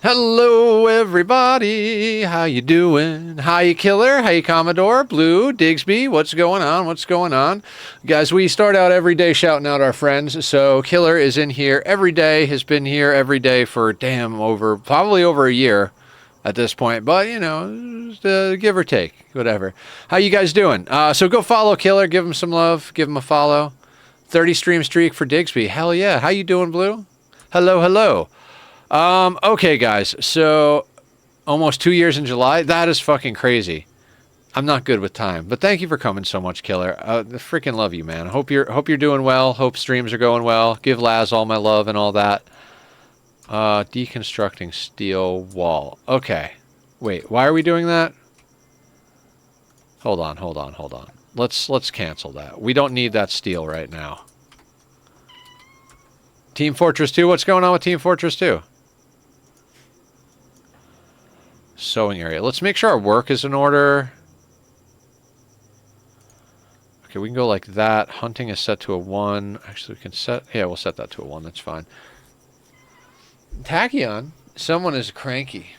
Hello, everybody. How you doing? How you, Killer? How you, Commodore? Blue, Digsby. What's going on? What's going on? Guys, we start out every day shouting out our friends. So Killer is in here every day, has been here every day for probably over a year at this point. But, give or take, whatever. How you guys doing? So go follow Killer. Give him some love. Give him a follow. 30 stream streak for Digsby. Hell yeah. How you doing, Blue? Hello, hello. Okay, guys, so almost 2 years in July. That is fucking crazy. I'm not good with time, but thank you for coming so much, Killer. I freaking love you, man. Hope you're doing well. Hope streams are going well. Give Laz all my love and all that. Deconstructing steel wall. Okay. Wait, why are we doing that? Hold on. Let's cancel that. We don't need that steel right now. Team Fortress 2, what's going on with Team Fortress 2? Sewing area. Let's make sure our work is in order. Okay, we can go like that. Hunting is set to a 1. Actually, we can set... Yeah, we'll set that to a 1. That's fine. Tachyon, someone is cranky.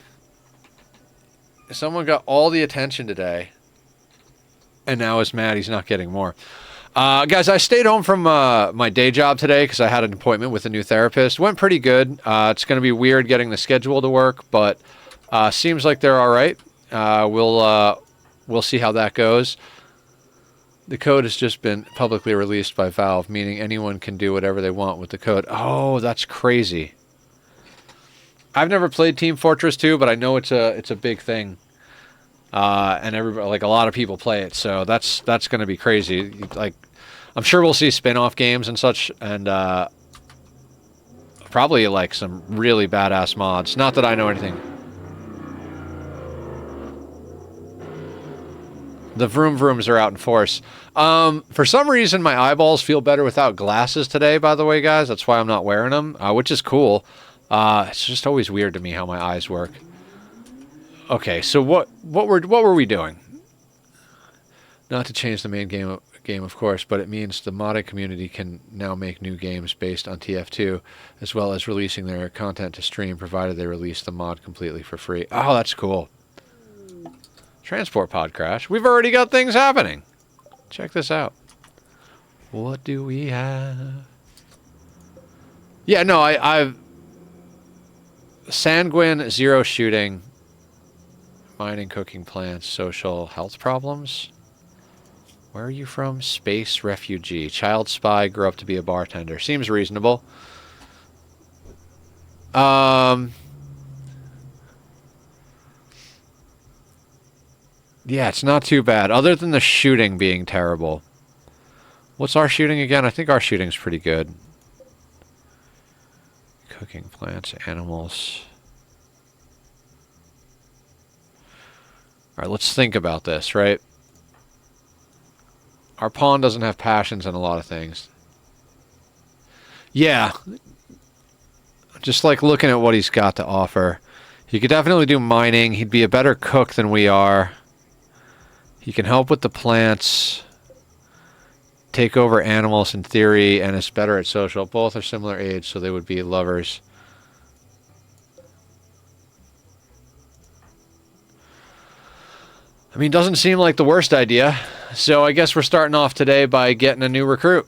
Someone got all the attention today, and now is mad he's not getting more. Guys, I stayed home from my day job today because I had an appointment with a new therapist. Went pretty good. It's going to be weird getting the schedule to work, but... seems like they're all right. We'll see how that goes. The code has just been publicly released by Valve, meaning anyone can do whatever they want with the code. Oh, that's crazy. I've never played Team Fortress 2, but I know it's a big thing, and everybody, like a lot of people play it. So that's going to be crazy. Like, I'm sure we'll see spin-off games and such, and probably like some really badass mods. Not that I know anything. The vroom vrooms are out in force. For some reason, my eyeballs feel better without glasses today, by the way, guys. That's why I'm not wearing them, which is cool. It's just always weird to me how my eyes work. Okay, so what were we doing? Not to change the main game, of course, but it means the modding community can now make new games based on TF2, as well as releasing their content to stream, provided they release the mod completely for free. Oh, that's cool. Transport pod crash. We've already got things happening. Check this out. What do we have? Yeah, no, I've... Sanguine, 0 shooting. Mining, cooking plants, social health problems. Where are you from? Space refugee. Child spy, grew up to be a bartender. Seems reasonable. Yeah, it's not too bad, other than the shooting being terrible. What's our shooting again? I think our shooting's pretty good. Cooking plants, animals. Alright, let's think about this, right? Our pawn doesn't have passions in a lot of things. Yeah. Just like looking at what he's got to offer. He could definitely do mining. He'd be a better cook than we are. He can help with the plants, take over animals in theory, and is better at social. Both are similar age, so they would be lovers. I mean, doesn't seem like the worst idea. So I guess we're starting off today by getting a new recruit.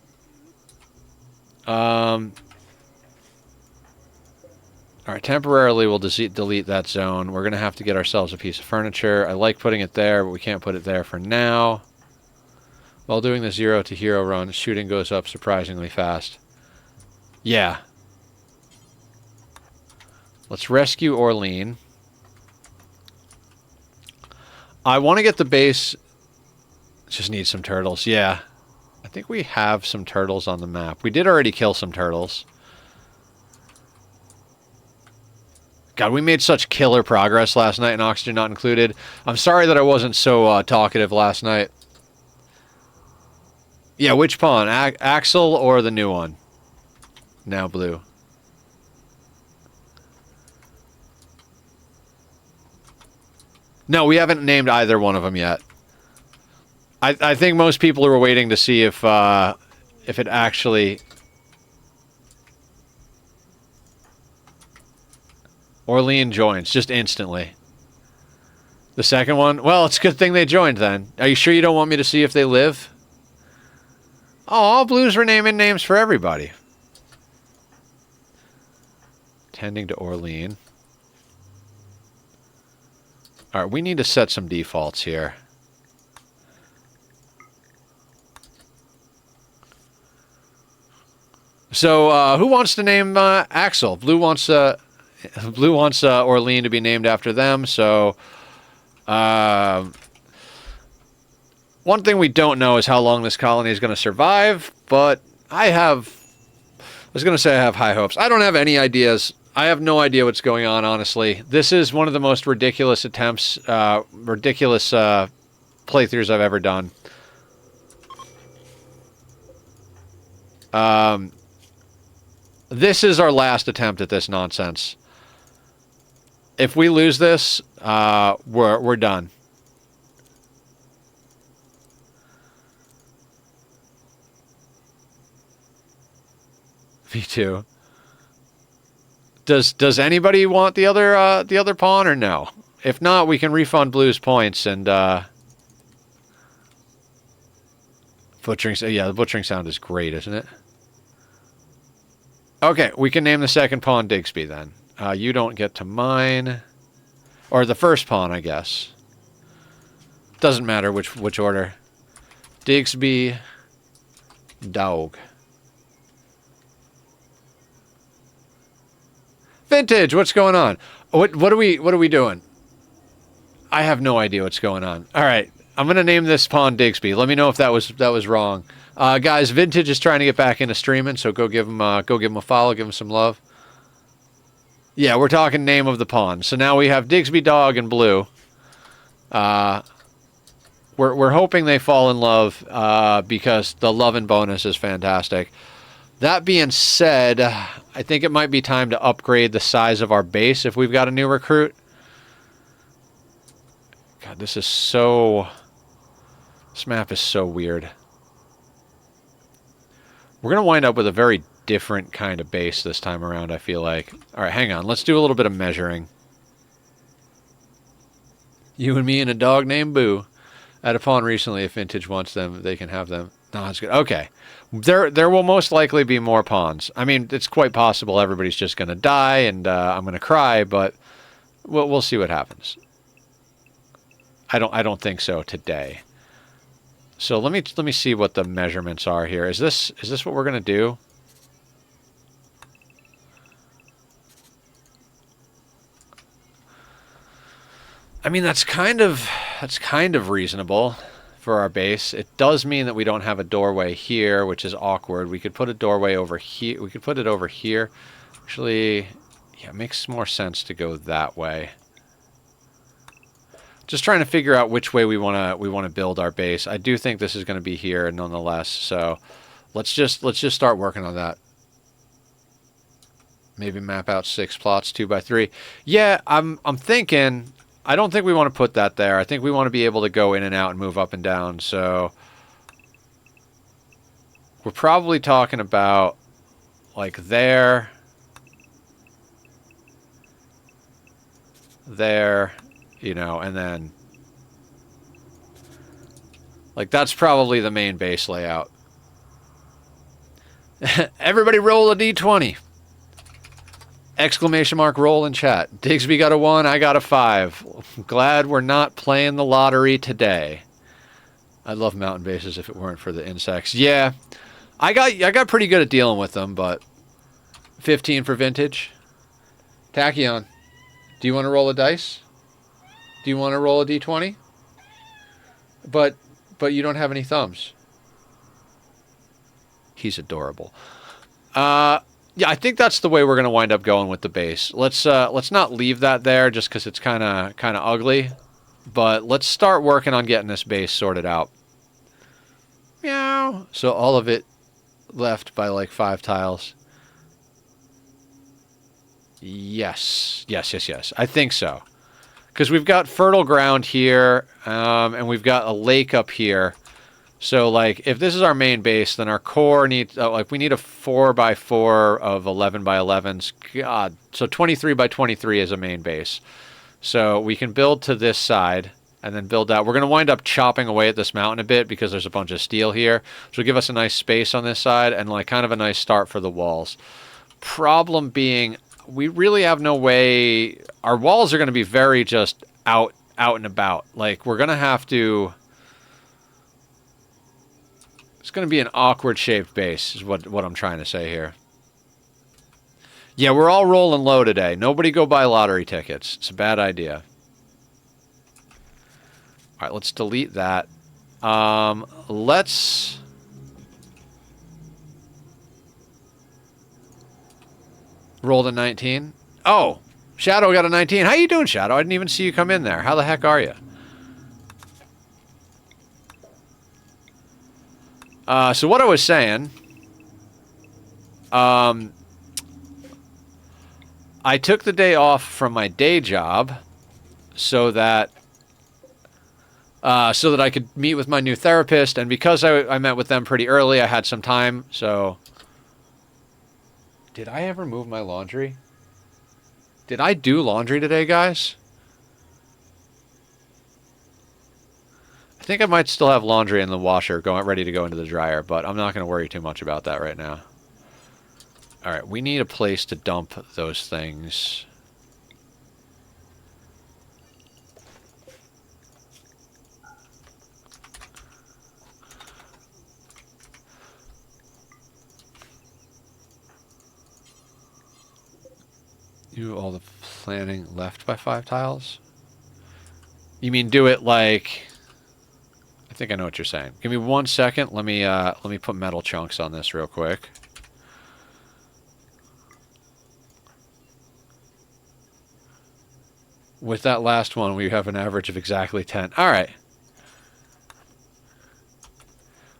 Alright, temporarily we'll delete that zone. We're going to have to get ourselves a piece of furniture. I like putting it there, but we can't put it there for now. While doing the 0 to hero run, shooting goes up surprisingly fast. Yeah. Let's rescue Orlean. I want to get the base. Just need some turtles. Yeah. I think we have some turtles on the map. We did already kill some turtles. God, we made such killer progress last night, and Oxygen not included. I'm sorry that I wasn't so talkative last night. Yeah, which pawn? Axel or the new one? Now blue. No, we haven't named either one of them yet. I think most people are waiting to see if it actually... Orlean joins just instantly. The second one? Well, it's a good thing they joined then. Are you sure you don't want me to see if they live? Oh, Blue's renaming names for everybody. Tending to Orlean. Alright, we need to set some defaults here. So, who wants to name Axel? Blue wants Orlean to be named after them, so... one thing we don't know is how long this colony is going to survive, but I was going to say I have high hopes. I don't have any ideas. I have no idea what's going on, honestly. This is one of the most ridiculous attempts, ridiculous playthroughs I've ever done. This is our last attempt at this nonsense. If we lose this, we're done. V2. Does anybody want the other pawn or no? If not, we can refund Blue's points and butchering. Yeah, the butchering sound is great, isn't it? Okay, we can name the second pawn Digsby then. You don't get to mine, or the first pawn, I guess. Doesn't matter which order. Digsby, dog. Vintage, what's going on? What are we doing? I have no idea what's going on. All right, I'm gonna name this pawn Digsby. Let me know if that was wrong. Guys, Vintage is trying to get back into streaming, so go give him a follow, give him some love. Yeah, we're talking name of the pawn. So now we have Digsby, dog, and Blue. We're hoping they fall in love because the loving bonus is fantastic. That being said, I think it might be time to upgrade the size of our base if we've got a new recruit. God, this map is so weird. We're going to wind up with a very different kind of base this time around, I feel like. All right, hang on. Let's do a little bit of measuring. You and me and a dog named Boo. At a pawn recently, if Vintage wants them, they can have them. No, that's good. Okay. There will most likely be more pawns. I mean, it's quite possible everybody's just going to die and I'm going to cry, but we'll see what happens. I don't think so today. So let me see what the measurements are here. Is this what we're going to do? I mean, that's kind of reasonable for our base. It does mean that we don't have a doorway here, which is awkward. We could put a doorway over here. We could put it over here. Actually, yeah, it makes more sense to go that way. Just trying to figure out which way we want to build our base. I do think this is going to be here nonetheless. So let's just start working on that. Maybe map out 6 plots 2x3. Yeah, I'm thinking. I don't think we want to put that there. I think we want to be able to go in and out and move up and down. So we're probably talking about like there, you know, and then like that's probably the main base layout. Everybody roll a d20. Exclamation mark roll in chat. Digsby got a 1, I got a 5. Glad we're not playing the lottery today. I'd love mountain bases if it weren't for the insects. Yeah, I got pretty good at dealing with them, but 15 for Vintage. Tachyon, do you want to roll a dice? Do you want to roll a d20? But you don't have any thumbs. He's adorable. Yeah, I think that's the way we're going to wind up going with the base. Let's not leave that there just because it's kind of ugly, but let's start working on getting this base sorted out. Meow. So all of it left by like 5 tiles. Yes. I think so. Because we've got fertile ground here, and we've got a lake up here. So, like, if this is our main base, then our core needs, like, we need a 4 by 4 of 11 by 11s. God. So 23 by 23 is a main base. So we can build to this side and then build out. We're going to wind up chopping away at this mountain a bit because there's a bunch of steel here. So it'll give us a nice space on this side and, like, kind of a nice start for the walls. Problem being, we really have no way. Our walls are going to be very just out and about. Like, we're going to have to. It's going to be an awkward shaped base is what I'm trying to say here. Yeah, we're all rolling low today. Nobody go buy lottery tickets. It's a bad idea. All right, let's delete that. Let's... roll the 19. Oh, Shadow got a 19. How you doing, Shadow? I didn't even see you come in there. How the heck are you? So what I was saying, I took the day off from my day job so that I could meet with my new therapist, and because I met with them pretty early, I had some time, so... Did I ever move my laundry? Did I do laundry today, guys? I think I might still have laundry in the washer ready to go into the dryer, but I'm not going to worry too much about that right now. Alright, we need a place to dump those things. Do all the planning left by 5 tiles? You mean do it like... I think I know what you're saying. Give me 1 second. Let me put metal chunks on this real quick. With that last one, we have an average of exactly 10. All right.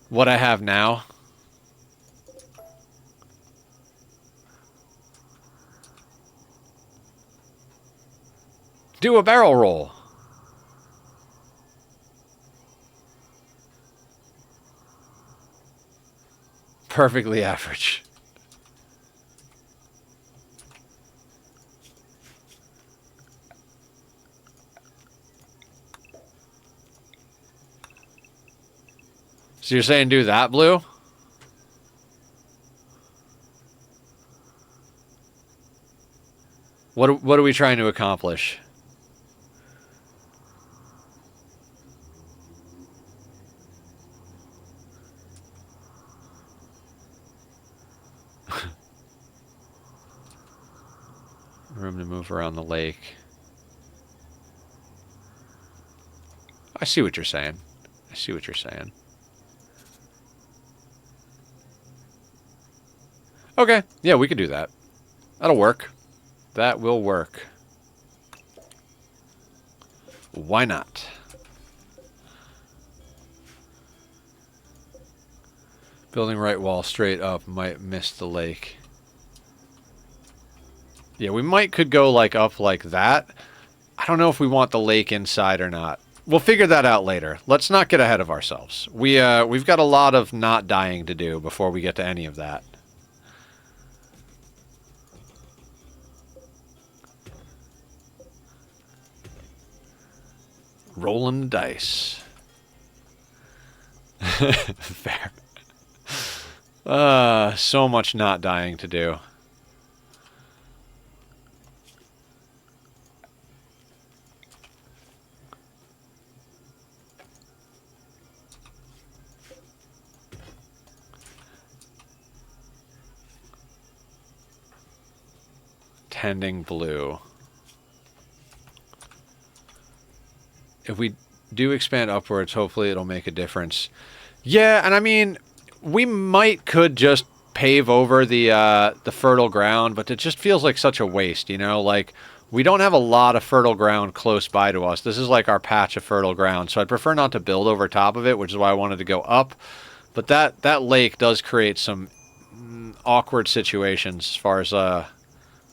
What I have now. Do a barrel roll. Perfectly average. So you're saying do that, Blue? What are we trying to accomplish? Room to move around the lake. I see what you're saying. I see what you're saying. Okay, yeah, we could do that. That'll work. That will work. Why not? Building right wall straight up might miss the lake. Yeah, we could go like up like that. I don't know if we want the lake inside or not. We'll figure that out later. Let's not get ahead of ourselves. We've got a lot of not dying to do before we get to any of that. Rolling the dice. Fair. So much not dying to do. Tending blue. If we do expand upwards, hopefully it'll make a difference. Yeah, and I mean, we could just pave over the fertile ground, but it just feels like such a waste, you know? Like, we don't have a lot of fertile ground close by to us. This is like our patch of fertile ground, so I'd prefer not to build over top of it, which is why I wanted to go up. But that lake does create some awkward situations as far as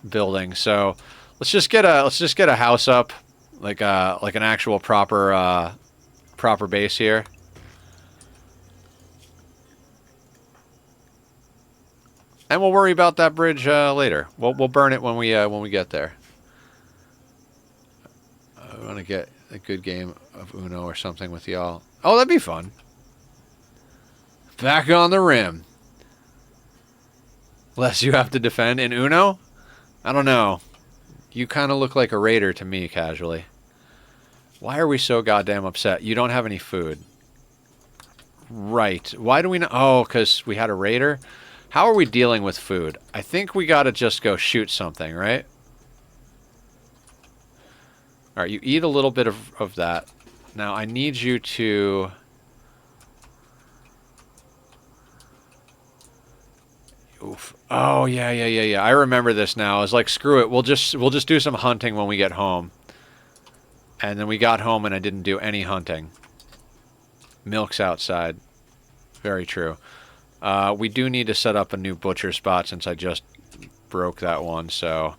building. So let's just get a house up, like an actual proper base here. And we'll worry about that bridge later. We'll burn it when we get there. I want to get a good game of Uno or something with y'all. Oh, that'd be fun. Back on the rim. Less you have to defend in Uno? I don't know. You kind of look like a raider to me, casually. Why are we so goddamn upset? You don't have any food. Right. Why do we know? Oh, because we had a raider? How are we dealing with food? I think we gotta just go shoot something, right? Alright, you eat a little bit of that. Now, I need you to... Oof. Oh, yeah. I remember this now. I was like, screw it. We'll just do some hunting when we get home. And then we got home and I didn't do any hunting. Milk's outside. Very true. We do need to set up a new butcher spot since I just broke that one, so...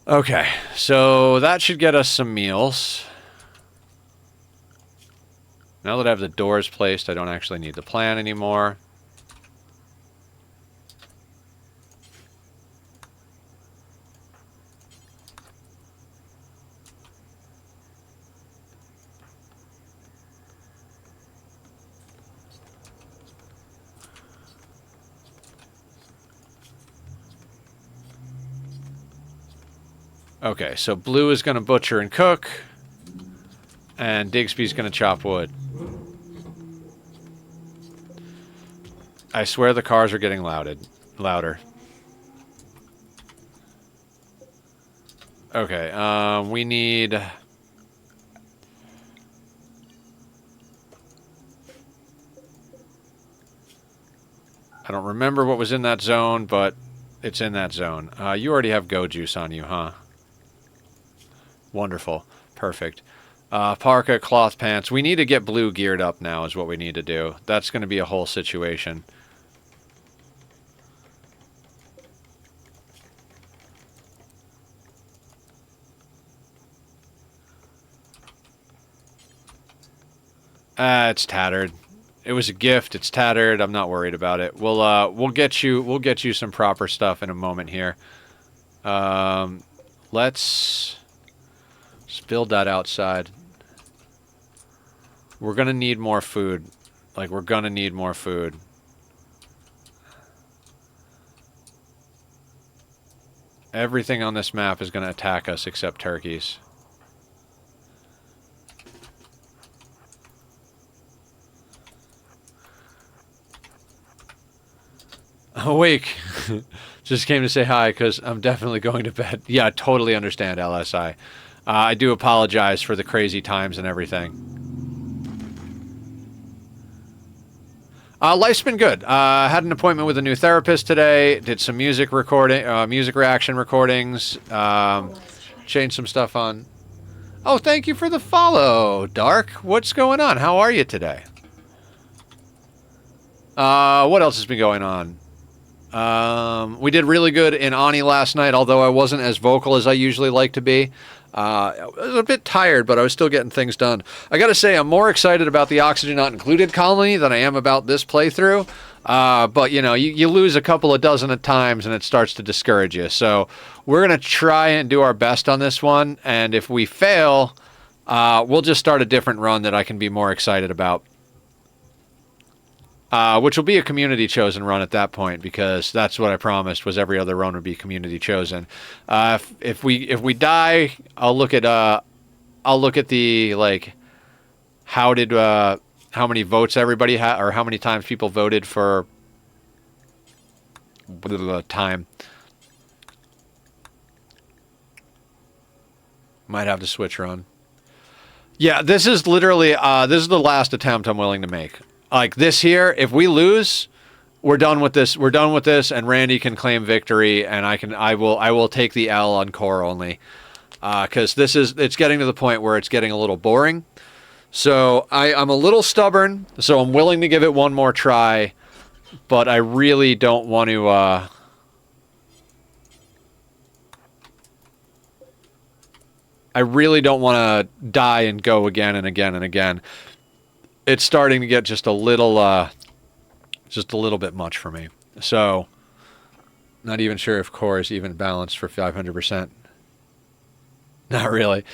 Okay, so that should get us some meals. Now that I have the doors placed, I don't actually need the plan anymore. Okay, so Blue is going to butcher and cook, and Digsby's going to chop wood. I swear the cars are getting louder. Okay, we need... I don't remember what was in that zone, but it's in that zone. You already have go juice on you, huh? Wonderful. Perfect. Parka, cloth pants. We need to get Blue geared up now is what we need to do. That's going to be a whole situation. It's tattered. It was a gift. It's tattered. I'm not worried about it. We'll get you some proper stuff in a moment here. Let's build that outside. We're gonna need more food. Like, we're gonna need more food. Everything on this map is gonna attack us except turkeys. Awake. Just came to say hi because I'm definitely going to bed. Yeah, I totally understand, LSI. I do apologize for the crazy times and everything. Life's been good. Had an appointment with a new therapist today. Did some music reaction recordings. Changed some stuff on. Oh, thank you for the follow, Dark. What's going on? How are you today? What else has been going on? We did really good in Ani last night, although I wasn't as vocal as I usually like to be. I was a bit tired, but I was still getting things done. I gotta say, I'm more excited about the Oxygen Not Included colony than I am about this playthrough. But, you know, you lose a couple of dozen at times and it starts to discourage you. So we're gonna try and do our best on this one, and if we fail, we'll just start a different run that I can be more excited about. Which will be a community chosen run at that point, because that's what I promised, was every other run would be community chosen. If we die, I'll look at the, like, how many votes everybody had, or how many times people voted for time. Might have to switch run. Yeah, this is literally this is the last attempt I'm willing to make. Like, this here, if we lose, we're done with this. We're done with this, and Randy can claim victory, and I will take the L on core only, because it's getting to the point where it's getting a little boring. So I'm a little stubborn, so I'm willing to give it one more try, but I really don't want to. I really don't want to die and go again and again and again. It's starting to get just a little bit much for me. So, not even sure if core is even balanced for 500%. Not really.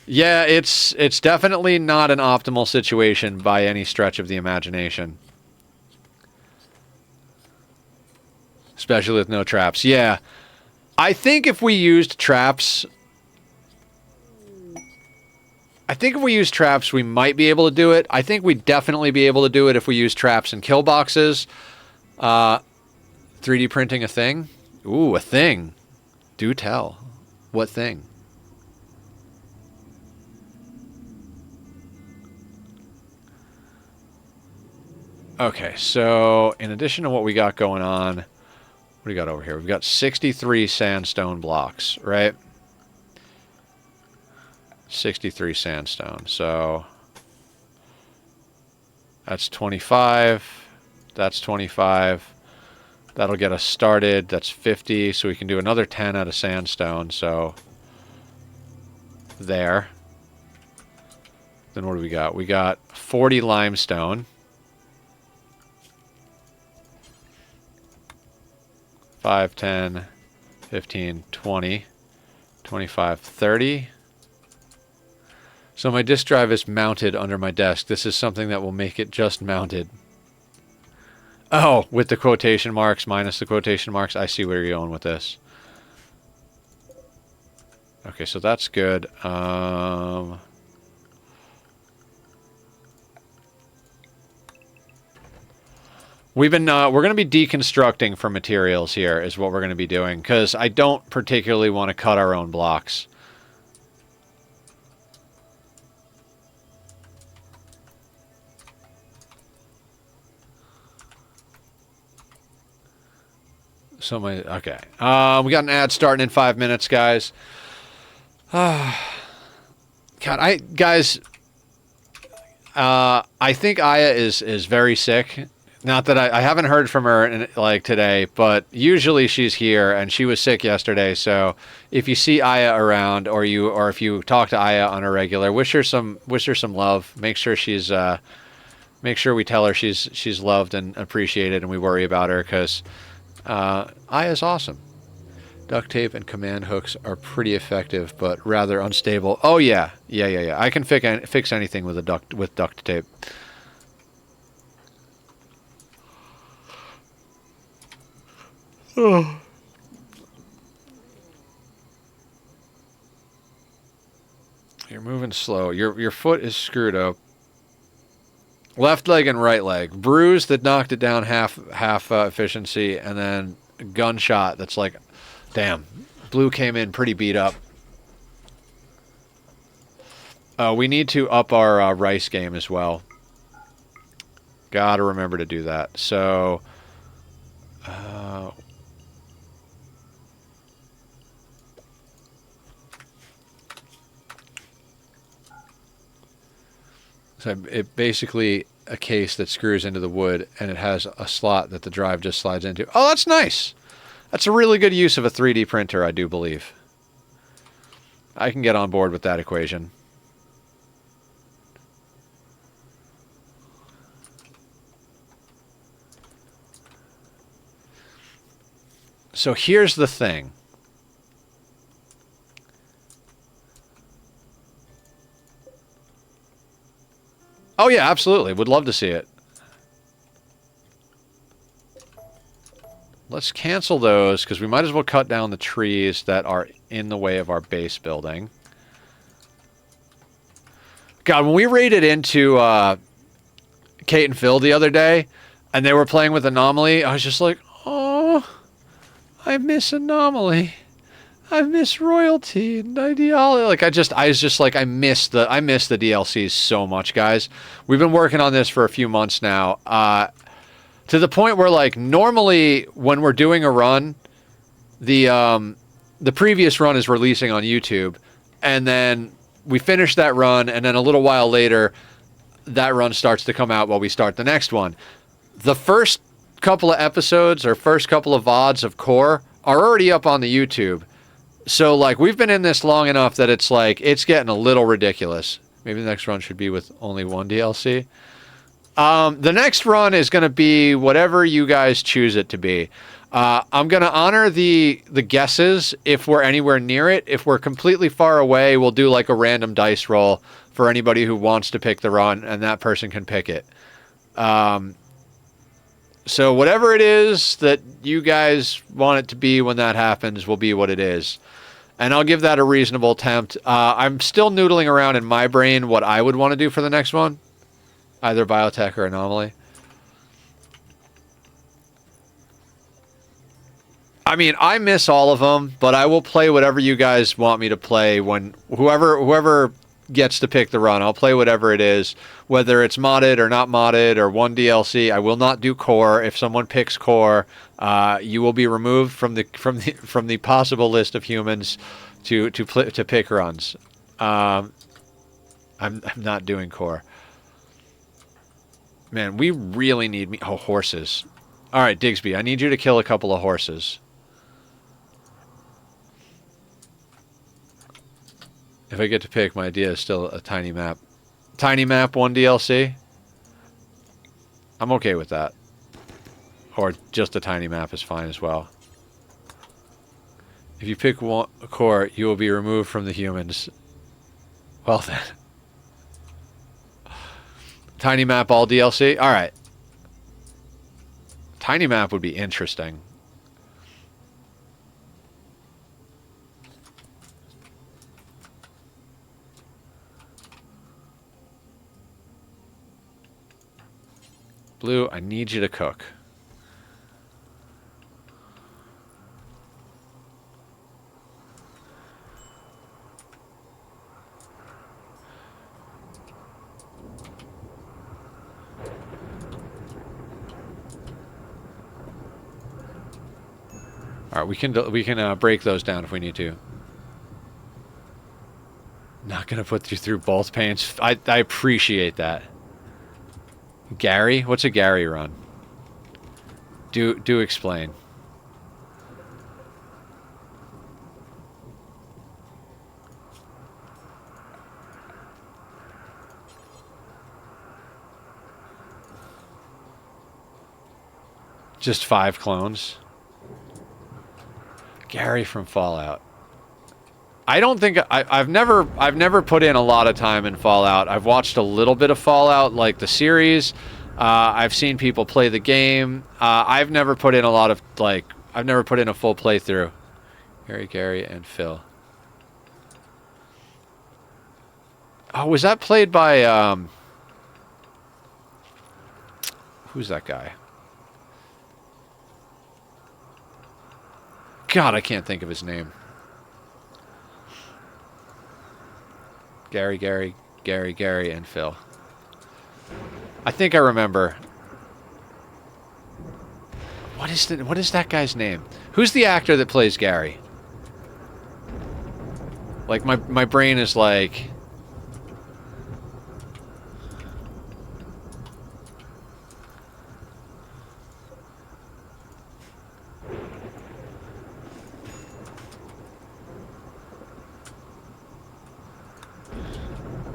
Yeah, it's definitely not an optimal situation by any stretch of the imagination. Especially with no traps. Yeah. I think if we used traps... we might be able to do it. I think we'd definitely be able to do it if we use traps and kill boxes. 3D printing a thing? Ooh, a thing. Do tell. What thing? Okay, so in addition to what we got going on, what do we got over here? We've got 63 sandstone blocks, right? 63 sandstone. So that's 25. That's 25. That'll get us started. That's 50. So we can do another 10 out of sandstone. So there. Then what do we got? We got 40 limestone. 5, 10, 15, 20, 25, 30. So my disk drive is mounted under my desk. This is something that will make it just mounted. Oh, with the quotation marks, minus the quotation marks. I see where you're going with this. Okay, so that's good. We're going to be deconstructing for materials here is what we're going to be doing, because I don't particularly want to cut our own blocks. Okay. We got an ad starting in 5 minutes, guys. God, I think Aya is very sick. Not that I haven't heard from her like today, but usually she's here, and she was sick yesterday. So if you see Aya around, or if you talk to Aya on a regular, wish her some love. Make sure we tell her she's loved and appreciated, and we worry about her, because Aya's awesome. Duct tape and command hooks are pretty effective, but rather unstable. Oh yeah. I can fix anything with duct tape. Oh. You're moving slow. Your foot is screwed up. Left leg and right leg. Bruise that knocked it down half efficiency, and then gunshot that's like, damn. Blue came in pretty beat up. We need to up our rice game as well. Gotta remember to do that. So, it basically a case that screws into the wood, and it has a slot that the drive just slides into. Oh, that's nice. That's a really good use of a 3D printer, I do believe. I can get on board with that equation. So here's the thing. Oh yeah, absolutely. Would love to see it. Let's cancel those, because we might as well cut down the trees that are in the way of our base building. God, when we raided into Kate and Phil the other day, and they were playing with Anomaly, I was just like, oh, I miss Anomaly. I miss Royalty and Ideology. Like I miss the DLCs so much, guys. We've been working on this for a few months now. To the point where, like, normally when we're doing a run, the previous run is releasing on YouTube, and then we finish that run, and then a little while later, that run starts to come out while we start the next one. The first couple of episodes or first couple of VODs of Core are already up on the YouTube. So, like, we've been in this long enough that it's, like, it's getting a little ridiculous. Maybe the next run should be with only one DLC. The next run is going to be whatever you guys choose it to be. I'm going to honor the guesses if we're anywhere near it. If we're completely far away, we'll do like a random dice roll for anybody who wants to pick the run, and that person can pick it. So whatever it is that you guys want it to be when that happens will be what it is. And I'll give that a reasonable attempt. I'm still noodling around in my brain what I would want to do for the next one. Either biotech or anomaly. I mean, I miss all of them, but I will play whatever you guys want me to play. When whoever gets to pick the run, I'll play whatever it is, whether it's modded or not modded or one DLC. I will not do core. If someone picks core, you will be removed from the possible list of humans to pick runs. I'm not doing core. Man, we really need horses. All right, Digsby, I need you to kill a couple of horses. If I get to pick, my idea is still a tiny map. Tiny map, one DLC? I'm okay with that. Or just a tiny map is fine as well. If you pick a core, you will be removed from the humans. Well then. Tiny map, all DLC? Alright. Tiny map would be interesting. Blue, I need you to cook. All right, we can break those down if we need to. Not gonna put you through both pains. I appreciate that. Gary, what's a Gary run? Do explain. Just 5 clones. Gary from Fallout. I don't think I've never put in a lot of time in Fallout. I've watched a little bit of Fallout, like the series. I've seen people play the game. I've never put in a lot of I've never put in a full playthrough. Gary, and Phil. Oh, was that played by who's that guy? God, I can't think of his name. Gary, and Phil. I think I remember. What is that guy's name? Who's the actor that plays Gary? Like my brain is like.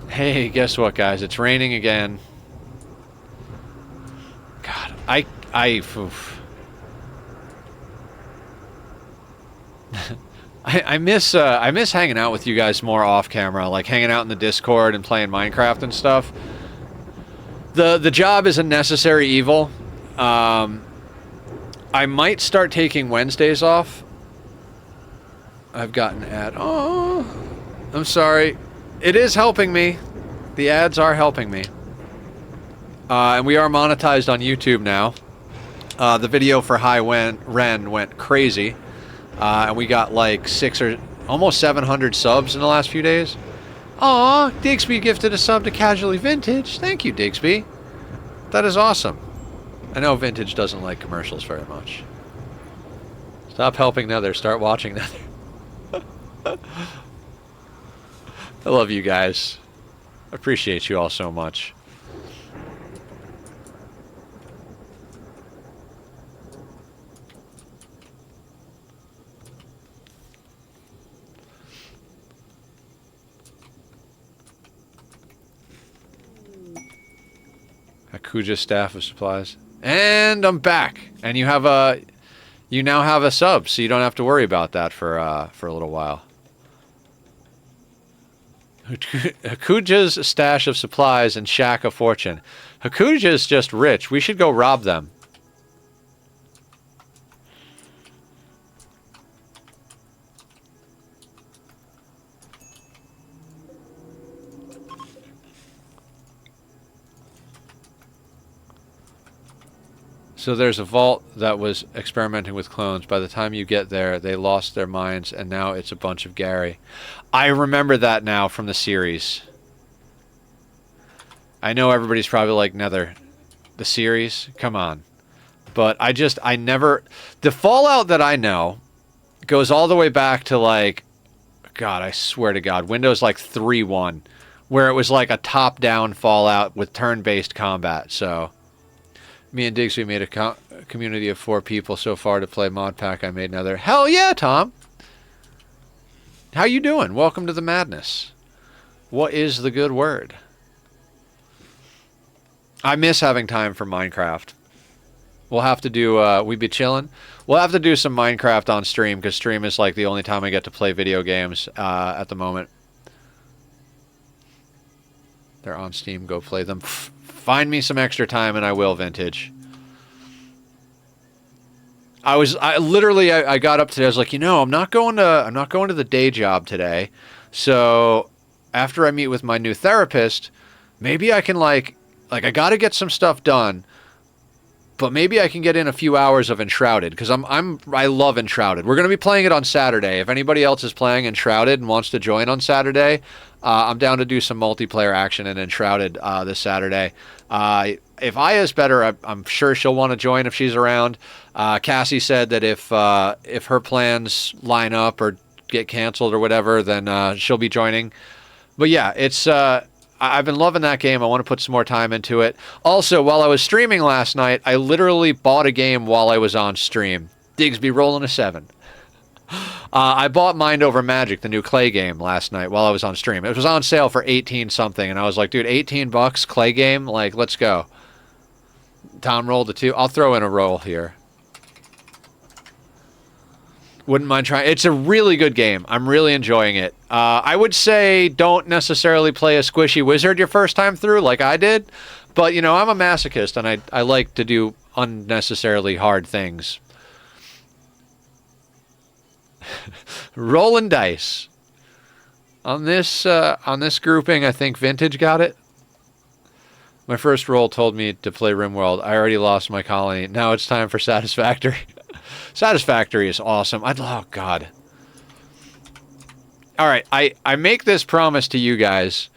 Hey, guess what, guys? It's raining again. God, oof. I miss hanging out with you guys more off camera, like hanging out in the Discord and playing Minecraft and stuff. The job is a necessary evil. I might start taking Wednesdays off. I've gotten ad. Oh, I'm sorry. It is helping me. The ads are helping me. And we are monetized on YouTube now. The video for Ren went crazy. And we got like almost 700 subs in the last few days. Aw, Digsby gifted a sub to Casually Vintage. Thank you, Digsby. That is awesome. I know Vintage doesn't like commercials very much. Stop helping Nether. Start watching Nether. I love you guys. I appreciate you all so much. Hakuja's staff of supplies. And I'm back. And you have a... You now have a sub, so you don't have to worry about that for a little while. Hakuja's stash of supplies and shack of fortune. Hakuja's just rich. We should go rob them. So there's a vault that was experimenting with clones. By the time you get there, they lost their minds, and now it's a bunch of Gary. I remember that now from the series. I know everybody's probably like, Nether, the series? Come on. But I never... The Fallout that I know goes all the way back to, like... God, I swear to God. Windows, like, 3.1. Where it was, like, a top-down Fallout with turn-based combat, so... Me and Diggs, we made a community of 4 people so far to play Mod Pack. I made another. Hell yeah, Tom! How you doing? Welcome to the madness. What is the good word? I miss having time for Minecraft. We'll have to do, we be chilling. We'll have to do some Minecraft on stream, because stream is like the only time I get to play video games at the moment. They're on Steam, go play them. Find me some extra time and I will, Vintage. I literally got up today, I was like, you know, I'm not going to the day job today. So after I meet with my new therapist, maybe I can like I got to get some stuff done. But maybe I can get in a few hours of Enshrouded, because I love Enshrouded. We're going to be playing it on Saturday. If anybody else is playing Enshrouded and wants to join on Saturday, I'm down to do some multiplayer action in Enshrouded this Saturday. If Aya's better, I'm sure she'll want to join if she's around. Cassie said that if her plans line up or get canceled or whatever, then she'll be joining. But yeah, it's... I've been loving that game. I want to put some more time into it. Also, while I was streaming last night, I literally bought a game while I was on stream. Digsby rolling a 7. I bought Mind Over Magic, the new Clay game, last night while I was on stream. It was on sale for 18 something, and I was like, dude, 18 bucks, Clay game? Like, let's go. Tom rolled a 2. I'll throw in a roll here. Wouldn't mind trying. It's a really good game. I'm really enjoying it. I would say don't necessarily play a squishy wizard your first time through like I did. But, you know, I'm a masochist and I like to do unnecessarily hard things. Rolling dice. On this grouping, I think Vintage got it. My first roll told me to play Rimworld. I already lost my colony. Now it's time for Satisfactory. Satisfactory is awesome. Oh, God. All right, I make this promise to you guys.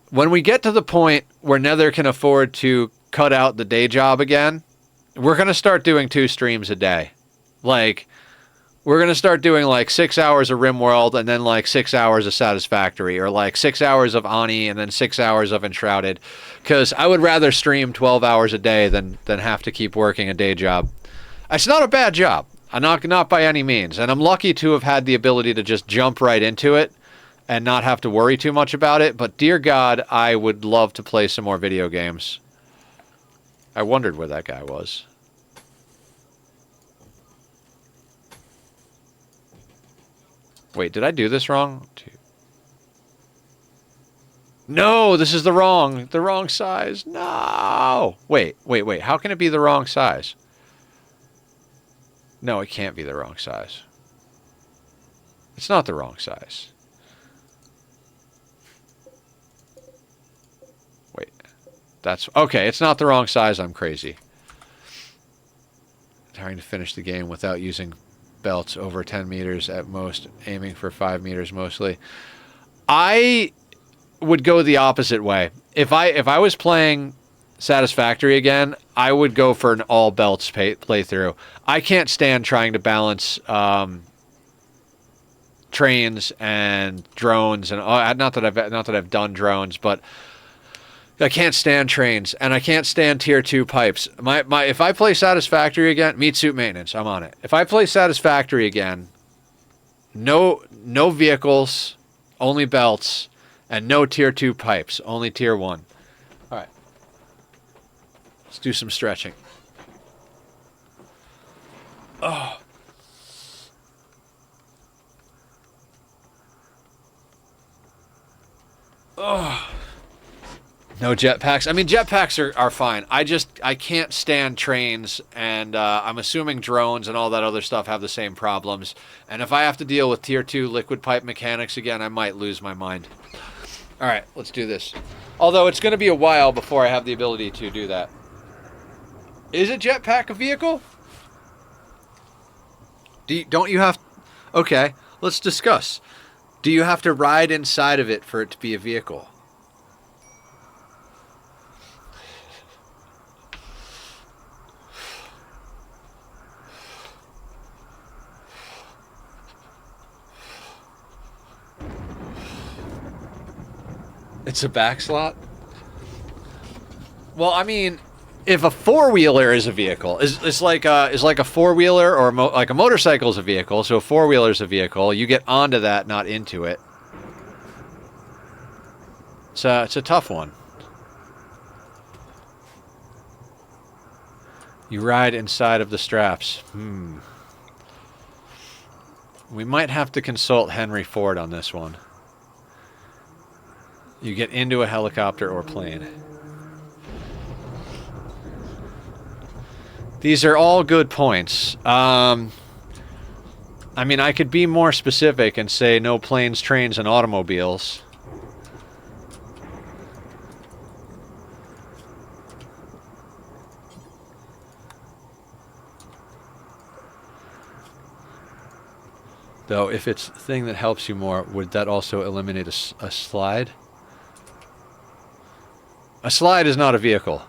When we get to the point where Nether can afford to cut out the day job again, we're going to start doing 2 streams a day. Like, we're going to start doing, like, 6 hours of Rimworld and then, like, 6 hours of Satisfactory. Or, like, 6 hours of Ani and then 6 hours of Enshrouded. Because I would rather stream 12 hours a day than have to keep working a day job. It's not a bad job. Not by any means. And I'm lucky to have had the ability to just jump right into it and not have to worry too much about it. But dear God, I would love to play some more video games. I wondered where that guy was. Wait, did I do this wrong? No, this is the wrong size. No. Wait. How can it be the wrong size? No, it can't be the wrong size. It's not the wrong size. Wait. That's... Okay, it's not the wrong size. I'm crazy. Trying to finish the game without using belts over 10 meters at most. Aiming for 5 meters mostly. I would go the opposite way. If I was playing Satisfactory again, I would go for an all belts playthrough. I can't stand trying to balance trains and drones, and not that I've done drones, but I can't stand trains, and I can't stand tier 2 pipes. If I play Satisfactory again, meat suit maintenance, I'm on it. If I play Satisfactory again, no vehicles, only belts, and no tier 2 pipes, only tier 1. All right. Let's do some stretching. Oh. Oh. No jetpacks. I mean, jetpacks are fine. I can't stand trains, and I'm assuming drones and all that other stuff have the same problems. And if I have to deal with tier 2 liquid pipe mechanics again, I might lose my mind. All right, let's do this. Although it's going to be a while before I have the ability to do that. Is a jetpack a vehicle? Don't you have... Okay, let's discuss. Do you have to ride inside of it for it to be a vehicle? It's a back slot? Well, I mean, if a four-wheeler is a vehicle, is like a four-wheeler or like a motorcycle is a vehicle, so a four-wheeler is a vehicle, you get onto that, not into it. So it's a tough one. You ride inside of the straps. We might have to consult Henry Ford on this one. You get into a helicopter or plane. These are all good points. I mean, I could be more specific and say no planes, trains, and automobiles. Though, if it's the thing that helps you more, would that also eliminate a slide? A slide is not a vehicle.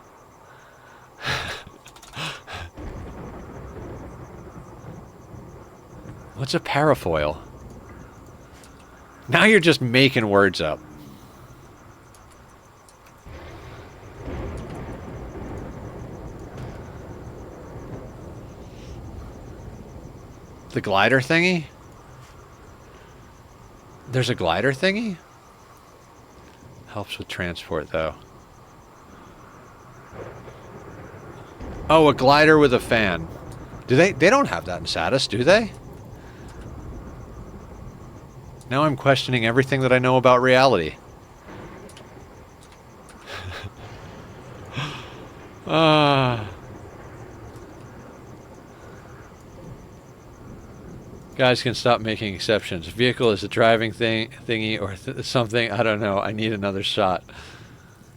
What's a parafoil? Now you're just making words up. The glider thingy? There's a glider thingy? Helps with transport, though. Oh, a glider with a fan. Do they don't have that in Satis, do they? Now I'm questioning everything that I know about reality. Guys can stop making exceptions. Vehicle is a driving thingy or something. I don't know. I need another shot.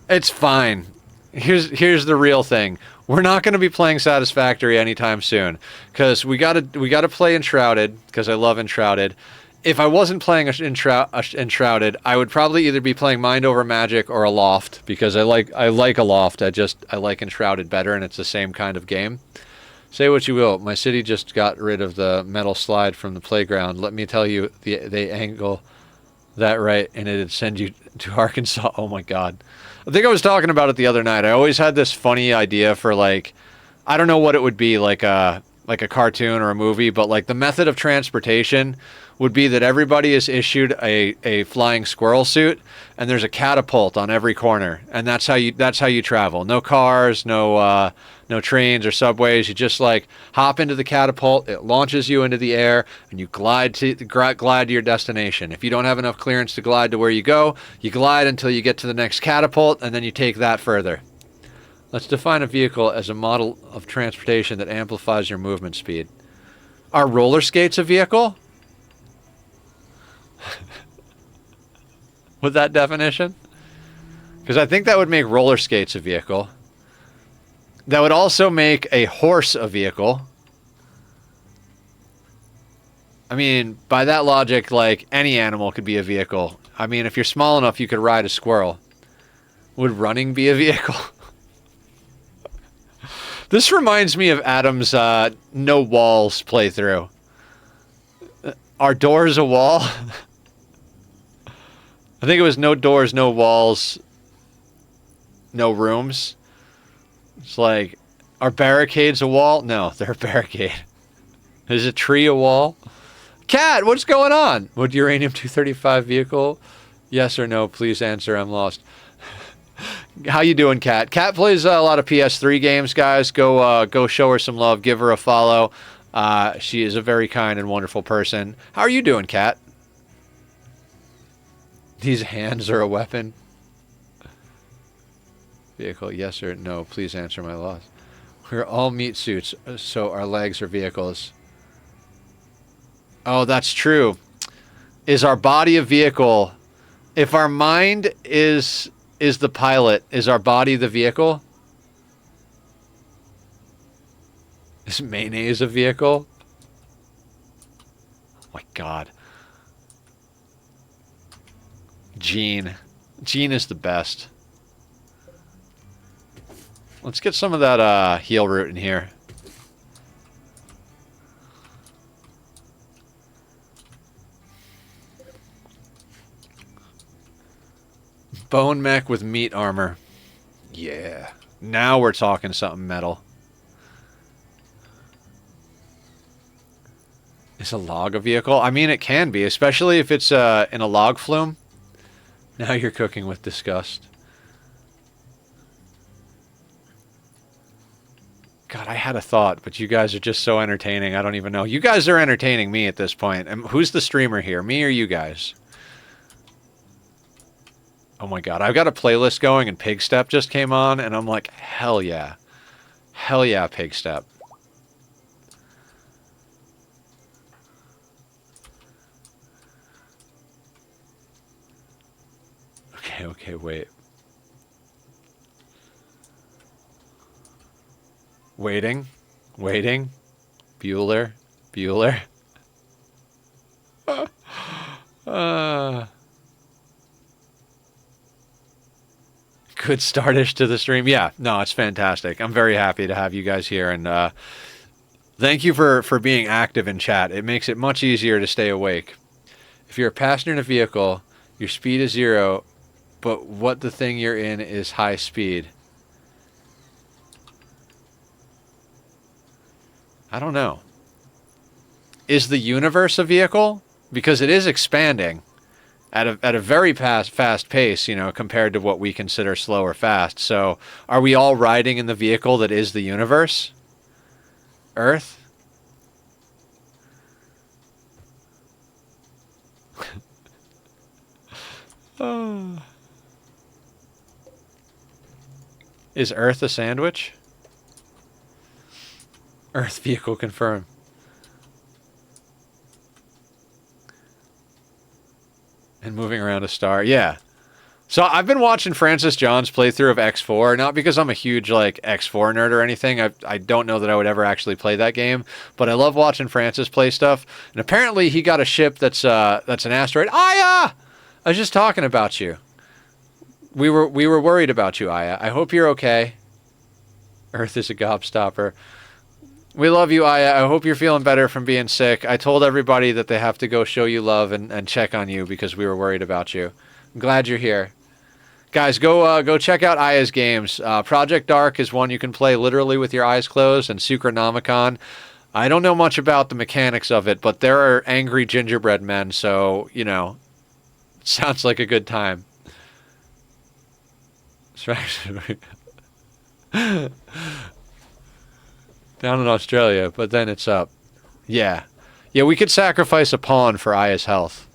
It's fine. Here's the real thing. We're not going to be playing Satisfactory anytime soon because we gotta play Enshrouded because I love Enshrouded. If I wasn't playing Enshrouded, I would probably either be playing Mind Over Magic or Aloft because I like Aloft. I like Enshrouded better, and it's the same kind of game. Say what you will. My city just got rid of the metal slide from the playground. Let me tell you, they angle that right, and it'd send you to Arkansas. Oh my God. I think I was talking about it the other night. I always had this funny idea for, like, I don't know what it would be, like a cartoon or a movie, but like the method of transportation would be that everybody is issued a flying squirrel suit, and there's a catapult on every corner, and that's how you travel. No cars, no trains or subways. You just like hop into the catapult. It launches you into the air, and you glide to your destination. If you don't have enough clearance to glide to where you go, you glide until you get to the next catapult, and then you take that further. Let's define a vehicle as a model of transportation that amplifies your movement speed. Are roller skates a vehicle? With that definition? Because I think that would make roller skates a vehicle. That would also make a horse a vehicle. I mean, by that logic, like, any animal could be a vehicle. I mean, if you're small enough, you could ride a squirrel. Would running be a vehicle? This reminds me of Adam's no walls playthrough. Are doors a wall? I think it was no doors, no walls, no rooms. It's like, are barricades a wall? No, they're a barricade. Is a tree a wall? Cat, what's going on? Would uranium-235 vehicle? Yes or no? Please answer. I'm lost. How you doing, Cat? Cat plays a lot of PS3 games, guys. Go show her some love. Give her a follow. She is a very kind and wonderful person. How are you doing, Cat? These hands are a weapon. Vehicle, yes or no? Please answer my loss. We're all meat suits, so our legs are vehicles. Oh, that's true. Is our body a vehicle? If our mind is the pilot, is our body the vehicle? Is mayonnaise a vehicle? Oh my god. Gene. Gene is the best. Let's get some of that heal root in here. Bone mech with meat armor. Yeah. Now we're talking something metal. Is a log a vehicle? I mean, it can be, especially if it's in a log flume. Now you're cooking with disgust. God, I had a thought, but you guys are just so entertaining. I don't even know. You guys are entertaining me at this point. And who's the streamer here? Me or you guys? Oh my god, I've got a playlist going and Pig Step just came on, and I'm like, hell yeah. Hell yeah, Pig Step. Okay, wait. Waiting. Bueller. Good startish to the stream. Yeah, no, it's fantastic. I'm very happy to have you guys here, and thank you for being active in chat. It makes it much easier to stay awake. If you're a passenger in a vehicle, your speed is 0, but what the thing you're in is high speed. I don't know. Is the universe a vehicle? Because it is expanding at a very fast pace, you know, compared to what we consider slow or fast. So, are we all riding in the vehicle that is the universe? Earth? Is Earth a sandwich? Earth vehicle confirmed. And moving around a star. Yeah. So I've been watching Francis John's playthrough of X4, not because I'm a huge like X4 nerd or anything. I don't know that I would ever actually play that game, but I love watching Francis play stuff. And apparently he got a ship that's an asteroid. Aya! I was just talking about you. We were worried about you, Aya. I hope you're okay. Earth is a gobstopper. We love you, Aya. I hope you're feeling better from being sick. I told everybody that they have to go show you love and check on you because we were worried about you. I'm glad you're here. Guys, go check out Aya's games. Project Dark is one you can play literally with your eyes closed, and Sucronomicon. I don't know much about the mechanics of it, but there are angry gingerbread men, so, you know, it sounds like a good time. Down in Australia, but then it's up. Yeah. Yeah, we could sacrifice a pawn for Aya's health.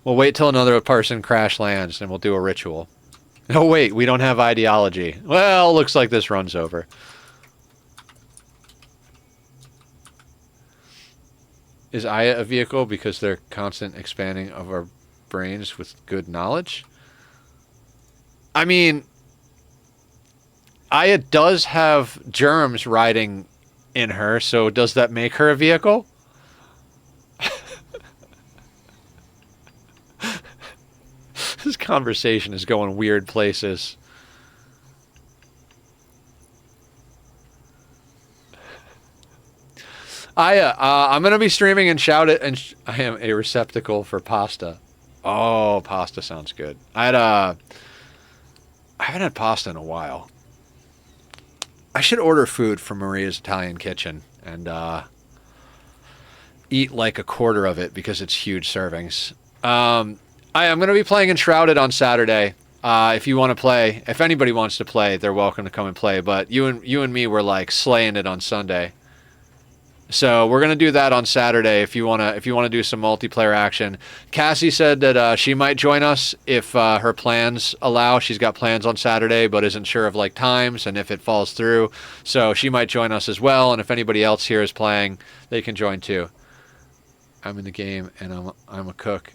We'll wait till another person crash lands and we'll do a ritual. Oh wait, we don't have ideology. Well, looks like this runs over. Is Aya a vehicle because they're constant expanding of our brains with good knowledge? I mean, Aya does have germs riding in her, so does that make her a vehicle? This conversation is going weird places. I'm gonna be streaming and shout it, and I am a receptacle for pasta. Oh, pasta sounds good. I haven't had pasta in a while. I should order food from Maria's Italian Kitchen and eat like a quarter of it because it's huge servings. I'm going to be playing Enshrouded on Saturday. If you want to play, if anybody wants to play, they're welcome to come and play. But you and me were like slaying it on Sunday. So we're gonna do that on Saturday if you wanna do some multiplayer action. Cassie said that she might join us if her plans allow. She's got plans on Saturday, but isn't sure of like times and if it falls through. So she might join us as well. And if anybody else here is playing, they can join too. I'm in the game and I'm a cook.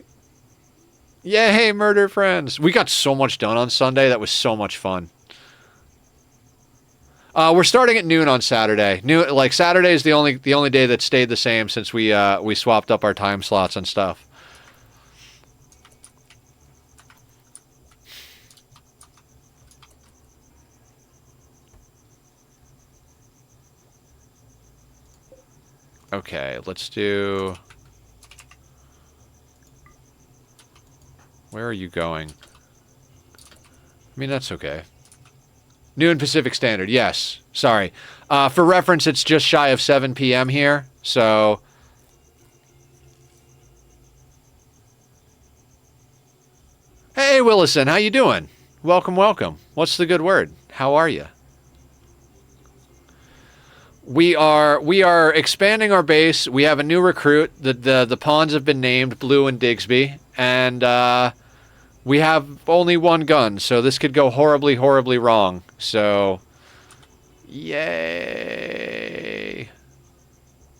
Yeah, hey, murder friends. We got so much done on Sunday. That was so much fun. We're starting at noon on Saturday. Saturday is the only day that stayed the same since we swapped up our time slots and stuff. Okay, let's do. Where are you going? I mean, that's okay. Noon Pacific Standard, yes. Sorry. For reference, it's just shy of 7 p.m. here, so... Hey, Willison, how you doing? Welcome, welcome. What's the good word? How are you? We are expanding our base. We have a new recruit. The pawns have been named Blue and Digsby, and we have only one gun, so this could go horribly, horribly wrong. So, yay.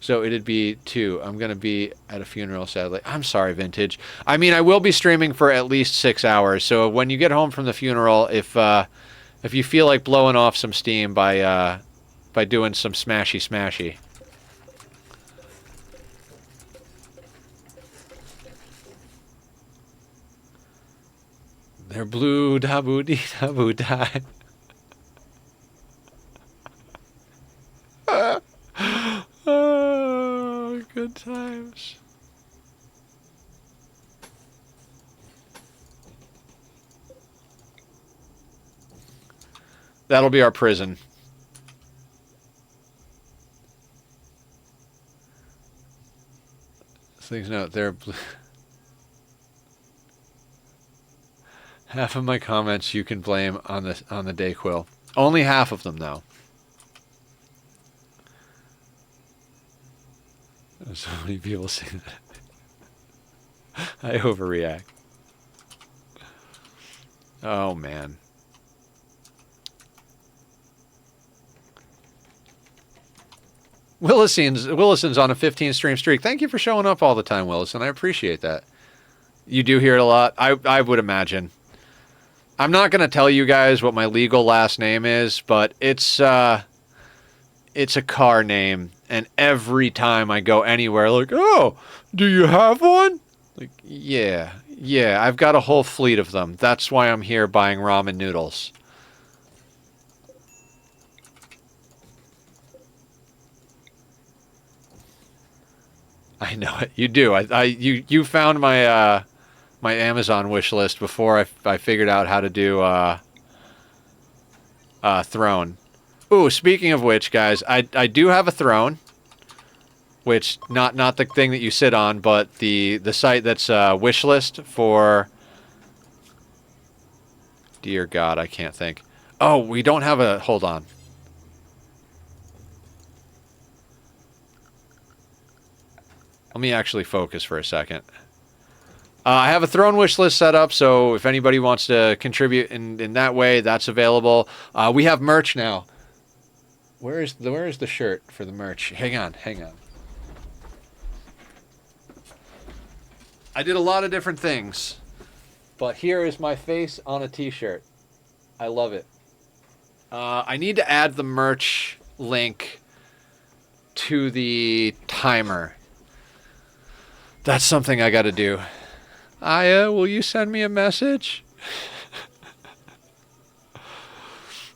So it'd be 2. I'm going to be at a funeral, sadly. I'm sorry, Vintage. I mean, I will be streaming for at least 6 hours. So when you get home from the funeral, if you feel like blowing off some steam by doing some smashy. They're blue, da-boo-dee, da-boo-die. Oh, good times. That'll be our prison. Things note, they're blue. Half of my comments you can blame on the Dayquil. Only half of them, though. So many people say that. I overreact. Oh, man. Willison's on a 15 stream streak. Thank you for showing up all the time, Willison. I appreciate that. You do hear it a lot. I would imagine. I'm not going to tell you guys what my legal last name is, but it's a car name, and every time I go anywhere, like, oh, do you have one? Like, yeah, I've got a whole fleet of them. That's why I'm here buying ramen noodles. I know it. You do. You found my my Amazon wish list before I figured out how to do throne. Ooh, speaking of which, guys, I do have a throne, which not the thing that you sit on, but the site that's wish list for. Dear God, I can't think. Oh, we don't have a. Hold on. Let me actually focus for a second. I have a throne wish list set up, so if anybody wants to contribute in that way, that's available. We have merch now. Where is the shirt for the merch? Hang on. I did a lot of different things, but here is my face on a t-shirt. I love it. I need to add the merch link to the timer. That's something I got to do. Aya, will you send me a message?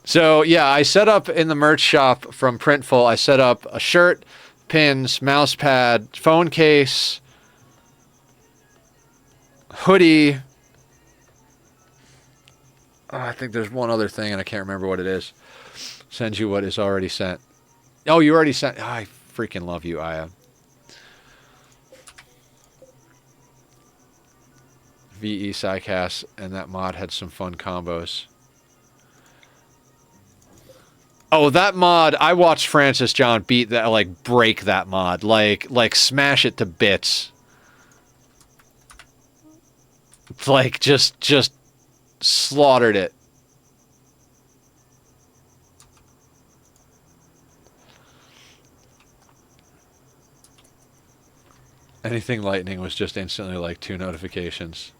So, yeah, I set up in the merch shop from Printful, I set up a shirt, pins, mouse pad, phone case, hoodie. Oh, I think there's one other thing and I can't remember what it is. Sends you what is already sent. Oh, you already sent. Oh, I freaking love you, Aya. VE Psycast, and that mod had some fun combos. Oh, that mod, I watched Francis John beat that, like, break that mod. Like smash it to bits. Like, just slaughtered it. Anything lightning was just instantly like 2 notifications.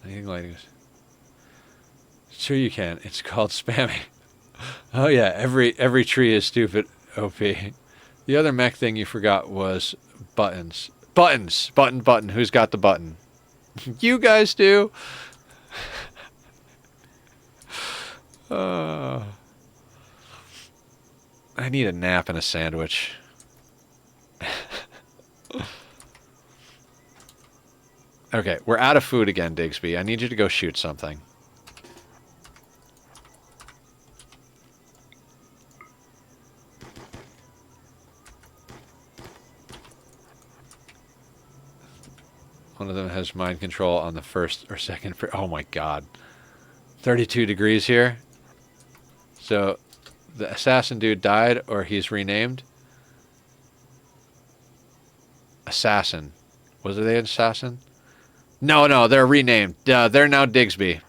Anything lightning was... Sure you can. It's called spamming. Oh yeah, every tree is stupid, OP. The other mech thing you forgot was buttons. Buttons! Button. Who's got the button? You guys do! I need a nap and a sandwich. Okay, we're out of food again, Digsby. I need you to go shoot something. One of them has mind control on the first or second... Oh my god. 32 degrees here. So, the assassin dude died, or he's renamed? Assassin. Was it an assassin? No, they're renamed. They're now Digsby.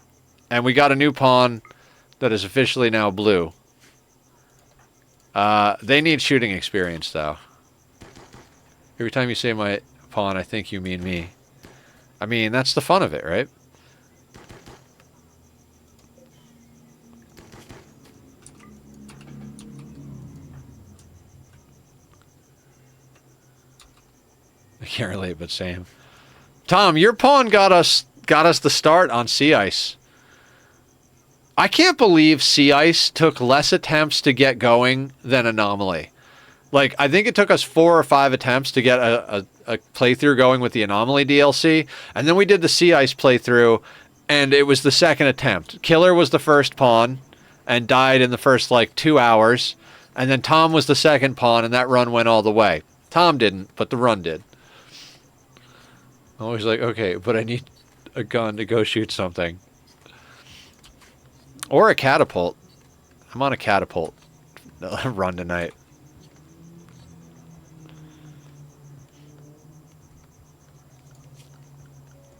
And we got a new pawn that is officially now blue. They need shooting experience, though. Every time you say my pawn, I think you mean me. I mean, that's the fun of it, right? I can't relate, but same. Tom, your pawn got us the start on Sea Ice. I can't believe Sea Ice took less attempts to get going than Anomaly. Like, I think it took us 4 or 5 attempts to get a playthrough going with the Anomaly DLC, and then we did the Sea Ice playthrough, and it was the second attempt. Killer was the first pawn, and died in the first, like, 2 hours, and then Tom was the second pawn, and that run went all the way. Tom didn't, but the run did. I'm always like, okay, but I need a gun to go shoot something. Or a catapult. I'm on a catapult run tonight.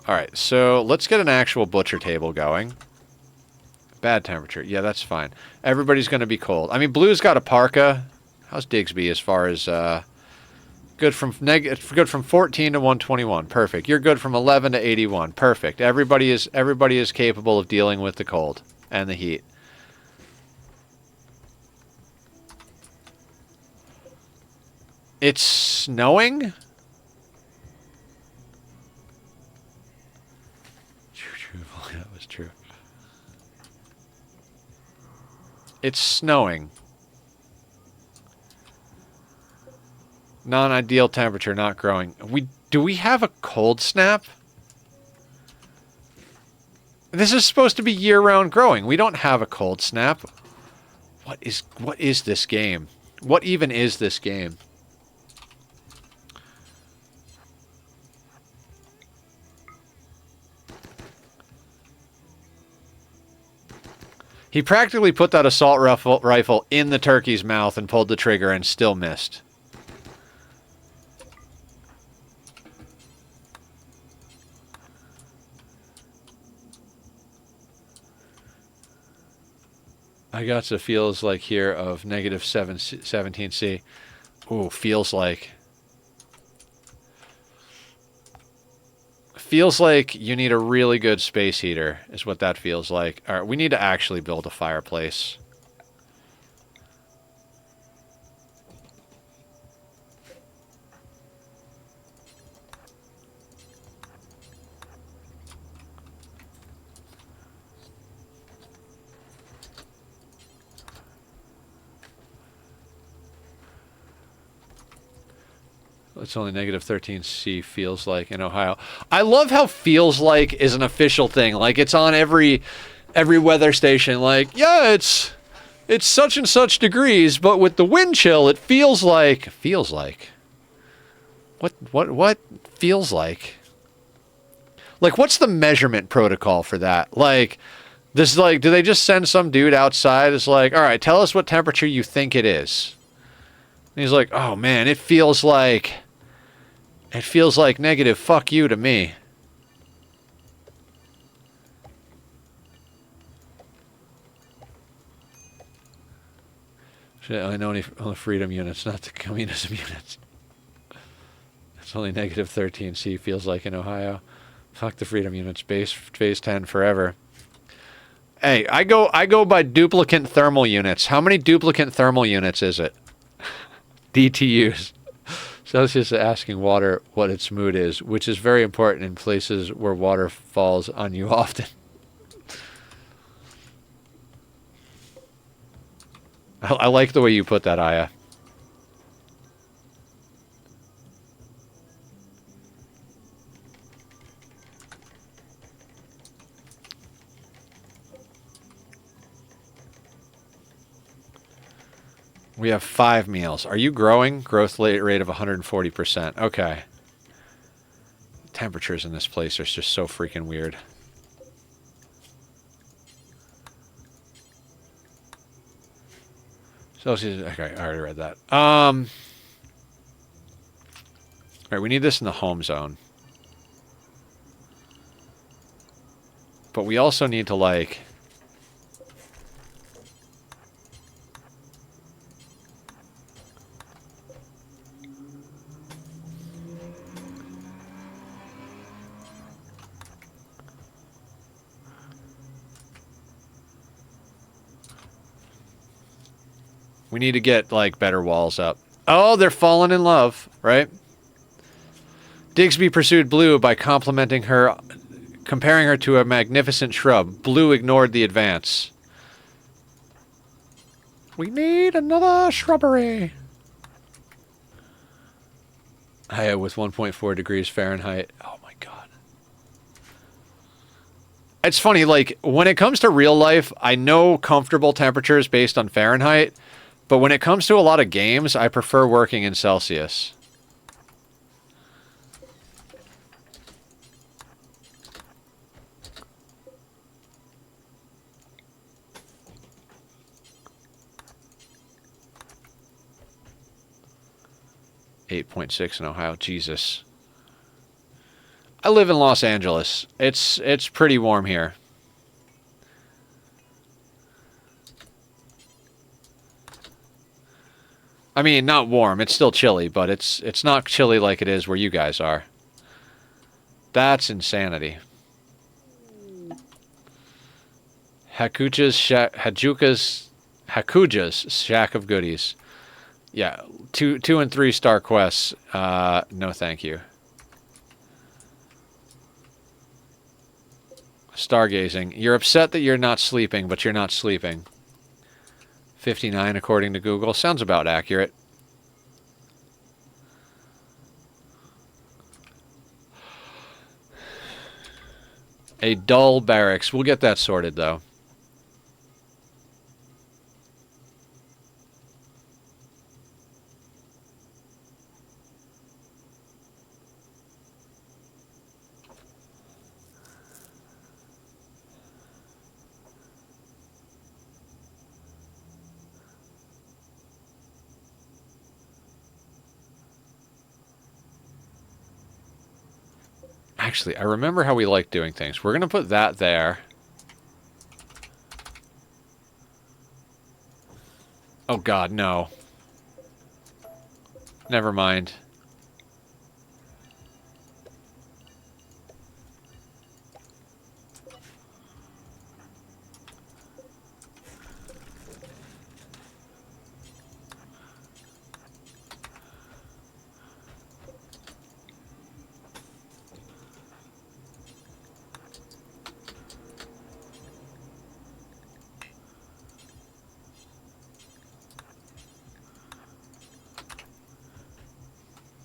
Alright, so let's get an actual butcher table going. Bad temperature. Yeah, that's fine. Everybody's going to be cold. I mean, Blue's got a parka. How's Digsby as far as... Good from 14 to 121. Perfect. You're good from 11 to 81. Perfect. Everybody is capable of dealing with the cold and the heat. It's snowing? True. That was true. It's snowing. Non-ideal temperature, not growing. Do we have a cold snap? This is supposed to be year-round growing. We don't have a cold snap. What is this game? What even is this game? He practically put that assault rifle in the turkey's mouth and pulled the trigger and still missed. I got the feels like here of -17C. Ooh, feels like. Feels like you need a really good space heater, is what that feels like. All right, we need to actually build a fireplace. It's only negative 13C feels like in Ohio. I love how feels like is an official thing. Like it's on every weather station. Like, yeah, it's such and such degrees, but with the wind chill, it feels like what feels like? Like, what's the measurement protocol for that? Like, this like, do they just send some dude outside? It's like, all right, tell us what temperature you think it is. And he's like, oh man, it feels like negative fuck you to me. Shit, I know only freedom units, not the communism units. It's only negative 13C feels like in Ohio. Fuck the freedom units. Phase 10 forever. Hey, I go by duplicate thermal units. How many duplicate thermal units is it? DTUs. Celsius is asking water what its mood is, which is very important in places where water falls on you often. I like the way you put that, Aya. We have 5 meals. Are you growing? Growth rate of 140%. Okay. Temperatures in this place are just so freaking weird. Celsius. Okay, I already read that. All right, we need this in the home zone. But we also need to, like... We need to get, like, better walls up. Oh, they're falling in love, right? Digsby pursued Blue by comparing her to a magnificent shrub. Blue ignored the advance. We need another shrubbery. Hiya with 1.4 degrees Fahrenheit. Oh my god. It's funny, like, when it comes to real life, I know comfortable temperatures based on Fahrenheit, but when it comes to a lot of games, I prefer working in Celsius. .6 in Ohio. Jesus. I live in Los Angeles. It's pretty warm here. I mean, not warm. It's still chilly, but it's not chilly like it is where you guys are. That's insanity. Hakuja's Shack of Goodies. Yeah, 2 and 3 star quests. No, thank you. Stargazing. You're upset that you're not sleeping, but you're not sleeping. 59 according to Google. Sounds about accurate. A dull barracks. We'll get that sorted, though. Actually, I remember how we like doing things. We're going to put that there. Oh, God, no. Never mind.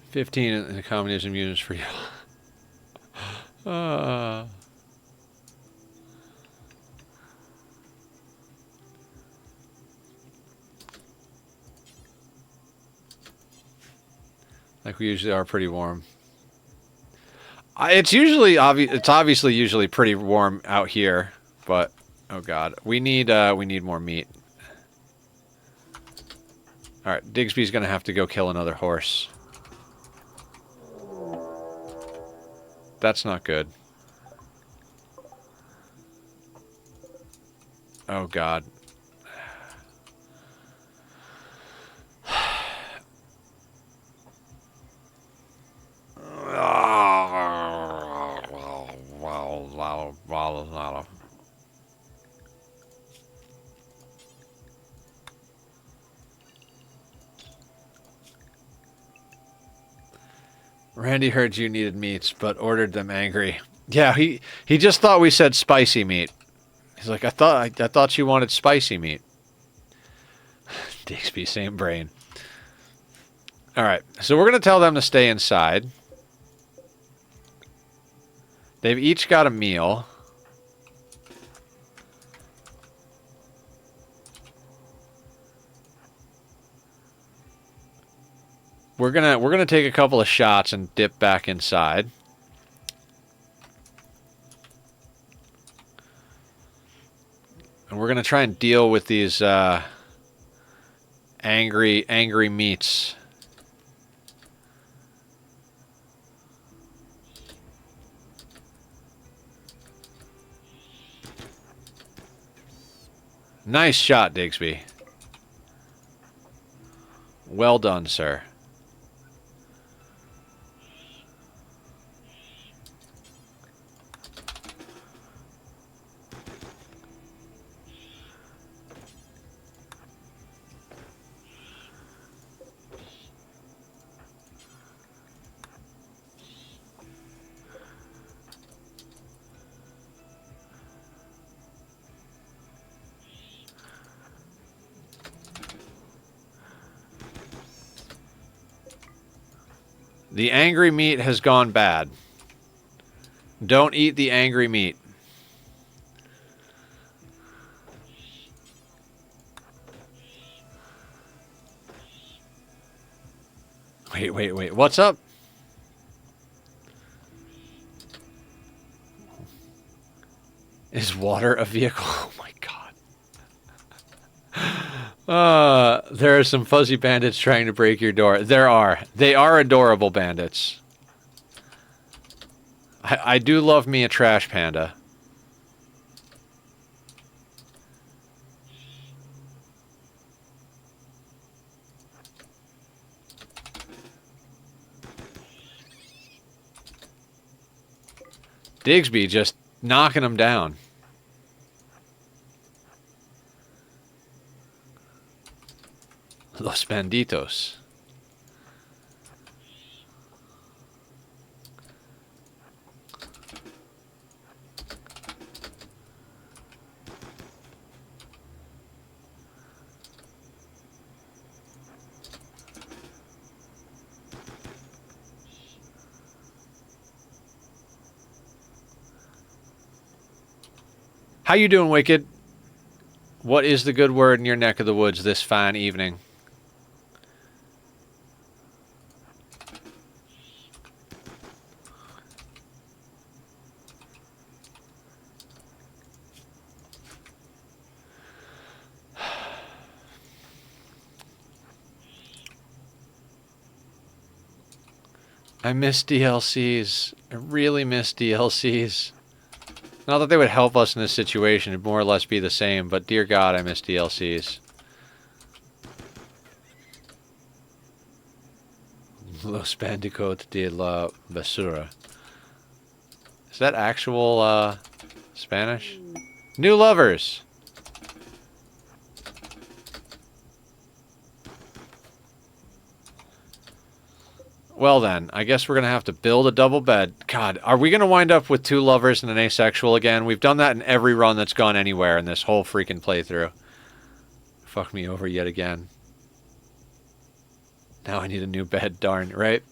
15 in the communism units for you. Like we usually are pretty warm. It's usually obviously usually pretty warm out here, but oh god, we need more meat. All right, Digsby's gonna have to go kill another horse. That's not good. Oh god. Randy heard you needed meats, but ordered them angry. Yeah, he just thought we said spicy meat. He's like, I thought you wanted spicy meat. Digsby, same brain. All right, so we're gonna tell them to stay inside. They've each got a meal. We're gonna take a couple of shots and dip back inside. And we're gonna try and deal with these angry meats. Nice shot, Digsby. Well done, sir. The angry meat has gone bad. Don't eat the angry meat. Wait. What's up? Is water a vehicle? Oh my god. There are some fuzzy bandits trying to break your door. There are. They are adorable bandits. I do love me a trash panda. Digsby just knocking them down. Los Banditos. How you doing, Wicked? What is the good word in your neck of the woods this fine evening? I miss DLCs. I really miss DLCs. Not that they would help us in this situation, it'd more or less be the same, but dear God, I miss DLCs. Los Bandicoot de la Basura. Is that actual, Spanish? New lovers! Well then, I guess we're going to have to build a double bed. God, are we going to wind up with two lovers and an asexual again? We've done that in every run that's gone anywhere in this whole freaking playthrough. Fuck me over yet again. Now I need a new bed, darn, right?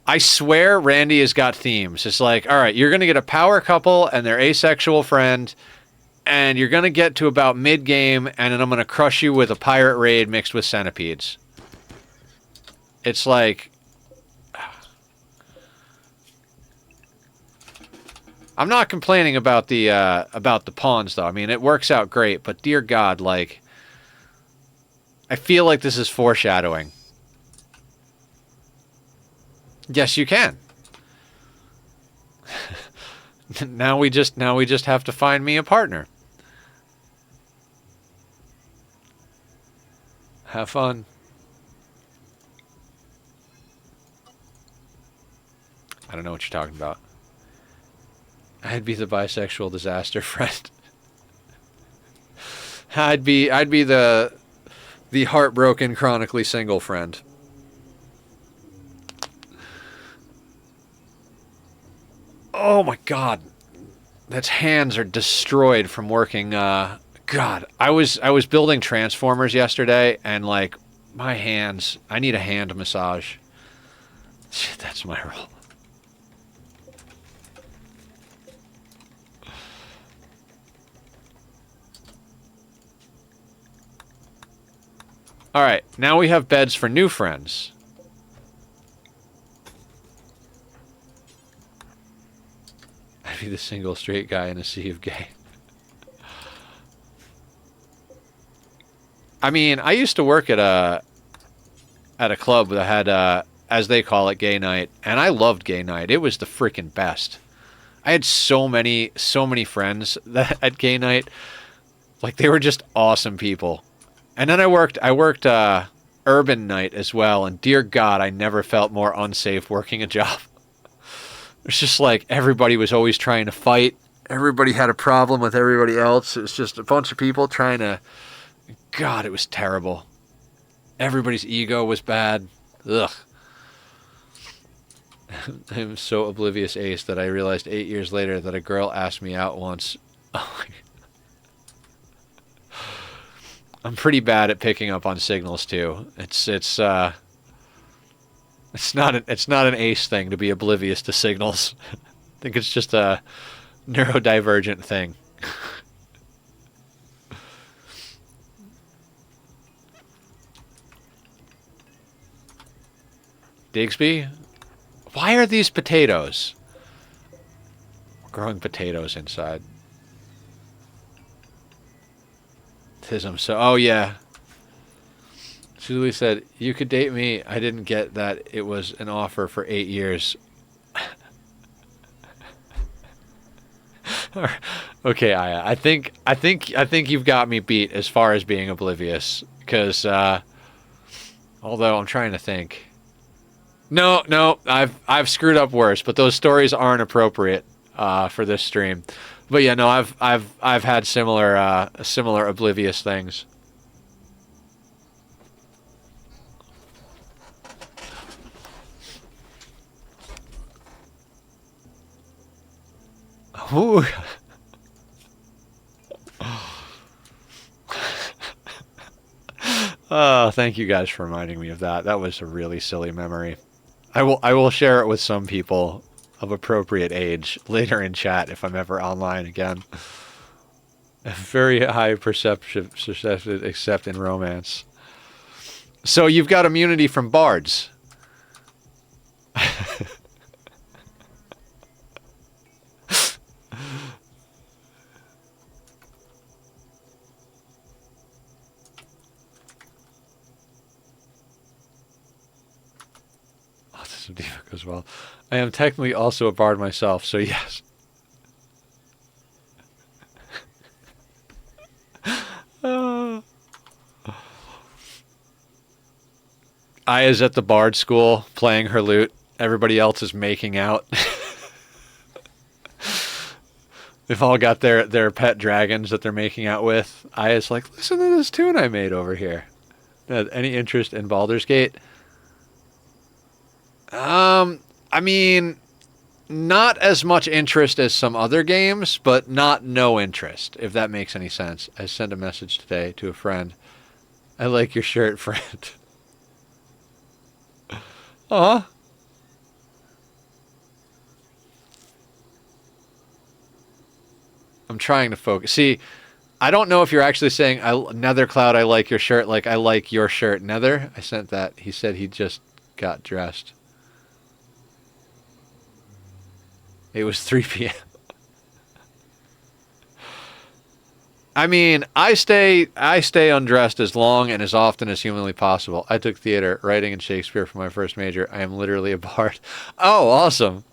I swear Randy has got themes. It's like, all right, you're going to get a power couple and their asexual friend, and you're going to get to about mid-game, and then I'm going to crush you with a pirate raid mixed with centipedes. It's like... I'm not complaining about the pawns, though. I mean, it works out great, but dear God, like... I feel like this is foreshadowing. Yes, you can. Now we just have to find me a partner. Have fun. I don't know what you're talking about. I'd be the bisexual disaster friend. I'd be the heartbroken, chronically single friend. Oh my God, that's hands are destroyed from working. God, I was building transformers yesterday, and like my hands, I need a hand massage. Shit, that's my role. All right, now we have beds for new friends. I'd be the single straight guy in a sea of gay. I mean, I used to work at a club that had, as they call it, gay night, and I loved gay night. It was the freaking best. I had so many friends that at gay night, like they were just awesome people. And then I worked urban night as well, and dear God, I never felt more unsafe working a job. It's just like everybody was always trying to fight. Everybody had a problem with everybody else. It was just a bunch of people trying to... God, it was terrible. Everybody's ego was bad. Ugh. I'm so oblivious, Ace, that I realized 8 years later that a girl asked me out once. Oh, I'm pretty bad at picking up on signals too. It's not an Ace thing to be oblivious to signals. I think it's just a neurodivergent thing. Digsby, why are these potatoes? We're growing potatoes inside. Tism, so, oh yeah. Julie said, you could date me. I didn't get that it was an offer for 8 years. Okay, Aya, I think you've got me beat as far as being oblivious. Because, although I'm trying to think. No, I've screwed up worse, but those stories aren't appropriate for this stream. But yeah, no, I've had similar oblivious things. Ooh. Oh, thank you guys for reminding me of that. That was a really silly memory. I will share it with some people of appropriate age later in chat if I'm ever online again. Very high perception except in romance. So you've got immunity from bards. Autism Diva goes well. I am technically also a bard myself, so yes. Aya's at the bard school playing her lute. Everybody else is making out. They've all got their pet dragons that they're making out with. Aya's like, listen to this tune I made over here. Any interest in Baldur's Gate? I mean, not as much interest as some other games, but not no interest, if that makes any sense. I sent a message today to a friend. I like your shirt, friend. Aw. I'm trying to focus. See, I don't know if you're actually saying, Nether Cloud, I like your shirt, like I like your shirt. Nether, I sent that. He said he just got dressed. It was 3 p.m. I mean, I stay undressed as long and as often as humanly possible. I took theater, writing, and Shakespeare for my first major. I am literally a bard. Oh, awesome.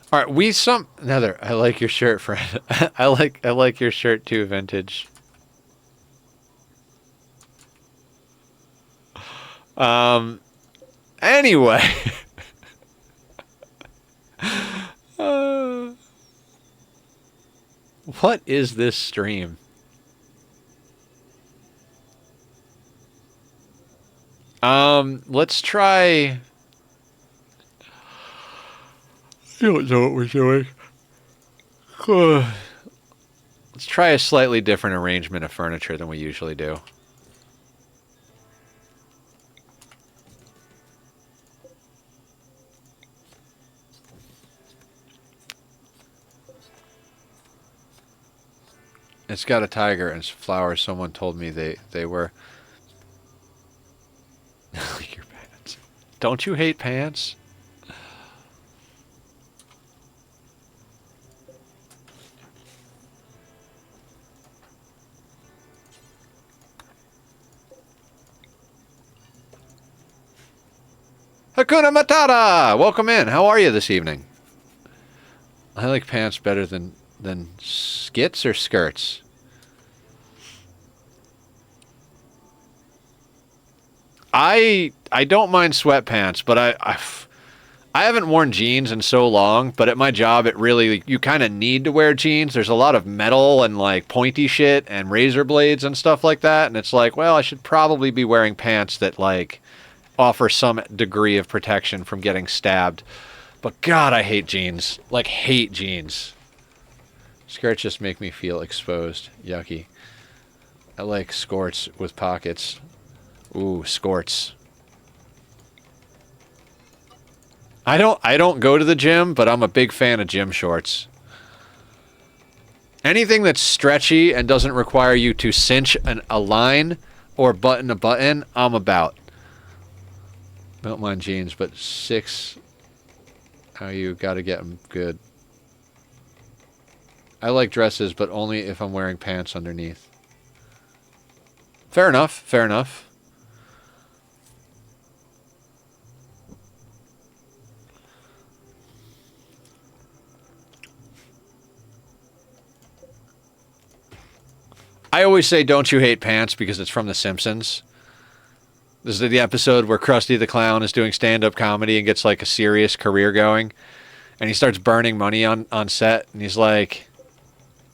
All right, Nether, I like your shirt, friend. I like your shirt too, vintage. Anyway. What is this stream? Let's try... I don't know what we're doing. Let's try a slightly different arrangement of furniture than we usually do. It's got a tiger and some flowers. Someone told me they were... Your pants. Don't you hate pants? Hakuna Matata! Welcome in. How are you this evening? I like pants better than skits or skirts. I don't mind sweatpants, but I haven't worn jeans in so long, but at my job it really, you kind of need to wear jeans. There's a lot of metal and like pointy shit and razor blades and stuff like that, and it's like, well, I should probably be wearing pants that like offer some degree of protection from getting stabbed. But God, I hate jeans. Like, hate jeans. Skirts just make me feel exposed. Yucky. I like skirts with pockets. Ooh, skirts. I don't go to the gym, but I'm a big fan of gym shorts. Anything that's stretchy and doesn't require you to cinch a line or button a button, I'm about. Don't mind jeans, but 6... How you gotta get them good. I like dresses, but only if I'm wearing pants underneath. Fair enough, fair enough. I always say, don't you hate pants, because it's from The Simpsons. This is the episode where Krusty the Clown is doing stand-up comedy and gets like a serious career going. And he starts burning money on set. And he's like,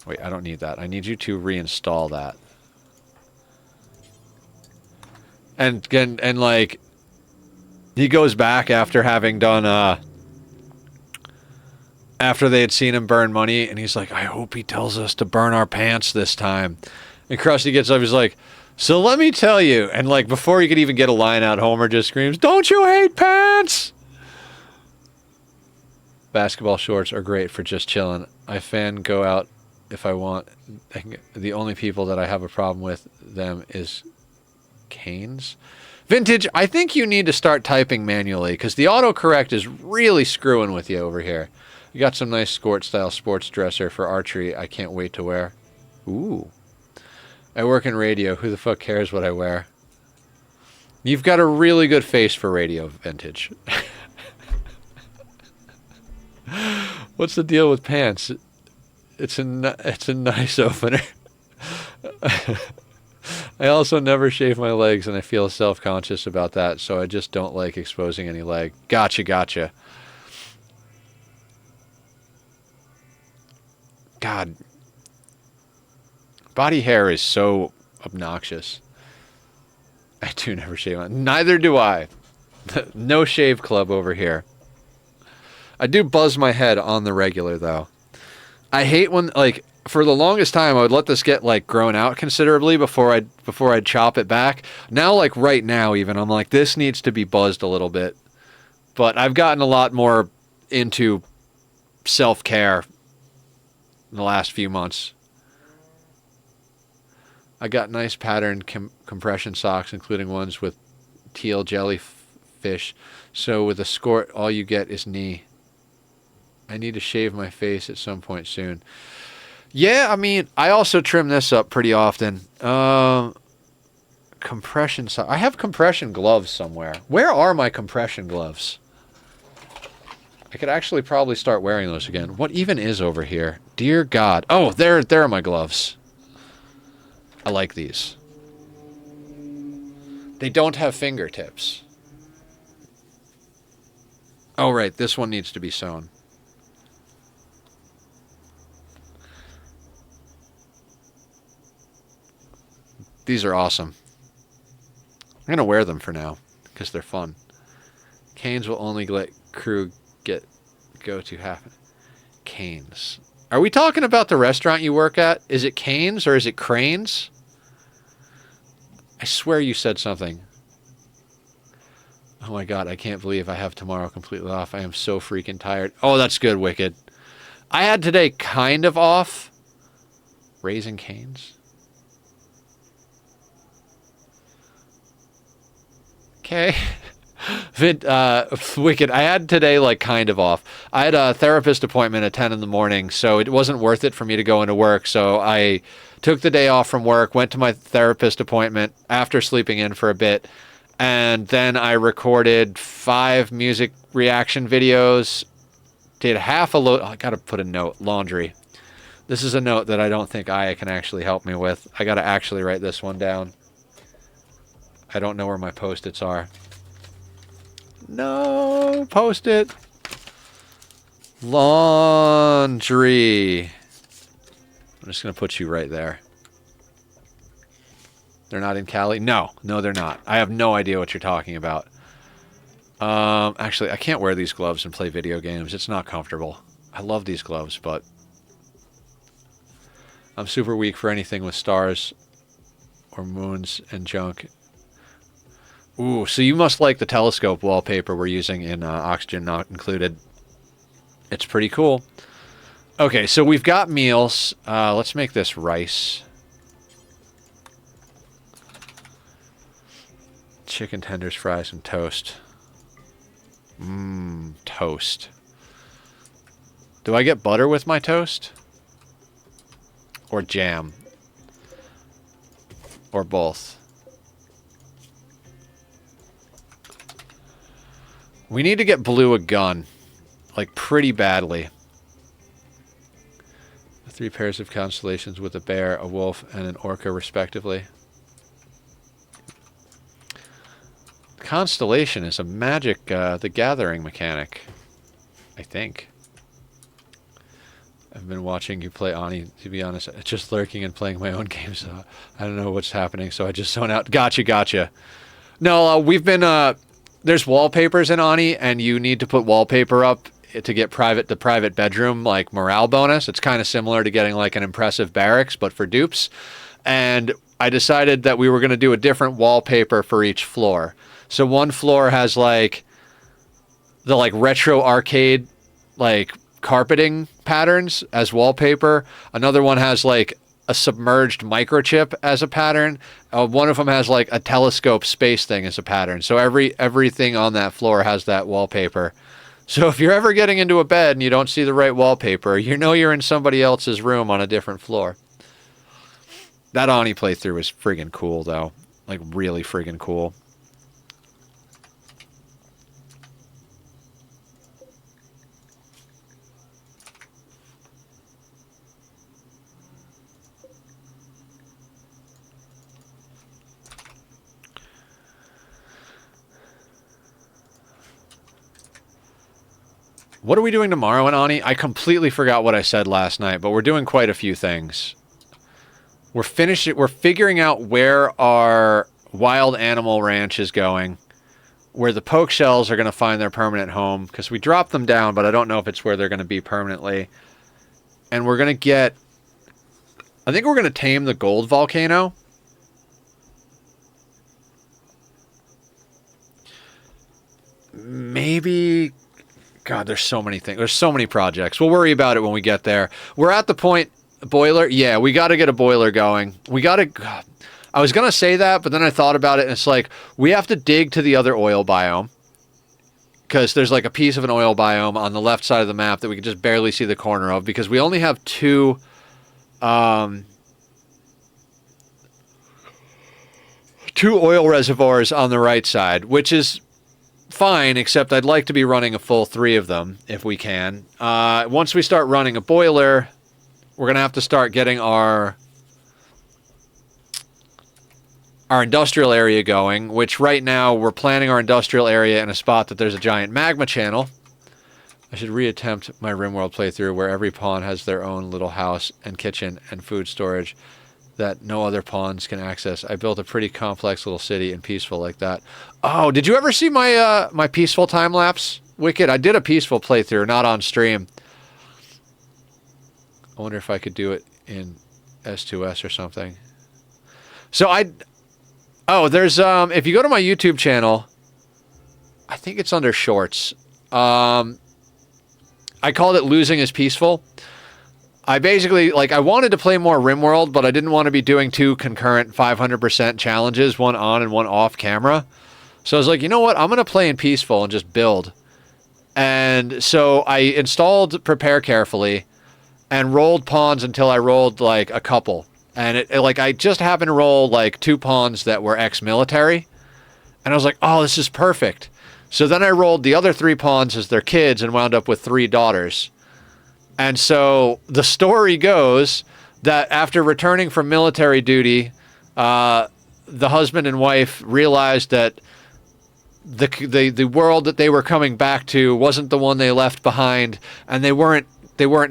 wait, I don't need that. I need you to reinstall that. And like, he goes back after having done, after they had seen him burn money. And he's like, I hope he tells us to burn our pants this time. And Krusty gets up, he's like, so let me tell you, and like before you could even get a line out, Homer just screams, don't you hate pants? Basketball shorts are great for just chilling. I fan go out if I want. The only people that I have a problem with them is canes. Vintage, I think you need to start typing manually, because the autocorrect is really screwing with you over here. You got some nice skort-style sports dresser for archery I can't wait to wear. Ooh. I work in radio. Who the fuck cares what I wear? You've got a really good face for radio, Vintage. What's the deal with pants? It's a nice opener. I also never shave my legs, and I feel self-conscious about that, so I just don't like exposing any leg. Gotcha. God. Body hair is so obnoxious. I do never shave my... Neither do I. No shave club over here. I do buzz my head on the regular, though. I hate when, like, for the longest time, I would let this get, like, grown out considerably before I'd chop it back. Now, like, right now even, I'm like, this needs to be buzzed a little bit. But I've gotten a lot more into self-care in the last few months. I got nice patterned compression socks, including ones with teal jellyfish. So with a skort, all you get is knee. I need to shave my face at some point soon. Yeah, I mean, I also trim this up pretty often. Compression socks. I have compression gloves somewhere. Where are my compression gloves? I could actually probably start wearing those again. What even is over here? Dear God. Oh, there are my gloves. I like these. They don't have fingertips. Oh, right. This one needs to be sewn. These are awesome. I'm going to wear them for now because they're fun. Canes will only let crew go to half. Canes. Are we talking about the restaurant you work at? Is it Canes or is it Cranes? I swear you said something. Oh my God, I can't believe I have tomorrow completely off. I am so freaking tired. Oh, that's good, Wicked. I had today kind of off. Raising Canes. Okay. Wicked. I had today like kind of off. I had a therapist appointment at 10 in the morning, so it wasn't worth it for me to go into work. So I took the day off from work, went to my therapist appointment after sleeping in for a bit, and then I recorded 5 music reaction videos, did half a load. Oh, I gotta put a note. Laundry. This is a note that I don't think Aya can actually help me with. I gotta actually write this one down. I don't know where my post-its are. No, post-it. Laundry. I'm just going to put you right there. They're not in Cali? No, they're not. I have no idea what you're talking about. Actually, I can't wear these gloves and play video games. It's not comfortable. I love these gloves, but I'm super weak for anything with stars or moons and junk. Ooh, so you must like the telescope wallpaper we're using in Oxygen Not Included. It's pretty cool. Okay, so we've got meals. Let's make this rice. Chicken tenders, fries, and toast. Toast. Do I get butter with my toast? Or jam? Or both? We need to get Blue a gun. Like, pretty badly. 3 pairs of constellations with a bear, a wolf, and an orca, respectively. Constellation is a Magic the Gathering mechanic. I think. I've been watching you play Ani, to be honest. Just lurking and playing my own games. I don't know what's happening, so I just zone out. Gotcha. No, we've been... There's wallpapers in Ani, and you need to put wallpaper up to get the private bedroom, like, morale bonus. It's kind of similar to getting, like, an impressive barracks, but for dupes. And I decided that we were going to do a different wallpaper for each floor. So one floor has, like, the, like, retro arcade, like, carpeting patterns as wallpaper. Another one has, like, a submerged microchip as a pattern. One of them has like a telescope space thing as a pattern. So everything on that floor has that wallpaper. So if you're ever getting into a bed and you don't see the right wallpaper, you know you're in somebody else's room on a different floor. That Ani playthrough is friggin' cool though. Like really friggin' cool. What are we doing tomorrow in Ani? I completely forgot what I said last night, but we're doing quite a few things. We're figuring out where our wild animal ranch is going, where the poke shells are going to find their permanent home, because we dropped them down, but I don't know if it's where they're going to be permanently. and we're going to get... I think we're going to tame the gold volcano. Maybe... God, there's so many things. There's so many projects. We'll worry about it when we get there. We're at the point... Boiler? Yeah, we got to get a boiler going. We got to... I was going to say that, but then I thought about it, and it's like, we have to dig to the other oil biome. Because there's like a piece of an oil biome on the left side of the map that we can just barely see the corner of, because we only have two oil reservoirs on the right side, which is fine, except I'd like to be running a full 3 of them if we can. Once we start running a boiler, we're going to have to start getting our industrial area going, which right now we're planning our industrial area in a spot that there's a giant magma channel. I should reattempt my Rimworld playthrough where every pawn has their own little house and kitchen and food storage that no other pawns can access. I built a pretty complex little city and peaceful like that. Oh, did you ever see my my peaceful time lapse? Wicked. I did a peaceful playthrough, not on stream. I wonder if I could do it in S2S or something. So oh, there's if you go to my YouTube channel, I think it's under shorts. I called it Losing is Peaceful. I basically, like, I wanted to play more Rimworld, but I didn't want to be doing 2 concurrent 500% challenges, one on and one off camera. So I was like, you know what? I'm going to play in peaceful and just build. And so I installed Prepare Carefully and rolled pawns until I rolled like a couple. And like I just happened to roll like 2 pawns that were ex-military. And I was like, oh, this is perfect. So then I rolled the other 3 pawns as their kids and wound up with 3 daughters. And so the story goes that after returning from military duty, the husband and wife realized that the world that they were coming back to wasn't the one they left behind, and they weren't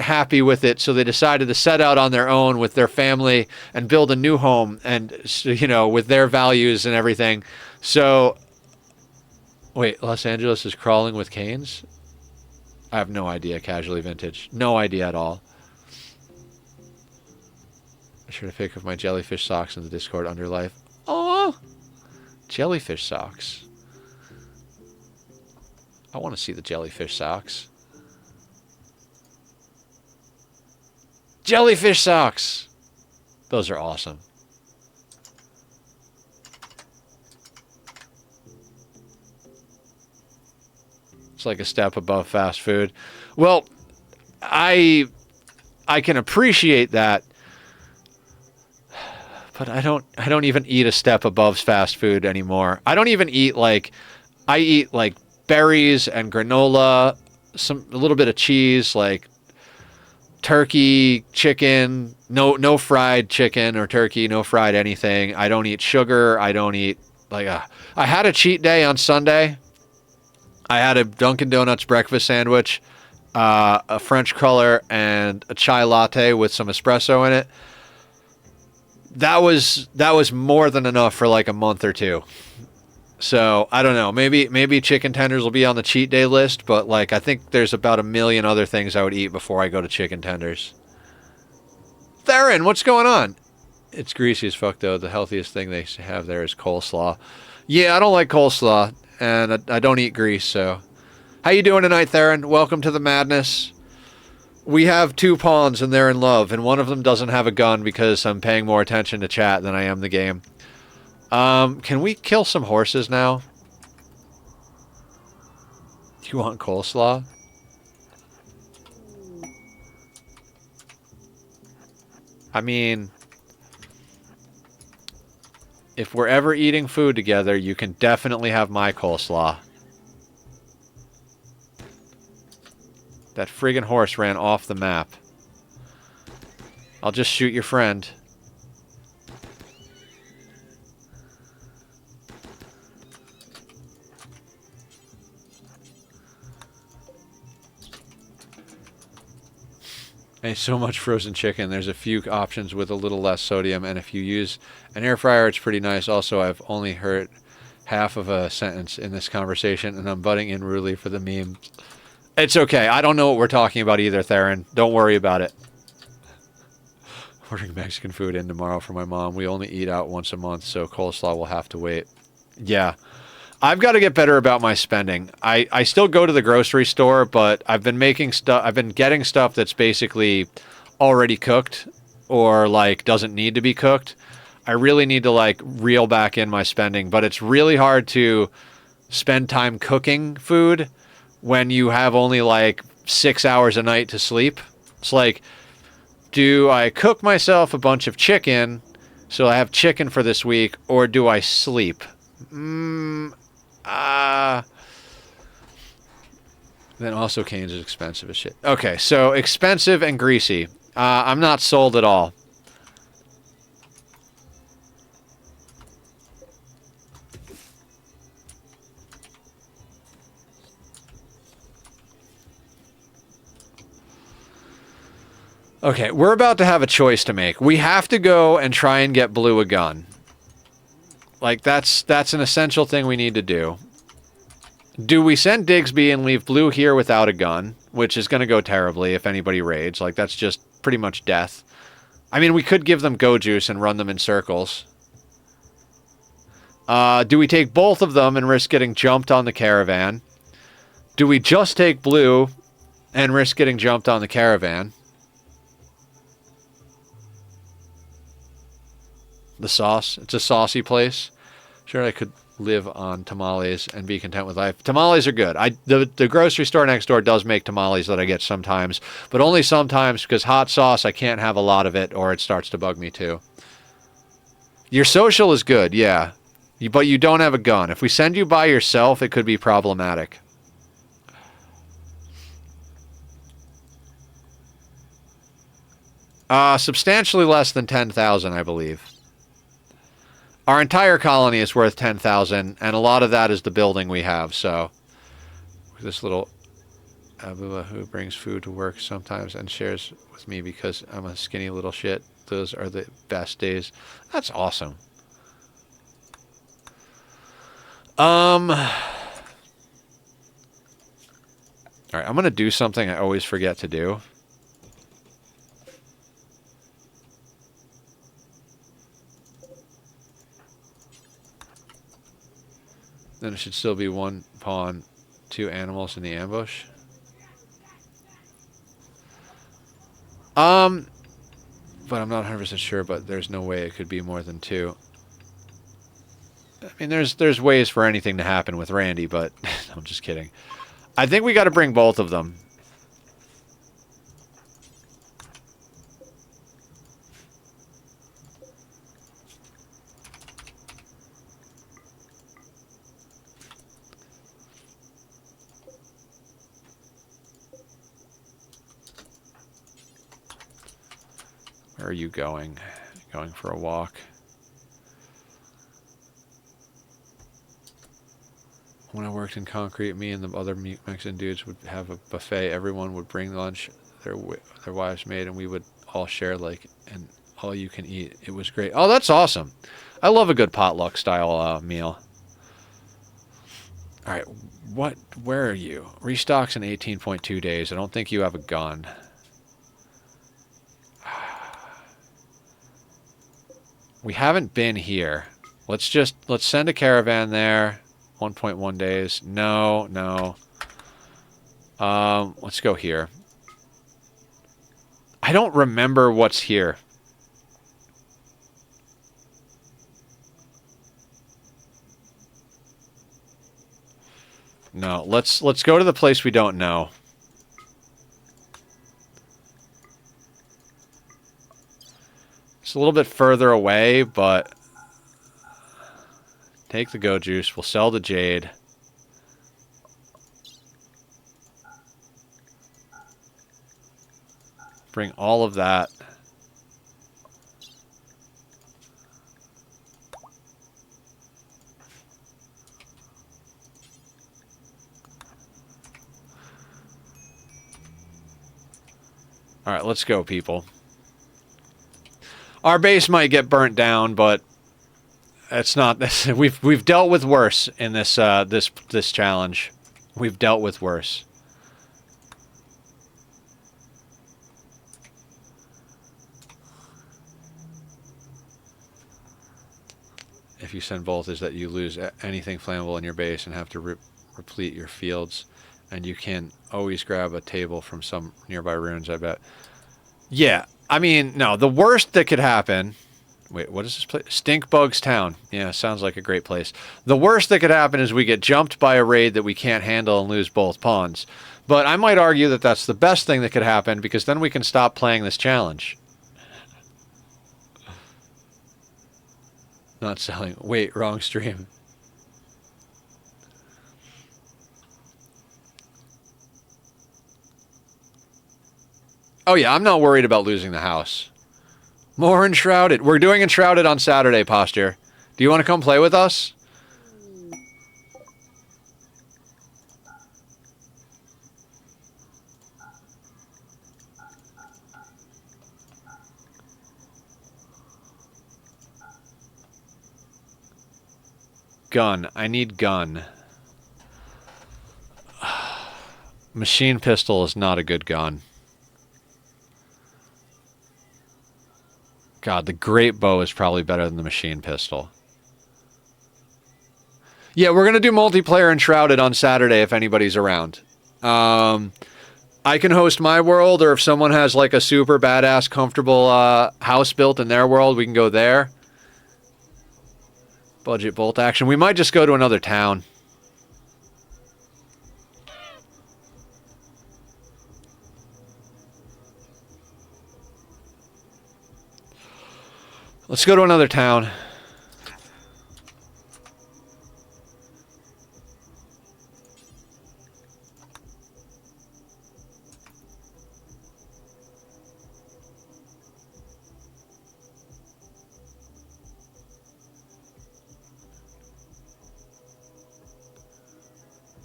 happy with it, so they decided to set out on their own with their family and build a new home, and, you know, with their values and everything. So, wait, Los Angeles is crawling with canes? I have no idea, Casually Vintage. No idea at all. I should have picked up my jellyfish socks in the Discord under life. Oh, jellyfish socks. I want to see the jellyfish socks. Jellyfish socks! Those are awesome. It's like a step above fast food. Well, I can appreciate that, but I don't even eat a step above fast food anymore. I don't even eat I eat like berries and granola, a little bit of cheese, like turkey, chicken, no fried chicken or turkey, no fried anything. I don't eat sugar. I don't eat I had a cheat day on Sunday. I had a Dunkin' Donuts breakfast sandwich, a French cruller, and a chai latte with some espresso in it. That was more than enough for like a month or 2. So I don't know. Maybe chicken tenders will be on the cheat day list, but like I think there's about a million other things I would eat before I go to chicken tenders. Theron, what's going on? It's greasy as fuck though. The healthiest thing they have there is coleslaw. Yeah, I don't like coleslaw, and I don't eat grease. So, how you doing tonight, Theron? Welcome to the madness. We have 2 pawns and they're in love, and one of them doesn't have a gun because I'm paying more attention to chat than I am the game. Can we kill some horses now? Do you want coleslaw? I mean, if we're ever eating food together, you can definitely have my coleslaw. That friggin' horse ran off the map. I'll just shoot your friend. Hey, so much frozen chicken. There's a few options with a little less sodium, and if you use an air fryer, it's pretty nice. Also, I've only heard half of a sentence in this conversation, and I'm butting in rudely for the memes. It's okay. I don't know what we're talking about either, Theron. Don't worry about it. Ordering Mexican food in tomorrow for my mom. We only eat out once a month, so coleslaw will have to wait. Yeah. I've got to get better about my spending. I still go to the grocery store, but I've been making stuff. I've been getting stuff that's basically already cooked or like doesn't need to be cooked. I really need to like reel back in my spending, but it's really hard to spend time cooking food when you have only like 6 hours a night to sleep. It's like, do I cook myself a bunch of chicken so I have chicken for this week, or do I sleep? Then also Cane's is expensive as shit. Okay, so expensive and greasy. I'm not sold at all. Okay, we're about to have a choice to make. We have to go and try and get Blue a gun. Like, that's an essential thing we need to do. Do we send Digsby and leave Blue here without a gun, which is going to go terribly if anybody raids? Like, that's just pretty much death. I mean, we could give them go juice and run them in circles. Do we take both of them and risk getting jumped on the caravan? Do we just take Blue and risk getting jumped on the caravan? The sauce. It's a saucy place. Sure, I could live on tamales and be content with life. Tamales are good. The grocery store next door does make tamales that I get sometimes, but only sometimes because hot sauce, I can't have a lot of it or it starts to bug me too. Your social is good, yeah. But you don't have a gun. If we send you by yourself, it could be problematic. Substantially less than 10,000, I believe. Our entire colony is worth 10,000, and a lot of that is the building we have, so... This little Abula who brings food to work sometimes and shares with me because I'm a skinny little shit. Those are the best days. That's awesome. Alright, I'm gonna do something I always forget to do. Then it should still be one pawn, 2 animals in the ambush. But I'm not 100% sure, but there's no way it could be more than 2. I mean, there's ways for anything to happen with Randy, but I'm just kidding. I think we got to bring both of them. Where are you going? Going for a walk. When I worked in concrete, me and the other Mexican dudes would have a buffet. Everyone would bring lunch their wives made, and we would all share, like, and all you can eat. It was great. Oh, that's awesome. I love a good potluck style meal. All right, where are you? Restocks in 18.2 days. I don't think you have a gun. We haven't been here. Let's send a caravan there. 1.1 days. No. Let's go here. I don't remember what's here. No, let's go to the place we don't know. It's a little bit further away, but take the go juice. We'll sell the jade. Bring all of that. All right, let's go, people. Our base might get burnt down, but it's not. We've dealt with worse in this this challenge. We've dealt with worse. if you send both is that you lose anything flammable in your base and have to replete your fields. And you can always grab a table from some nearby ruins, I bet. Yeah, I mean, no, the worst that could happen... Wait, what is this place? Stinkbugs Town. Yeah, sounds like a great place. The worst that could happen is we get jumped by a raid that we can't handle and lose both pawns. But I might argue that that's the best thing that could happen, because then we can stop playing this challenge. Not selling. Wait, wrong stream. Oh yeah, I'm not worried about losing the house. More Enshrouded. We're doing Enshrouded on Saturday, Posture. Do you want to come play with us? Gun. I need gun. Machine pistol is not a good gun. God, the great bow is probably better than the machine pistol. Yeah, we're going to do multiplayer Enshrouded on Saturday if anybody's around. I can host my world, or if someone has like a super badass, comfortable house built in their world, we can go there. Budget bolt action. We might just go to another town. Let's go to another town.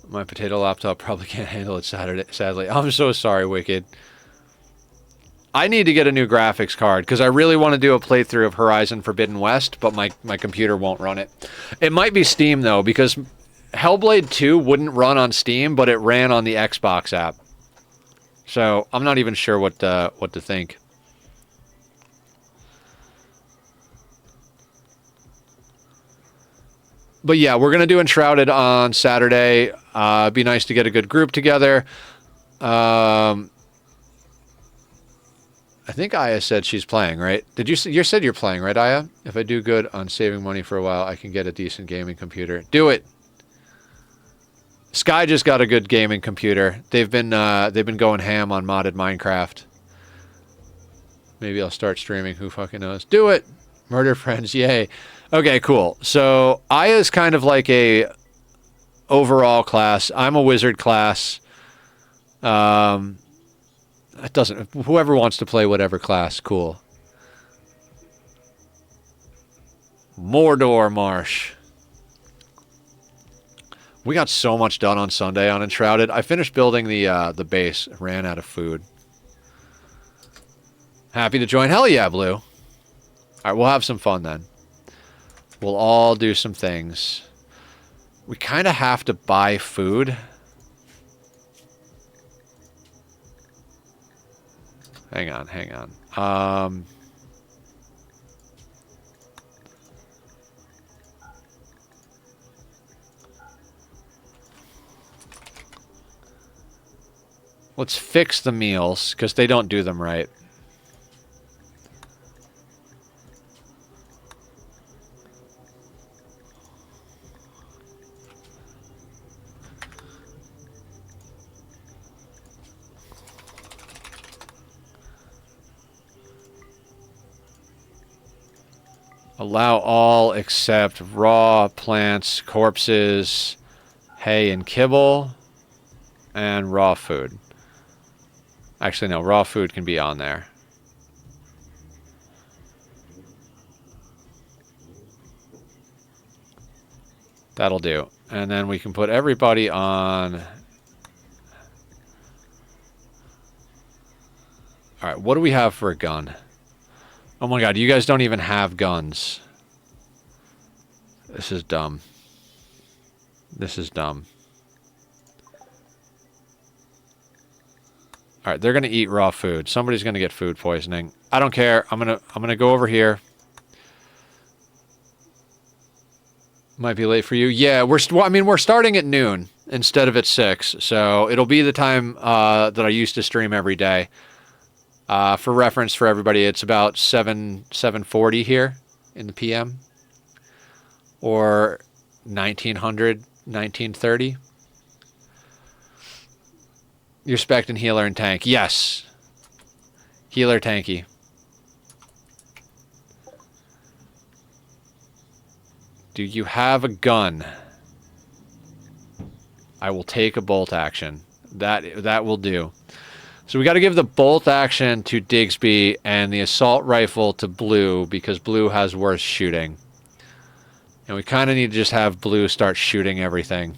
My potato laptop probably can't handle it Saturday, sadly. I'm so sorry, Wicked. I need to get a new graphics card, because I really want to do a playthrough of Horizon Forbidden West, but my computer won't run it. It might be Steam, though, because Hellblade 2 wouldn't run on Steam, but it ran on the Xbox app. So I'm not even sure what to think. But yeah, we're going to do Enshrouded on Saturday. It'd be nice to get a good group together. I think Aya said she's playing, right? You said you're playing, right, Aya? If I do good on saving money for a while, I can get a decent gaming computer. Do it. Sky just got a good gaming computer. They've been going ham on modded Minecraft. Maybe I'll start streaming. Who fucking knows? Do it. Murder friends, yay. Okay, cool. So Aya's kind of like a overall class. I'm a wizard class. It doesn't. Whoever wants to play whatever class, cool. Mordor Marsh. We got so much done on Sunday on Enshrouded. I finished building the base. Ran out of food. Happy to join? Hell yeah, Blue. All right, we'll have some fun then. We'll all do some things. We kind of have to buy food. Hang on. Let's fix the meals, because they don't do them right. Allow all except raw plants, corpses, hay and kibble, and raw food. Actually, no, raw food can be on there. That'll do. And then we can put everybody on... Alright, what do we have for a gun? Oh my god, you guys don't even have guns. This is dumb. This is dumb. Alright, they're gonna eat raw food. Somebody's gonna get food poisoning. I don't care. I'm gonna go over here. Might be late for you. Yeah, well, I mean, we're starting at noon instead of at 6, so it'll be the time that I used to stream every day. For reference for everybody, it's about 7:40 here in the PM, or 1900, 1930. You're specting healer and tank. Yes. Healer tanky. Do you have a gun? I will take a bolt action. That will do. So we got to give the bolt action to Digsby and the assault rifle to Blue because Blue has worse shooting. And we kind of need to just have Blue start shooting everything.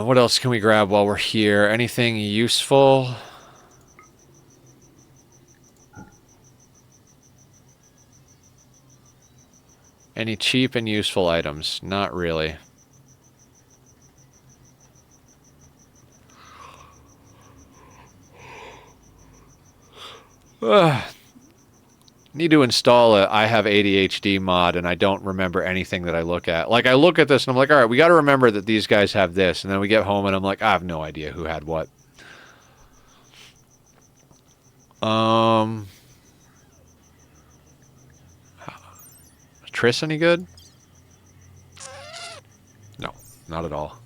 What else can we grab while we're here? Anything useful? Any cheap and useful items? Not really. Need to install a I have ADHD mod, and I don't remember anything that I look at. Like, I look at this, and I'm like, all right, we got to remember that these guys have this. And then we get home, and I'm like, I have no idea who had what. Triss any good? No, not at all.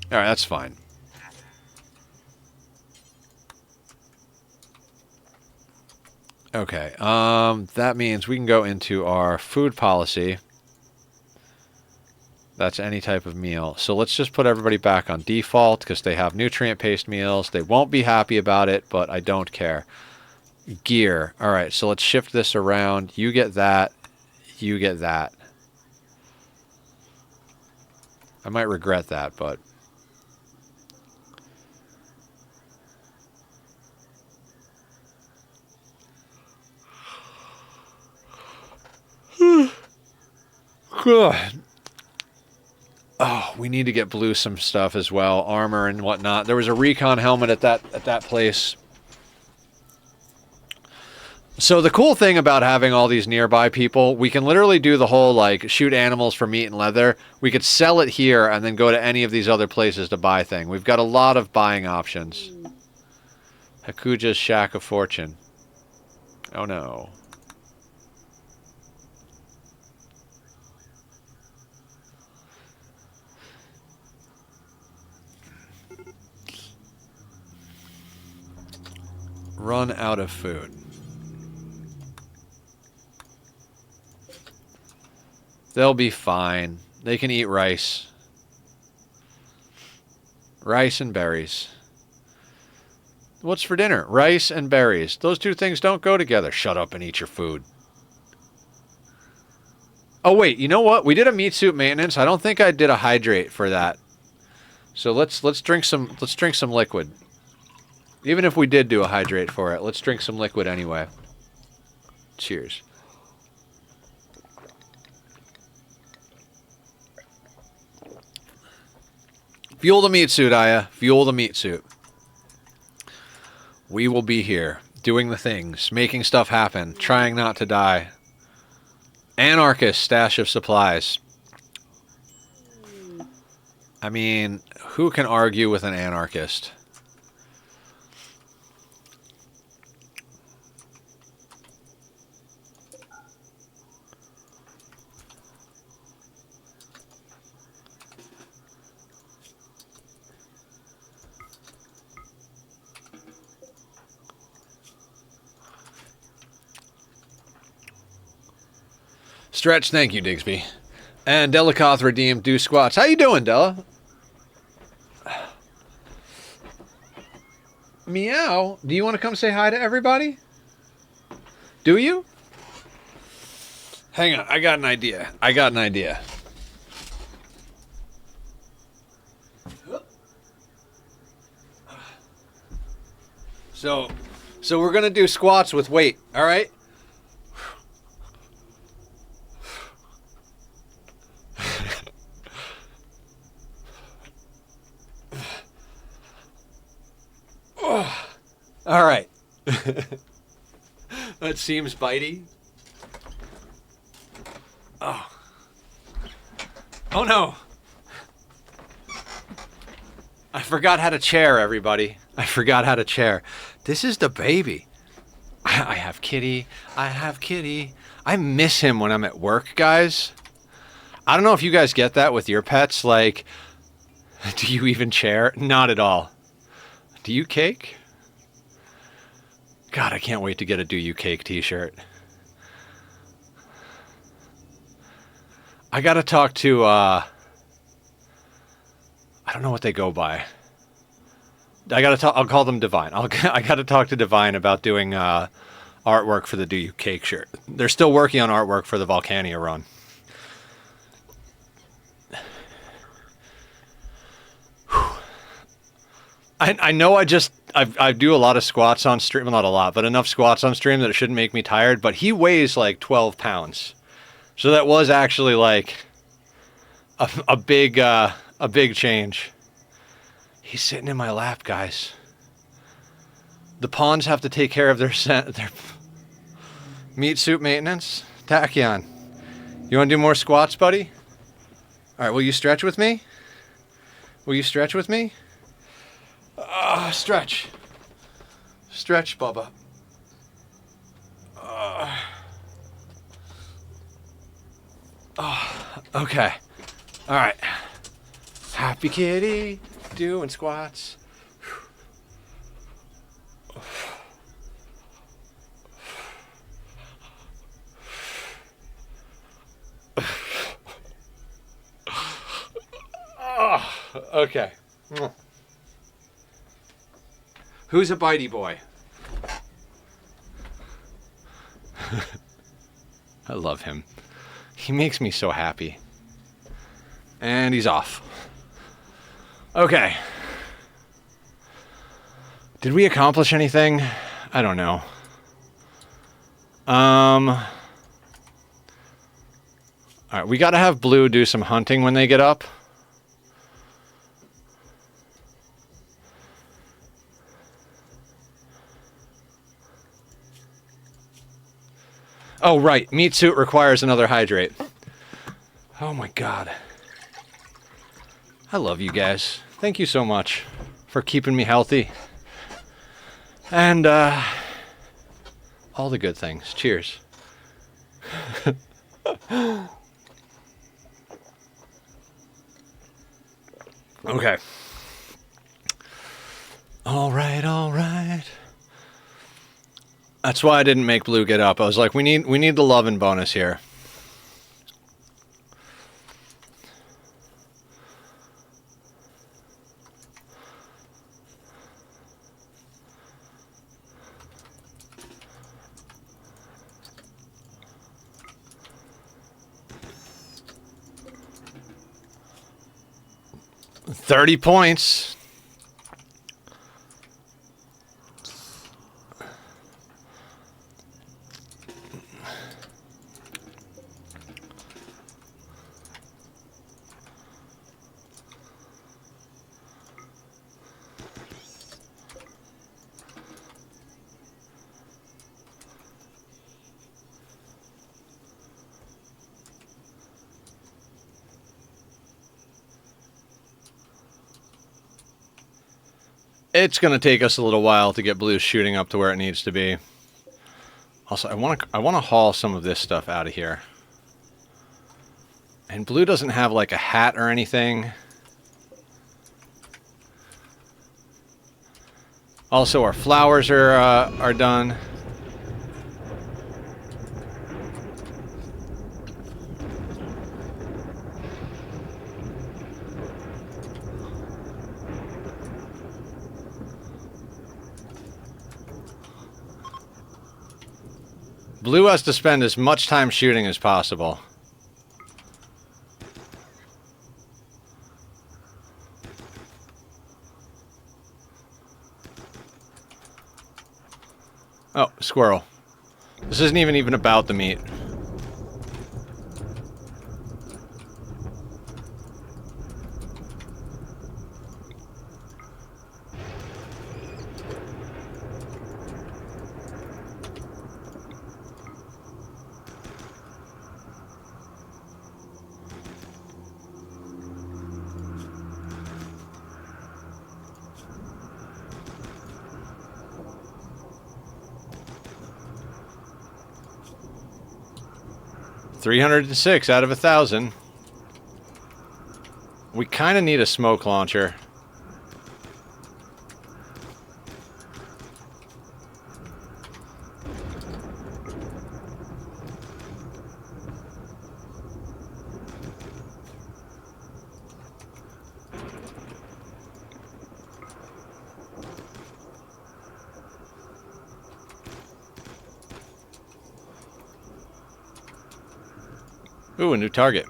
All right, that's fine. Okay, that means we can go into our food policy. That's any type of meal. So let's just put everybody back on default because they have nutrient-based meals. They won't be happy about it, but I don't care. Gear. All right, so let's shift this around. You get that. You get that. I might regret that, but... Oh, we need to get Blue some stuff as well, armor and whatnot. There was a recon helmet at that place. So the cool thing about having all these nearby people, we can literally do the whole, like, shoot animals for meat and leather. We could sell it here and then go to any of these other places to buy things. We've got a lot of buying options. Hakuja's Shack of Fortune. Oh no. Run out of food. They'll be fine. They can eat rice. Rice and berries. What's for dinner? Rice and berries. Those two things don't go together. Shut up and eat your food. Oh wait, you know what? We did a meat suit maintenance. I don't think I did a hydrate for that. So let's drink some liquid. Even if we did do a hydrate for it, let's drink some liquid anyway. Cheers. Fuel the meat suit, Aya. Fuel the meat suit. We will be here, doing the things, making stuff happen, trying not to die. Anarchist stash of supplies. I mean, who can argue with an anarchist? Stretch, thank you, Digsby. And Delacoth redeemed do squats. How you doing, Della? Meow. Do you want to come say hi to everybody? Do you? Hang on, I got an idea. So, So we're going to do squats with weight, all right? All right. That seems bitey. Oh. Oh no. I forgot how to chair, everybody. I forgot how to chair. This is the baby. I have Kitty. I have Kitty. I miss him when I'm at work, guys. I don't know if you guys get that with your pets. Like, do you even chair? Not at all. Do you cake? God, I can't wait to get a Do You Cake t-shirt. I gotta talk to, I don't know what they go by. I'll call them Divine. I gotta talk to Divine about doing, artwork for the Do You Cake shirt. They're still working on artwork for the Volcania run. I know I do a lot of squats on stream, well, not a lot, but enough squats on stream that it shouldn't make me tired, but he weighs like 12 pounds. So that was actually like a big change. He's sitting in my lap, guys. The pawns have to take care of their meat suit maintenance. Tachyon, you want to do more squats, buddy? All right, will you stretch with me? Will you stretch with me? Stretch. Stretch, Bubba. Okay. All right. Happy kitty. Doing squats. Okay. Who's a bitey boy? I love him. He makes me so happy. And he's off. Okay. Did we accomplish anything? I don't know. All right, we got to have Blue do some hunting when they get up. Oh, right. Meat suit requires another hydrate. Oh, my God. I love you guys. Thank you so much for keeping me healthy. And, all the good things. Cheers. Okay. All right, all right. That's why I didn't make Blue get up. I was like, we need the loving bonus here. $30 points. It's going to take us a little while to get Blue shooting up to where it needs to be. Also, I want to haul some of this stuff out of here. And Blue doesn't have like a hat or anything. Also, our flowers are done. Blue has to spend as much time shooting as possible. Oh, squirrel. This isn't even about the meat. $306 out of 1,000. We kind of need a smoke launcher. Ooh, a new target.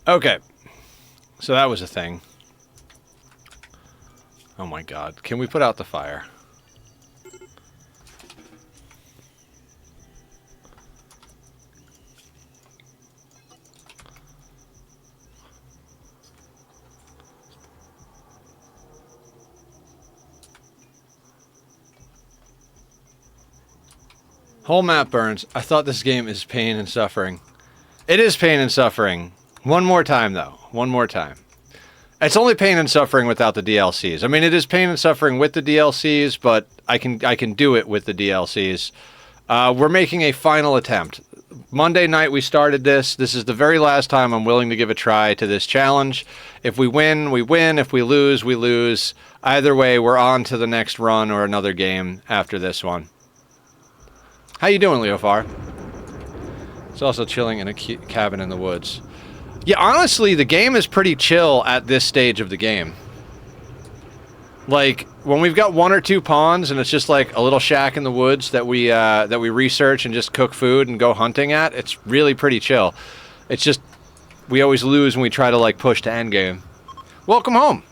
Okay, so that was a thing. Oh my god, can we put out the fire? Whole map burns. I thought this game is pain and suffering. It is pain and suffering. One more time, though. One more time. It's only pain and suffering without the DLCs. I mean, it is pain and suffering with the DLCs, but I can do it with the DLCs. We're making a final attempt. Monday night we started this. This is the very last time I'm willing to give a try to this challenge. If we win, we win. If we lose, we lose. Either way, we're on to the next run or another game after this one. How you doing, Leofar? It's also chilling in a cabin in the woods. Yeah, honestly, the game is pretty chill at this stage of the game. Like, when we've got one or two pawns and it's just like a little shack in the woods that we research and just cook food and go hunting at, it's really pretty chill. It's just, we always lose when we try to, like, push to endgame. Welcome home.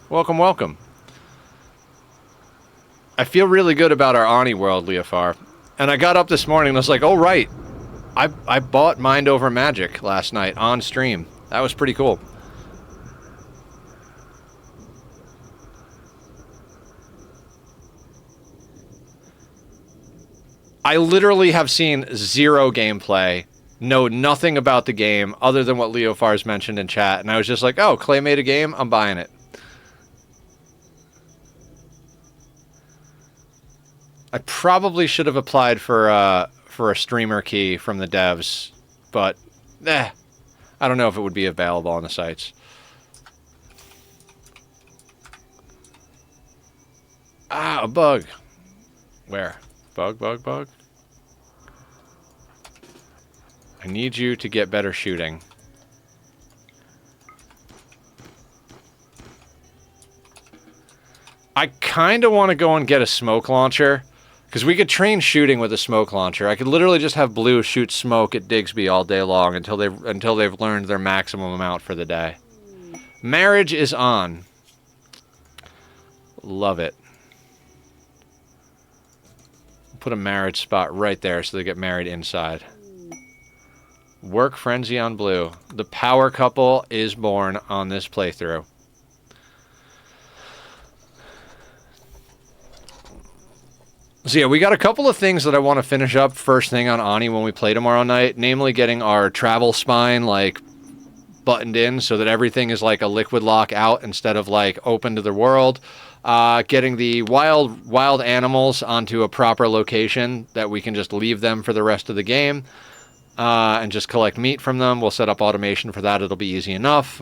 Welcome, welcome. I feel really good about our Ani world, Leofar. And I got up this morning and I was like, oh, right. I bought Mind Over Magic last night on stream. That was pretty cool. I literally have seen zero gameplay, know nothing about the game other than what Leofar's mentioned in chat, and I was just like, oh, Clay made a game, I'm buying it. I probably should have applied for a streamer key from the devs, but I don't know if it would be available on the sites. Ah, a bug. Where? Bug. I need you to get better shooting. I kind of want to go and get a smoke launcher. Because we could train shooting with a smoke launcher. I could literally just have Blue shoot smoke at Digsby all day long until they've learned their maximum amount for the day. Marriage is on. Love it. Put a marriage spot right there so they get married inside. Work frenzy on Blue. The power couple is born on this playthrough. So yeah, we got a couple of things that I want to finish up first thing on Ani when we play tomorrow night, namely getting our travel spine like buttoned in so that everything is like a liquid lock out instead of like open to the world. Getting the wild animals onto a proper location that we can just leave them for the rest of the game and just collect meat from them. We'll set up automation for that. It'll be easy enough.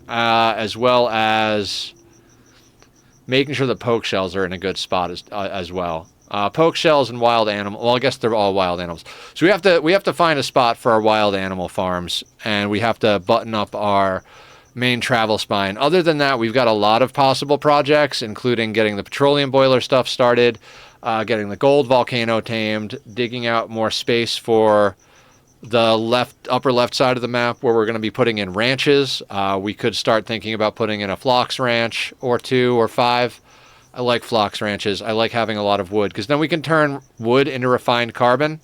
As well as making sure the poke shells are in a good spot as well. Poke shells and wild animal. Well, I guess they're all wild animals. So we have to find a spot for our wild animal farms, and we have to button up our main travel spine. Other than that, we've got a lot of possible projects, including getting the petroleum boiler stuff started, getting the gold volcano tamed, digging out more space for the upper left side of the map where we're going to be putting in ranches. We could start thinking about putting in a phlox ranch or 2 or 5. I like phlox ranches. I like having a lot of wood because then we can turn wood into refined carbon,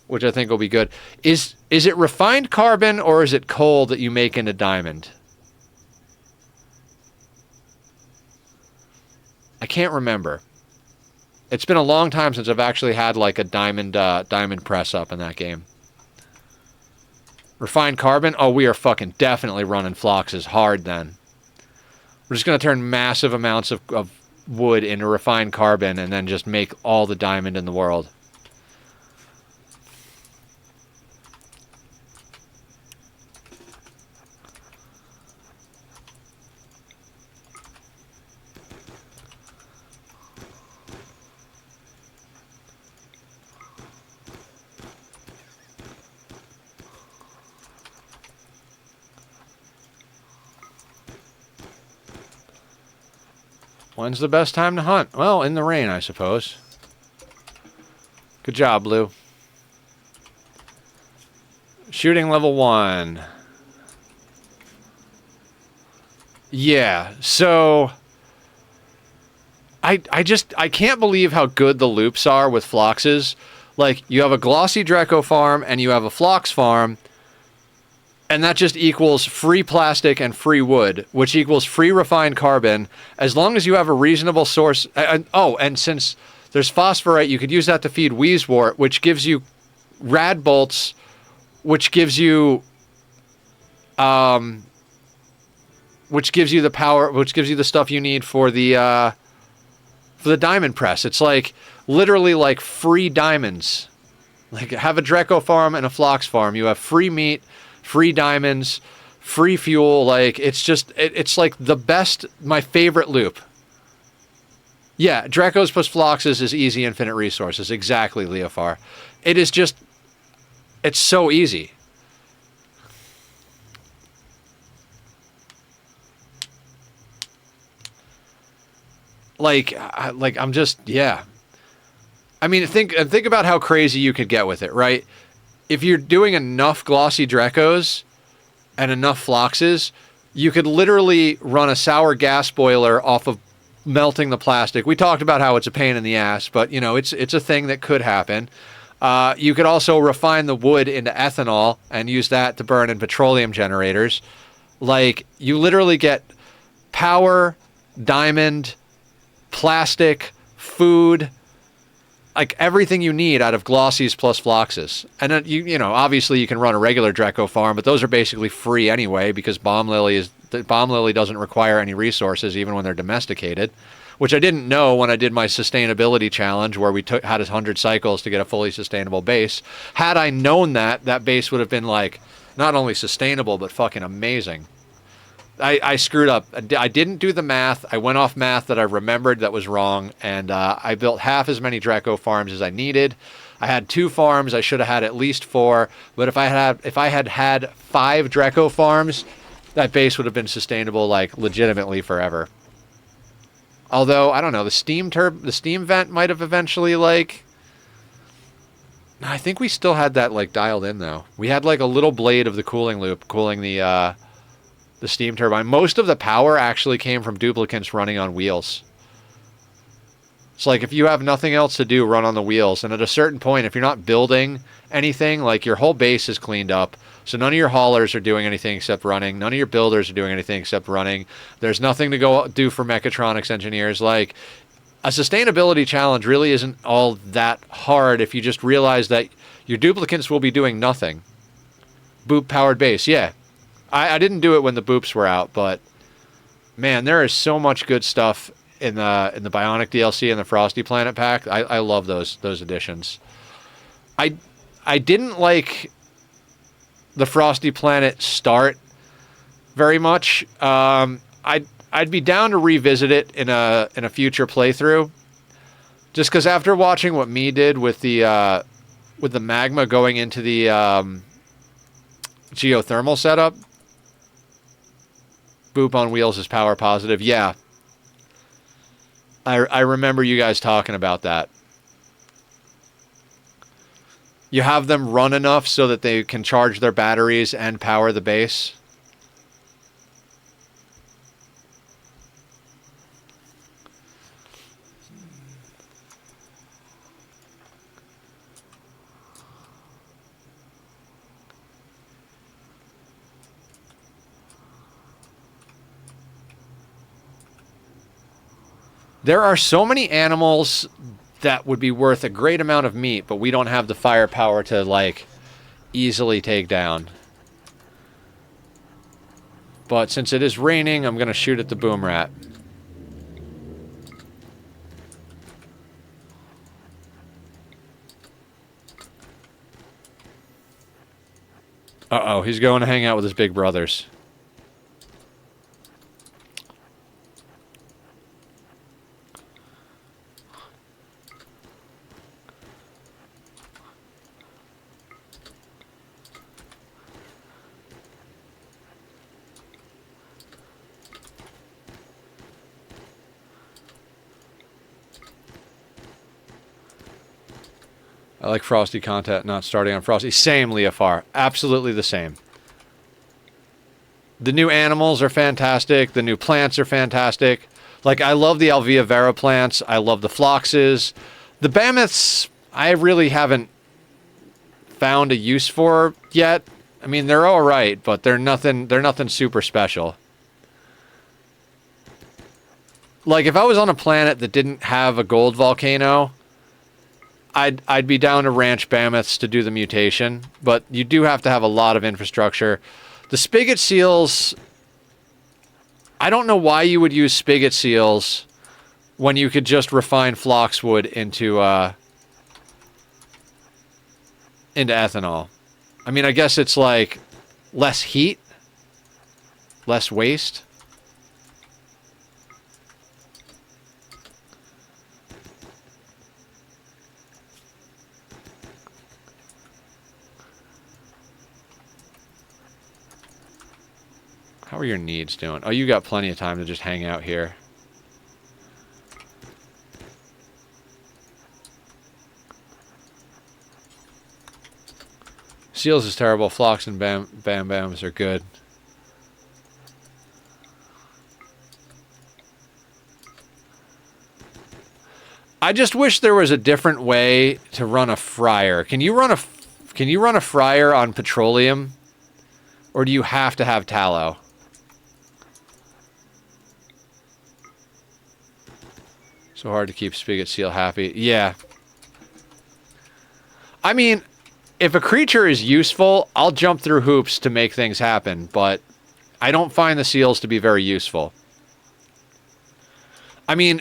which I think will be good. Is it refined carbon or is it coal that you make into diamond? I can't remember. It's been a long time since I've actually had like a diamond press up in that game. Refined carbon? Oh, we are fucking definitely running phloxes hard then. We're just going to turn massive amounts of wood into refined carbon and then just make all the diamond in the world. When's the best time to hunt? Well, in the rain, I suppose. Good job, Blue. Shooting level 1. Yeah, so I can't believe how good the loops are with phloxes. Like, you have a glossy Dreco farm and you have a phlox farm, and that just equals free plastic and free wood, which equals free refined carbon, as long as you have a reasonable source. And since there's phosphorite, you could use that to feed Wheezewort, which gives you rad bolts, which gives you the power, which gives you the stuff you need for the diamond press. It's like literally like free diamonds. Like, have a Dreco farm and a phlox farm. You have free meat, free diamonds, free fuel. Like, it's just, it's like the best, my favorite loop. Yeah, Drecos plus Phloxes is easy infinite resources. Exactly, Leofar. It is just, it's so easy. Like I'm just, yeah. I mean, think about how crazy you could get with it, right? If you're doing enough glossy Drecos and enough Phloxes, you could literally run a sour gas boiler off of melting the plastic. We talked about how it's a pain in the ass, but, you know, it's a thing that could happen. You could also refine the wood into ethanol and use that to burn in petroleum generators. Like, you literally get power, diamond, plastic, food, like everything you need out of glossies plus Phloxes. And then you know, obviously you can run a regular Dreco farm, but those are basically free anyway because Bomb Lily doesn't require any resources even when they're domesticated, which I didn't know when I did my sustainability challenge where we had 100 cycles to get a fully sustainable base. Had I known that, that base would have been like not only sustainable but fucking amazing. I screwed up. I didn't do the math. I went off math that I remembered that was wrong, and I built half as many Dreco farms as I needed. I had 2 farms. I should have had at least 4. But if I had 5 Dreco farms, that base would have been sustainable like legitimately forever. Although I don't know, the steam vent might have eventually like. I think we still had that like dialed in though. We had like a little blade of the cooling loop cooling the steam turbine. Most of the power actually came from duplicants running on wheels. It's like if you have nothing else to do, run on the wheels. And at a certain point, if you're not building anything, like your whole base is cleaned up. So none of your haulers are doing anything except running. None of your builders are doing anything except running. There's nothing to go do for mechatronics engineers. Like, a sustainability challenge really isn't all that hard if you just realize that your duplicants will be doing nothing. Boop-powered base, yeah. I didn't do it when the boops were out, but man, there is so much good stuff in the Bionic DLC and the Frosty Planet pack. I love those additions. I didn't like the Frosty Planet start very much. I'd be down to revisit it in a future playthrough, Just because after watching what me did with the magma going into the geothermal setup, Boop on Wheels is power positive. Yeah. I remember you guys talking about that. You have them run enough so that they can charge their batteries and power the base. There are so many animals that would be worth a great amount of meat, but we don't have the firepower to, like, easily take down. But since it is raining, I'm going to shoot at the boom rat. Uh-oh, he's going to hang out with his big brothers. I like Frosty content not starting on Frosty. Same, Leofar. Absolutely the same. The new animals are fantastic. The new plants are fantastic. Like, I love the Alvia Vera plants. I love the Phloxes. The Mammoths, I really haven't found a use for yet. I mean, they're all right, but they're nothing super special. Like, if I was on a planet that didn't have a gold volcano, I'd be down to ranch Mammoths to do the mutation, but you do have to have a lot of infrastructure. The spigot seals, I don't know why you would use spigot seals when you could just refine floxwood into ethanol. I mean, I guess it's like less heat, less waste. How are your needs doing? Oh, you got plenty of time to just hang out here. Seals is terrible. Phlox and Bams are good. I just wish there was a different way to run a fryer. Can you run a fryer on petroleum? Or do you have to have tallow? So hard to keep Spigot Seal happy. Yeah. I mean, if a creature is useful, I'll jump through hoops to make things happen, but I don't find the seals to be very useful. I mean,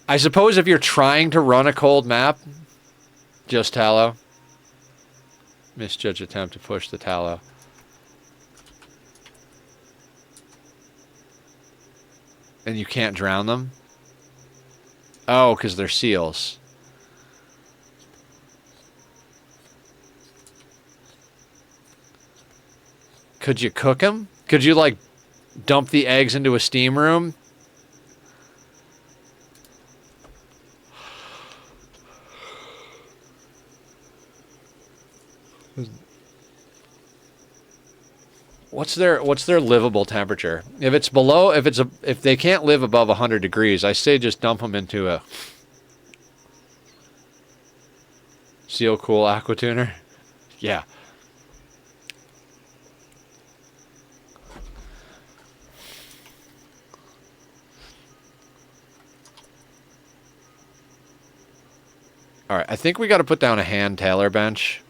I suppose if you're trying to run a cold map, just tallow. Misjudge attempt to push the tallow. And you can't drown them? Oh, because they're seals. Could you cook them? Could you, like, dump the eggs into a steam room? What's their livable temperature? If it's below, if they can't live above 100 degrees, I say just dump them into a Seal Cool Aqua Tuner. Yeah. All right, I think we got to put down a hand Taylor bench.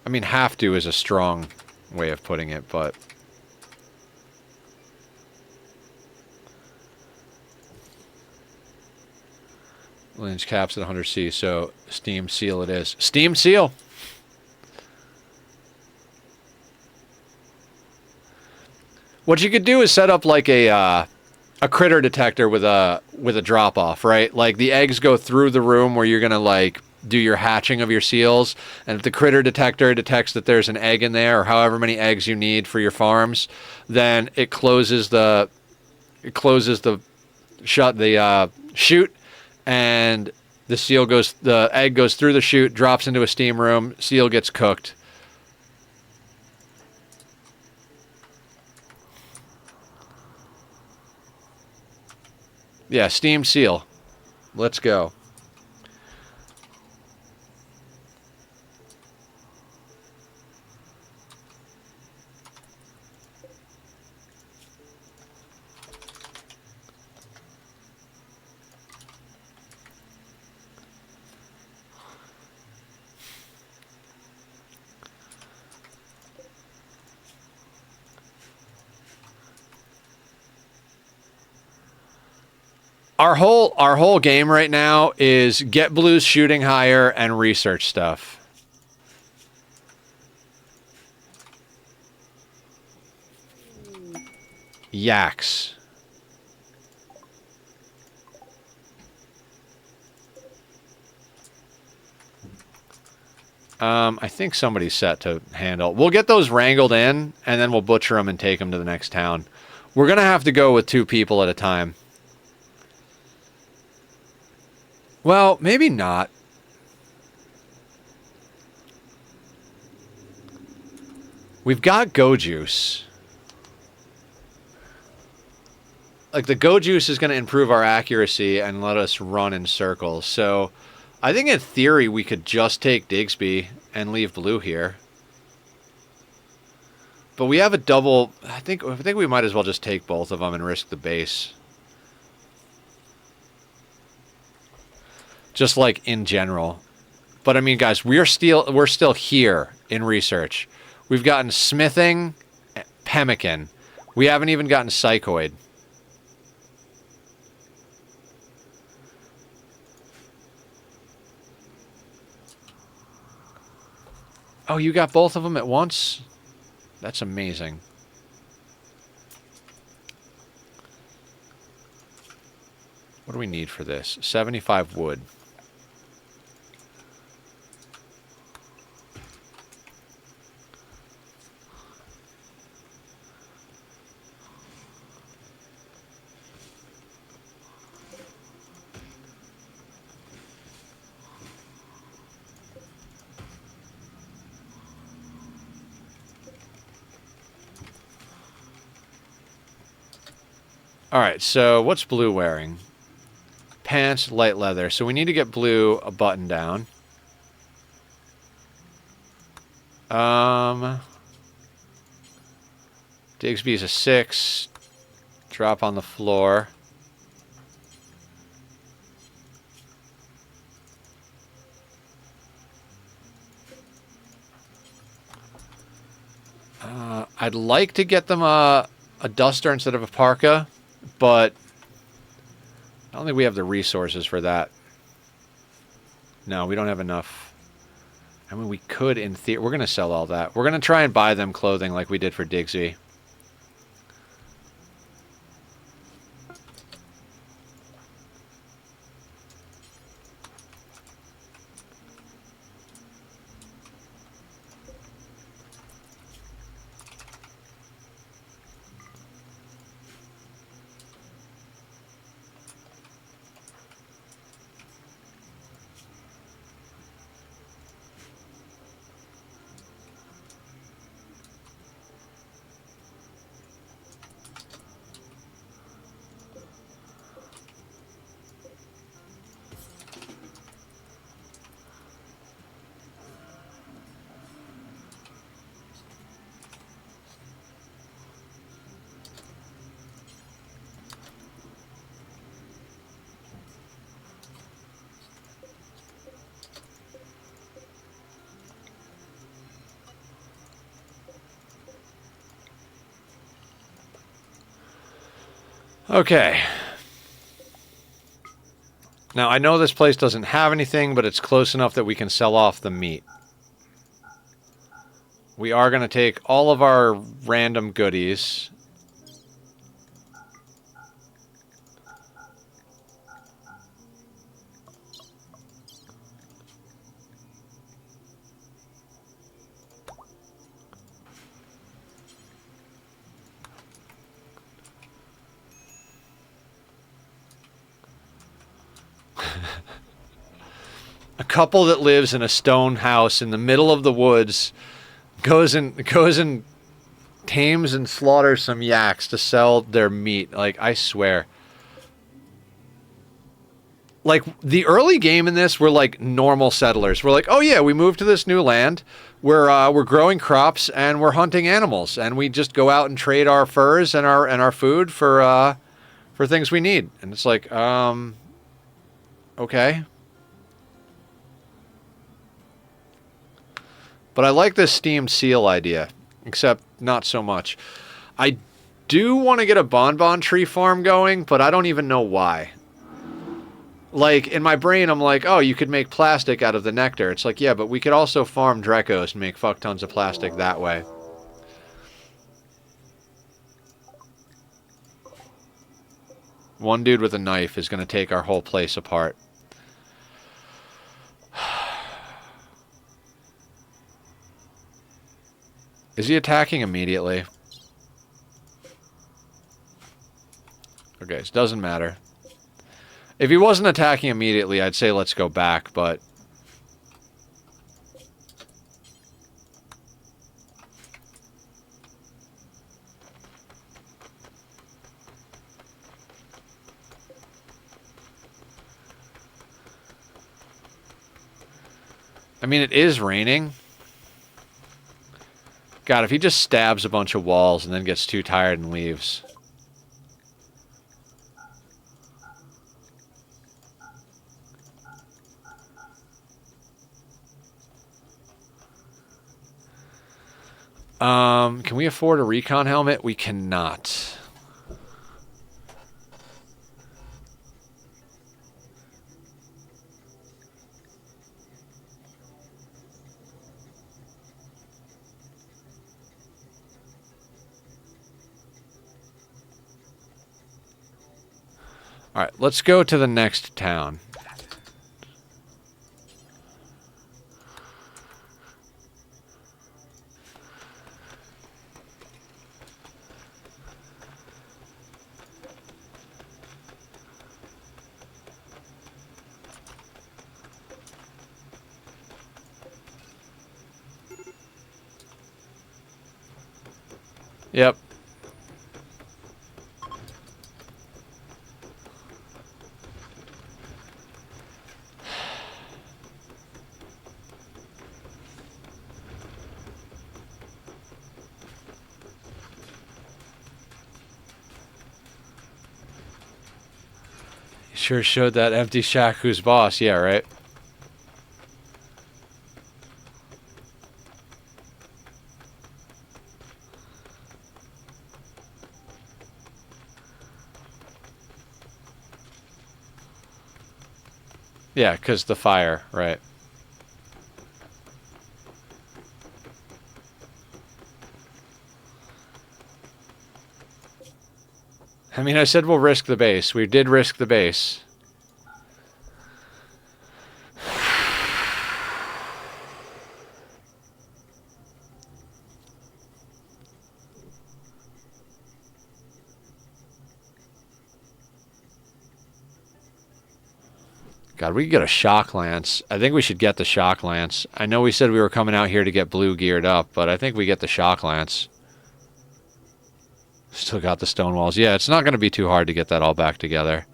I mean, have to is a strong way of putting it, but Lynch caps at 100C, so steam seal it is. Steam seal. What you could do is set up like a a critter detector with a drop off, right? Like the eggs go through the room where you're gonna like do your hatching of your seals, and if the critter detector detects that there's an egg in there or however many eggs you need for your farms, then it closes the chute, and the egg goes through the chute, drops into a steam room, seal gets cooked. Yeah, steamed seal. Let's go. Our whole game right now is get blues shooting higher and research stuff. Yaks. I think somebody's set to handle. We'll get those wrangled in, and then we'll butcher them and take them to the next town. We're going to have to go with 2 people at a time. Well, maybe not. We've got go juice. Like, the go juice is going to improve our accuracy and let us run in circles. So, I think in theory we could just take Digsby and leave Blue here. But we have a double... I think we might as well just take both of them and risk the base. Just like in general. But I mean, guys, we're still here in research. We've gotten smithing, pemmican. We haven't even gotten psychoid. Oh, you got both of them at once? That's amazing. What do we need for this? 75 wood. Alright, so what's Blue wearing? Pants, light leather. So we need to get Blue a button down. Digsby's a 6. Drop on the floor. I'd like to get them a duster instead of a parka, but I don't think we have the resources for that. No, we don't have enough. I mean, we could in theory. We're going to sell all that. We're going to try and buy them clothing like we did for Digsby. Okay. Now, I know this place doesn't have anything, but it's close enough that we can sell off the meat. We are going to take all of our random goodies. A couple that lives in a stone house in the middle of the woods goes and tames and slaughters some yaks to sell their meat. Like, I swear. Like, the early game in this, we're like normal settlers. We're like, oh yeah, we moved to this new land. We're growing crops and we're hunting animals, and we just go out and trade our furs and our food for things we need. And it's like, okay. But I like this steamed seal idea, except not so much. I do want to get a bonbon tree farm going, but I don't even know why. Like, in my brain, I'm like, oh, you could make plastic out of the nectar. It's like, yeah, but we could also farm Drekos and make fuck tons of plastic that way. One dude with a knife is going to take our whole place apart. Is he attacking immediately? Okay, it doesn't matter. If he wasn't attacking immediately, I'd say let's go back, but... I mean, it is raining. God, if he just stabs a bunch of walls and then gets too tired and leaves. Can we afford a recon helmet? We cannot. All right, let's go to the next town. Yep. Sure showed that empty shack who's boss. Yeah, right? Yeah, because the fire, right. I mean, I said we'll risk the base. We did risk the base. God, we could get a shock lance. I think we should get the shock lance. I know we said we were coming out here to get blue geared up, but I think we get the shock lance. Still got the stone walls. Yeah, it's not going to be too hard to get that all back together.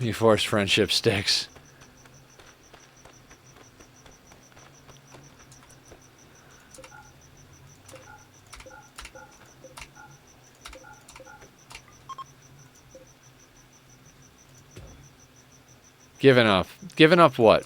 You force friendship sticks. Giving up. Giving up what?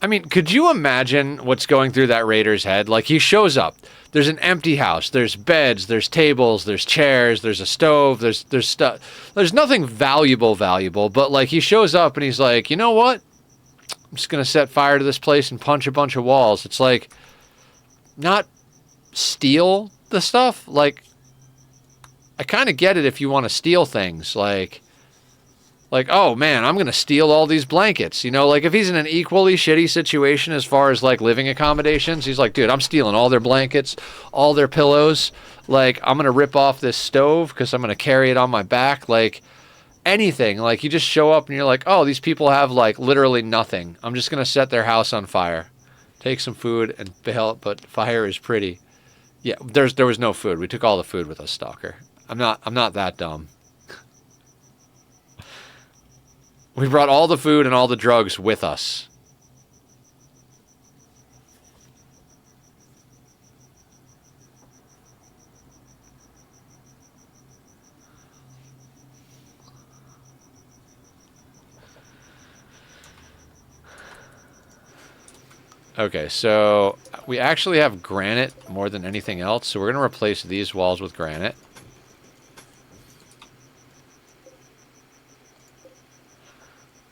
I mean, could you imagine what's going through that raider's head? Like, he shows up. There's an empty house. There's beds. There's tables. There's chairs. There's a stove. There's stuff. There's nothing valuable. But, like, he shows up and he's like, you know what? I'm just going to set fire to this place and punch a bunch of walls. It's like, not steal the stuff. Like, I kind of get it if you want to steal things. Like, oh man, I'm going to steal all these blankets. You know, like if he's in an equally shitty situation as far as like living accommodations, he's like, dude, I'm stealing all their blankets, all their pillows. Like, I'm going to rip off this stove because I'm going to carry it on my back. Like, anything. Like, you just show up and you're like, oh, these people have like literally nothing. I'm just going to set their house on fire, take some food and bail, but fire is pretty. Yeah, there was no food. We took all the food with us, Stalker. I'm not that dumb. We brought all the food and all the drugs with us. Okay, so we actually have granite more than anything else, so we're going to replace these walls with granite.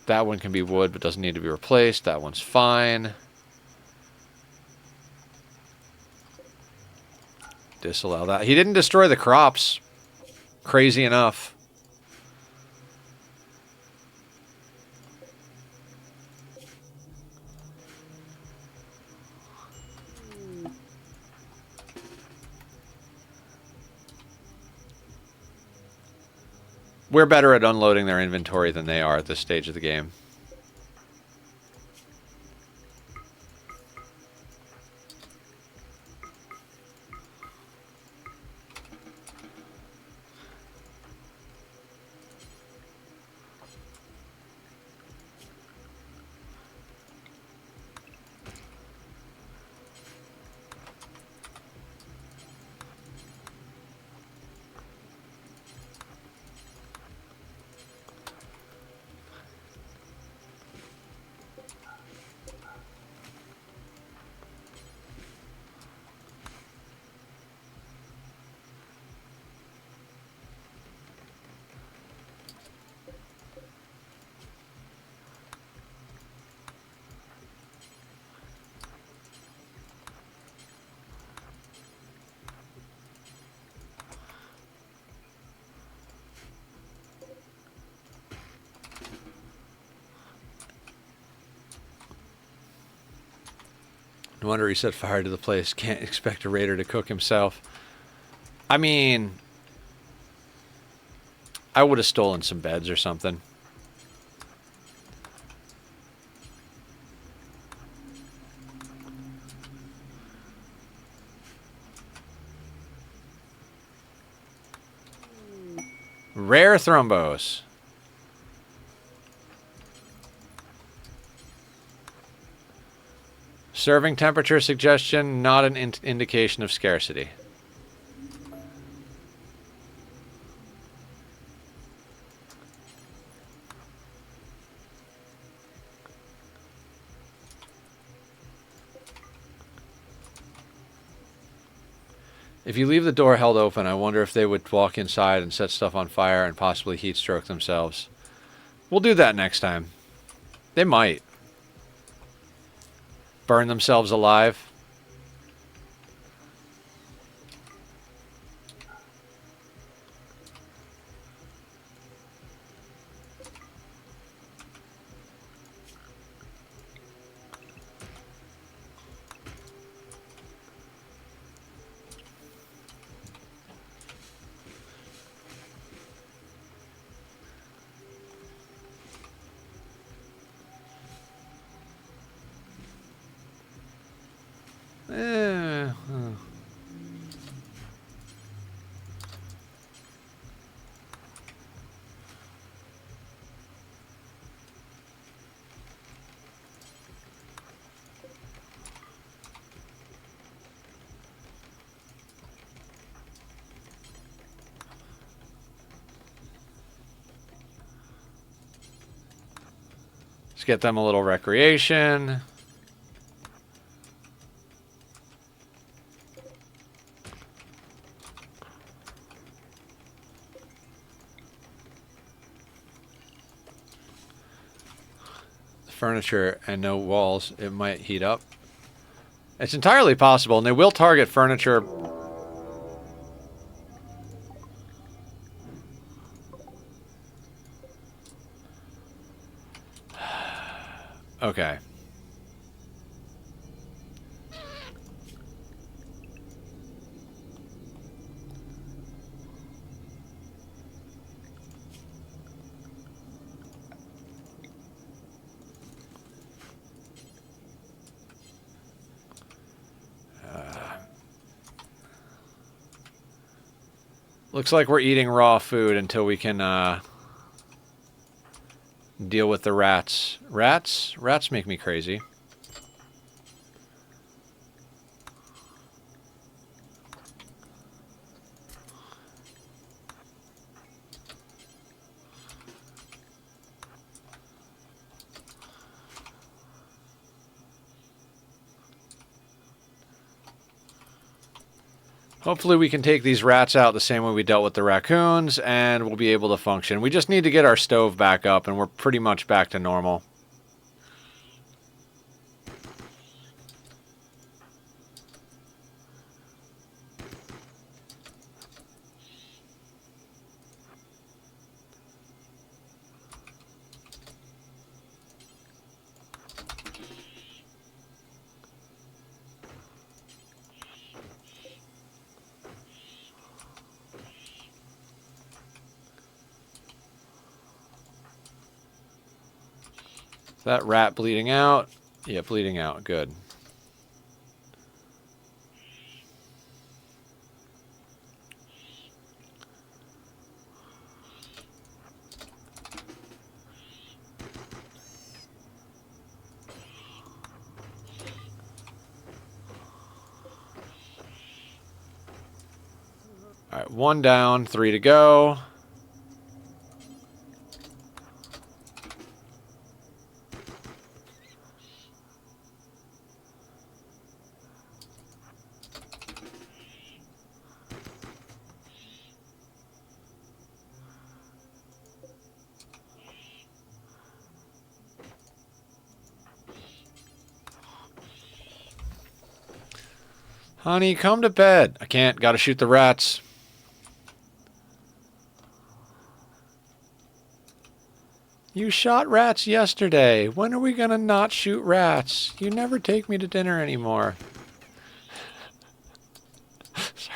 That one can be wood, but doesn't need to be replaced. That one's fine. Disallow that. He didn't destroy the crops. Crazy enough. We're better at unloading their inventory than they are at this stage of the game. No wonder he set fire to the place. Can't expect a raider to cook himself. I mean, I would have stolen some beds or something. Rare thrombos. Serving temperature suggestion, not an indication of scarcity. If you leave the door held open, I wonder if they would walk inside and set stuff on fire and possibly heat stroke themselves. We'll do that next time. They might. Burn themselves alive. Let's get them a little recreation. furniture and no walls, it might heat up. It's entirely possible, and they will target furniture. Okay. Looks like we're eating raw food until we can deal with the rats. Rats make me crazy. Hopefully we can take these rats out the same way we dealt with the raccoons, and we'll be able to function. We just need to get our stove back up, and we're pretty much back to normal. That rat bleeding out? Yeah, bleeding out. Good. All right, 1 down, 3 to go. Honey, come to bed. I can't. Gotta shoot the rats. You shot rats yesterday. When are we gonna not shoot rats? You never take me to dinner anymore. Sorry.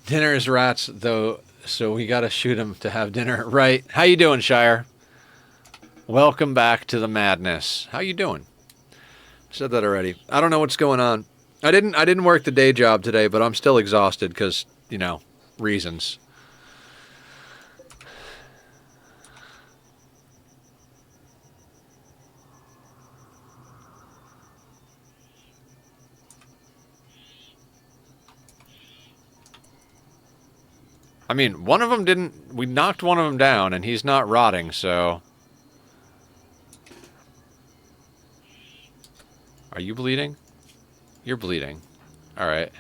Dinner is rats, though, so we gotta shoot them to have dinner. Right. How you doing, Shire? Welcome back to the madness. How you doing? Said that already. I don't know what's going on. I didn't work the day job today, but I'm still exhausted because, you know, reasons. I mean, one of them didn't... We knocked one of them down, and he's not rotting, so... Are you bleeding? You're bleeding. Alright.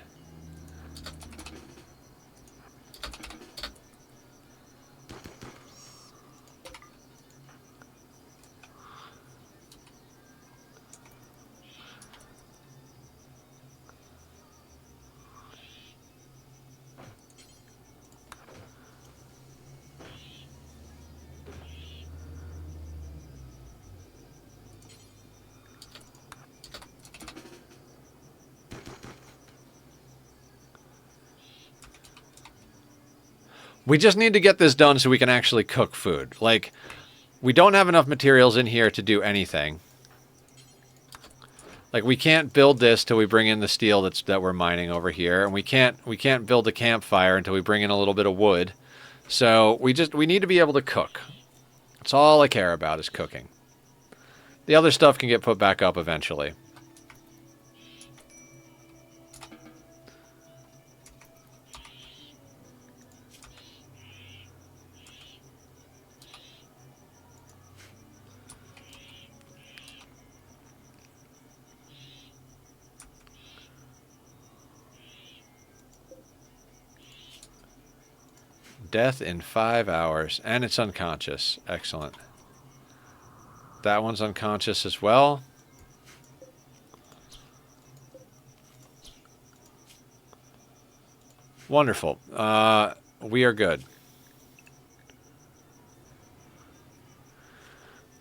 We just need to get this done so we can actually cook food. Like, we don't have enough materials in here to do anything. Like, we can't build this till we bring in the steel that we're mining over here, and we can't build a campfire until we bring in a little bit of wood. So we need to be able to cook. That's all I care about is cooking. The other stuff can get put back up eventually. Death in 5 hours. And it's unconscious. Excellent. That one's unconscious as well. Wonderful. We are good.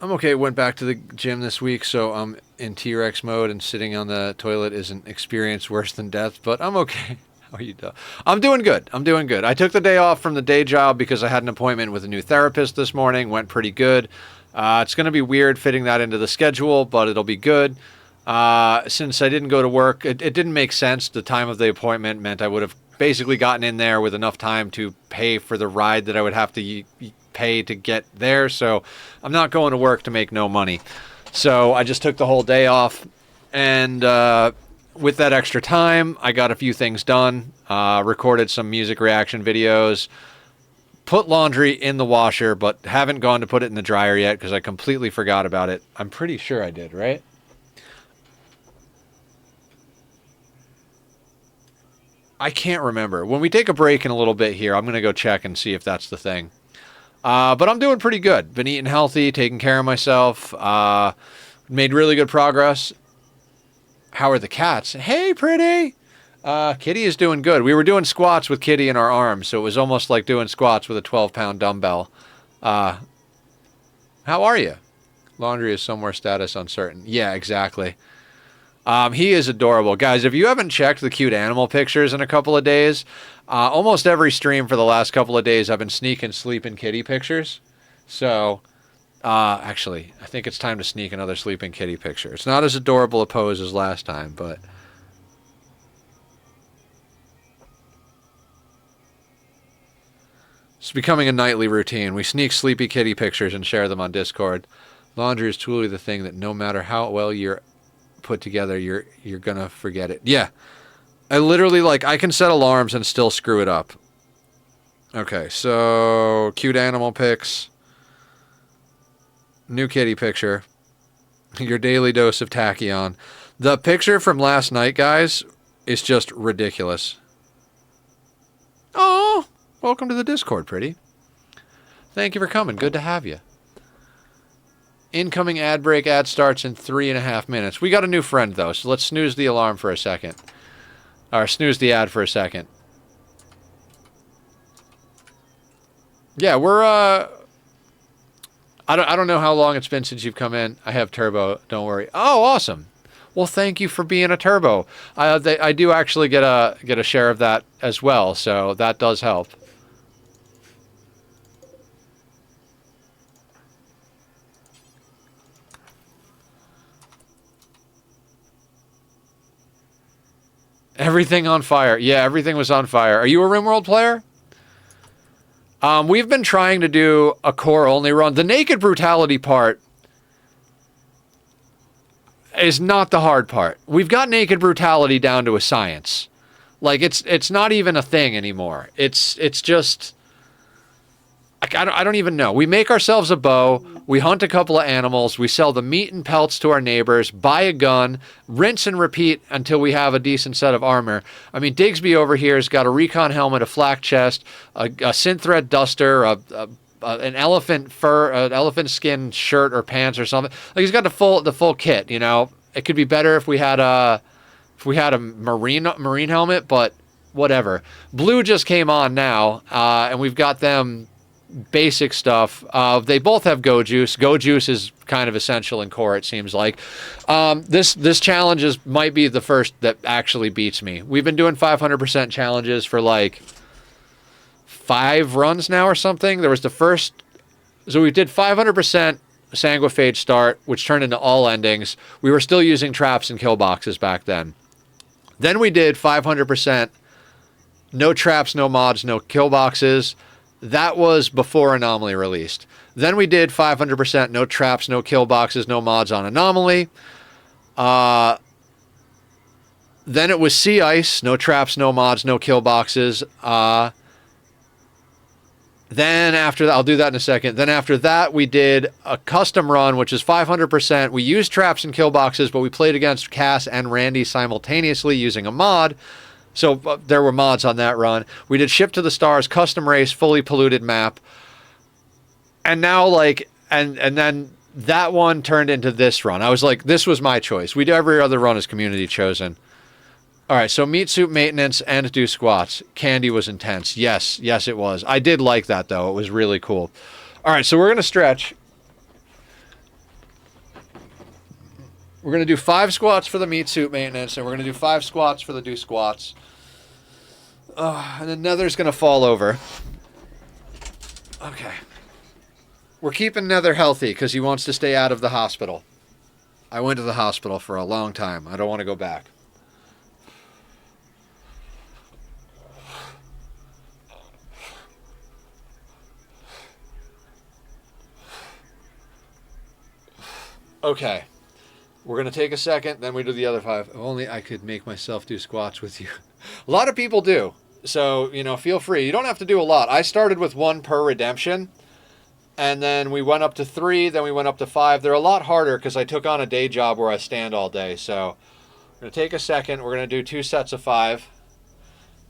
I'm okay. Went back to the gym this week, so I'm in T-Rex mode, and sitting on the toilet is an experience worse than death, but I'm okay. How are you doing? I'm doing good. I'm doing good. I took the day off from the day job because I had an appointment with a new therapist this morning. Went pretty good. It's going to be weird fitting that into the schedule, but it'll be good. Since I didn't go to work, it didn't make sense. The time of the appointment meant I would have basically gotten in there with enough time to pay for the ride that I would have to pay to get there. So I'm not going to work to make no money. So I just took the whole day off. And with that extra time, I got a few things done. Recorded some music reaction videos. Put laundry in the washer, but haven't gone to put it in the dryer yet because I completely forgot about it. I'm pretty sure I did, right? I can't remember. When we take a break in a little bit here, I'm going to go check and see if that's the thing. But I'm doing pretty good. Been eating healthy, taking care of myself. Made really good progress. How are the cats? Hey, pretty! Kitty is doing good. We were doing squats with Kitty in our arms, so it was almost like doing squats with a 12-pound dumbbell. How are you? Laundry is somewhere status uncertain. Yeah, exactly. He is adorable. Guys, if you haven't checked the cute animal pictures in a couple of days, almost every stream for the last couple of days I've been sneaking sleeping kitty pictures. So, actually, I think it's time to sneak another sleeping kitty picture. It's not as adorable a pose as last time, but... it's becoming a nightly routine. We sneak sleepy kitty pictures and share them on Discord. Laundry is truly the thing that no matter how well you're put together, you're gonna forget it. Yeah, I literally, like, I can set alarms and still screw it up. Okay, so cute animal pics, new kitty picture, your daily dose of tachyon. The picture from last night, guys, is just ridiculous. Oh, welcome to the Discord, pretty. Thank you for coming. Good to have you. Incoming ad break. Ad starts in 3.5 minutes. We got a new friend, though, so let's snooze the alarm for a second. Or snooze the ad for a second. Yeah, we're, I don't know how long it's been since you've come in. I have turbo, don't worry. Oh, awesome. Well, thank you for being a turbo. I do actually get a share of that as well, so that does help. Everything on fire. Yeah, everything was on fire. Are you a Rimworld player? We've been trying to do a core-only run. The naked brutality part is not the hard part. We've got naked brutality down to a science. Like, it's not even a thing anymore. It's just... I don't even know. We make ourselves a bow, we hunt a couple of animals, we sell the meat and pelts to our neighbors, buy a gun, rinse and repeat until we have a decent set of armor. I mean, Digsby over here has got a recon helmet, a flak chest, a synthread duster, an elephant fur, an elephant skin shirt or pants or something. Like, he's got the full kit. You know, it could be better if we had a marine helmet, but whatever. Blue just came on now, and we've got them. Basic stuff. They both have Go Juice. Go Juice is kind of essential in core, it seems like. This challenge might be the first that actually beats me. We've been doing 500% challenges for like 5 runs now or something. There was the first... so we did 500% Sanguiphage start, which turned into all endings. We were still using traps and kill boxes back then. Then we did 500% no traps, no mods, no kill boxes. That was before Anomaly released. Then we did 500% no traps, no kill boxes, no mods on Anomaly. Then it was Sea Ice, no traps, no mods, no kill boxes. Then after that, I'll do that in a second. Then after that, we did a custom run, which is 500%. We used traps and kill boxes, but we played against Cass and Randy simultaneously using a mod. So there were mods on that run. We did Ship to the Stars, custom race, fully polluted map. And now, like, and then that one turned into this run. I was like, this was my choice. We do every other run as community chosen. All right, so meat suit maintenance and do squats. Candy was intense. Yes, it was. I did like that, though. It was really cool. All right, so we're going to stretch. We're going to do 5 squats for the meat suit maintenance, and we're going to do 5 squats for the do squats. And then Nether's going to fall over. Okay. We're keeping Nether healthy because he wants to stay out of the hospital. I went to the hospital for a long time. I don't want to go back. Okay. We're going to take a second, then we do the other 5. If only I could make myself do squats with you. A lot of people do. So, you know, feel free. You don't have to do a lot. I started with 1 per redemption. And then we went up to 3, then we went up to 5. They're a lot harder because I took on a day job where I stand all day. So we're going to take a second. We're going to do 2 sets of 5.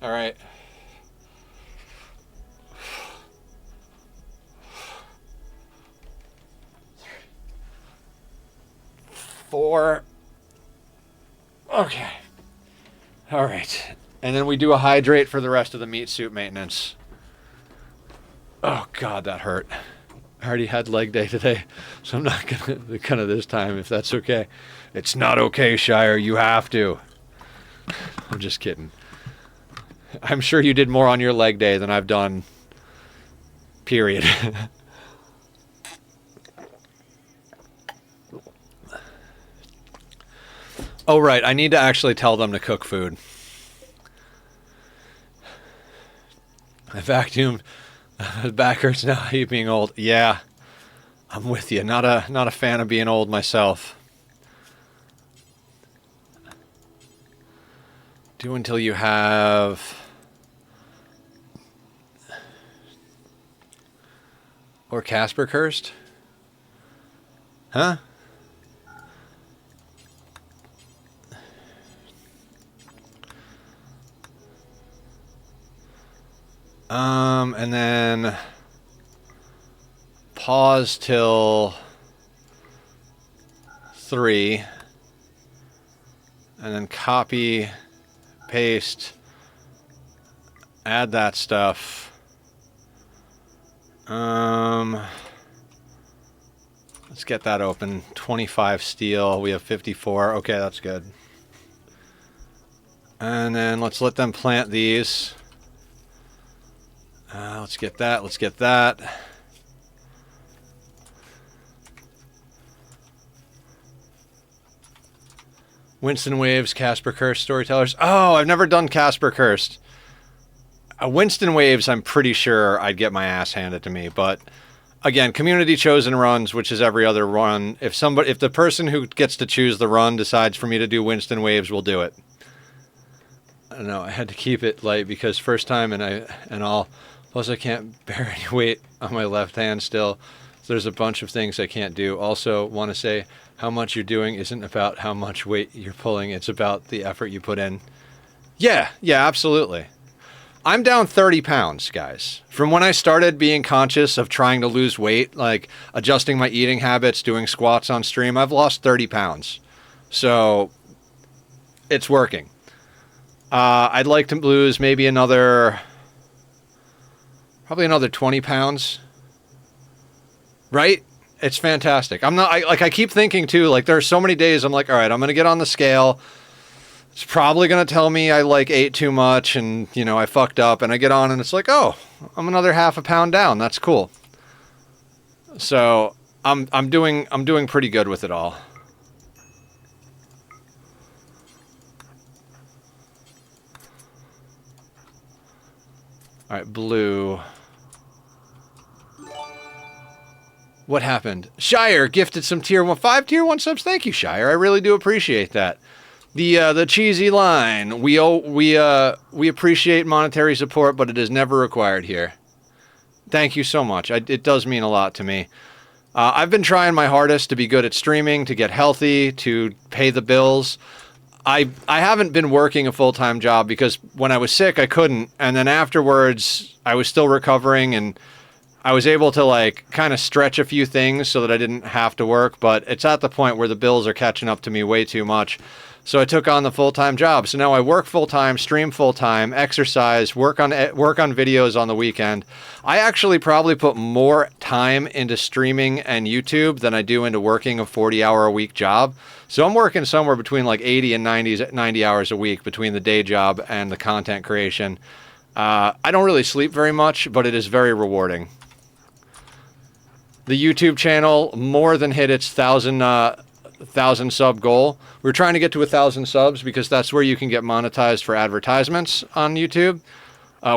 All right. 4. Okay. All right. And then we do a hydrate for the rest of the meat suit maintenance. Oh, God, that hurt. I already had leg day today, so I'm not going to kind of this time, if that's okay. It's not okay, Shire. You have to. I'm just kidding. I'm sure you did more on your leg day than I've done, period. Oh, right. I need to actually tell them to cook food. I vacuumed. The back hurts now. You being old. Yeah, I'm with you. Not a fan of being old myself. Do until you have... Or Casper cursed? Huh? And then pause till 3, and then copy, paste, add that stuff. Let's get that open. 25 steel. We have 54. Okay, that's good. And then let's let them plant these. Let's get that. Let's get that. Winston Waves, Casper Cursed Storytellers. Oh, I've never done Casper Cursed. Winston Waves, I'm pretty sure I'd get my ass handed to me. But again, community chosen runs, which is every other run. If the person who gets to choose the run decides for me to do Winston Waves, we'll do it. I don't know. I had to keep it light because first time and all. Plus, I can't bear any weight on my left hand still. So there's a bunch of things I can't do. Also, want to say how much you're doing isn't about how much weight you're pulling. It's about the effort you put in. Yeah, absolutely. I'm down 30 pounds, guys. From when I started being conscious of trying to lose weight, like adjusting my eating habits, doing squats on stream, I've lost 30 pounds. So it's working. I'd like to lose maybe probably another 20 pounds. Right? It's fantastic. I keep thinking too, like there's so many days I'm like, all right, I'm going to get on the scale. It's probably going to tell me I ate too much and, I fucked up, and I get on and it's like, oh, I'm another half a pound down. That's cool. So I'm doing pretty good with it all. All right, blue. What happened? Shire gifted some tier 5 tier 1 subs. Thank you, Shire. I really do appreciate that. The cheesy line. We appreciate monetary support, but it is never required here. Thank you so much. It does mean a lot to me. I've been trying my hardest to be good at streaming, to get healthy, to pay the bills. I haven't been working a full-time job because when I was sick, I couldn't. And then afterwards, I was still recovering, and I was able to like kind of stretch a few things so that I didn't have to work. But it's at the point where the bills are catching up to me way too much. So I took on the full-time job. So now I work full-time, stream full-time, exercise, work on videos on the weekend. I actually probably put more time into streaming and YouTube than I do into working a 40-hour-a-week job. So I'm working somewhere between like 80 and 90 hours a week between the day job and the content creation. I don't really sleep very much, but it is very rewarding. The YouTube channel more than hit its 1,000 sub goal. We're trying to get to 1,000 subs because that's where you can get monetized for advertisements on YouTube,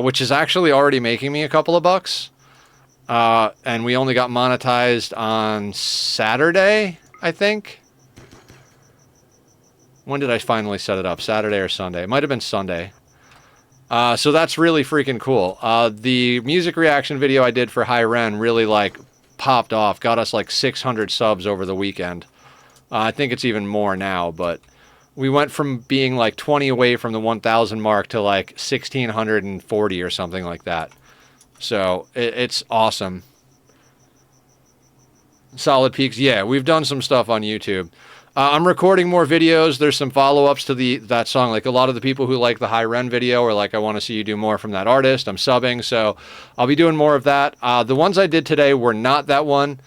which is actually already making me a couple of bucks. And we only got monetized on Saturday, I think. When did I finally set it up? Saturday or Sunday? It might have been Sunday. So that's really freaking cool. The music reaction video I did for High Ren really like popped off, got us like 600 subs over the weekend. I think it's even more now, but we went from being like 20 away from the 1,000 mark to like 1,640 or something like that. So it's awesome. Solid peaks. Yeah, we've done some stuff on YouTube. I'm recording more videos. There's some follow-ups to that song. Like a lot of the people who like the High Ren video are like, I want to see you do more from that artist. I'm subbing, so I'll be doing more of that. The ones I did today were not that one.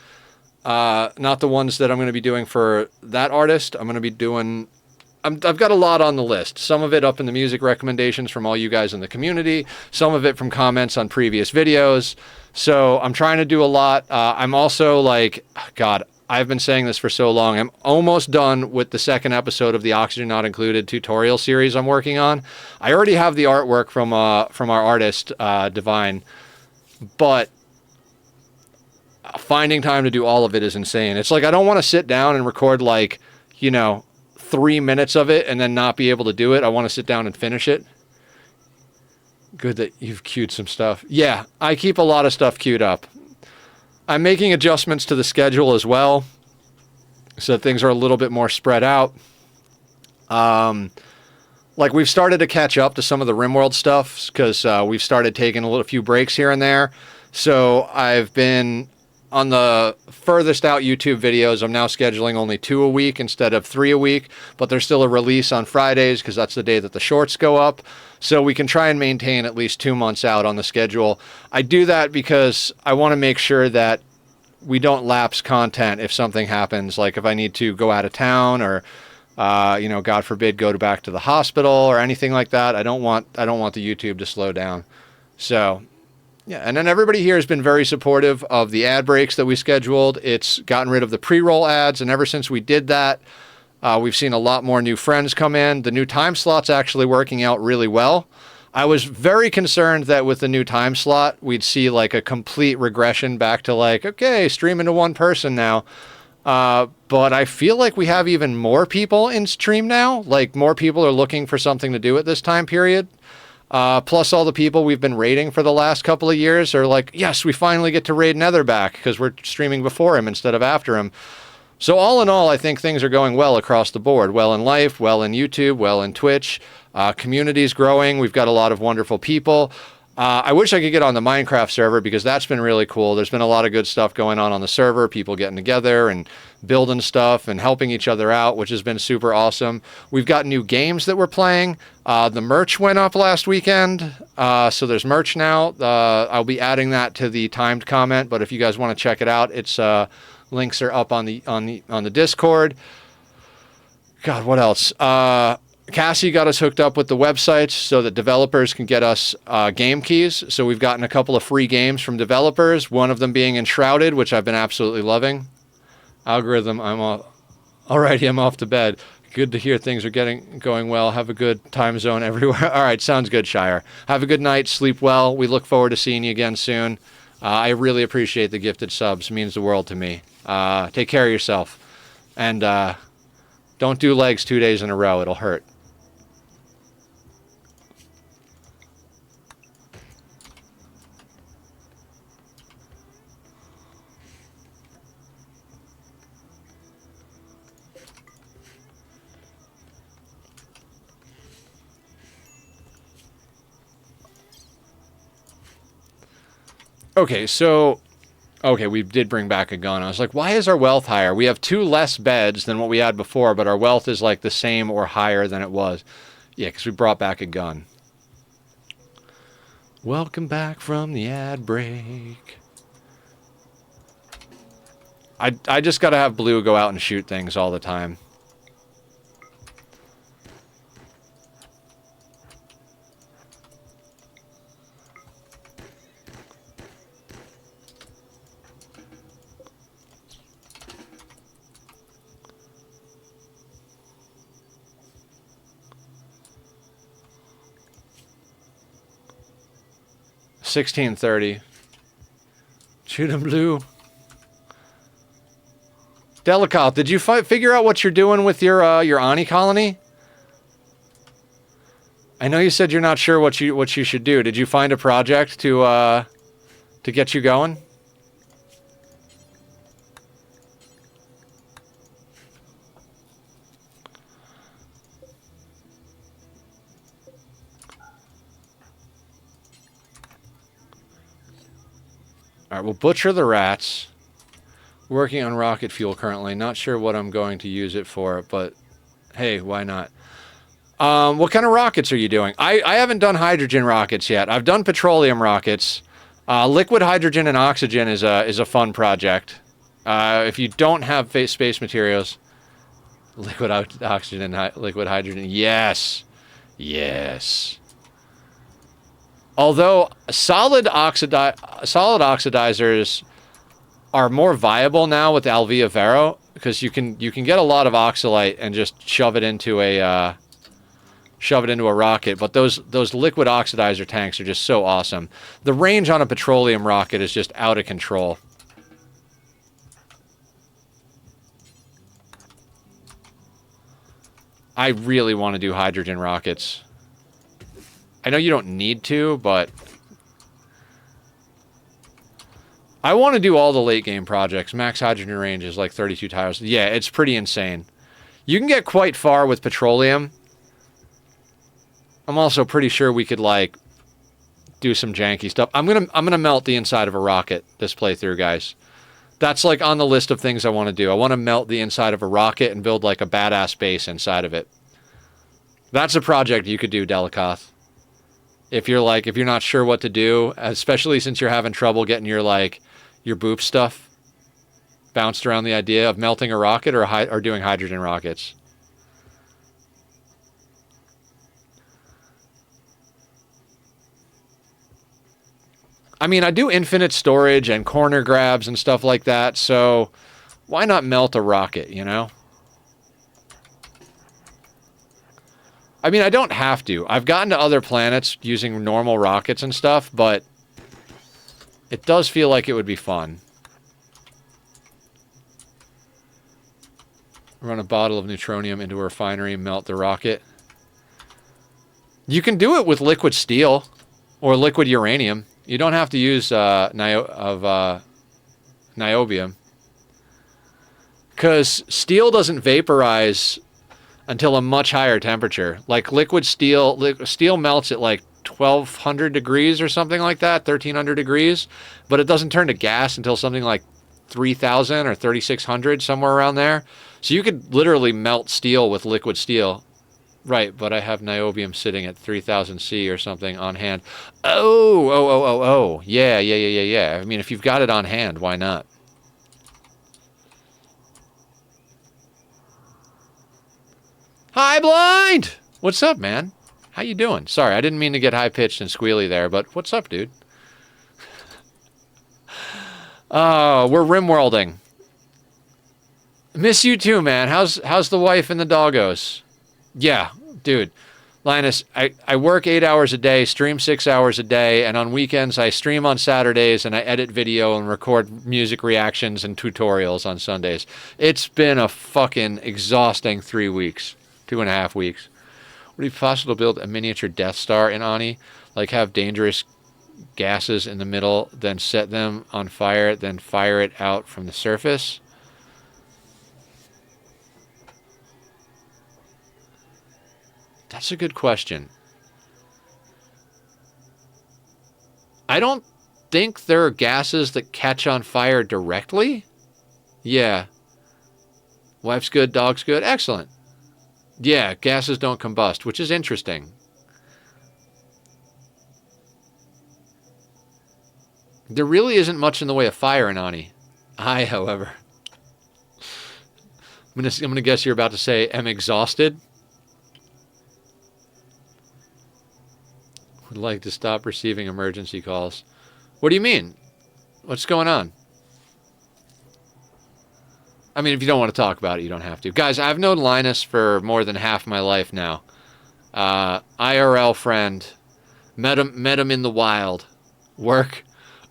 Not the ones that I'm going to be doing for that artist. I'm going to be doing... I've got a lot on the list. Some of it up in the music recommendations from all you guys in the community. Some of it from comments on previous videos. So I'm trying to do a lot. I'm also like... God, I've been saying this for so long. I'm almost done with the second episode of the Oxygen Not Included tutorial series I'm working on. I already have the artwork from our artist, Divine. But... finding time to do all of it is insane. It's like I don't want to sit down and record like, 3 minutes of it and then not be able to do it. I want to sit down and finish it. Good that you've queued some stuff. Yeah, I keep a lot of stuff queued up. I'm making adjustments to the schedule as well, so that things are a little bit more spread out. Like we've started to catch up to some of the Rimworld stuff because we've started taking a few breaks here and there. So I've been on the furthest out YouTube videos. I'm now scheduling only 2 a week instead of 3 a week, but there's still a release on Fridays because that's the day that the shorts go up. So we can try and maintain at least 2 months out on the schedule. I do that because I want to make sure that we don't lapse content if something happens, like if I need to go out of town or God forbid, go back to the hospital or anything like that. I don't want the YouTube to slow down. So, yeah. And then everybody here has been very supportive of the ad breaks that we scheduled. It's gotten rid of the pre-roll ads. And ever since we did that, we've seen a lot more new friends come in. The new time slot's actually working out really well. I was very concerned that with the new time slot, we'd see like a complete regression back to like, okay, streaming to one person now. But I feel like we have even more people in stream now. Like more people are looking for something to do at this time period. Plus all the people we've been raiding for the last couple of years are like, yes, we finally get to raid Nether back because we're streaming before him instead of after him. So all in all, I think things are going well across the board. Well in life, well in YouTube, well in Twitch. Community's growing. We've got a lot of wonderful people. I wish I could get on the Minecraft server because that's been really cool. There's been a lot of good stuff going on the server, people getting together and building stuff and helping each other out, which has been super awesome. We've got new games that we're playing. The merch went up last weekend, so there's merch now. I'll be adding that to the timed comment, but if you guys want to check it out, it's links are up on the Discord. God, what else? Cassie got us hooked up with the websites so that developers can get us game keys. So we've gotten a couple of free games from developers, one of them being Enshrouded, which I've been absolutely loving. Algorithm, alrighty, I'm off to bed. Good to hear things are going well. Have a good time zone everywhere. All right, sounds good, Shire. Have a good night. Sleep well. We look forward to seeing you again soon. I really appreciate the gifted subs. It means the world to me. Take care of yourself. And don't do legs 2 days in a row. It'll hurt. Okay, so... Okay, we did bring back a gun. I was like, why is our wealth higher? We have 2 less beds than what we had before, but our wealth is like the same or higher than it was. Yeah, because we brought back a gun. Welcome back from the ad break. I just gotta have Blue go out and shoot things all the time. $16.30. Shoot him, Blue. Delicoth, did you figure out what you're doing with your Ani colony? I know you said you're not sure what you should do. Did you find a project to get you going? All right, we'll butcher the rats. Working on rocket fuel currently. Not sure what I'm going to use it for, but hey, why not? What kind of rockets are you doing? I haven't done hydrogen rockets yet. I've done petroleum rockets. Liquid hydrogen and oxygen is a fun project. If you don't have space materials, liquid oxygen and liquid hydrogen. Yes, yes. Although solid oxidizers are more viable now with Alvia Vero because you can get a lot of oxalite and just shove it into a rocket. But those liquid oxidizer tanks are just so awesome. The range on a petroleum rocket is just out of control. I really want to do hydrogen rockets. I know you don't need to, but I want to do all the late game projects. Max hydrogen range is like 32 tires. Yeah, it's pretty insane. You can get quite far with petroleum. I'm also pretty sure we could like do some janky stuff. I'm gonna melt the inside of a rocket this playthrough, guys. That's like on the list of things I want to do. I want to melt the inside of a rocket and build like a badass base inside of it. That's a project you could do, Delicoth. If you're not sure what to do, especially since you're having trouble getting your boop stuff bounced around the idea of melting a rocket or doing hydrogen rockets. I mean, I do infinite storage and corner grabs and stuff like that, so why not melt a rocket, you know? I mean, I don't have to. I've gotten to other planets using normal rockets and stuff, but it does feel like it would be fun. Run a bottle of neutronium into a refinery and melt the rocket. You can do it with liquid steel or liquid uranium. You don't have to use niobium. Because steel doesn't vaporize until a much higher temperature. Like liquid steel, steel melts at like 1200 degrees or something like that, 1300 degrees, but it doesn't turn to gas until something like 3000 or 3600, somewhere around there. So you could literally melt steel with liquid steel. Right, but I have niobium sitting at 3000 C or something on hand. Oh. Yeah. I mean, if you've got it on hand, why not? Hi, Blind! What's up, man? How you doing? Sorry, I didn't mean to get high-pitched and squealy there, but what's up, dude? Oh, we're rimworlding. Miss you too, man. How's the wife and the doggos? Yeah, dude. Linus, I work 8 hours a day, stream 6 hours a day, and on weekends I stream on Saturdays and I edit video and record music reactions and tutorials on Sundays. It's been a fucking exhausting 3 weeks. 2.5 weeks. Would it be possible to build a miniature Death Star in Ani? Like have dangerous gases in the middle, then set them on fire, then fire it out from the surface? That's a good question. I don't think there are gases that catch on fire directly? Yeah. Wife's good, dog's good. Excellent. Yeah, gases don't combust, which is interesting. There really isn't much in the way of fire in Ani. I, however, I'm gonna guess you're about to say, am exhausted. Would like to stop receiving emergency calls. What do you mean? What's going on? I mean, if you don't want to talk about it, you don't have to. Guys, I've known Linus for more than half my life now. IRL friend. Met him in the wild. Work.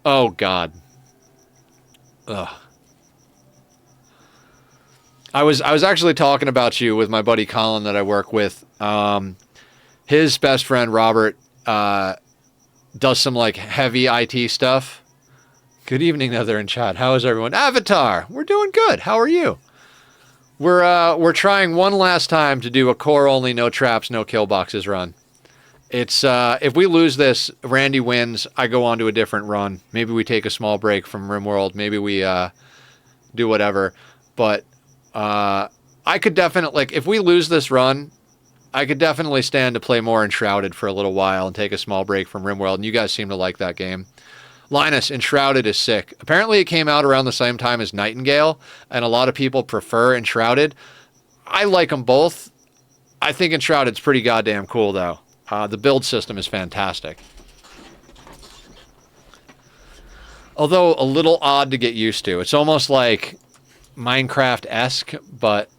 Oh, God. Ugh. I was actually talking about you with my buddy Colin that I work with. His best friend, Robert, does some, like, heavy IT stuff. Good evening, Nether in chat. How is everyone? Avatar, we're doing good. How are you? We're trying one last time to do a core only, no traps, no kill boxes run. It's if we lose this, Randy wins. I go on to a different run. Maybe we take a small break from Rimworld. Maybe we do whatever. But I could definitely, like, if we lose this run, I could definitely stand to play more Enshrouded for a little while and take a small break from Rimworld. And you guys seem to like that game. Linus, Enshrouded is sick. Apparently it came out around the same time as Nightingale, and a lot of people prefer Enshrouded. I like them both. I think Enshrouded's pretty goddamn cool, though. The build system is fantastic. Although a little odd to get used to. It's almost like Minecraft-esque, but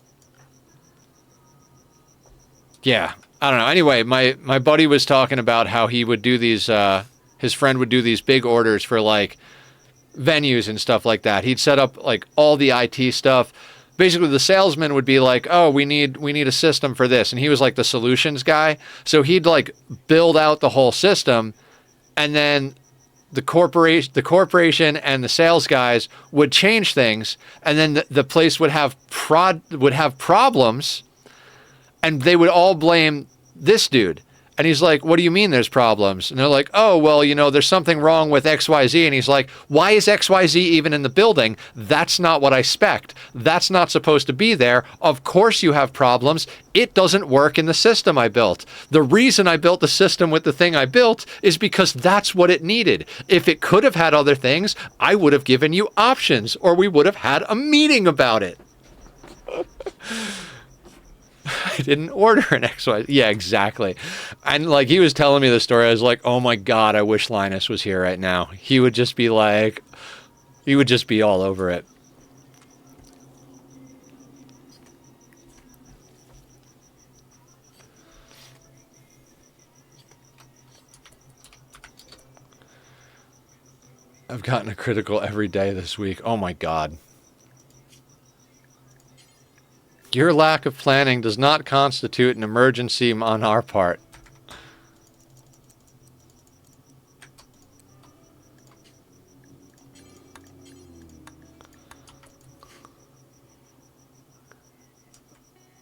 yeah, I don't know. Anyway, my buddy was talking about how he would do these, his friend would do these big orders for, like, venues and stuff like that. He'd set up, like, all the IT stuff. Basically, the salesman would be like, oh, we need a system for this. And he was, like, the solutions guy. So he'd, like, build out the whole system, and then the corporation and the sales guys would change things, and then the place would have problems, and they would all blame this dude. And he's like, what do you mean there's problems? And they're like, oh, well, you know, there's something wrong with XYZ. And he's like, why is XYZ even in the building? That's not what I spec'd. That's not supposed to be there. Of course you have problems. It doesn't work in the system I built. The reason I built the system with the thing I built is because that's what it needed. If it could have had other things, I would have given you options, or we would have had a meeting about it. I didn't order an XY. Yeah, exactly. And, like, he was telling me the story. I was like, oh my God, I wish Linus was here right now. He would just be like, he would just be all over it. I've gotten a critical every day this week. Oh my God. Your lack of planning does not constitute an emergency on our part.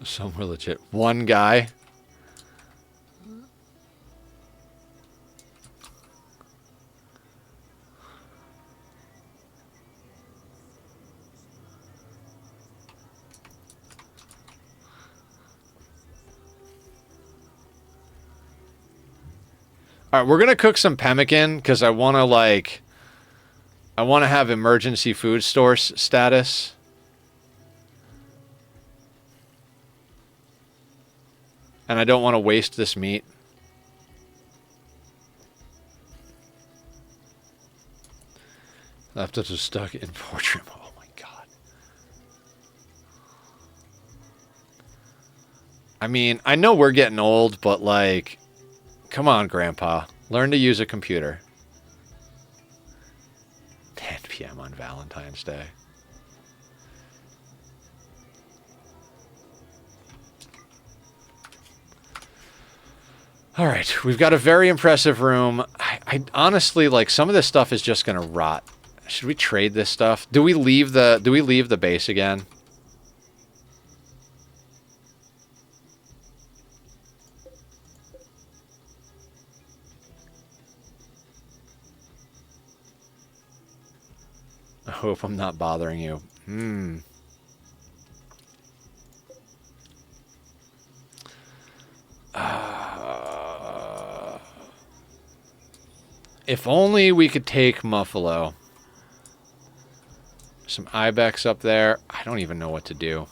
Some were legit. One guy. All right, we're going to cook some pemmican because I want to, like, I want to have emergency food store status. And I don't want to waste this meat. Left us stuck in portrait. Oh my God. I mean, I know we're getting old, but, like, come on, Grandpa. Learn to use a computer. 10 p.m. on Valentine's Day. All right, we've got a very impressive room. I honestly, like, some of this stuff is just gonna rot. Should we trade this stuff? Do we leave the base again? hope I'm not bothering you. If only we could take Muffalo. Some ibex up there. I don't even know what to do.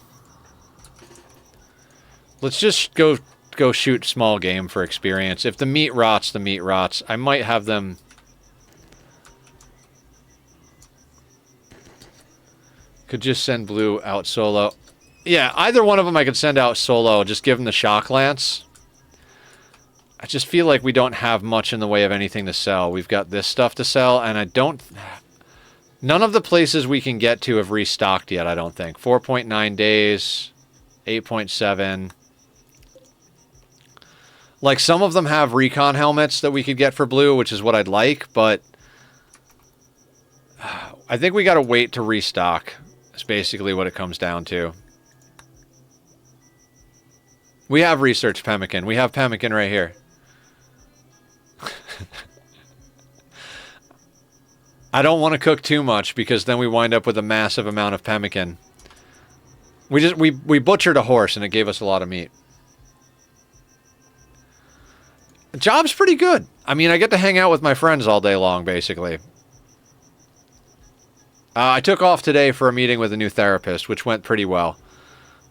Let's just go shoot small game for experience. If the meat rots, the meat rots. I might have them... Could just send Blue out solo. Yeah, either one of them I could send out solo. Just give them the shock lance. I just feel like we don't have much in the way of anything to sell. We've got this stuff to sell, and I don't... None of the places we can get to have restocked yet, I don't think. 4.9 days, 8.7. Like, some of them have recon helmets that we could get for Blue, which is what I'd like, but... I think we gotta wait to restock. That's basically what it comes down to. We have researched pemmican. We have pemmican right here. I don't want to cook too much because then we wind up with a massive amount of pemmican. We butchered a horse and it gave us a lot of meat. The job's pretty good. I mean, I get to hang out with my friends all day long, basically. I took off today for a meeting with a new therapist, which went pretty well.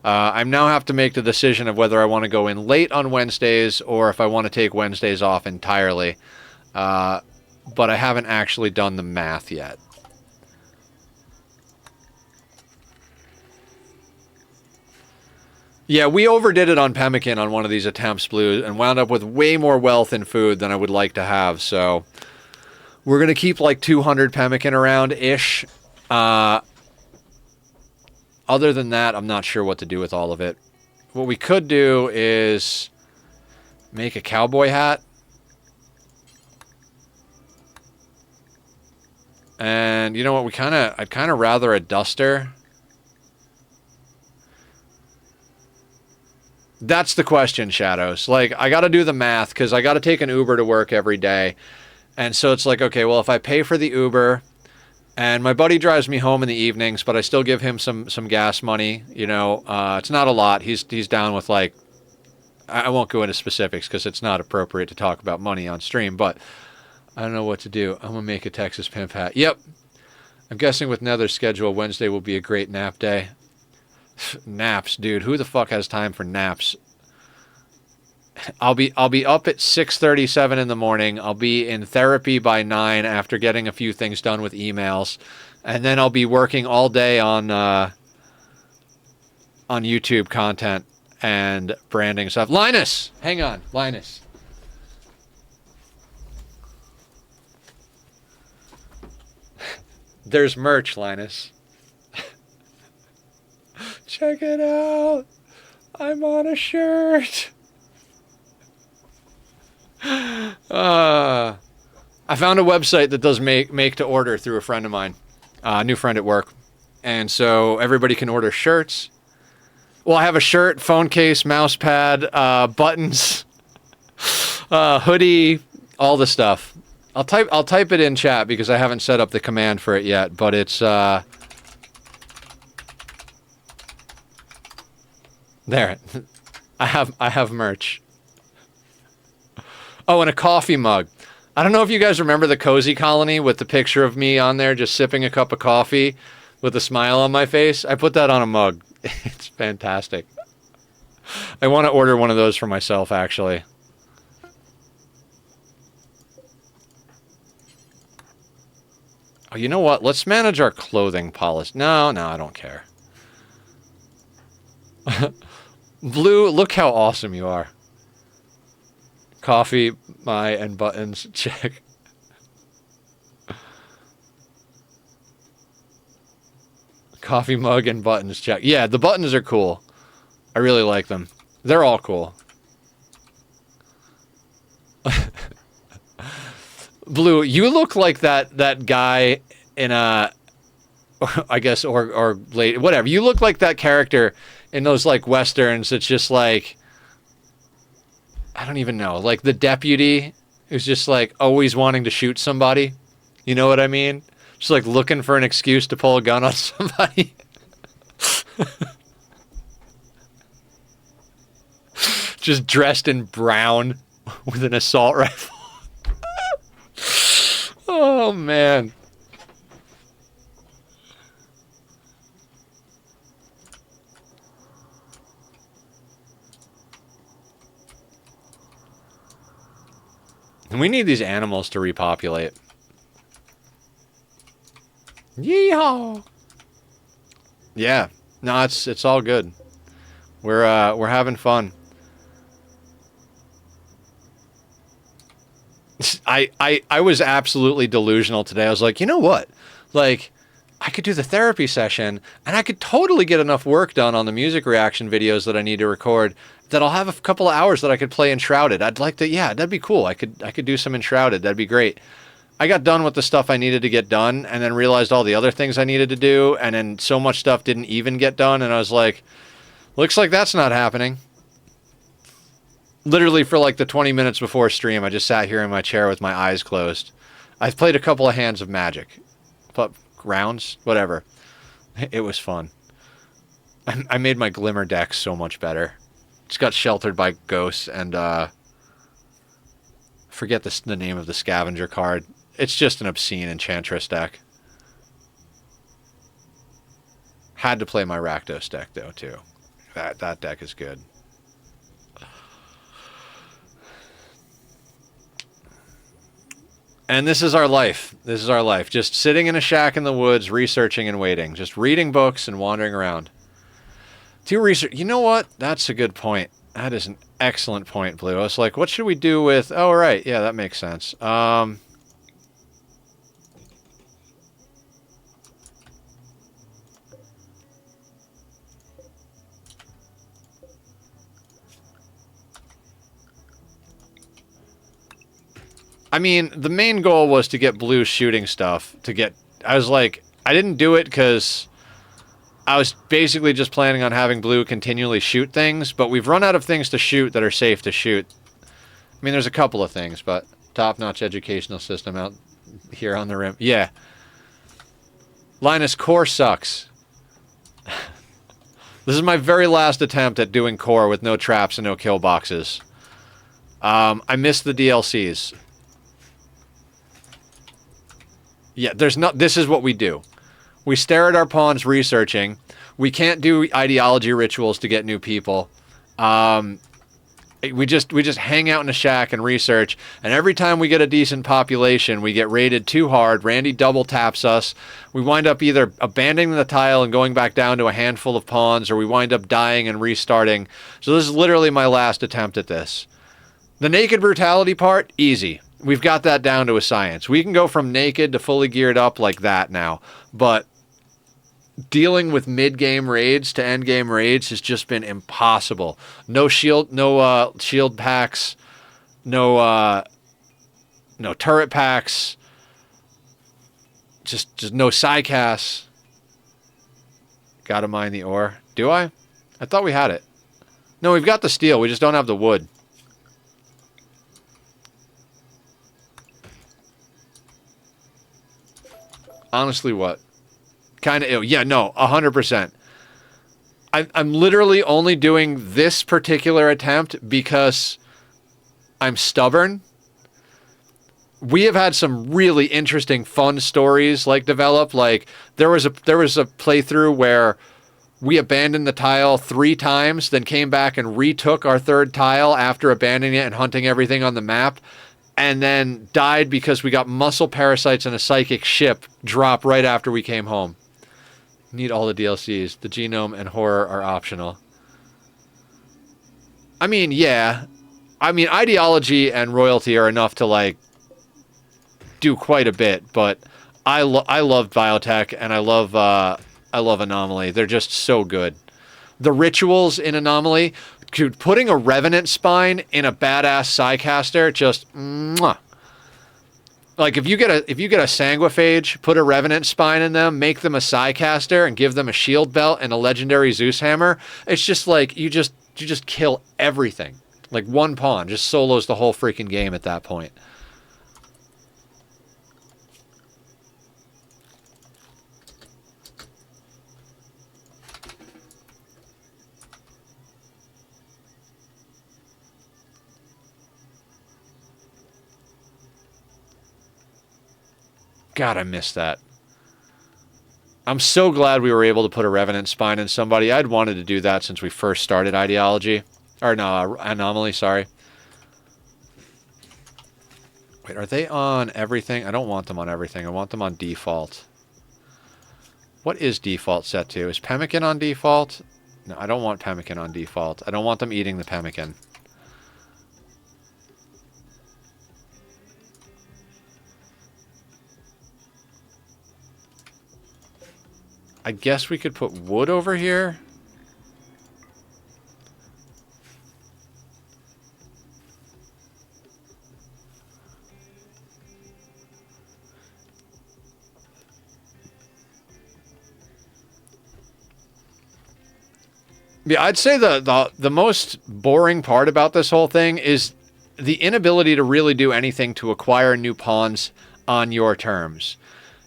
I now have to make the decision of whether I want to go in late on Wednesdays or if I want to take Wednesdays off entirely. But I haven't actually done the math yet. Yeah, we overdid it on pemmican on one of these attempts, Blue, and wound up with way more wealth in food than I would like to have, so... We're going to keep like 200 pemmican around-ish. Other than that, I'm not sure what to do with all of it. What we could do is make a cowboy hat. And you know what? I'd kind of rather a duster. That's the question, Shadows. Like, I got to do the math because I got to take an Uber to work every day. And so it's like, okay, well, if I pay for the Uber and my buddy drives me home in the evenings, but I still give him some gas money, you know, it's not a lot. He's down with, like, I won't go into specifics because it's not appropriate to talk about money on stream, but I don't know what to do. I'm going to make a Texas Pimp hat. Yep. I'm guessing with Nether's schedule, Wednesday will be a great nap day. Naps, dude. Who the fuck has time for naps? I'll be up at 6:37 in the morning. I'll be in therapy by 9 after getting a few things done with emails. And then I'll be working all day on YouTube content and branding stuff. Linus! Hang on, Linus. There's merch, Linus. Check it out. I'm on a shirt. I found a website that does make to order through a friend of mine, a new friend at work. And so everybody can order shirts. Well, I have a shirt, phone case, mouse pad, buttons, hoodie, all the stuff. I'll type it in chat because I haven't set up the command for it yet, but it's there. I have merch. Oh, and a coffee mug. I don't know if you guys remember the Cozy Colony with the picture of me on there just sipping a cup of coffee with a smile on my face. I put that on a mug. It's fantastic. I want to order one of those for myself, actually. Oh, you know what? Let's manage our clothing policy. No, I don't care. Blue, look how awesome you are. Coffee, and buttons, check. Coffee mug and buttons, check. Yeah, the buttons are cool. I really like them. They're all cool. Blue, you look like that guy in a, I guess, or late, whatever. You look like that character in those, like, westerns. It's just like, I don't even know, like the deputy who's just like always wanting to shoot somebody. You know what I mean? Just like looking for an excuse to pull a gun on somebody. Just dressed in brown with an assault rifle. Oh, man. We need these animals to repopulate. Yeehaw! Yeah. No, it's all good. We're having fun. I was absolutely delusional today. I was like, you know what? Like, I could do the therapy session, and I could totally get enough work done on the music reaction videos that I need to record that I'll have a couple of hours that I could play Enshrouded. I'd like to, yeah, that'd be cool. I could do some Enshrouded. That'd be great. I got done with the stuff I needed to get done, and then realized all the other things I needed to do, and then so much stuff didn't even get done, and I was like, looks like that's not happening. Literally for like the 20 minutes before stream, I just sat here in my chair with my eyes closed. I've played a couple of hands of Magic. Rounds? Whatever. It was fun. I made my Glimmer deck so much better. It's got Sheltered by Ghosts and, forget the name of the Scavenger card. It's just an obscene Enchantress deck. Had to play my Rakdos deck, though, too. That deck is good. And this is our life. This is our life. Just sitting in a shack in the woods, researching and waiting. Just reading books and wandering around. To research. You know what? That's a good point. That is an excellent point, Blue. I was like, what should we do with... Oh, right. Yeah, that makes sense. I mean, the main goal was to get Blue shooting stuff. I was like, I didn't do it because I was basically just planning on having Blue continually shoot things, but we've run out of things to shoot that are safe to shoot. I mean, there's a couple of things, but top-notch educational system out here on the rim. Yeah. Linus, core sucks. This is my very last attempt at doing core with no traps and no kill boxes. I missed the DLCs. Yeah, this is what we do. We stare at our pawns researching. We can't do ideology rituals to get new people. We just hang out in a shack and research, and every time we get a decent population, we get raided too hard. Randy double taps us. We wind up either abandoning the tile and going back down to a handful of pawns, or we wind up dying and restarting. So this is literally my last attempt at this. The naked brutality part, easy. We've got that down to a science. We can go from naked to fully geared up like that now. But dealing with mid-game raids to end-game raids has just been impossible. No shield packs, no turret packs, just no psycasts. Gotta mine the ore. Do I? I thought we had it. No, we've got the steel. We just don't have the wood. Honestly, what? Kind of ill. Yeah, no, 100%. I'm literally only doing this particular attempt because I'm stubborn. We have had some really interesting, fun stories like develop. Like there was a playthrough where we abandoned the tile 3 times, then came back and retook our 3rd tile after abandoning it and hunting everything on the map. And then died because we got muscle parasites and a psychic ship drop right after we came home. Need all the DLCs. The genome and horror are optional. I mean, yeah. I mean, ideology and royalty are enough to, like, do quite a bit. But I love biotech and I love Anomaly. They're just so good. The rituals in Anomaly... Dude, putting a Revenant Spine in a badass Psycaster, just mwah. Like if you get a Sanguiphage, put a Revenant Spine in them, make them a Psycaster, and give them a shield belt and a legendary Zeus hammer. It's just like you just kill everything. Like one pawn just solos the whole freaking game at that point. God, I missed that. I'm so glad we were able to put a Revenant Spine in somebody. I'd wanted to do that since we first started Ideology. Or no, Anomaly, sorry. Wait, are they on everything? I don't want them on everything. I want them on default. What is default set to? Is Pemmican on default? No, I don't want Pemmican on default. I don't want them eating the Pemmican. I guess we could put wood over here. Yeah, I'd say the most boring part about this whole thing is the inability to really do anything to acquire new pawns on your terms.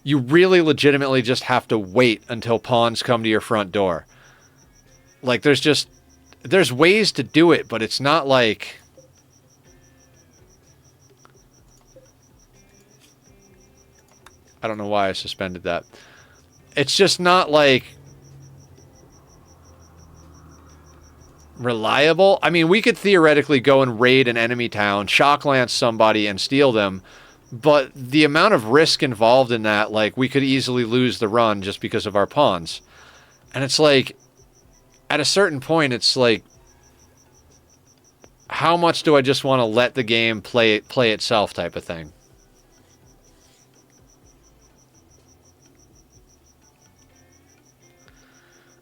You really legitimately just have to wait until pawns come to your front door. Like, there's ways to do it, but it's not like... I don't know why I suspended that. It's just not like... reliable. I mean, we could theoretically go and raid an enemy town, shock lance somebody, and steal them, but the amount of risk involved in that, like, we could easily lose the run just because of our pawns. And it's like, at a certain point, it's like, how much do I just want to let the game play itself type of thing?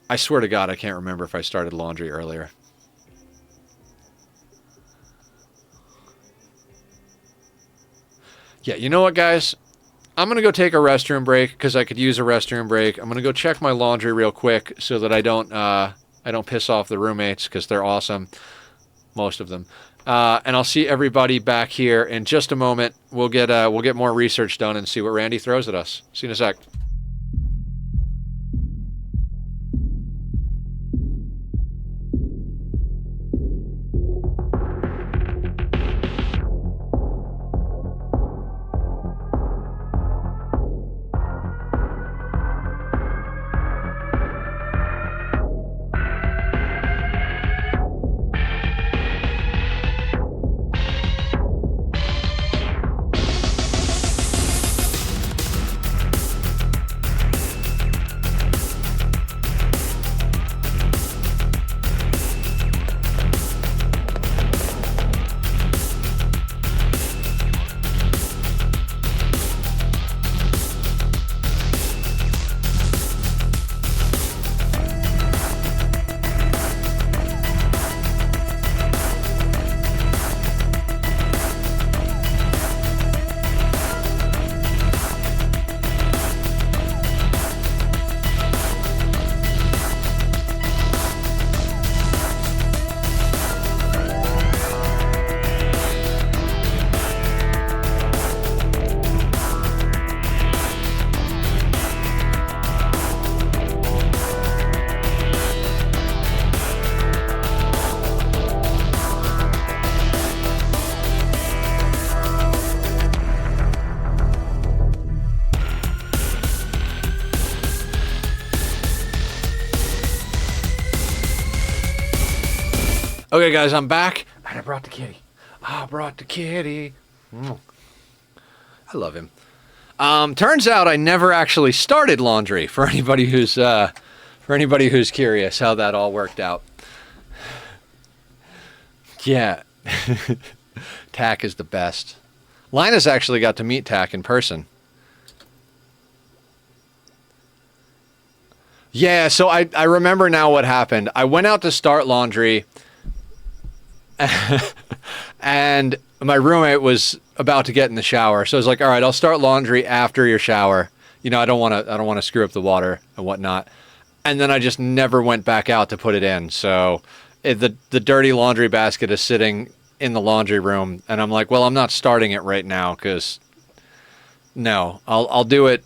I swear to God, I can't remember if I started laundry earlier. Yeah, you know what, guys? I'm going to go take a restroom break because I could use a restroom break. I'm going to go check my laundry real quick so that I don't piss off the roommates because they're awesome, most of them. And I'll see everybody back here in just a moment. We'll get more research done and see what Randy throws at us. See you in a sec. Okay, guys, I'm back, and I brought the kitty. I brought the kitty. I love him. Turns out I never actually started laundry. For anybody who's curious how that all worked out. Yeah, Tack is the best. Linus actually got to meet Tack in person. Yeah, so I remember now what happened. I went out to start laundry. And my roommate was about to get in the shower, so I was like, "All right, I'll start laundry after your shower. You know, I don't want to screw up the water and whatnot." And then I just never went back out to put it in. So the dirty laundry basket is sitting in the laundry room, and I'm like, "Well, I'm not starting it right now because no, I'll do it."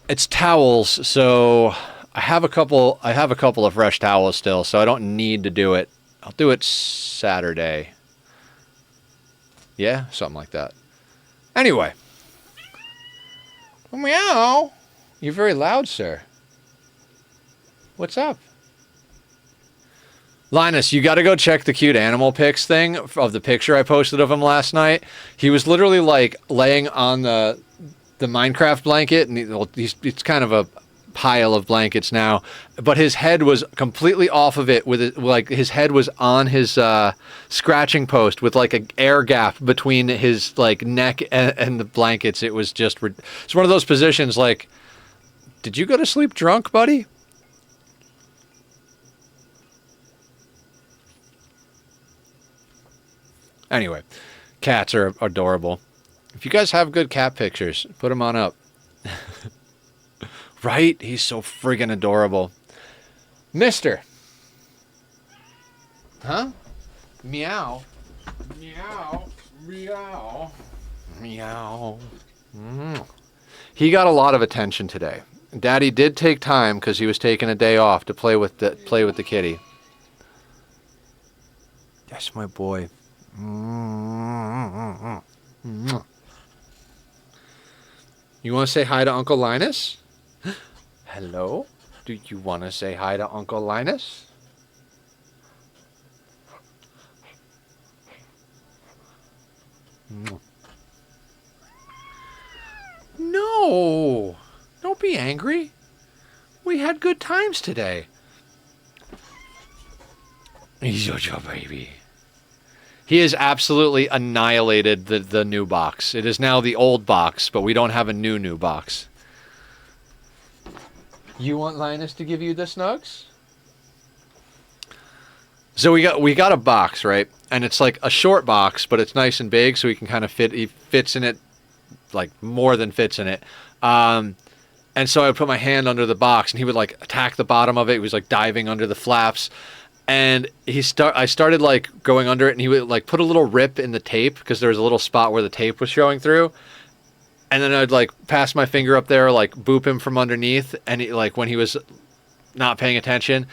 It's towels, so. I have a couple of fresh towels still, so I don't need to do it. I'll do it Saturday. Yeah, something like that. Anyway. Meow. You're very loud, sir. What's up? Linus, you got to go check the cute animal pics thing of the picture I posted of him last night. He was literally like laying on the Minecraft blanket, and it's kind of a pile of blankets now, but his head was completely off of it with it, like his head was on his scratching post with like an air gap between his like neck and the blankets. It was just, it's one of those positions like, did you go to sleep drunk, buddy? Anyway, cats are adorable. If you guys have good cat pictures, put them on up. Right? He's so friggin' adorable. Mister. Huh? Meow. Meow. Meow. Meow. He got a lot of attention today. Daddy did take time because he was taking a day off to play with the kitty. That's my boy. You want to say hi to Uncle Linus? Hello? Do you want to say hi to Uncle Linus? No! Don't be angry. We had good times today. He's your baby. He has absolutely annihilated the new box. It is now the old box, but we don't have a new box. You want Linus to give you the snugs? So we got a box, right? And it's like a short box, but it's nice and big, so he can kind of fit. He fits in it, like more than fits in it. And so I would put my hand under the box, and he would like attack the bottom of it. He was like diving under the flaps. And I started like going under it, and he would like put a little rip in the tape because there was a little spot where the tape was showing through. And then I'd like pass my finger up there, like boop him from underneath, and like when he was not paying attention.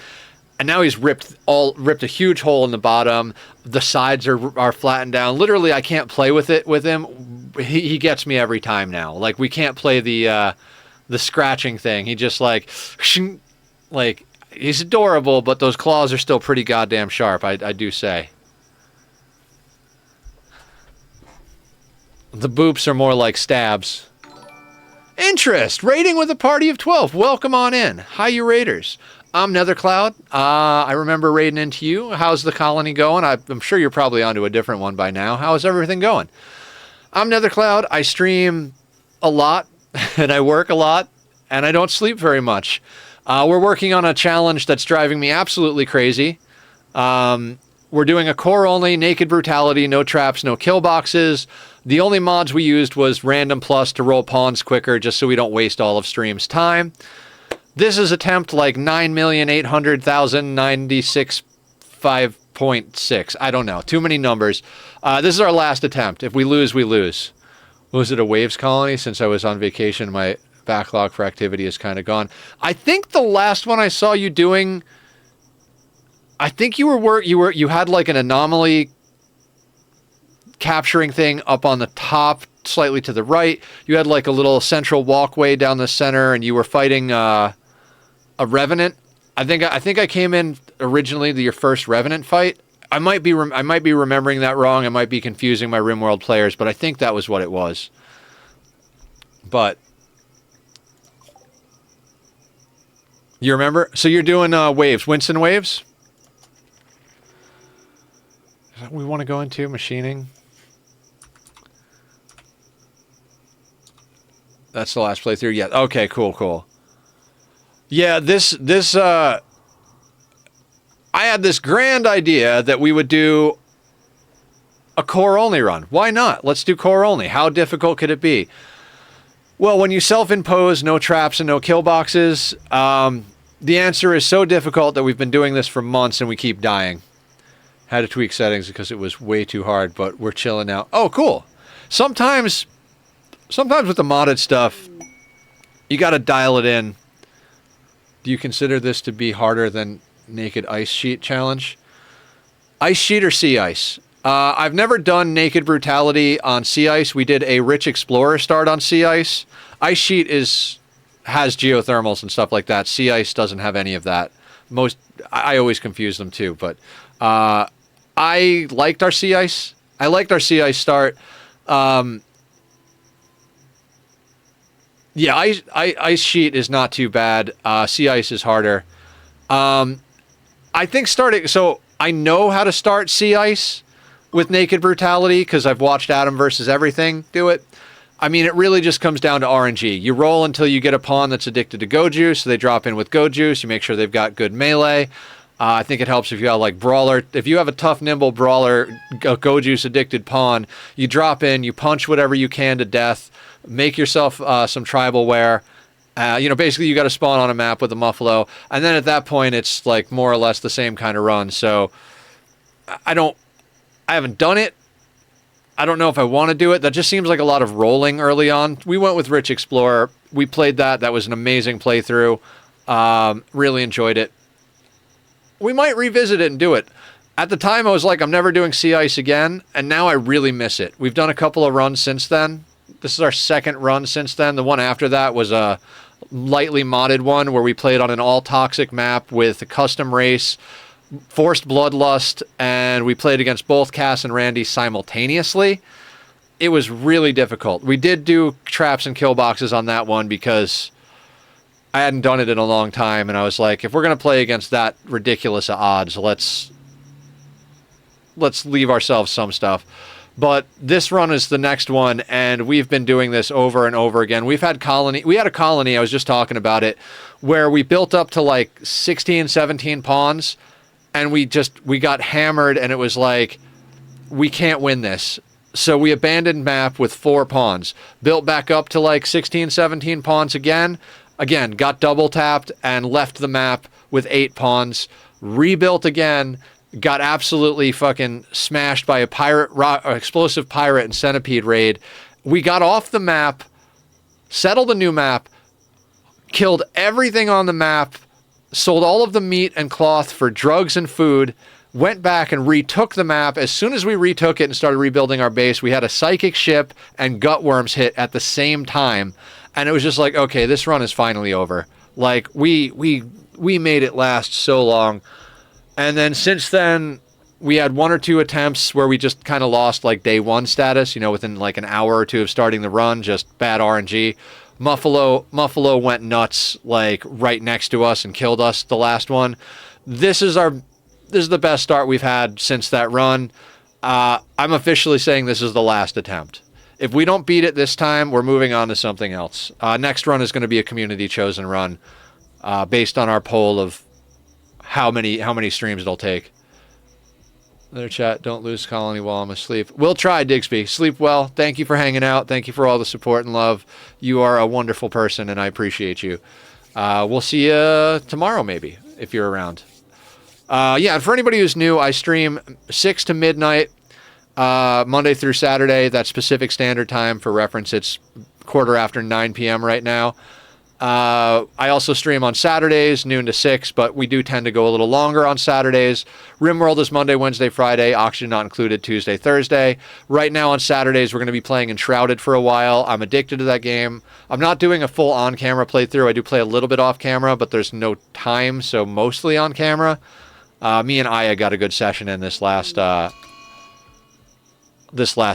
And now he's ripped a huge hole in the bottom. The sides are flattened down. Literally, I can't play with him. He gets me every time now. Like we can't play the scratching thing. He just like he's adorable, but those claws are still pretty goddamn sharp, I do say. The boops are more like stabs. Interest! Raiding with a party of 12. Welcome on in. Hi, you raiders. I'm Nethercloud. I remember raiding into you. How's the colony going? I'm sure you're probably onto a different one by now. How's everything going? I'm Nethercloud. I stream a lot, and I work a lot, and I don't sleep very much. We're working on a challenge that's driving me absolutely crazy. We're doing a core-only, naked brutality, no traps, no kill boxes. The only mods we used was Random Plus to roll pawns quicker, just so we don't waste all of stream's time. This is attempt like 9,800,096.5.6. I don't know. Too many numbers. This is our last attempt. If we lose, we lose. Was it a Waves colony? Since I was on vacation, my backlog for activity is kind of gone. I think the last one I saw you doing, I think you had like an anomaly capturing thing up on the top, slightly to the right. You had like a little central walkway down the center, and you were fighting a revenant. I think I came in originally to your first revenant fight. I might be remembering that wrong. I might be confusing my Rimworld players, but I think that was what it was. But you remember? So you're doing waves, Winston waves? Is that what we want to go into machining? That's the last playthrough. Yeah. Okay. Cool. Yeah. I had this grand idea that we would do a core only run. Why not? Let's do core only. How difficult could it be? Well, when you self-impose no traps and no kill boxes, the answer is so difficult that we've been doing this for months and we keep dying. Had to tweak settings because it was way too hard, but we're chilling now. Oh, cool. Sometimes with the modded stuff, you got to dial it in. Do you consider this to be harder than Naked Ice Sheet Challenge? Ice Sheet or Sea Ice? I've never done Naked Brutality on Sea Ice. We did a Rich Explorer start on Sea Ice. Ice Sheet has geothermals and stuff like that. Sea Ice doesn't have any of that. I always confuse them too, but I liked our Sea Ice. I liked our Sea Ice start. Yeah, Ice Sheet is not too bad. Sea Ice is harder. I think so I know how to start Sea Ice with Naked Brutality because I've watched Adam versus Everything do it. I mean, it really just comes down to RNG. You roll until you get a pawn that's addicted to Go Juice, so they drop in with Go Juice. You make sure they've got good melee. I think it helps if you got like Brawler. If you have a tough, nimble Brawler, Go Juice addicted pawn, you drop in, you punch whatever you can to death, make yourself some tribal wear. Basically you got to spawn on a map with a Muffalo, and then at that point it's like more or less the same kind of run. So I haven't done it. I don't know if I want to do it. That just seems like a lot of rolling early on. We went with Rich Explorer. We played that. That was an amazing playthrough. Really enjoyed it. We might revisit it and do it. At the time, I was like, I'm never doing Sea Ice again, and now I really miss it. We've done a couple of runs since then. This is our second run since then. The one after that was a lightly modded one where we played on an all-toxic map with a custom race, forced bloodlust, and we played against both Cass and Randy simultaneously. It was really difficult. We did do traps and kill boxes on that one because I hadn't done it in a long time, and I was like, if we're going to play against that ridiculous odds, let's leave ourselves some stuff. But this run is the next one, and we've been doing this over and over again. We had a colony, I was just talking about it, where we built up to like 16, 17 pawns, and we got hammered, and it was like, we can't win this. So we abandoned map with 4 pawns, built back up to like 16, 17 pawns again, got double tapped and left the map with 8 pawns, rebuilt again, got absolutely fucking smashed by a explosive pirate and centipede raid. We got off the map, settled a new map, killed everything on the map, sold all of the meat and cloth for drugs and food, went back and retook the map. As soon as we retook it and started rebuilding our base, we had a psychic ship and gutworms hit at the same time. And it was just like, okay, this run is finally over. Like, we made it last so long. And then since then, we had 1 or 2 attempts where we just kind of lost like day 1 status, within like an hour or 2 of starting the run, just bad RNG. Muffalo went nuts like right next to us and killed us the last one. This is the best start we've had since that run. I'm officially saying this is the last attempt. If we don't beat it this time, we're moving on to something else. Next run is going to be a community chosen run based on our poll of how many streams it'll take. Another chat, don't lose colony while I'm asleep. We'll try, Digsby. Sleep well. Thank you for hanging out. Thank you for all the support and love. You are a wonderful person, and I appreciate you. We'll see you tomorrow, maybe, if you're around. And for anybody who's new, I stream 6 to midnight, Monday through Saturday. That's Pacific Standard Time. For reference, it's 9:15 p.m. right now. I also stream on Saturdays, noon to 6, but we do tend to go a little longer on Saturdays. Rimworld is Monday, Wednesday, Friday. Oxygen not included Tuesday, Thursday. Right now on Saturdays, we're going to be playing Enshrouded for a while. I'm addicted to that game. I'm not doing a full on-camera playthrough. I do play a little bit off-camera, but there's no time, so mostly on-camera. Me and Aya got a good session in this last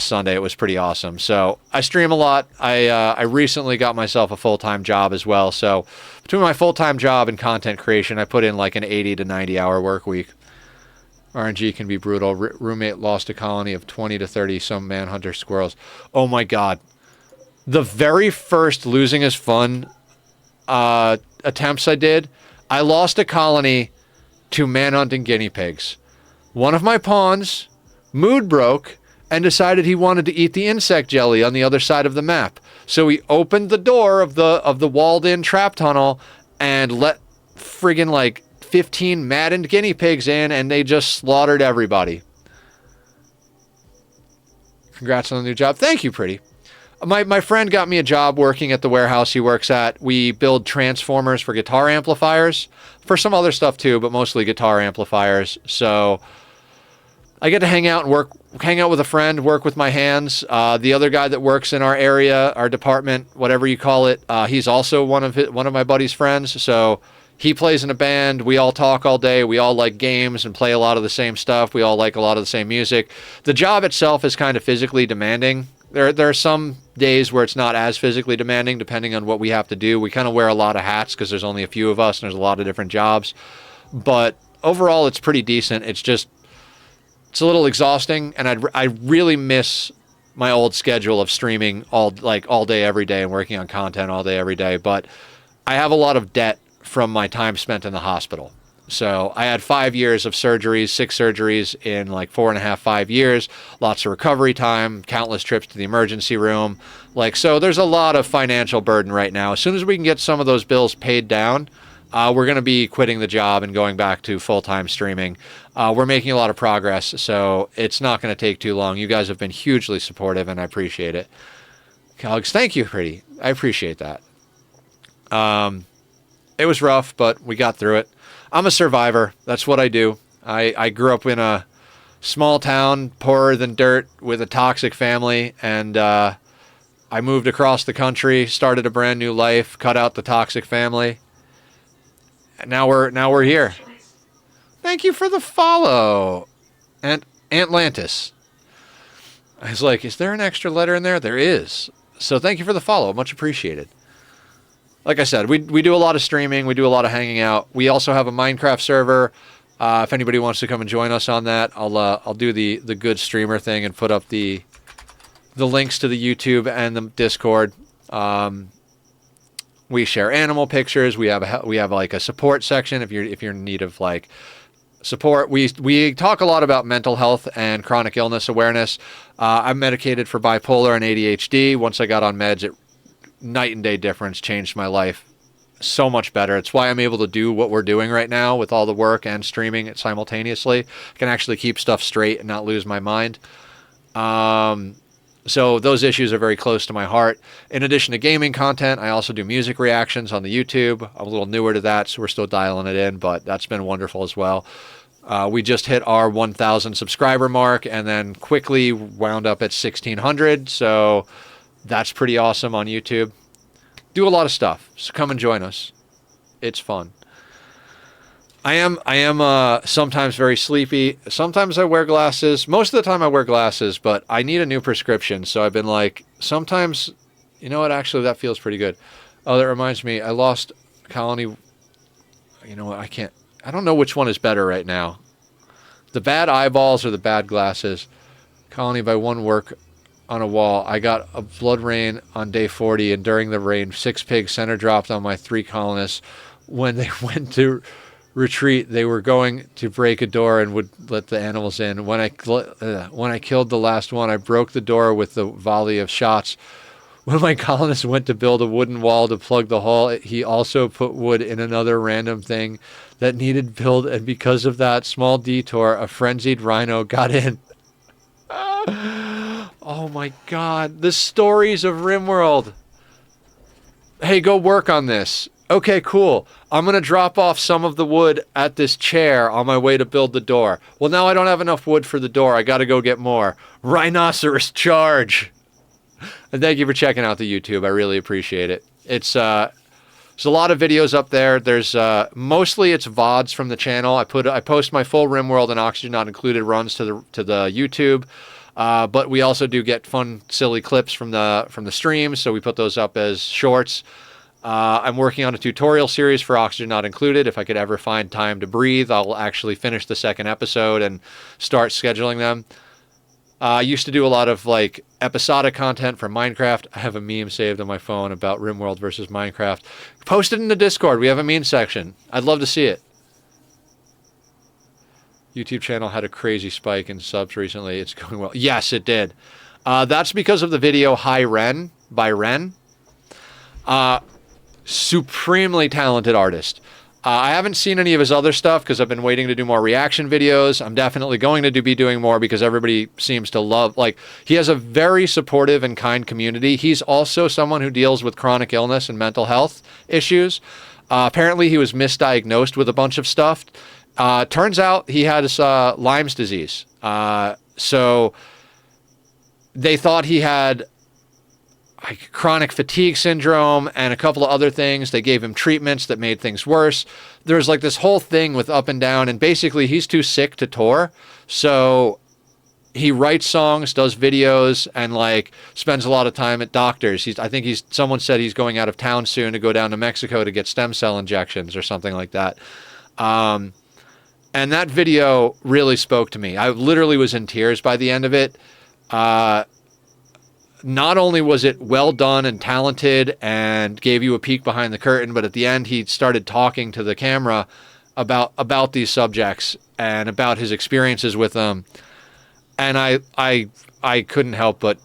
Sunday. It was pretty awesome. So I stream a lot. I recently got myself a full-time job as well. So between my full-time job and content creation, I put in like an 80 to 90 hour work week. RNG can be brutal. Roommate lost a colony of 20 to 30 some manhunter squirrels. Oh my God. The very first losing is fun attempts I did, I lost a colony to manhunting guinea pigs. One of my pawns mood broke and decided he wanted to eat the insect jelly on the other side of the map. So he opened the door of the walled-in trap tunnel and let friggin' like 15 maddened guinea pigs in, and they just slaughtered everybody. Congrats on the new job. Thank you, pretty. My friend got me a job working at the warehouse he works at. We build transformers for guitar amplifiers, for some other stuff too, but mostly guitar amplifiers. So I get to hang out and hang out with a friend, work with my hands. The other guy that works in our area, our department, whatever you call it, he's also one of my buddy's friends. So he plays in a band. We all talk all day. We all like games and play a lot of the same stuff. We all like a lot of the same music. The job itself is kind of physically demanding. There are some days where it's not as physically demanding, depending on what we have to do. We kind of wear a lot of hats because there's only a few of us and there's a lot of different jobs. But overall, it's pretty decent. It's a little exhausting, and I really miss my old schedule of streaming all day, every day, and working on content all day, every day. But I have a lot of debt from my time spent in the hospital. So I had 5 years of surgeries, 6 surgeries in like 4.5, 5 years, lots of recovery time, countless trips to the emergency room. So there's a lot of financial burden right now. As soon as we can get some of those bills paid down, we're going to be quitting the job and going back to full-time streaming. We're making a lot of progress, so it's not going to take too long. You guys have been hugely supportive, and I appreciate it. Alex, thank you, Pretty. I appreciate that. It was rough, but we got through it. I'm a survivor. That's what I do. I grew up in a small town, poorer than dirt, with a toxic family, and I moved across the country, started a brand new life, cut out the toxic family. Now we're here. Thank you for the follow. And Atlantis. I was like, is there an extra letter in there? There is. So thank you for the follow. Much appreciated. Like I said, we do a lot of streaming. We do a lot of hanging out. We also have a Minecraft server. If anybody wants to come and join us on that, I'll do the good streamer thing and put up the links to the YouTube and the Discord. We share animal pictures. We have like a support section if you're in need of like support. We talk a lot about mental health and chronic illness awareness. I'm medicated for bipolar and ADHD. Once I got on meds, it night and day difference, changed my life so much better. It's why I'm able to do what we're doing right now with all the work and streaming simultaneously. I can actually keep stuff straight and not lose my mind. So those issues are very close to my heart. In addition to gaming content, I also do music reactions on the YouTube. I'm a little newer to that, so we're still dialing it in, but that's been wonderful as well. We just hit our 1,000 subscriber mark and then quickly wound up at 1,600. So that's pretty awesome on YouTube. Do a lot of stuff, so come and join us. It's fun. I am sometimes very sleepy. Sometimes I wear glasses. Most of the time I wear glasses, but I need a new prescription. So I've been like, sometimes, you know what, actually that feels pretty good. Oh, that reminds me, I lost Colony. You know what, I don't know which one is better right now. The bad eyeballs or the bad glasses. Colony by one work on a wall. I got a blood rain on day 40, and during the rain, 6 pigs center dropped on my 3 colonists. When they went to retreat, they were going to break a door and would let the animals in. When I killed the last one, I broke the door with the volley of shots. When my colonist went to build a wooden wall to plug the hole, he also put wood in another random thing that needed build, and because of that small detour, a frenzied rhino got in. Oh my god, the stories of Rimworld. Hey, go work on this. Okay, cool. I'm going to drop off some of the wood at this chair on my way to build the door. Well, now I don't have enough wood for the door. I got to go get more. Rhinoceros charge. And thank you for checking out the YouTube. I really appreciate it. There's a lot of videos up there. There's mostly it's VODs from the channel. I post my full Rimworld and Oxygen Not Included runs to the YouTube. But we also do get fun, silly clips from the streams, so we put those up as shorts. I'm working on a tutorial series for Oxygen Not Included. If I could ever find time to breathe, I'll actually finish the second episode and start scheduling them. I used to do a lot of like episodic content for Minecraft. I have a meme saved on my phone about Rimworld versus Minecraft. Post it in the Discord. We have a meme section. I'd love to see it. YouTube channel had a crazy spike in subs recently. It's going well. Yes, it did. That's because of the video Hi Ren by Ren. Supremely talented artist. I haven't seen any of his other stuff because I've been waiting to do more reaction videos. I'm definitely going to be doing more because everybody seems to love, like, he has a very supportive and kind community. He's also someone who deals with chronic illness and mental health issues. Apparently he was misdiagnosed with a bunch of stuff. Turns out he had Lyme's disease. So they thought he had like chronic fatigue syndrome and a couple of other things. They gave him treatments that made things worse. There's like this whole thing with up and down, and basically he's too sick to tour. So he writes songs, does videos, and like spends a lot of time at doctors. Someone said he's going out of town soon to go down to Mexico to get stem cell injections or something like that. And that video really spoke to me. I literally was in tears by the end of it. Not only was it well done and talented and gave you a peek behind the curtain, but at the end he started talking to the camera about these subjects and about his experiences with them. And I couldn't help but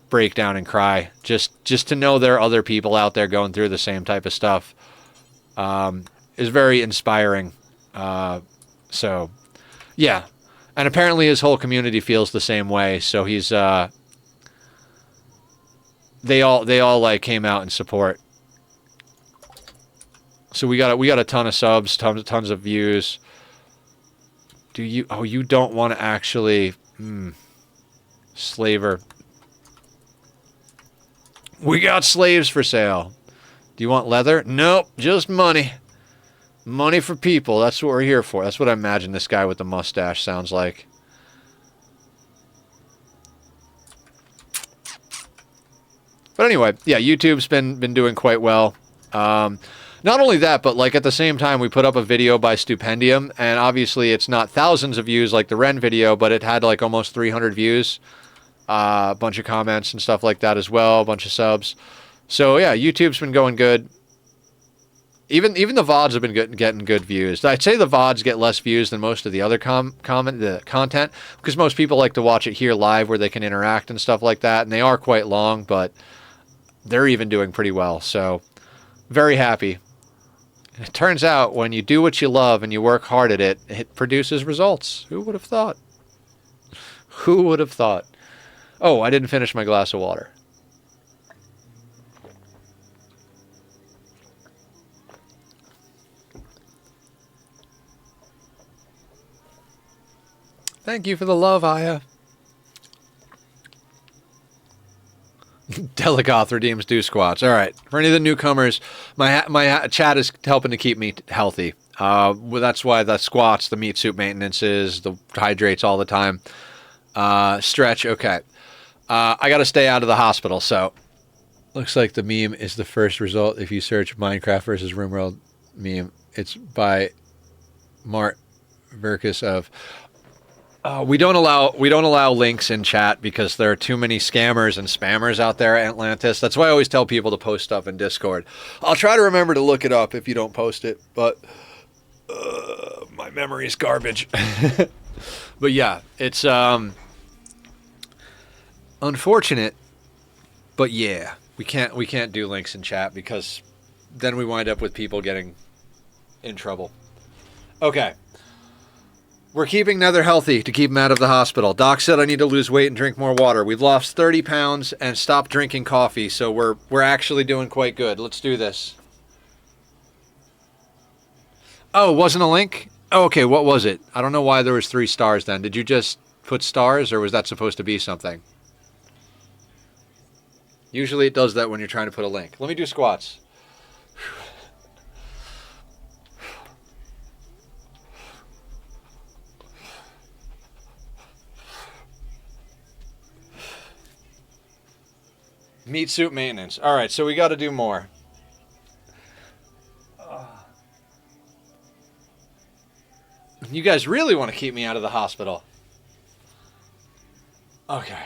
break down and cry just to know there are other people out there going through the same type of stuff. Is very inspiring. So yeah. And apparently his whole community feels the same way. So he's, they all like came out in support. So we got a ton of subs, tons of views. You don't want to actually, slaver. We got slaves for sale. Do you want leather? Nope, just money. Money for people. That's what we're here for. That's what I imagine this guy with the mustache sounds like. But anyway, yeah, YouTube's been doing quite well. Not only that, but like at the same time, we put up a video by Stupendium, and obviously it's not thousands of views like the Ren video, but it had like almost 300 views, a bunch of comments and stuff like that as well, a bunch of subs. So yeah, YouTube's been going good. Even the VODs have been getting good views. I'd say the VODs get less views than most of the other content, because most people like to watch it here live where they can interact and stuff like that, and they are quite long, but they're even doing pretty well. So very happy. It turns out when you do what you love and you work hard at it, it produces results. Who would have thought? Who would have thought? Oh, I didn't finish my glass of water. Thank you for the love, Aya. Delagoth redeems do squats. All right. For any of the newcomers, my chat is helping to keep me healthy. Well, that's why the squats, the meat soup maintenances, the hydrates all the time. Stretch. Okay. I got to stay out of the hospital. So looks like the meme is the first result. If you search Minecraft versus Rimworld meme, it's by Mart Verkus of... we don't allow links in chat because there are too many scammers and spammers out there at Atlantis. That's why I always tell people to post stuff in Discord. I'll try to remember to look it up if you don't post it, but my memory is garbage. But yeah, it's unfortunate, but yeah, we can't do links in chat because then we wind up with people getting in trouble. Okay. We're keeping Nether healthy to keep him out of the hospital. Doc said I need to lose weight and drink more water. We've lost 30 pounds and stopped drinking coffee, so we're actually doing quite good. Let's do this. Oh, it wasn't a link? Oh, okay, what was it? I don't know why there was 3 stars then. Did you just put stars, or was that supposed to be something? Usually it does that when you're trying to put a link. Let me do squats. Meat soup maintenance. All right, so we got to do more. You guys really want to keep me out of the hospital. Okay.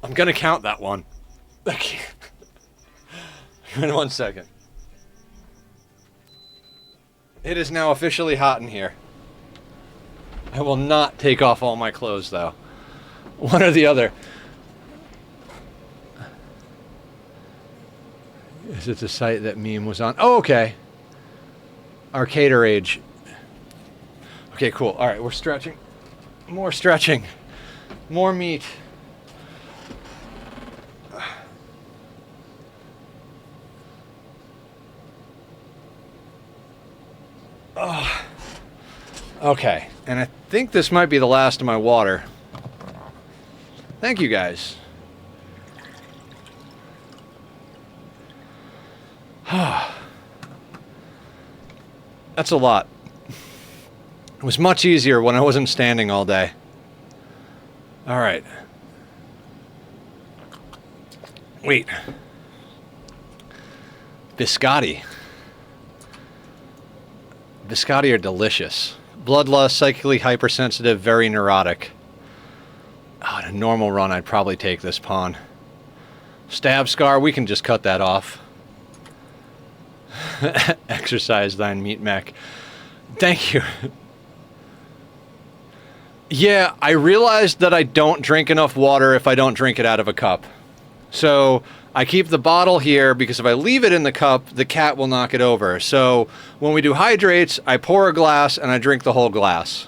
I'm going to count that one. Okay. In 1 second. It is now officially hot in here. I will not take off all my clothes, though. One or the other. Is it the site that meme was on? Oh, okay. Arcader Age. Okay, cool. All right, we're stretching. More stretching. More meat. Okay, and I think this might be the last of my water. Thank you, guys. That's a lot. It was much easier when I wasn't standing all day. All right. Wait. Biscotti. Biscotti are delicious. Bloodlust, psychically hypersensitive, very neurotic. Oh, in a normal run, I'd probably take this pawn. Stab scar, we can just cut that off. Exercise thine meat mech. Thank you. Yeah, I realized that I don't drink enough water if I don't drink it out of a cup. So I keep the bottle here because if I leave it in the cup, the cat will knock it over. So when we do hydrates, I pour a glass and I drink the whole glass.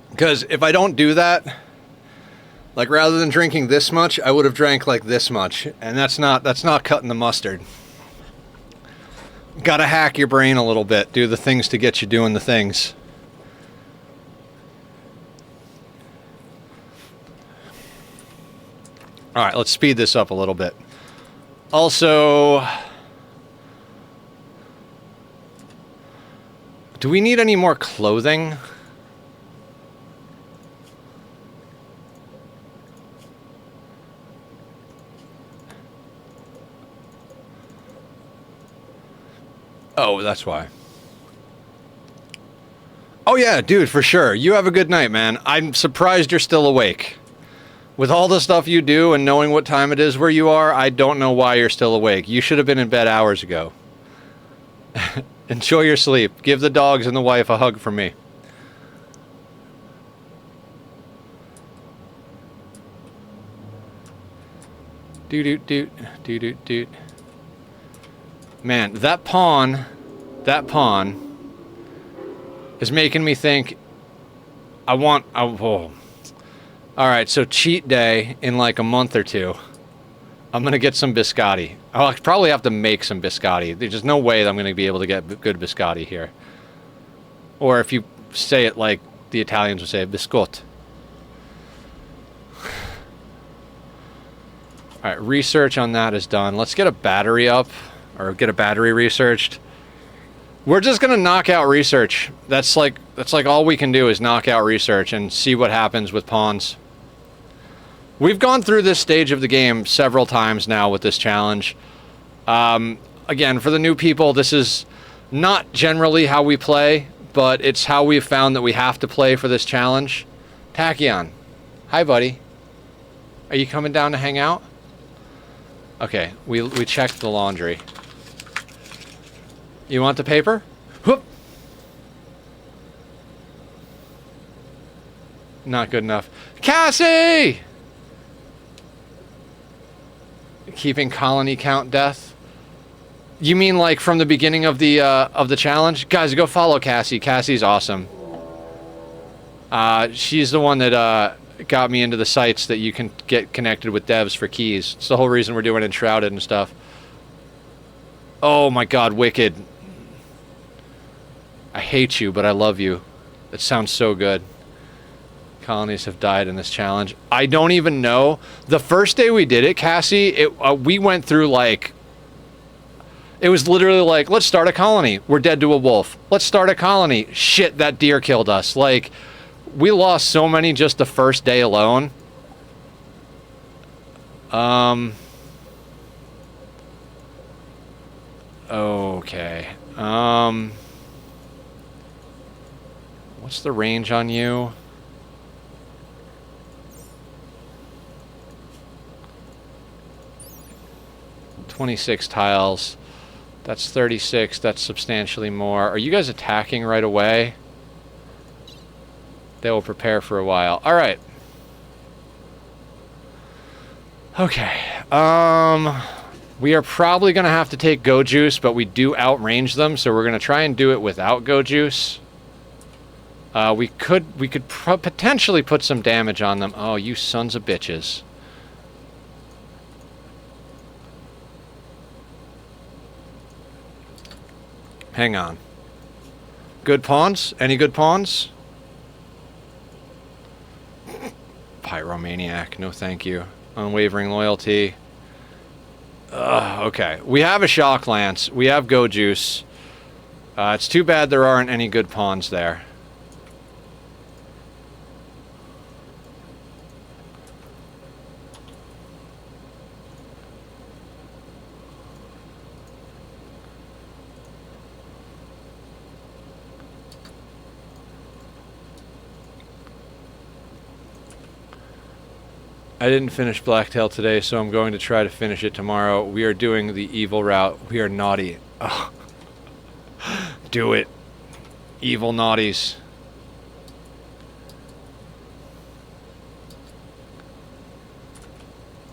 Because if I don't do that, like rather than drinking this much, I would have drank like this much, and that's not cutting the mustard. Gotta hack your brain a little bit, do the things to get you doing the things. All right, let's speed this up a little bit. Also, do we need any more clothing? Oh, that's why. Oh yeah, dude, for sure. You have a good night, man. I'm surprised you're still awake. With all the stuff you do and knowing what time it is where you are, I don't know why you're still awake. You should have been in bed hours ago. Enjoy your sleep. Give the dogs and the wife a hug from me. Doot. Man, that pawn is making me think oh. All right, so cheat day in like a month or two. I'm going to get some biscotti. I'll probably have to make some biscotti. There's just no way that I'm going to be able to get good biscotti here. Or if you say it like the Italians would say, biscotto. All right, research on that is done. Let's get a battery up, or get a battery researched. We're just going to knock out research. That's like all we can do is knock out research and see what happens with pawns. We've gone through this stage of the game several times now with this challenge. Again, for the new people, this is not generally how we play, but it's how we've found that we have to play for this challenge. Tachyon. Hi, buddy. Are you coming down to hang out? Okay, we checked the laundry. You want the paper? Whoop. Not good enough. Cassie! Keeping colony count death? You mean like from the beginning of the challenge? Guys, go follow Cassie. Cassie's awesome. She's the one that got me into the sites that you can get connected with devs for keys. It's the whole reason we're doing Enshrouded and stuff. Oh my god, Wicked. I hate you, but I love you. That sounds so good. Colonies have died in this challenge. I don't even know. The first day we did it, Cassie, we went through like... It was literally like, let's start a colony. We're dead to a wolf. Let's start a colony. Shit, that deer killed us. Like, we lost so many just the first day alone. Okay. What's the range on you? "26 tiles. That's 36. That's substantially more. Are you guys attacking right away? They will prepare for a while. All right. Okay. We are probably going to have to take Go Juice, but we do outrange them, so we're going to try and do it without Go Juice. We could potentially put some damage on them. Oh, you sons of bitches. Hang on. Good pawns? Any good pawns? Pyromaniac. No thank you. Unwavering loyalty. Okay. We have a Shock Lance. We have Go Juice. It's too bad there aren't any good pawns there. I didn't finish Blacktail today, so I'm going to try to finish it tomorrow. We are doing the evil route. We are naughty. Oh. Do it. Evil naughties.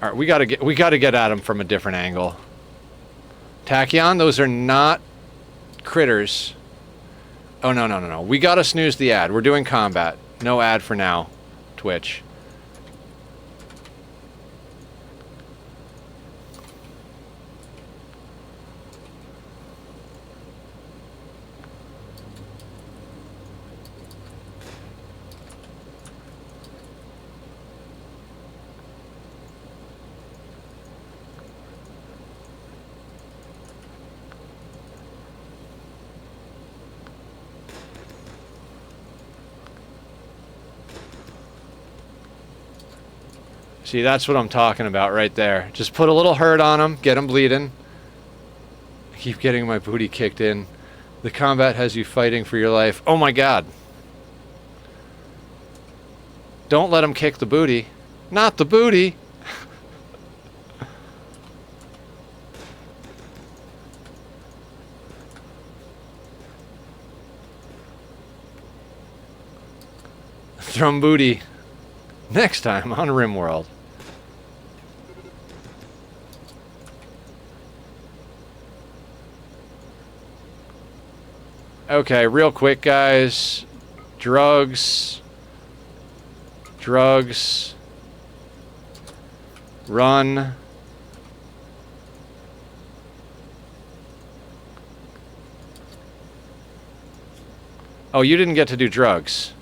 Alright, we gotta get at him from a different angle. Tachyon, those are not critters. Oh, no. We gotta snooze the ad. We're doing combat. No ad for now. Twitch. See, that's what I'm talking about right there. Just put a little hurt on him, get him bleeding. I keep getting my booty kicked in. The combat has you fighting for your life. Oh my god. Don't let him kick the booty. Not the booty. Thrum booty. Next time on Rimworld. Okay, real quick, guys. Drugs. Drugs. Run. Oh, you didn't get to do drugs.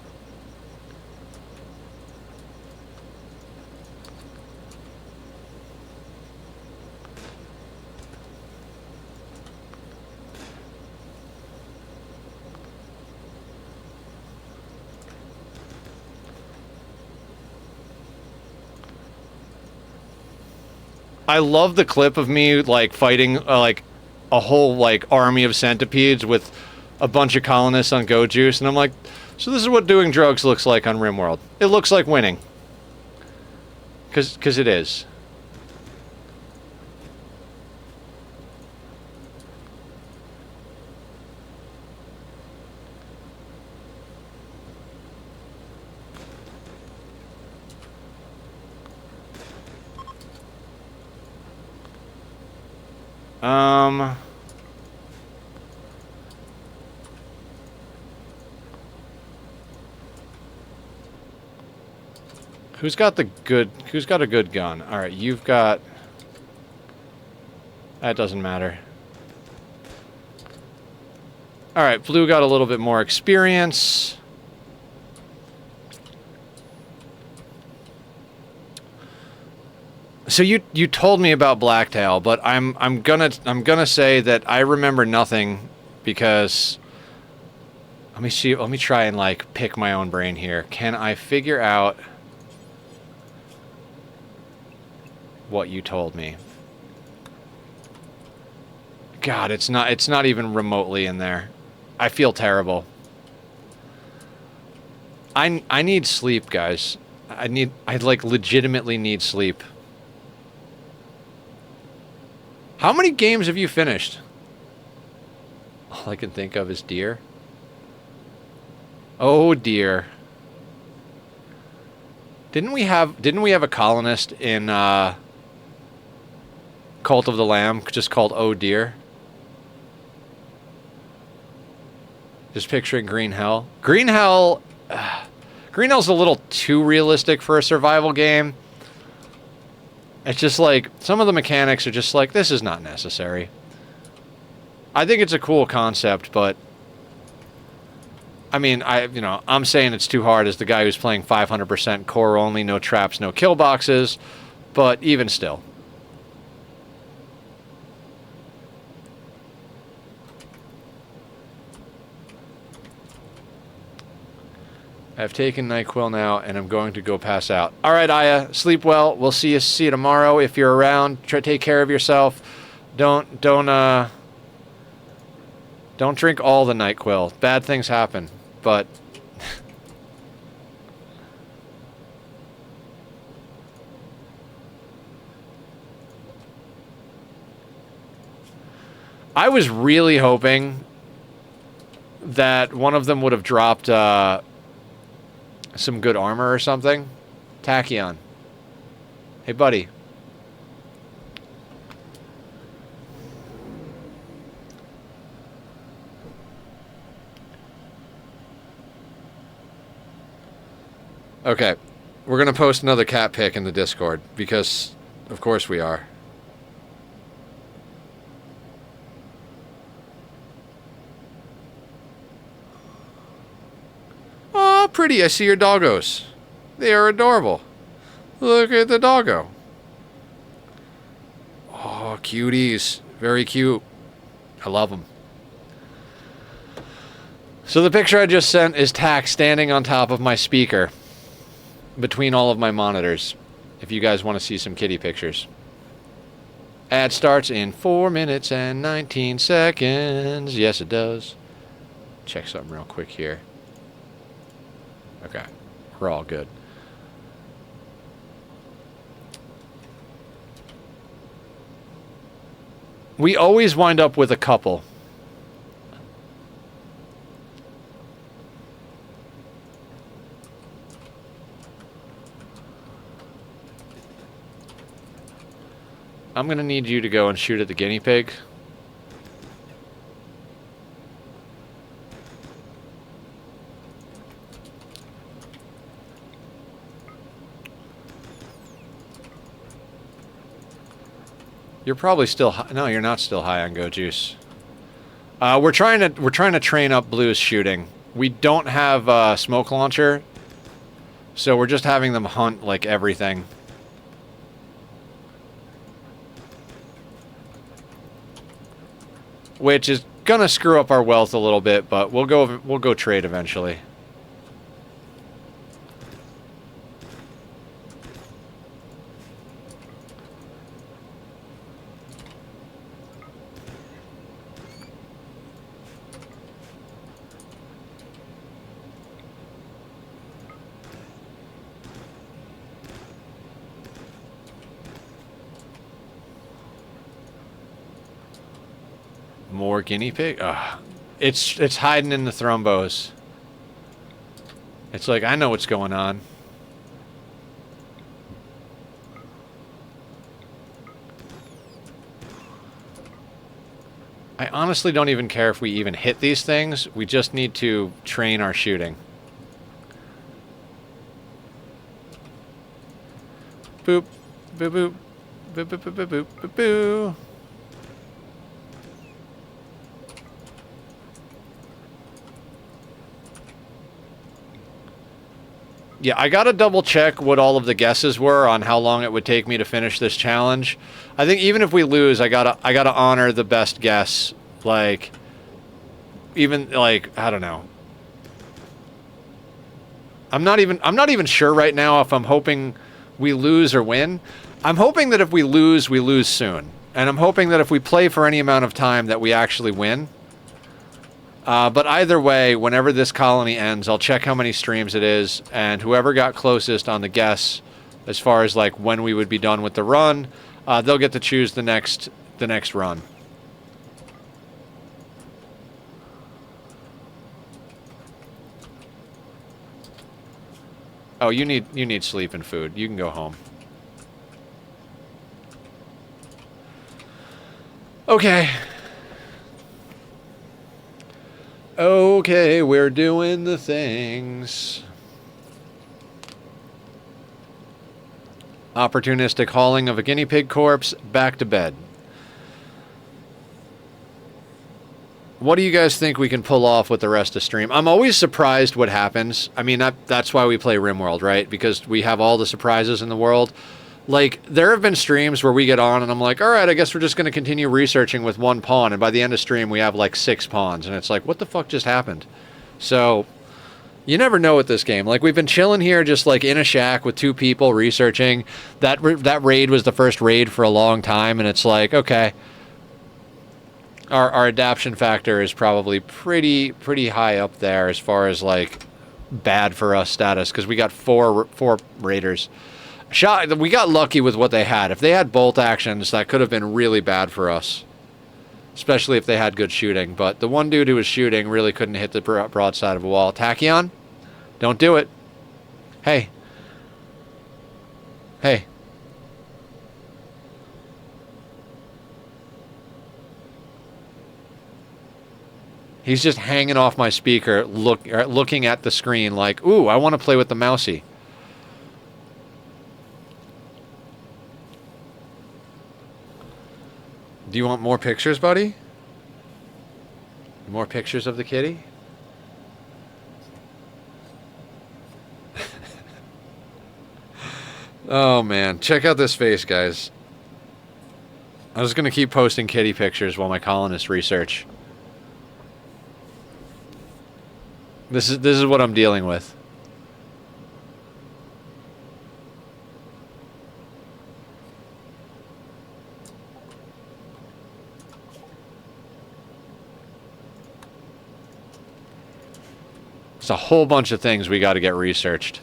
I love the clip of me, like, fighting, like, a whole, like, army of centipedes with a bunch of colonists on Go Juice, and I'm like, so this is what doing drugs looks like on Rimworld. It looks like winning. 'Cause it is. Who's got a good gun? Alright, you've got... That doesn't matter. Alright, Blue got a little bit more experience. So you told me about Blacktail, but I'm gonna say that I remember nothing because let me try and like pick my own brain here. Can I figure out what you told me? God, it's not even remotely in there. I feel terrible. I need sleep, guys. I like legitimately need sleep. How many games have you finished? All I can think of is deer. Oh dear. Didn't we have a colonist in Cult of the Lamb just called Oh Dear? Just picturing Green Hell. Green Hell's a little too realistic for a survival game. It's just like, some of the mechanics are just like, this is not necessary. I think it's a cool concept, but I mean, I'm saying it's too hard as the guy who's playing 500% core only, no traps, no kill boxes, but even still. I've taken NyQuil now, and I'm going to go pass out. All right, Aya, sleep well. We'll see you tomorrow. If you're around, take care of yourself. Don't drink all the NyQuil. Bad things happen, but I was really hoping that one of them would have dropped some good armor or something. Tachyon. Hey, buddy. Okay. We're going to post another cat pic in the Discord because, of course, we are. Oh, pretty. I see your doggos. They are adorable. Look at the doggo. Oh, cuties. Very cute. I love them. So the picture I just sent is Tack standing on top of my speaker between all of my monitors, if you guys want to see some kitty pictures. Ad starts in 4 minutes and 19 seconds. Yes, it does. Check something real quick here. Okay, we're all good. We always wind up with a couple. I'm going to need you to go and shoot at the guinea pig. You're probably still high. No, you're not still high on Go Juice. We're trying to train up Blue's shooting. We don't have a smoke launcher, so we're just having them hunt like everything. Which is gonna screw up our wealth a little bit, but we'll go trade eventually. More guinea pig? Ugh. It's hiding in the thrombos. It's like, I know what's going on. I honestly don't even care if we even hit these things. We just need to train our shooting. Boop. Boop, boop. Boop, boop, boop, boop, boop, boop, boop. Yeah, I gotta double check what all of the guesses were on how long it would take me to finish this challenge. I think even if we lose, I gotta honor the best guess. Like, even like, I don't know. I'm not even sure right now if I'm hoping we lose or win. I'm hoping that if we lose soon, and I'm hoping that if we play for any amount of time, that we actually win. But either way, whenever this colony ends, I'll check how many streams it is, and whoever got closest on the guess, as far as like when we would be done with the run, they'll get to choose the next run. Oh, you need sleep and food. You can go home. Okay. Okay, we're doing the things. Opportunistic hauling of a guinea pig corpse back to bed. What do you guys think we can pull off with the rest of stream? I'm always surprised what happens. I mean, that's why we play Rimworld, right? Because we have all the surprises in the world. Like, there have been streams where we get on and I'm like, all right, I guess we're just going to continue researching with one pawn. And by the end of stream, we have like 6 pawns. And it's like, what the fuck just happened? So, you never know with this game. Like, we've been chilling here just like in a shack with 2 people researching. That raid was the first raid for a long time. And it's like, okay. Our adaption factor is probably pretty high up there as far as like bad for us status, because we got four raiders. We got lucky with what they had. If they had bolt actions, that could have been really bad for us, especially if they had good shooting. But the one dude who was shooting really couldn't hit the broadside of a wall. Tachyon, don't do it. Hey. He's just hanging off my speaker, looking at the screen like, ooh, I want to play with the mousey. Do you want more pictures, buddy? More pictures of the kitty? Oh, man. Check out this face, guys. I'm just going to keep posting kitty pictures while my colonists research. This is what I'm dealing with. It's a whole bunch of things we got to get researched.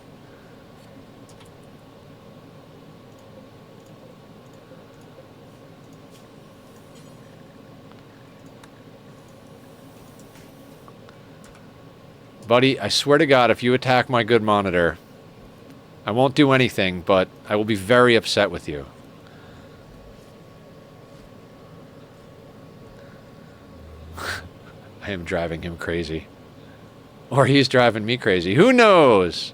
Buddy, I swear to God, if you attack my good monitor, I won't do anything, but I will be very upset with you. I am driving him crazy. Or he's driving me crazy. Who knows?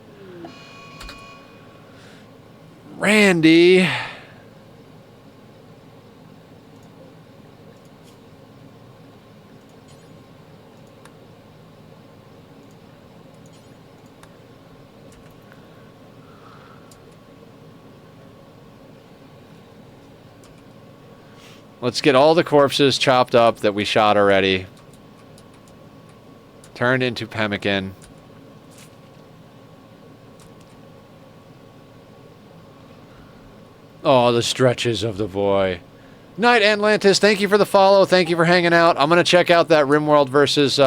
Randy. Let's get all the corpses chopped up that we shot already. Turned into pemmican. Oh, the stretches of the boy. Night Atlantis, thank you for the follow. Thank you for hanging out. I'm going to check out that Rimworld versus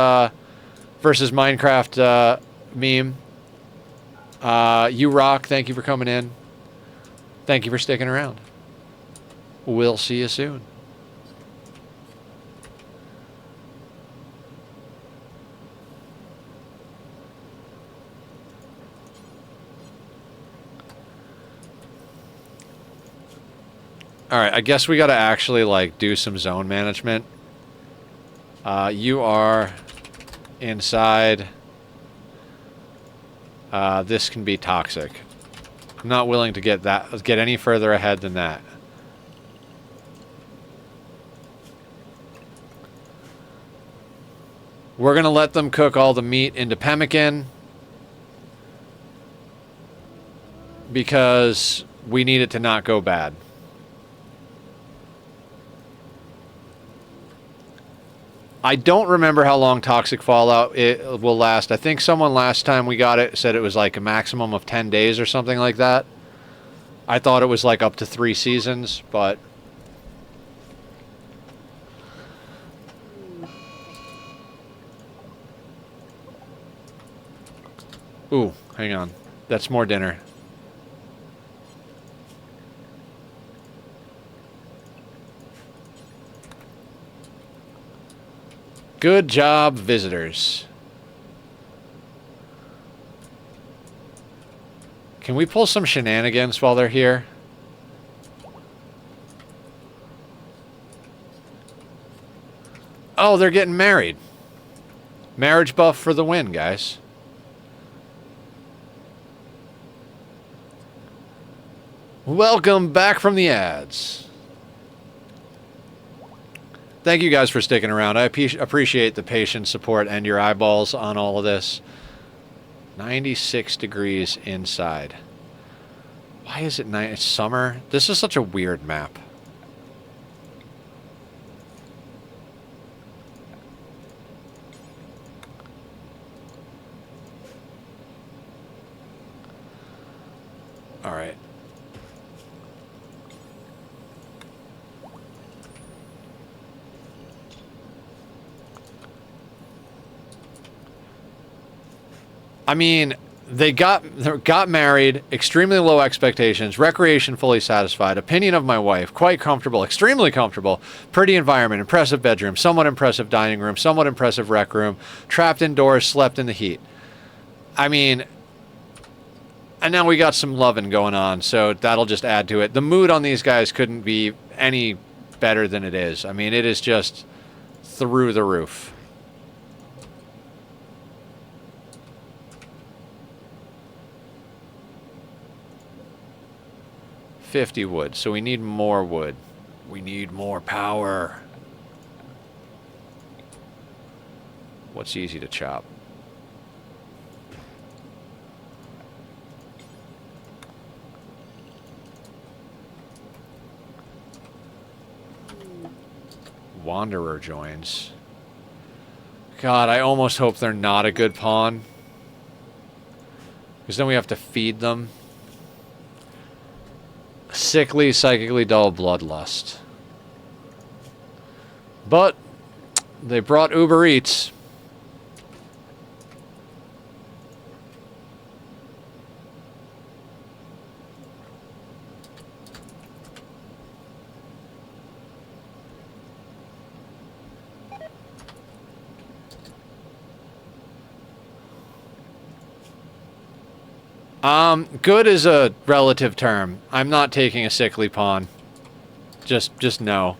Minecraft meme. You rock. Thank you for coming in. Thank you for sticking around. We'll see you soon. Alright, I guess we gotta actually, like, do some zone management. You are inside. This can be toxic. I'm not willing to get any further ahead than that. We're gonna let them cook all the meat into pemmican, because we need it to not go bad. I don't remember how long Toxic Fallout it will last. I think someone last time we got it said it was like a maximum of 10 days or something like that. I thought it was like up to 3 seasons, but... Ooh, hang on. That's more dinner. Good job, visitors. Can we pull some shenanigans while they're here? Oh, they're getting married. Marriage buff for the win, guys. Welcome back from the ads. Thank you guys for sticking around. I appreciate the patient support and your eyeballs on all of this. 96 degrees inside. Why is it night? It's summer. This is such a weird map. All right. I mean, they got married, extremely low expectations, recreation fully satisfied, opinion of my wife, quite comfortable, extremely comfortable, pretty environment, impressive bedroom, somewhat impressive dining room, somewhat impressive rec room, trapped indoors, slept in the heat. I mean, and now we got some loving going on, so that'll just add to it. The mood on these guys couldn't be any better than it is. I mean, it is just through the roof. $50 wood, so we need more wood. We need more power. What's easy to chop? Wanderer joins. God, I almost hope they're not a good pawn. Because then we have to feed them. Sickly, psychically dull bloodlust. But they brought Uber Eats. Good is a relative term. I'm not taking a sickly pawn. Just no.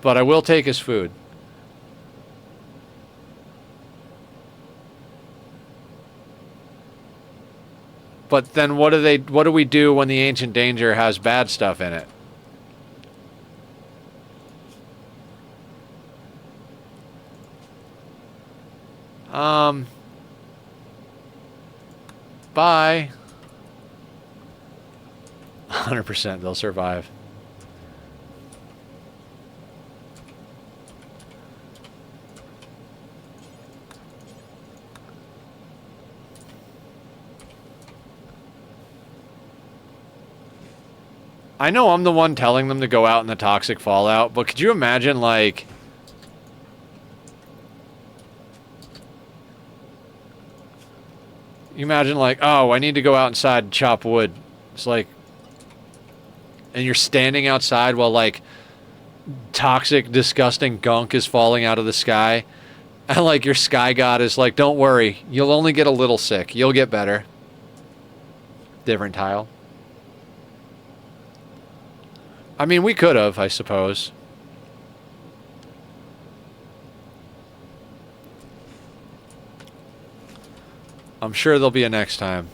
But I will take his food. But then what do we do when the Ancient Danger has bad stuff in it? Bye. 100% they'll survive. I know I'm the one telling them to go out in the toxic fallout, but could you imagine, like... You imagine, like, oh, I need to go out inside and chop wood. It's like... And you're standing outside while, like, toxic, disgusting gunk is falling out of the sky. And, like, your sky god is like, don't worry, you'll only get a little sick. You'll get better. Different tile. I mean, we could have, I suppose. I'm sure there'll be a next time.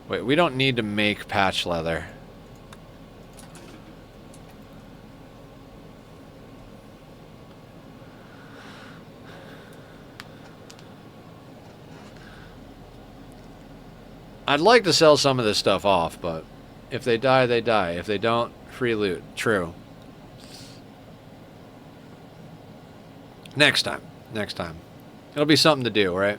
Wait, we don't need to make patch leather. I'd like to sell some of this stuff off, but if they die, they die. If they don't, free loot. True. Next time. Next time. It'll be something to do, right?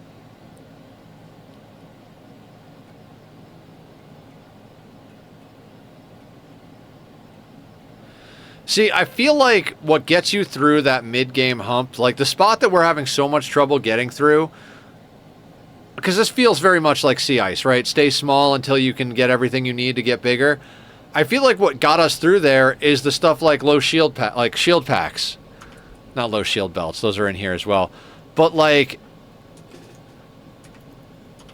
See, I feel like what gets you through that mid-game hump, like the spot that we're having so much trouble getting through, because this feels very much like sea ice, right? Stay small until you can get everything you need to get bigger. I feel like what got us through there is the stuff like low shield shield packs. Not low shield belts. Those are in here as well. But, like,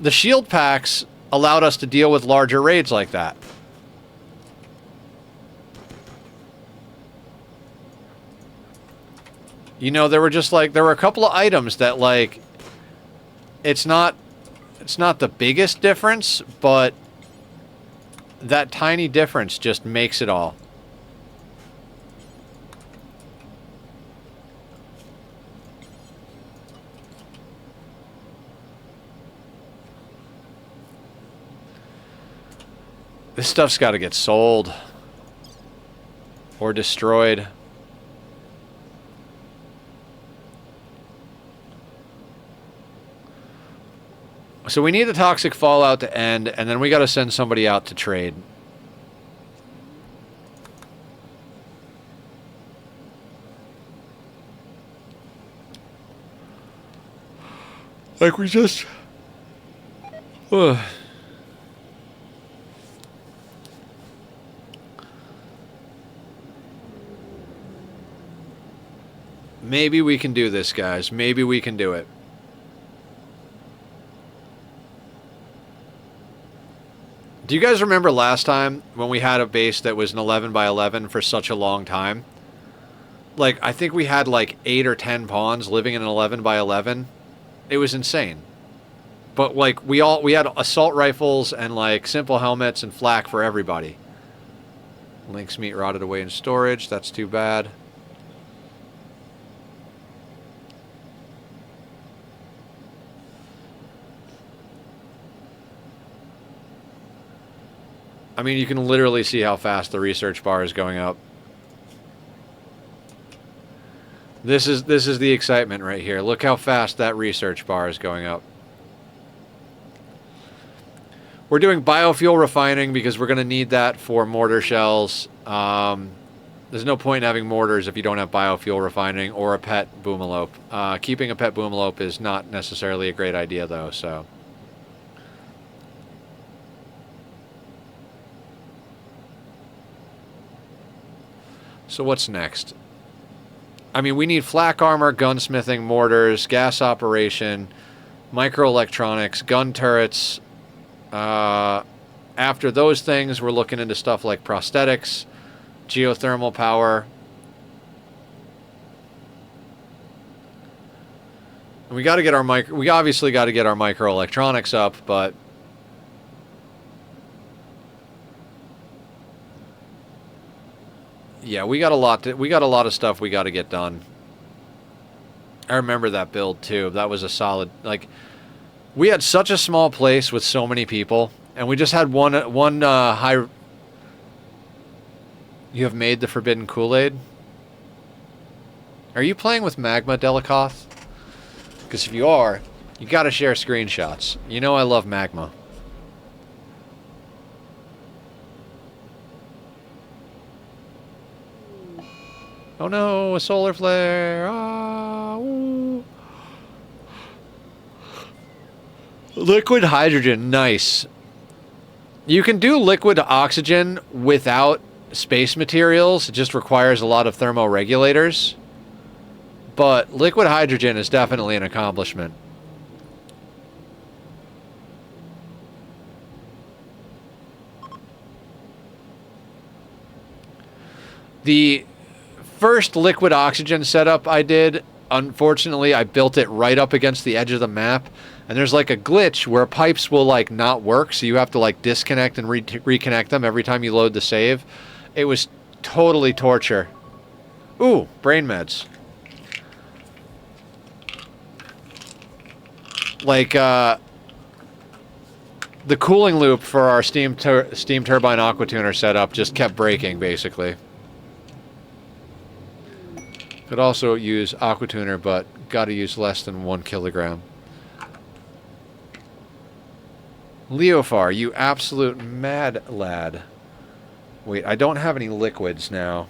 the shield packs allowed us to deal with larger raids like that. You know, there were just, like, there were a couple of items that, like, it's not the biggest difference, but that tiny difference just makes it all. This stuff's got to get sold. Or destroyed. So we need the toxic fallout to end, and then we got to send somebody out to trade. Like we just... Maybe we can do this, guys. Maybe we can do it. Do you guys remember last time when we had a base that was an 11 by 11 for such a long time? Like, I think we had like 8 or 10 pawns living in an 11 by 11. It was insane. But like, we had assault rifles and like simple helmets and flak for everybody. Lynx meat rotted away in storage. That's too bad. I mean, you can literally see how fast the research bar is going up. This is the excitement right here. Look how fast that research bar is going up. We're doing biofuel refining because we're going to need that for mortar shells. There's no point in having mortars if you don't have biofuel refining or a pet boomalope. Keeping a pet boomalope is not necessarily a great idea, though, so... So what's next? I mean, we need flak armor, gunsmithing, mortars, gas operation, microelectronics, gun turrets. After those things, we're looking into stuff like prosthetics, geothermal power. And we got to get our we obviously got to get our microelectronics up, but yeah, we got a lot of stuff we got to get done. I remember that build too. That was a solid, like, we had such a small place with so many people, and we just had one high. You have made the Forbidden Kool-Aid? Are you playing with Magma, Delikoth? Because if you are, you got to share screenshots. You know I love Magma. Oh no, a solar flare. Ah, ooh. Liquid hydrogen, nice. You can do liquid oxygen without space materials. It just requires a lot of thermoregulators. But liquid hydrogen is definitely an accomplishment. The first liquid oxygen setup I did, unfortunately, I built it right up against the edge of the map, and there's like a glitch where pipes will like not work, so you have to like disconnect and reconnect them every time you load the save. It was totally torture. Ooh, brain meds. Like the cooling loop for our steam turbine aqua tuner setup just kept breaking, basically. Could also use aqua tuner, but got to use less than 1 kilogram. Leofar, you absolute mad lad. Wait, I don't have any liquids now.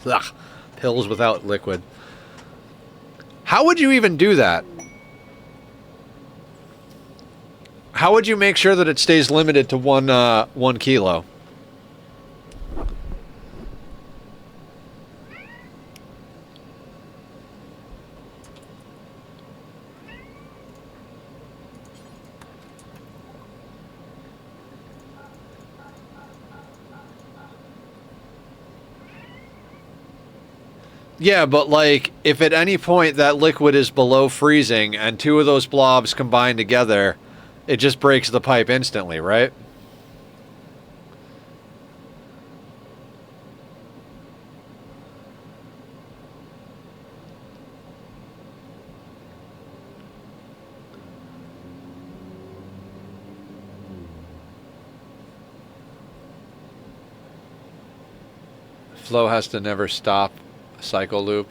Ugh, pills without liquid. How would you even do that? How would you make sure that it stays limited to 1 kilo? Yeah, but like, if at any point that liquid is below freezing and 2 of those blobs combine together, it just breaks the pipe instantly, right? Flow has to never stop. Cycle loop.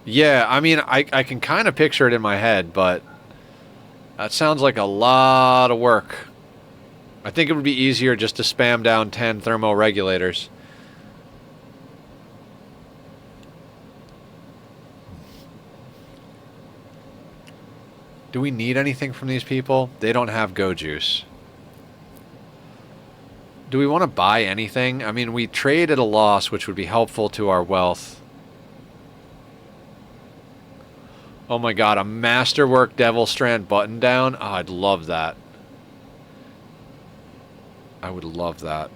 Yeah, I mean, I can kind of picture it in my head, but that sounds like a lot of work. I think it would be easier just to spam down 10 thermoregulators. Do we need anything from these people? They don't have go juice. Do we want to buy anything? I mean, we trade at a loss, which would be helpful to our wealth. Oh my god, a Masterwork Devil Strand button down? Oh, I'd love that. I would love that.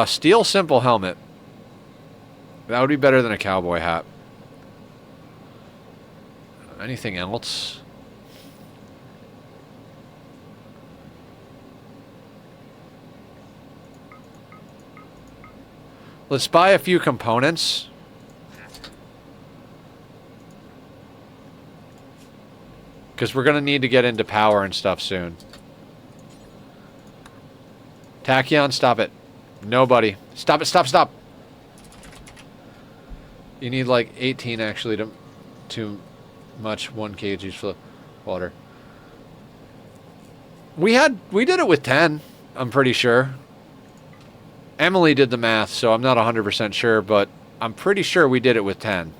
Steel Simple Helmet. That would be better than a cowboy hat. Anything else? Let's buy a few components. Because we're going to need to get into power and stuff soon. Tachyon, stop it. Nobody. Stop it, stop. You need like 18 actually to too much 1 kg for water. We did it with 10, I'm pretty sure. Emily did the math, so I'm not 100% sure, but I'm pretty sure we did it with 10.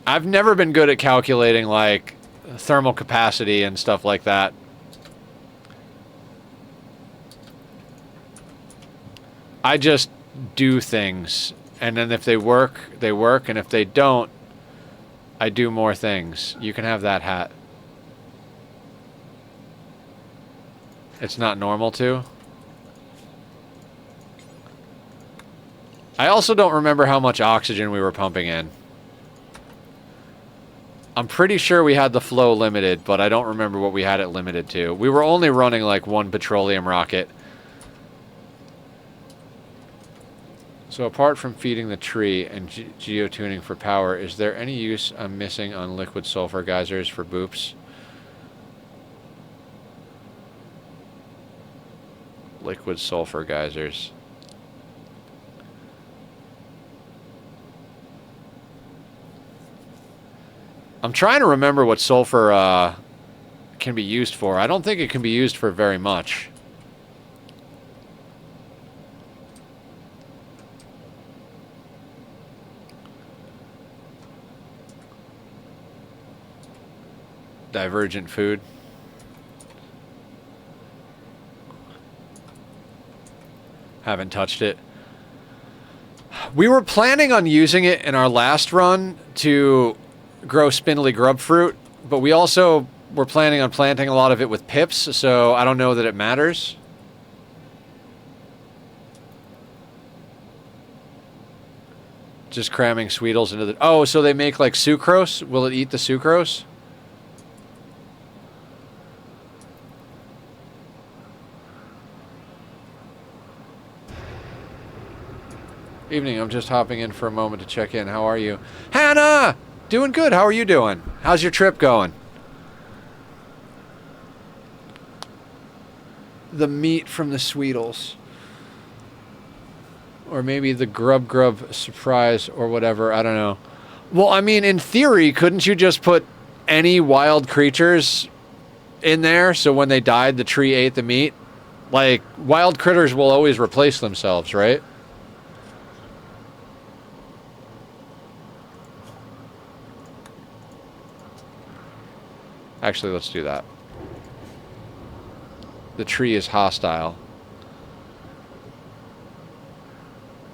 I've never been good at calculating, like, thermal capacity and stuff like that. I just do things, and then if they work, they work, and if they don't, I do more things. You can have that hat. It's not normal to. I also don't remember how much oxygen we were pumping in. I'm pretty sure we had the flow limited, but I don't remember what we had it limited to. We were only running like 1 petroleum rocket. So apart from feeding the tree and geotuning for power, is there any use I'm missing on liquid sulfur geysers for boops? Liquid sulfur geysers. I'm trying to remember what sulfur can be used for. I don't think it can be used for very much. Divergent food. Haven't touched it. We were planning on using it in our last run to grow spindly grub fruit, but we also were planning on planting a lot of it with pips, so I don't know that it matters. Just cramming Sweetles into the... Oh, so they make like sucrose? Will it eat the sucrose? Evening, I'm just hopping in for a moment to check in. How are you? Hannah! Doing good. How are you doing? How's your trip going? The meat from the Sweetles. Or maybe the Grub Grub surprise or whatever. I don't know. Well, I mean, in theory, couldn't you just put any wild creatures in there so when they died, the tree ate the meat? Like, wild critters will always replace themselves, right? Actually, let's do that. The tree is hostile.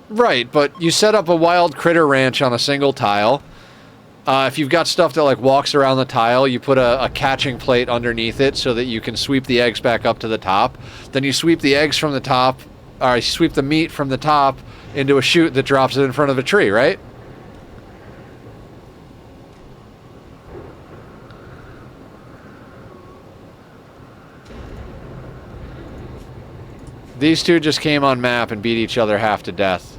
Right, but you set up a wild critter ranch on a single tile. If you've got stuff that like walks around the tile, you put a catching plate underneath it so that you can sweep the eggs back up to the top. Then you sweep the eggs from the top, or you sweep the meat from the top into a chute that drops it in front of a tree, right? These two just came on map and beat each other half to death.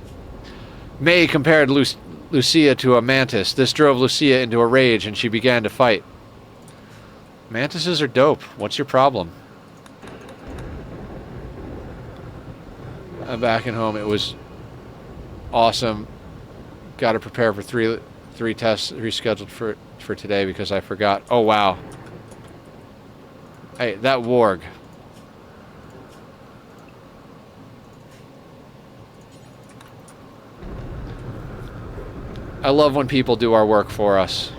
May compared Lucia to a mantis. This drove Lucia into a rage and she began to fight. Mantises are dope. What's your problem? I'm back at home. It was awesome. Got to prepare for three tests rescheduled for today because I forgot. Oh, wow. Hey, that warg. I love when people do our work for us.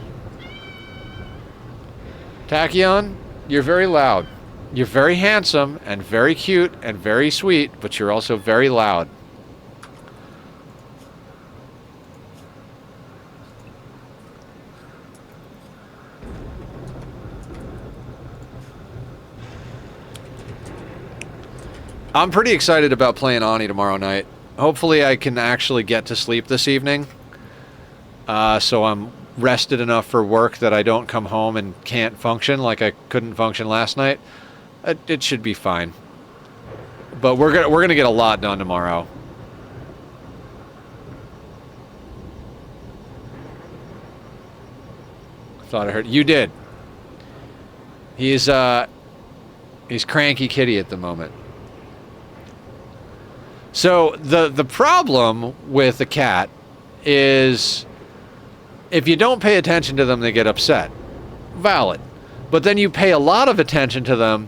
Tachyon, you're very loud. You're very handsome and very cute and very sweet, but you're also very loud. I'm pretty excited about playing Ani tomorrow night. Hopefully I can actually get to sleep this evening. So I'm rested enough for work that I don't come home and can't function like I couldn't function last night. It should be fine. But we're gonna get a lot done tomorrow. Thought I heard you did. He's cranky kitty at the moment. So the problem with the cat is if you don't pay attention to them, they get upset. Valid. But then you pay a lot of attention to them,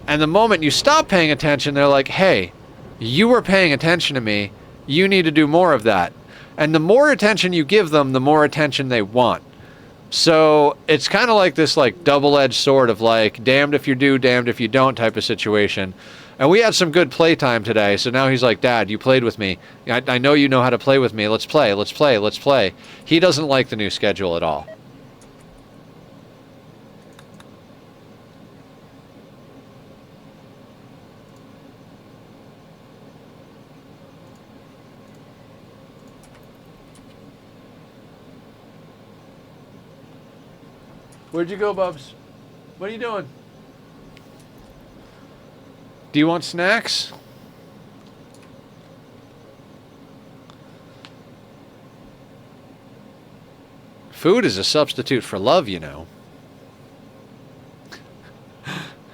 and the moment you stop paying attention, they're like, hey, you were paying attention to me. You need to do more of that. And the more attention you give them, the more attention they want. So it's kind of like this like double-edged sword of like damned if you do, damned if you don't type of situation. And we had some good playtime today, so now he's like, Dad, you played with me. I know you know how to play with me. Let's play, let's play, let's play. He doesn't like the new schedule at all. Where'd you go, Bubs? What are you doing? Do you want snacks? Food is a substitute for love, you know.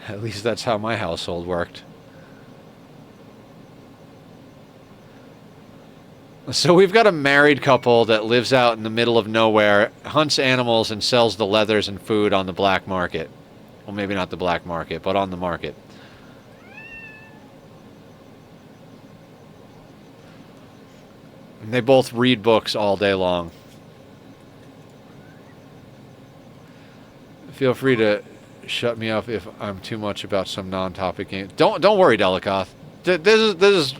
At least that's how my household worked. So we've got a married couple that lives out in the middle of nowhere, hunts animals, and sells the leathers and food on the black market. Well, maybe not the black market, but on the market. And they both read books all day long. Feel free to shut me up if I'm too much about some non-topic game. Don't worry, Delikoth. This is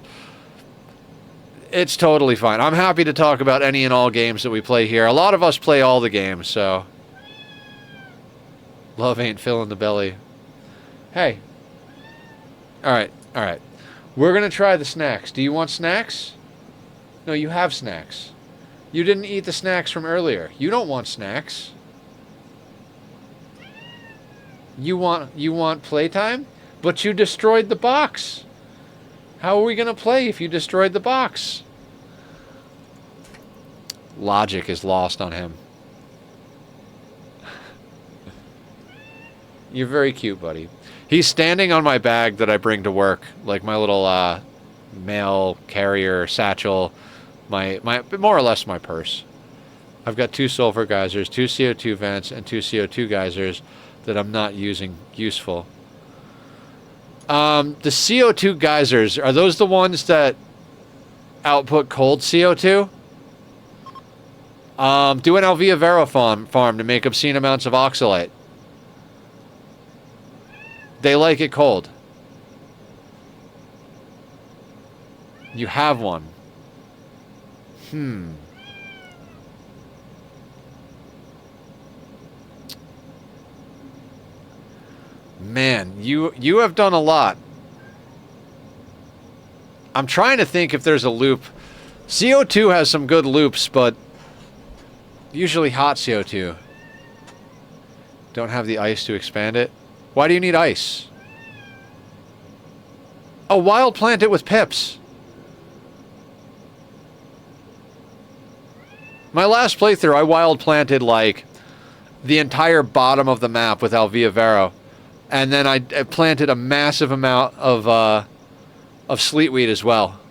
it's totally fine. I'm happy to talk about any and all games that we play here. A lot of us play all the games, so love ain't filling the belly. Hey. All right. We're going to try the snacks. Do you want snacks? No, you have snacks. You didn't eat the snacks from earlier. You don't want snacks. You want playtime? But you destroyed the box. How are we going to play if you destroyed the box? logic is lost on him. You're very cute, buddy. He's standing on my bag that I bring to work, like my little mail carrier satchel, my more or less my purse. I've got 2 sulfur geysers, 2 CO2 vents, and 2 CO2 geysers that I'm not using useful. The CO2 geysers, are those the ones that output cold CO2? Do an Alvia Vero farm to make obscene amounts of oxalate. They like it cold. You have one. Man, you have done a lot. I'm trying to think if there's a loop. CO2 has some good loops, but usually hot CO2. Don't have the ice to expand it. Why do you need ice? Oh, wild plant it with pips. My last playthrough, I wild planted like the entire bottom of the map with Alvia Vero. And then I planted a massive amount of sleetweed as well.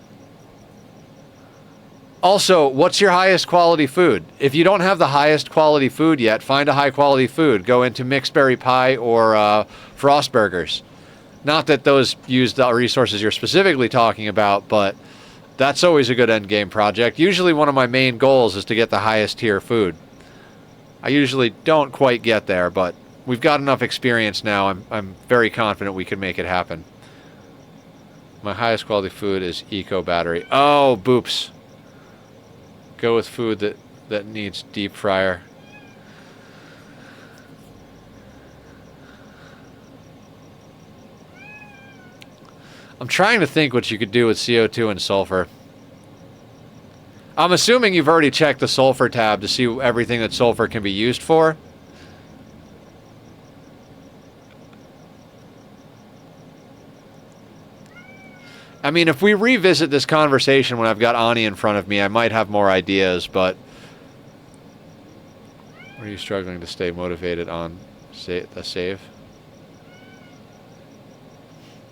Also, what's your highest quality food? If you don't have the highest quality food yet, find a high quality food. Go into mixed berry pie or frost burgers. Not that those use the resources you're specifically talking about, but that's always a good end game project. Usually one of my main goals is to get the highest tier food. I usually don't quite get there, but we've got enough experience now. I'm very confident we can make it happen. My highest quality food is eco battery. Oh, boops. Go with food that needs deep fryer. I'm trying to think what you could do with CO2 and sulfur. I'm assuming you've already checked the sulfur tab to see everything that sulfur can be used for. I mean, if we revisit this conversation when I've got Ani in front of me, I might have more ideas, but... Are you struggling to stay motivated on the save?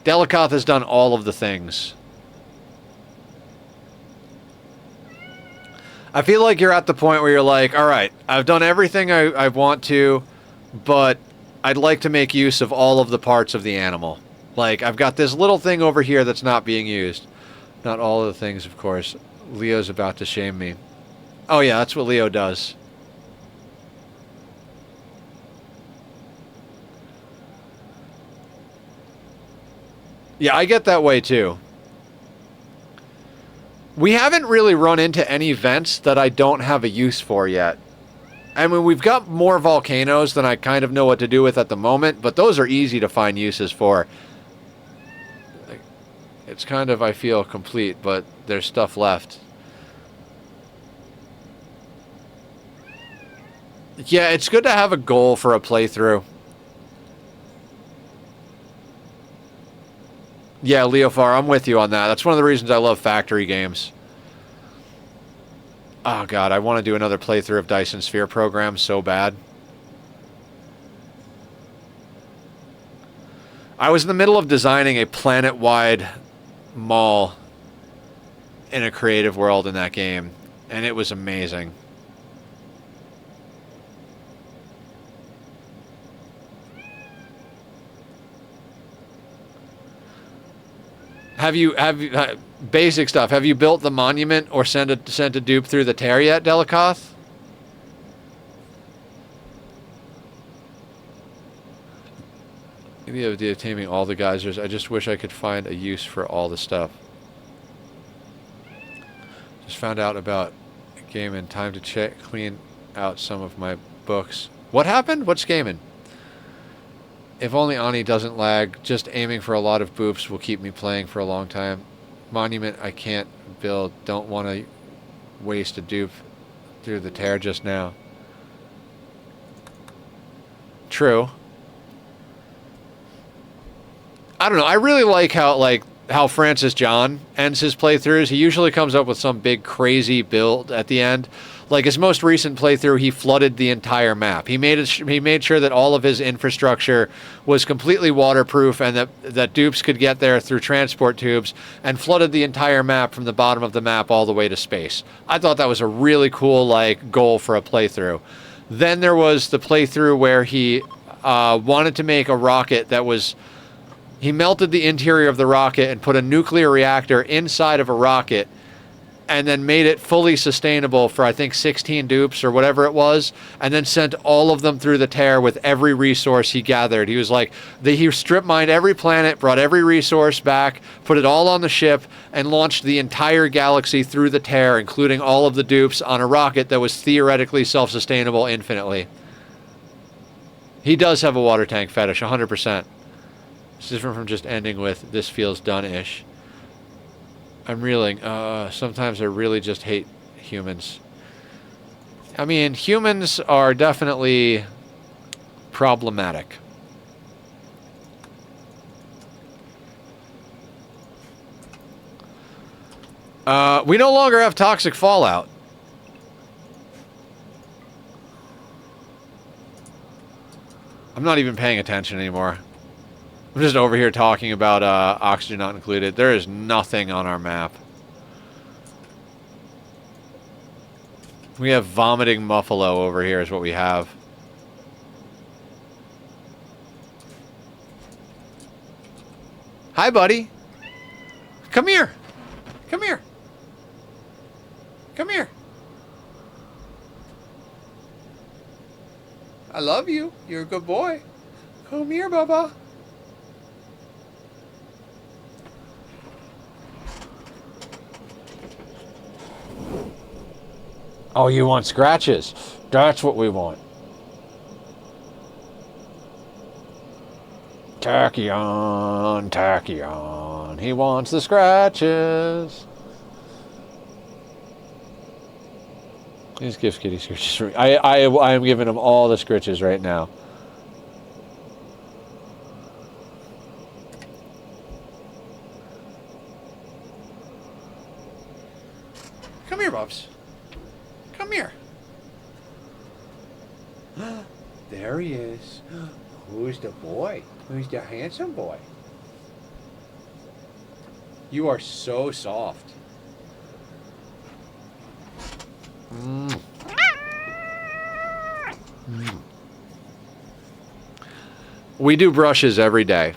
Delikoth has done all of the things. I feel like you're at the point where you're like, alright, I've done everything I want to, but I'd like to make use of all of the parts of the animal. Like, I've got this little thing over here that's not being used. Not all of the things, of course. Leo's about to shame me. Oh yeah, that's what Leo does. Yeah, I get that way too. We haven't really run into any vents that I don't have a use for yet. I mean, we've got more volcanoes than I kind of know what to do with at the moment, but those are easy to find uses for. It's kind of, I feel, complete, but there's stuff left. Yeah, it's good to have a goal for a playthrough. Yeah, Leofar, I'm with you on that. That's one of the reasons I love factory games. Oh god, I want to do another playthrough of Dyson Sphere Program so bad. I was in the middle of designing a planet-wide mall in a creative world in that game, and it was amazing. Have you basic stuff? Have you built the monument or sent a dupe through the tear yet, Delikoth? The idea of taming all the geysers. I just wish I could find a use for all the stuff. Just found out about a game in time to clean out some of my books. What happened? What's gaming? If only Ani doesn't lag, just aiming for a lot of boops will keep me playing for a long time. Monument I can't build. Don't want to waste a dupe through the tear just now. True. I don't know. I really like how, like, how Francis John ends his playthroughs. He usually comes up with some big crazy build at the end. Like his most recent playthrough, he flooded the entire map. He made sure that all of his infrastructure was completely waterproof and that dupes could get there through transport tubes, and flooded the entire map from the bottom of the map all the way to space. I thought that was a really cool like goal for a playthrough. Then there was the playthrough where he wanted to make a rocket that was... He melted the interior of the rocket and put a nuclear reactor inside of a rocket and then made it fully sustainable for, I think, 16 dupes or whatever it was, and then sent all of them through the tear with every resource he gathered. He was like, he strip mined every planet, brought every resource back, put it all on the ship, and launched the entire galaxy through the tear, including all of the dupes, on a rocket that was theoretically self-sustainable infinitely. He does have a water tank fetish, 100%. It's different from just ending with, this feels done-ish. I'm reeling. Sometimes I really just hate humans. I mean, humans are definitely problematic. We no longer have toxic fallout. I'm not even paying attention anymore. I'm just over here talking about oxygen not included. There is nothing on our map. We have vomiting buffalo over here is what we have. Hi, buddy. Come here. Come here. Come here. I love you. You're a good boy. Come here, Bubba. Oh, you want scratches? That's what we want. Tachyon, Tachyon. He wants the scratches. These gives kitty scratches. I am giving him all the scratches right now. Come here, Bubs. Come here. There he is. Who's the boy? Who's the handsome boy? You are so soft. Mm. Mm. We do brushes every day.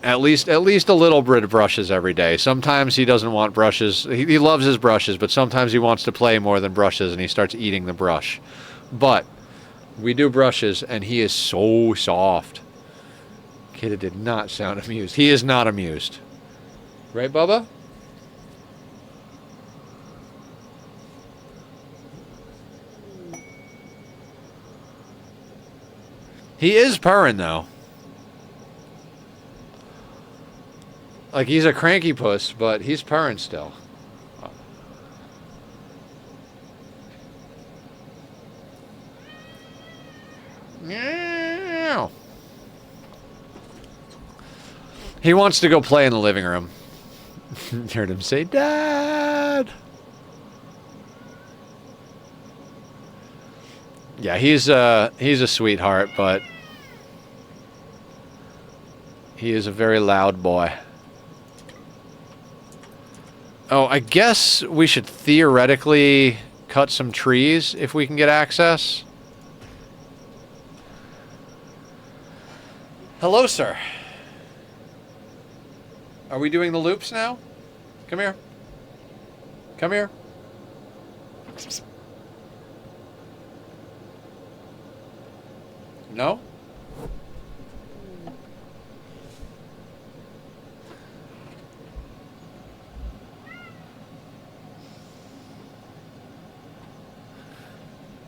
At least a little bit of brushes every day. Sometimes he doesn't want brushes. He loves his brushes, but sometimes he wants to play more than brushes, and he starts eating the brush. But we do brushes, and he is so soft. Kid did not sound amused. He is not amused. Right, Bubba? He is purring, though. Like, he's a cranky puss, but he's purring still. Meow. He wants to go play in the living room. Heard him say, Dad! Yeah, he's a sweetheart, but he is a very loud boy. Oh, I guess we should theoretically cut some trees if we can get access. Hello, sir. Are we doing the loops now? Come here. Come here. No?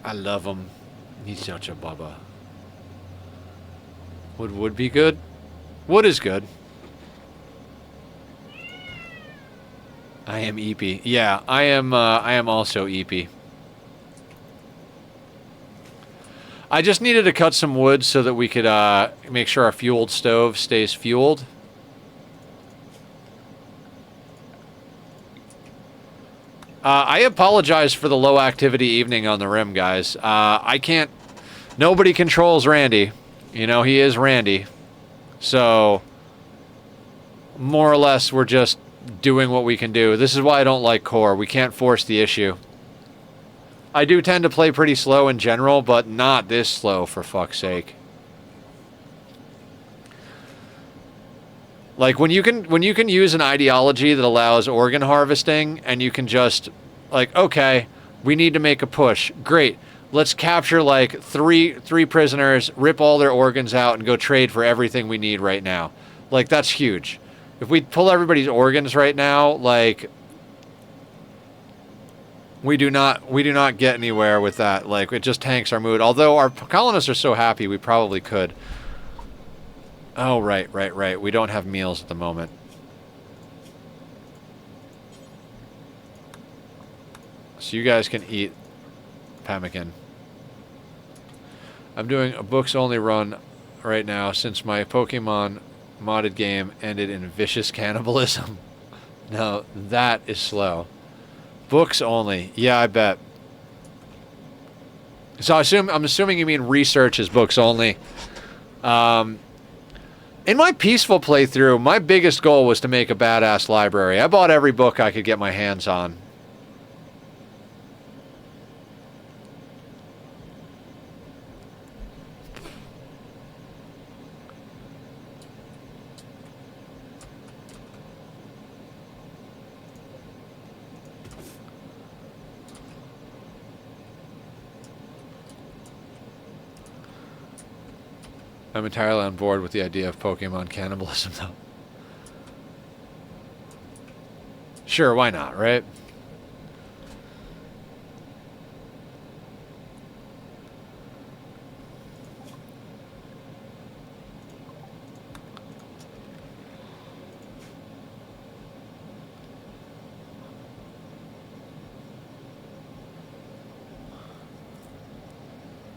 I love him. He's such a bubba. Would be good? Wood is good. I am eepy. Yeah, I am also eepy. I just needed to cut some wood so that we could make sure our fueled stove stays fueled. I apologize for the low activity evening on the Rim, guys. I can't... Nobody controls Randy. You know, he is Randy. So, more or less, we're just doing what we can do. This is why I don't like core. We can't force the issue. I do tend to play pretty slow in general, but not this slow, for fuck's sake. Like, when you can use an ideology that allows organ harvesting, and you can just, like, okay, we need to make a push. Great. Let's capture, like, three prisoners, rip all their organs out, and go trade for everything we need right now. Like, that's huge. If we pull everybody's organs right now, like... We do not get anywhere with that. Like, it just tanks our mood. Although our colonists are so happy, we probably could. Oh, right. We don't have meals at the moment. So you guys can eat pemmican. I'm doing a books-only run right now since my Pokemon modded game ended in vicious cannibalism. No, that is slow. Books only. Yeah, I bet. So I'm assuming you mean research is books only. In my peaceful playthrough, my biggest goal was to make a badass library. I bought every book I could get my hands on. I'm entirely on board with the idea of Pokemon cannibalism, though. Sure, why not, right?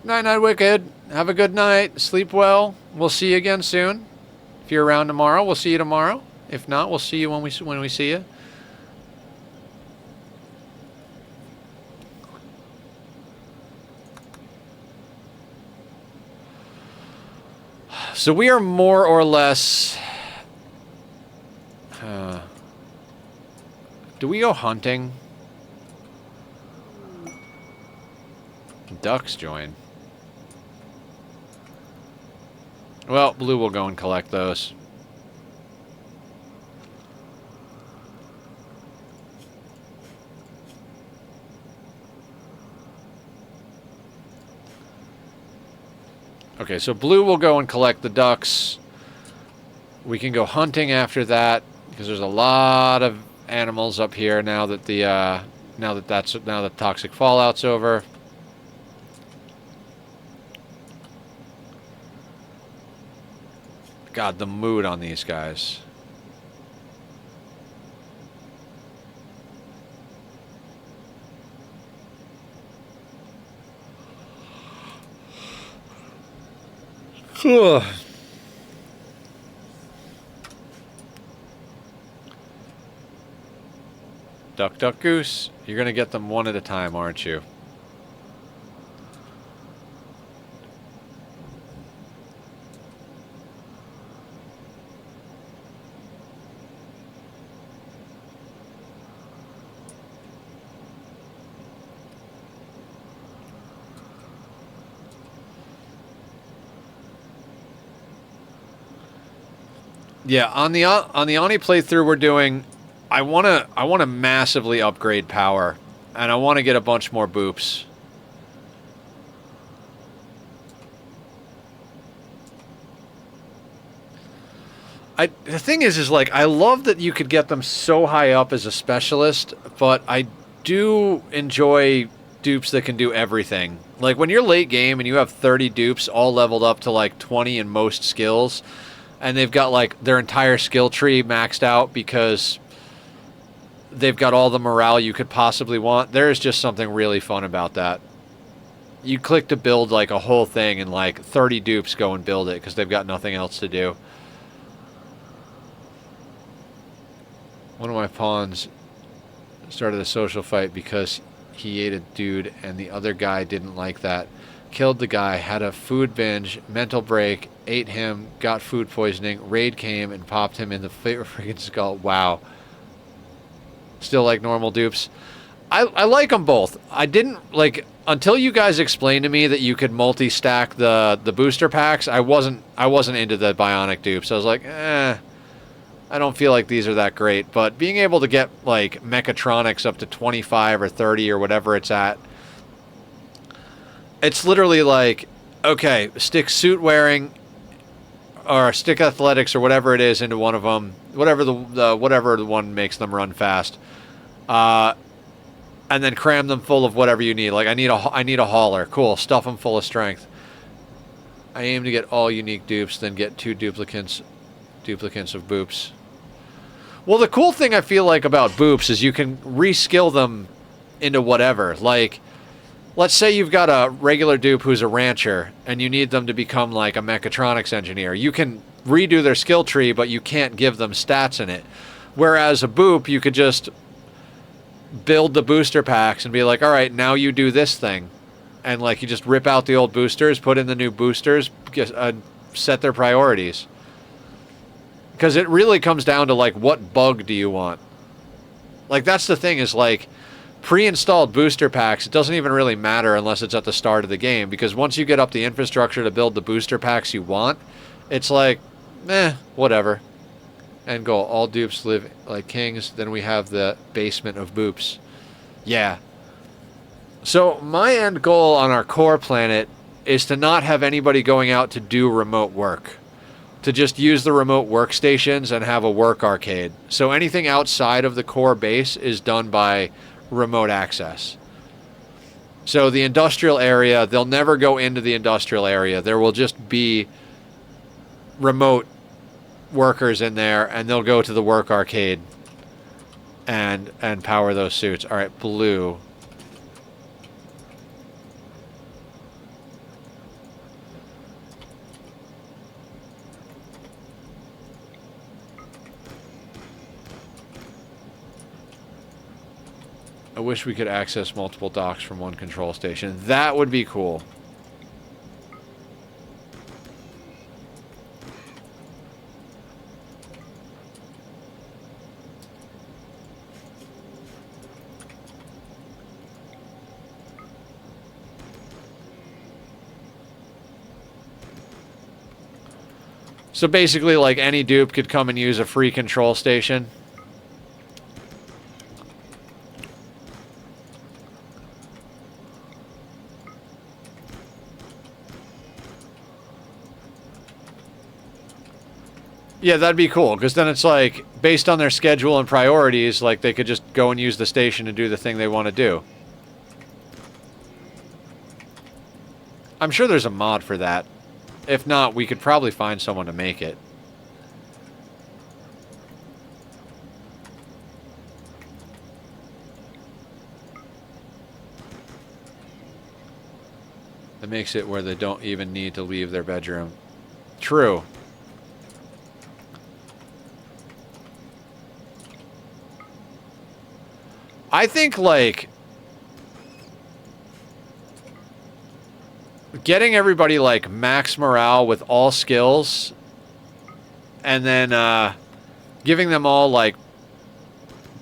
Night, Wicked. Have a good night. Sleep well. We'll see you again soon. If you're around tomorrow, we'll see you tomorrow. If not, we'll see you when we see you. So we are more or less... do we go hunting? Ducks join. Well, Blue will go and collect those. Okay, so Blue will go and collect the ducks. We can go hunting after that because there's a lot of animals up here now that the now that toxic fallout's over. God, the mood on these guys. Duck, duck, goose. You're gonna get them one at a time, aren't you? Yeah, on the Oni playthrough we're doing, I wanna massively upgrade power, and I want to get a bunch more boops. The thing is like, I love that you could get them so high up as a specialist, but I do enjoy dupes that can do everything. Like, when you're late game and you have 30 dupes all leveled up to like 20 in most skills, and they've got like their entire skill tree maxed out because they've got all the morale you could possibly want, there is just something really fun about that. You click to build like a whole thing and like 30 dupes go and build it because they've got nothing else to do. One of my pawns Started a social fight because he ate a dude and the other guy didn't like that. Killed the guy, had a food binge, mental break, ate him, got food poisoning, raid came and popped him in the freaking skull. Wow. Still like normal dupes. I like them both. I didn't like until you guys explained to me that you could multi-stack the booster packs. I wasn't into the bionic dupes. I was like, I don't feel like these are that great. But being able to get like mechatronics up to 25 or 30 or whatever it's at, it's literally like, okay, stick suit wearing or stick athletics or whatever it is into one of them, whatever the one makes them run fast. And then cram them full of whatever you need. Like I need a hauler. Cool. Stuff them full of strength. I aim to get all unique dupes, then get 2 duplicates of boops. Well, the cool thing I feel like about boops is you can reskill them into whatever. Like, let's say you've got a regular dupe who's a rancher, and you need them to become like a mechatronics engineer. You can redo their skill tree, but you can't give them stats in it. Whereas a boop, you could just build the booster packs and be like, all right, now you do this thing. And like you just rip out the old boosters, put in the new boosters, set their priorities. Because it really comes down to like, what bug do you want? Like that's the thing is like pre-installed booster packs, it doesn't even really matter unless it's at the start of the game. Because once you get up the infrastructure to build the booster packs you want, it's like, whatever. And go, all dupes live like kings. Then we have the basement of boops. Yeah. So my end goal on our core planet is to not have anybody going out to do remote work. To just use the remote workstations and have a work arcade. So anything outside of the core base is done by remote access. So the industrial area, they'll never go into the industrial area. There will just be remote workers in there, and they'll go to the work arcade and power those suits. All right, blue. I wish we could access multiple docks from one control station. That would be cool. So basically, like, any dupe could come and use a free control station. Yeah, that'd be cool, because then it's like, based on their schedule and priorities, like, they could just go and use the station and do the thing they want to do. I'm sure there's a mod for that. If not, we could probably find someone to make it. That makes it where they don't even need to leave their bedroom. True. I think, like, getting everybody, like, max morale with all skills, and then giving them all, like,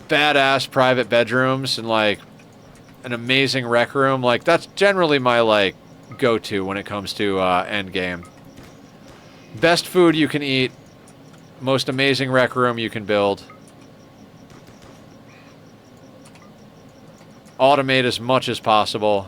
badass private bedrooms and, like, an amazing rec room, like, that's generally my, like, go-to when it comes to endgame. Best food you can eat, most amazing rec room you can build. Automate as much as possible.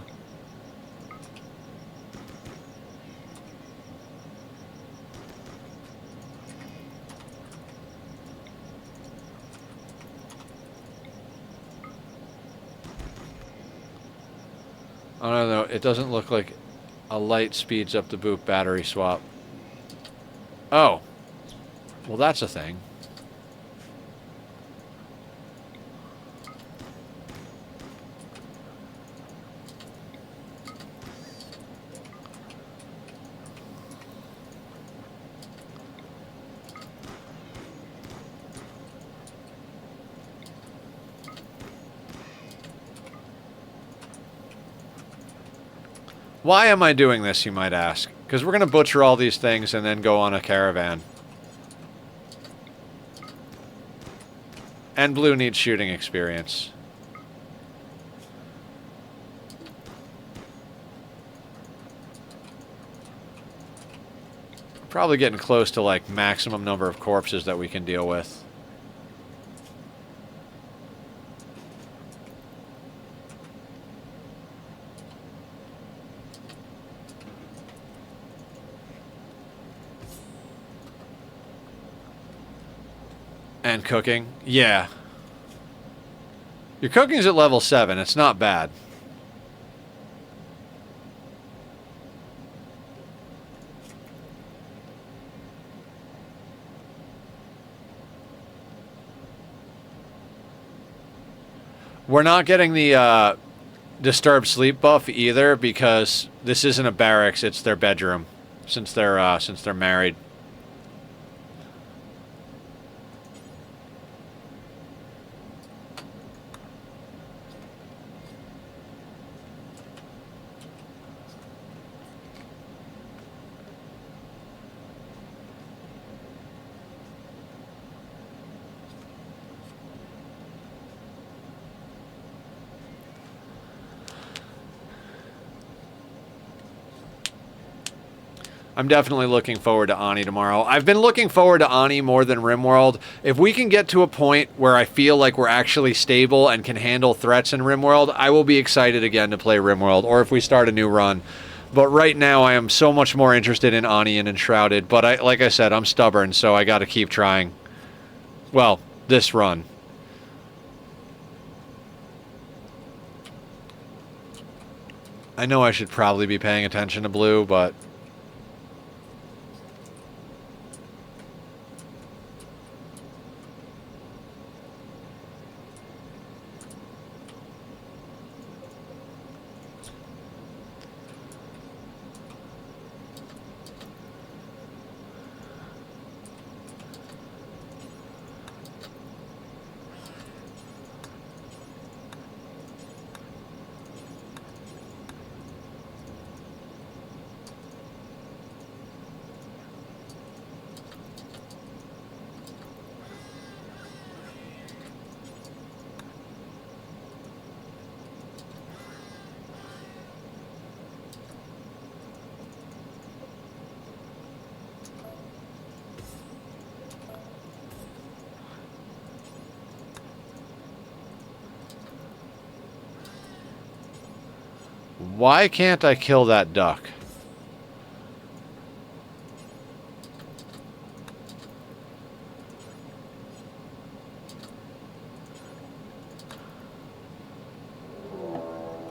I don't know, it doesn't look like a light speeds up the boot battery swap. Oh. Well, that's a thing. Why am I doing this, you might ask? Because we're going to butcher all these things and then go on a caravan. And Blue needs shooting experience. Probably getting close to, like, maximum number of corpses that we can deal with. And cooking? Yeah. Your cooking's at level 7. It's not bad. We're not getting the disturbed sleep buff either because this isn't a barracks, it's their bedroom since they're married. I'm definitely looking forward to Ani tomorrow. I've been looking forward to Ani more than Rimworld. If we can get to a point where I feel like we're actually stable and can handle threats in Rimworld, I will be excited again to play Rimworld, or if we start a new run. But right now, I am so much more interested in Ani and Enshrouded. But like I said, I'm stubborn, so I got to keep trying. Well, this run. I know I should probably be paying attention to Blue, but... Why can't I kill that duck?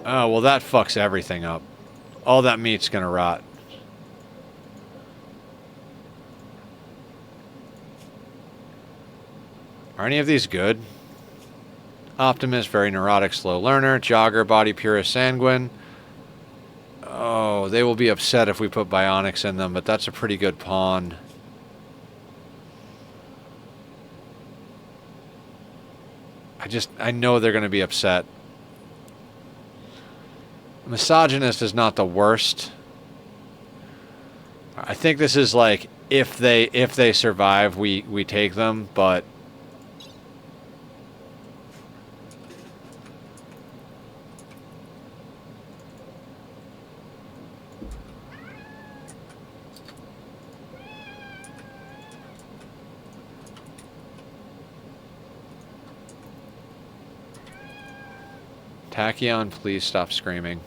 Oh, well that fucks everything up. All that meat's gonna rot. Are any of these good? Optimist, very neurotic, slow learner. Jogger, body purist, sanguine. Oh, they will be upset if we put bionics in them, but that's a pretty good pawn. I know they're going to be upset. Misogynist is not the worst. I think this is like, if they survive, we take them, but... Tachyon, please stop screaming.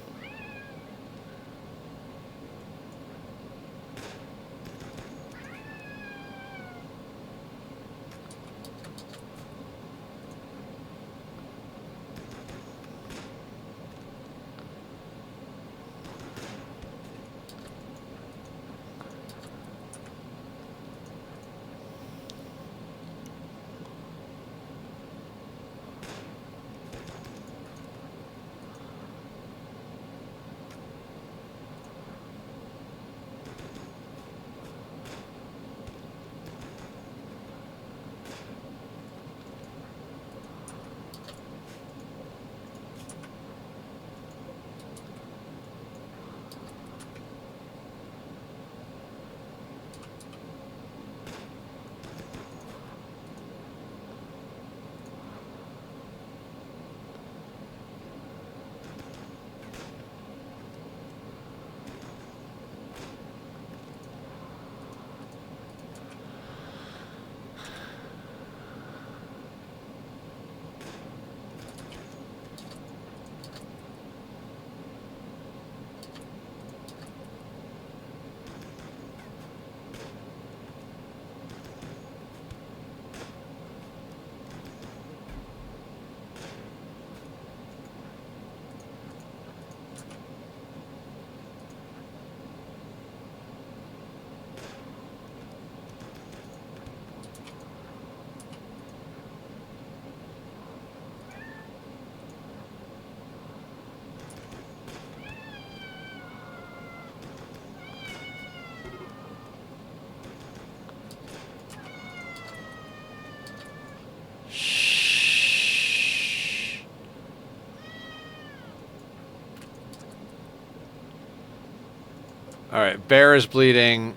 Alright, Bear is bleeding.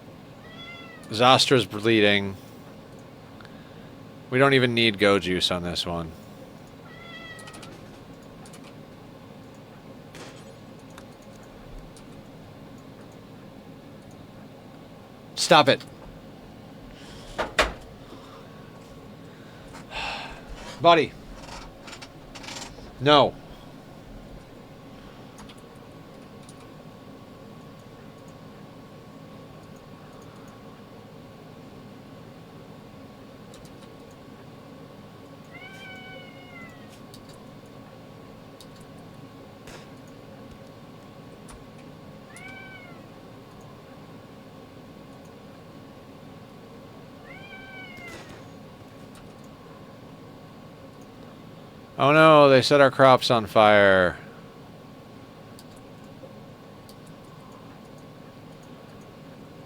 Zastra's bleeding. We don't even need go juice on this one. Stop it. Buddy. No. Oh no, they set our crops on fire.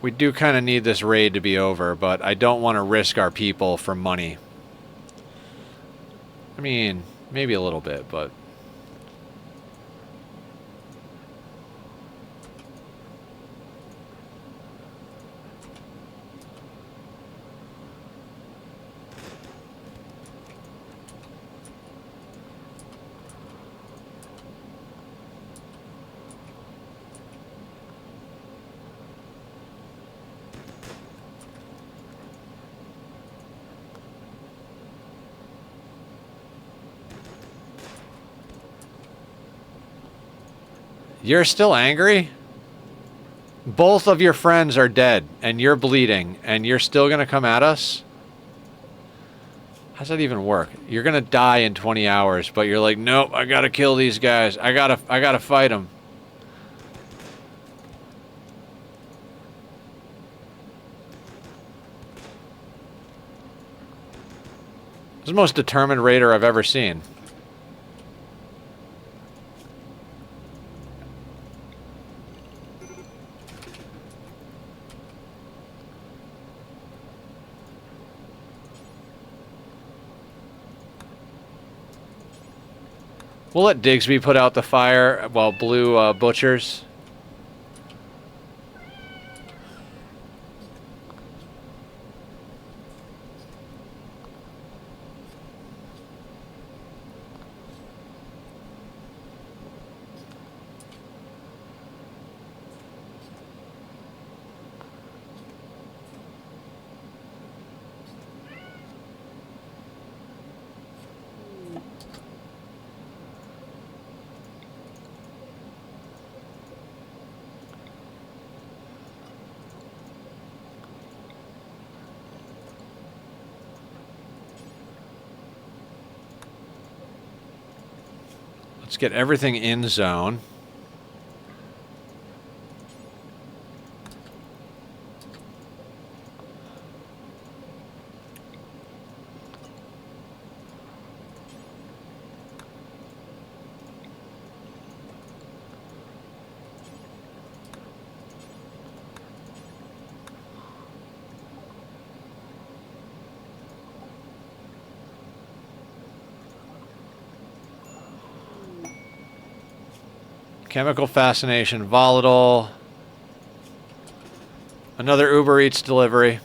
We do kind of need this raid to be over, but I don't want to risk our people for money. I mean, maybe a little bit, but... You're still angry? Both of your friends are dead, and you're bleeding, and you're still gonna come at us? How's that even work? You're gonna die in 20 hours, but you're like, nope, I gotta kill these guys. I gotta fight them. This is the most determined raider I've ever seen. We'll let Digsby put out the fire while Blue butchers. Let's get everything in zone. Chemical fascination, volatile. Another Uber Eats delivery.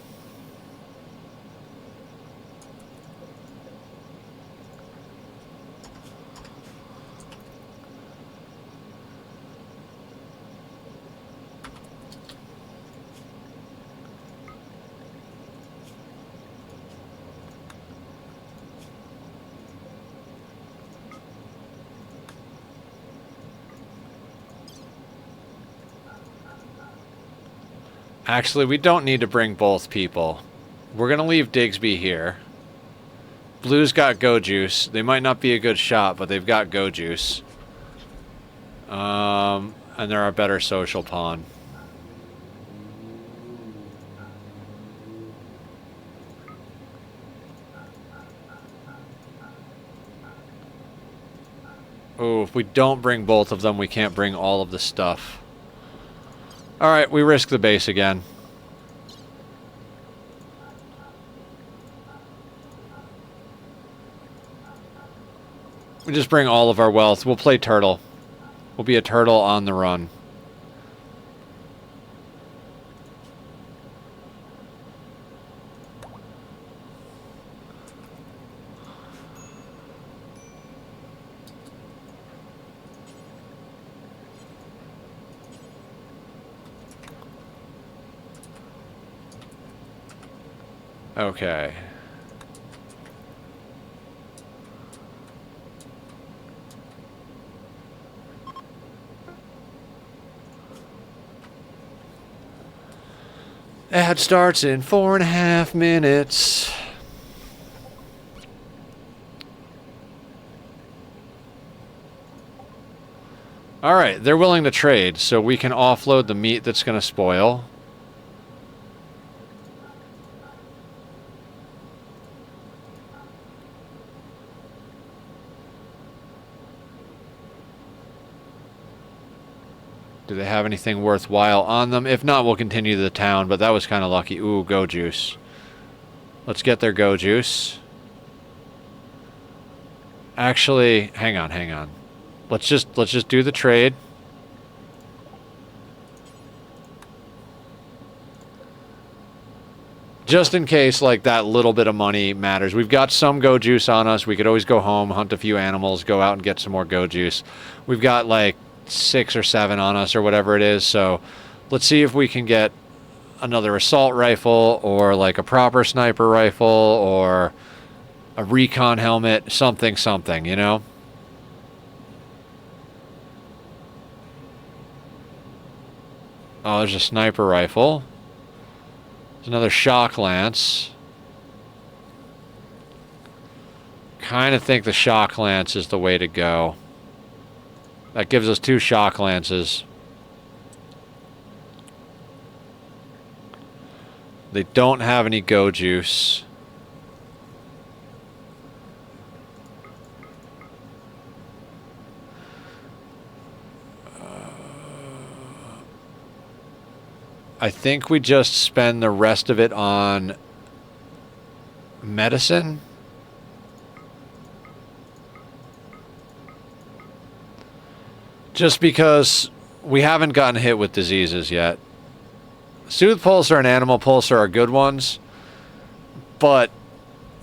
Actually, we don't need to bring both people. We're going to leave Digsby here. Blue's got go juice. They might not be a good shot, but they've got go juice. And they're our better social pawn. Oh, if we don't bring both of them, we can't bring all of the stuff. Alright, we risk the base again. We just bring all of our wealth. We'll play turtle. We'll be a turtle on the run. Okay. Ad starts in 4.5 minutes. Alright, they're willing to trade, so we can offload the meat that's going to spoil. Do they have anything worthwhile on them? If not, we'll continue to the town, but that was kind of lucky. Ooh, go juice. Let's get their go juice. Actually, hang on. Let's just do the trade. Just in case, like, that little bit of money matters. We've got some go juice on us. We could always go home, hunt a few animals, go out and get some more go juice. We've got, like, 6 or 7 on us or whatever it is, so let's see if we can get another assault rifle or like a proper sniper rifle or a recon helmet, something, you know? Oh, there's a sniper rifle. There's another shock lance. Kind of think the shock lance is the way to go. That gives us 2 shock lances. They don't have any go juice. I think we just spend the rest of it on medicine. Just because we haven't gotten hit with diseases yet. Soothe Pulsar and Animal Pulsar are good ones, but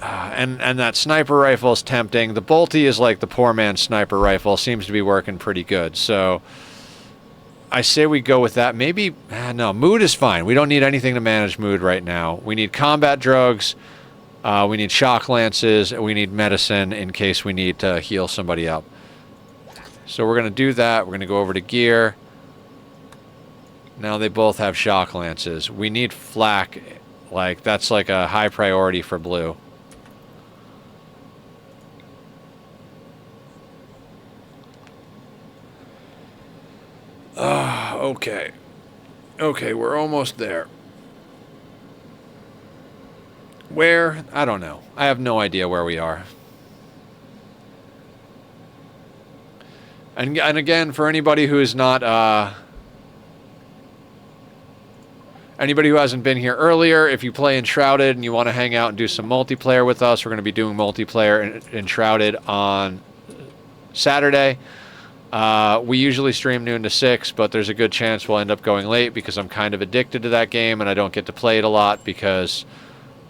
and that sniper rifle is tempting. The Bolty is like the poor man's sniper rifle, seems to be working pretty good. So I say we go with that. Maybe no, mood is fine. We don't need anything to manage mood right now. We need combat drugs, we need shock lances, and we need medicine in case we need to heal somebody up. So we're going to do that. We're going to go over to gear. Now they both have shock lances. We need flak. Like, that's like a high priority for blue. Okay. Okay, we're almost there. Where? I don't know. I have no idea where we are. And again, for anybody who is not, anybody who hasn't been here earlier, if you play Enshrouded and you want to hang out and do some multiplayer with us, we're going to be doing multiplayer in Enshrouded on Saturday. We usually stream noon to 6, but there's a good chance we'll end up going late because I'm kind of addicted to that game and I don't get to play it a lot because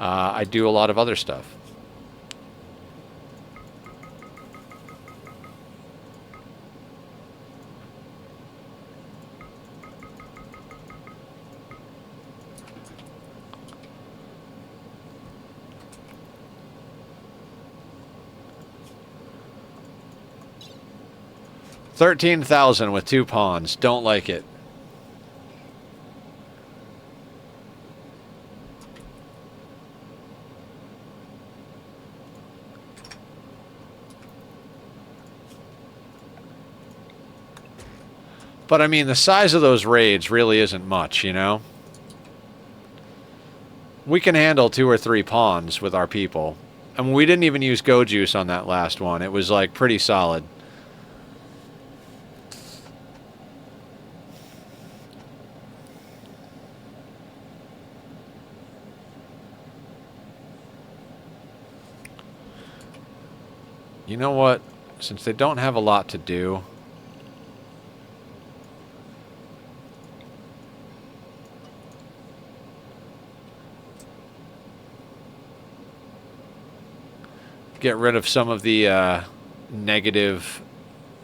I do a lot of other stuff. $13,000 with 2 pawns. Don't like it. But I mean, the size of those raids really isn't much, you know? We can handle 2 or 3 pawns with our people. I mean, we didn't even use Go Juice on that last one. It was like pretty solid. You know what? Since they don't have a lot to do, get rid of some of the negative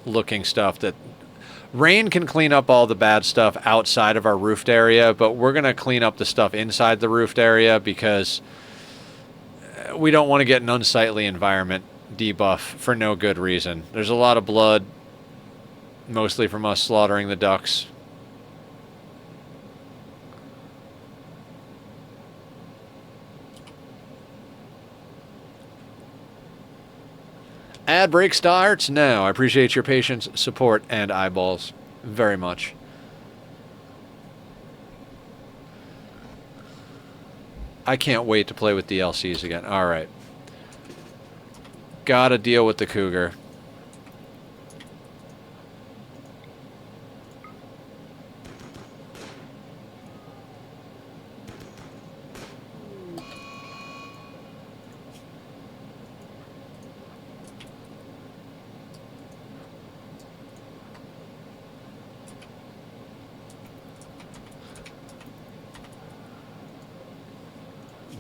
looking stuff. That rain can clean up all the bad stuff outside of our roofed area, but we're going to clean up the stuff inside the roofed area because we don't want to get an unsightly environment debuff for no good reason. There's a lot of blood, mostly from us slaughtering the ducks. Ad break starts now. I appreciate your patience, support, and eyeballs very much. I can't wait to play with DLCs again. Alright. Gotta deal with the cougar.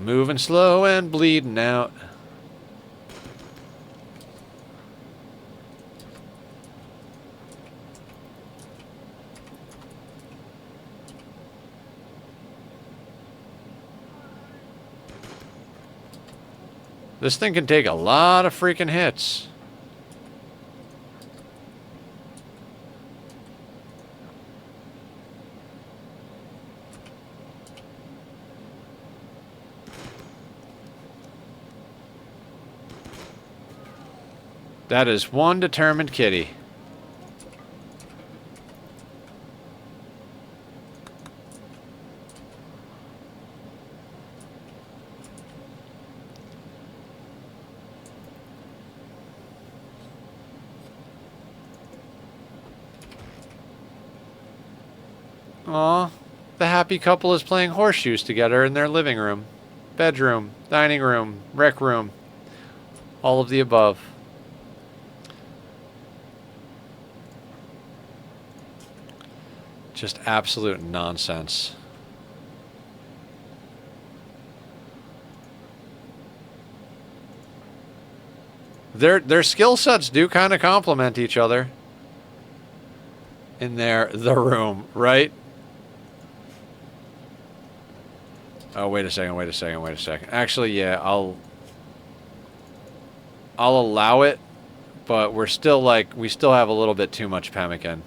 Moving slow and bleeding out. This thing can take a lot of freaking hits. That is one determined kitty. Aw, the happy couple is playing horseshoes together in their living room, bedroom, dining room, rec room, all of the above. Just absolute nonsense. Their skill sets do kind of complement each other in the room, right? Oh, wait a second. Actually, yeah, I'll allow it, but we're still we still have a little bit too much pemmican.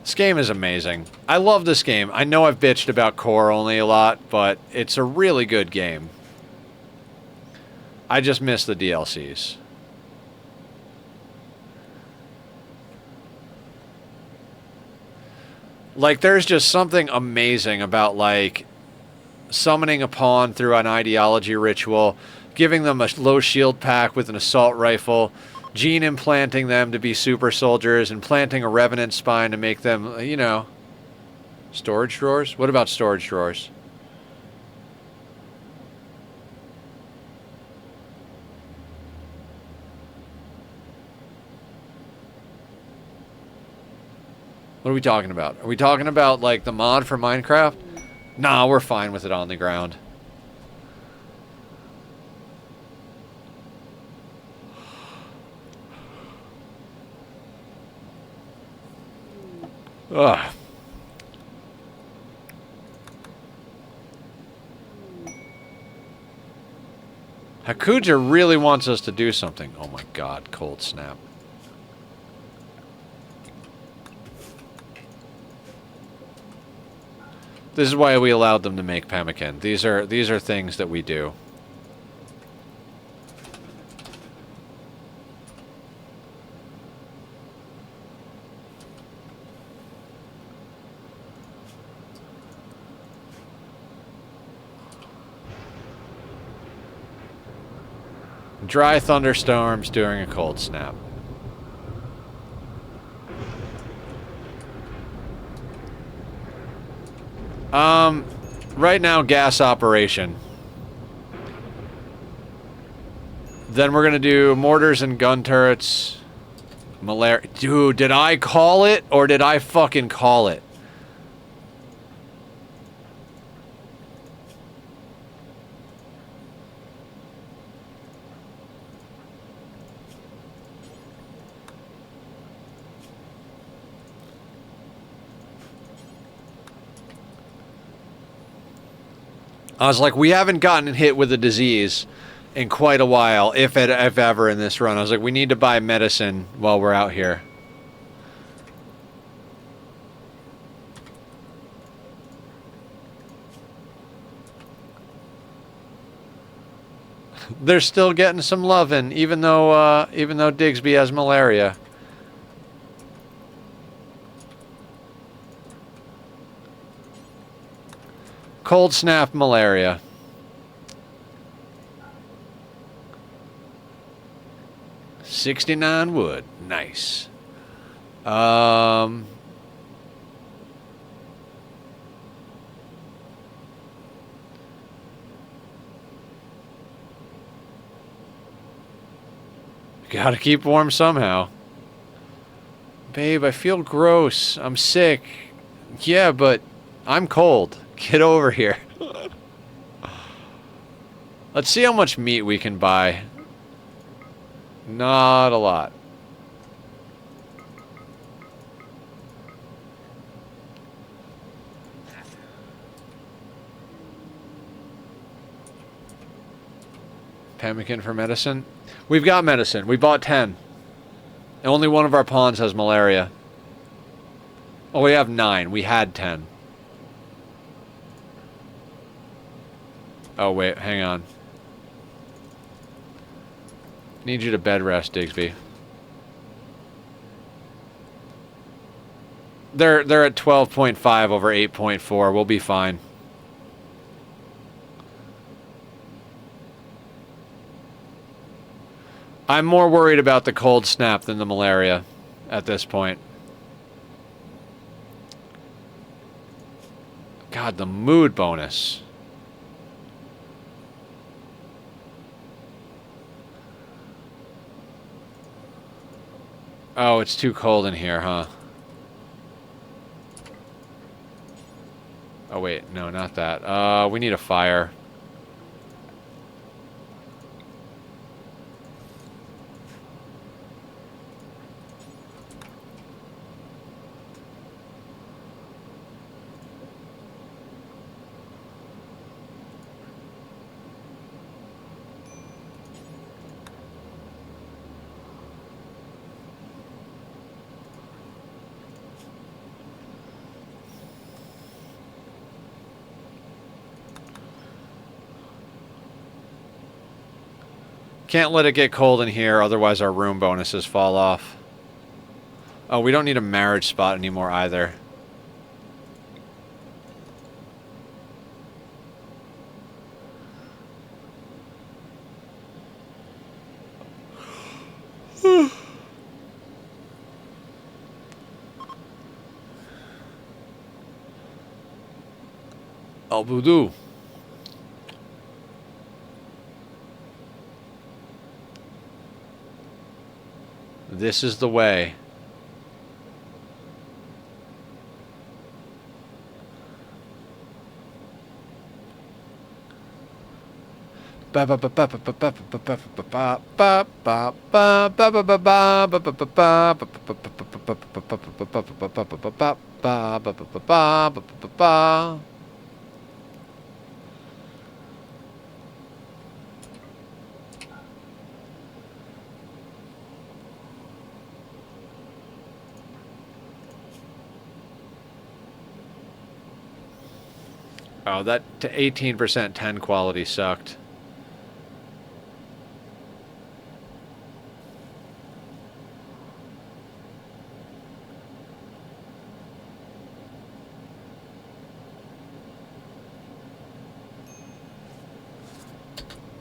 This game is amazing. I love this game. I know I've bitched about core only a lot, but it's a really good game. I just miss the DLCs. Like, there's just something amazing about, like, summoning a pawn through an ideology ritual, giving them a low shield pack with an assault rifle, gene implanting them to be super soldiers, and planting a revenant spine to make them, you know, storage drawers? What about storage drawers? What are we talking about? Are we talking about, like, the mod for Minecraft? Nah, we're fine with it on the ground. Ugh. Hakuja really wants us to do something. Oh my god, cold snap. This is why we allowed them to make pemmican. These are things that we do. Dry thunderstorms during a cold snap. Right now, gas operation. Then we're going to do mortars and gun turrets. Malaria. Dude, did I call it or did I fucking call it? I was like, we haven't gotten hit with a disease in quite a while, if ever in this run. I was like, we need to buy medicine while we're out here. They're still getting some lovin', even though Digsby has malaria. Cold snap malaria. $69 wood. Nice. Gotta keep warm somehow. Babe, I feel gross. I'm sick. Yeah, but I'm cold. Get over here. Let's see how much meat we can buy. Not a lot. Pemmican for medicine? We've got medicine. We bought 10. Only one of our pawns has malaria. Oh, we have 9. We had 10. Oh, wait. Hang on. Need you to bed rest, Digsby. They're at 12.5 over 8.4. We'll be fine. I'm more worried about the cold snap than the malaria at this point. God, the mood bonus. Oh, it's too cold in here, huh? Oh, wait. No, not that. We need a fire. Can't let it get cold in here, otherwise our room bonuses fall off. Oh, we don't need a marriage spot anymore either. Al voodoo. This is the way. Oh, that 18% 10 quality sucked.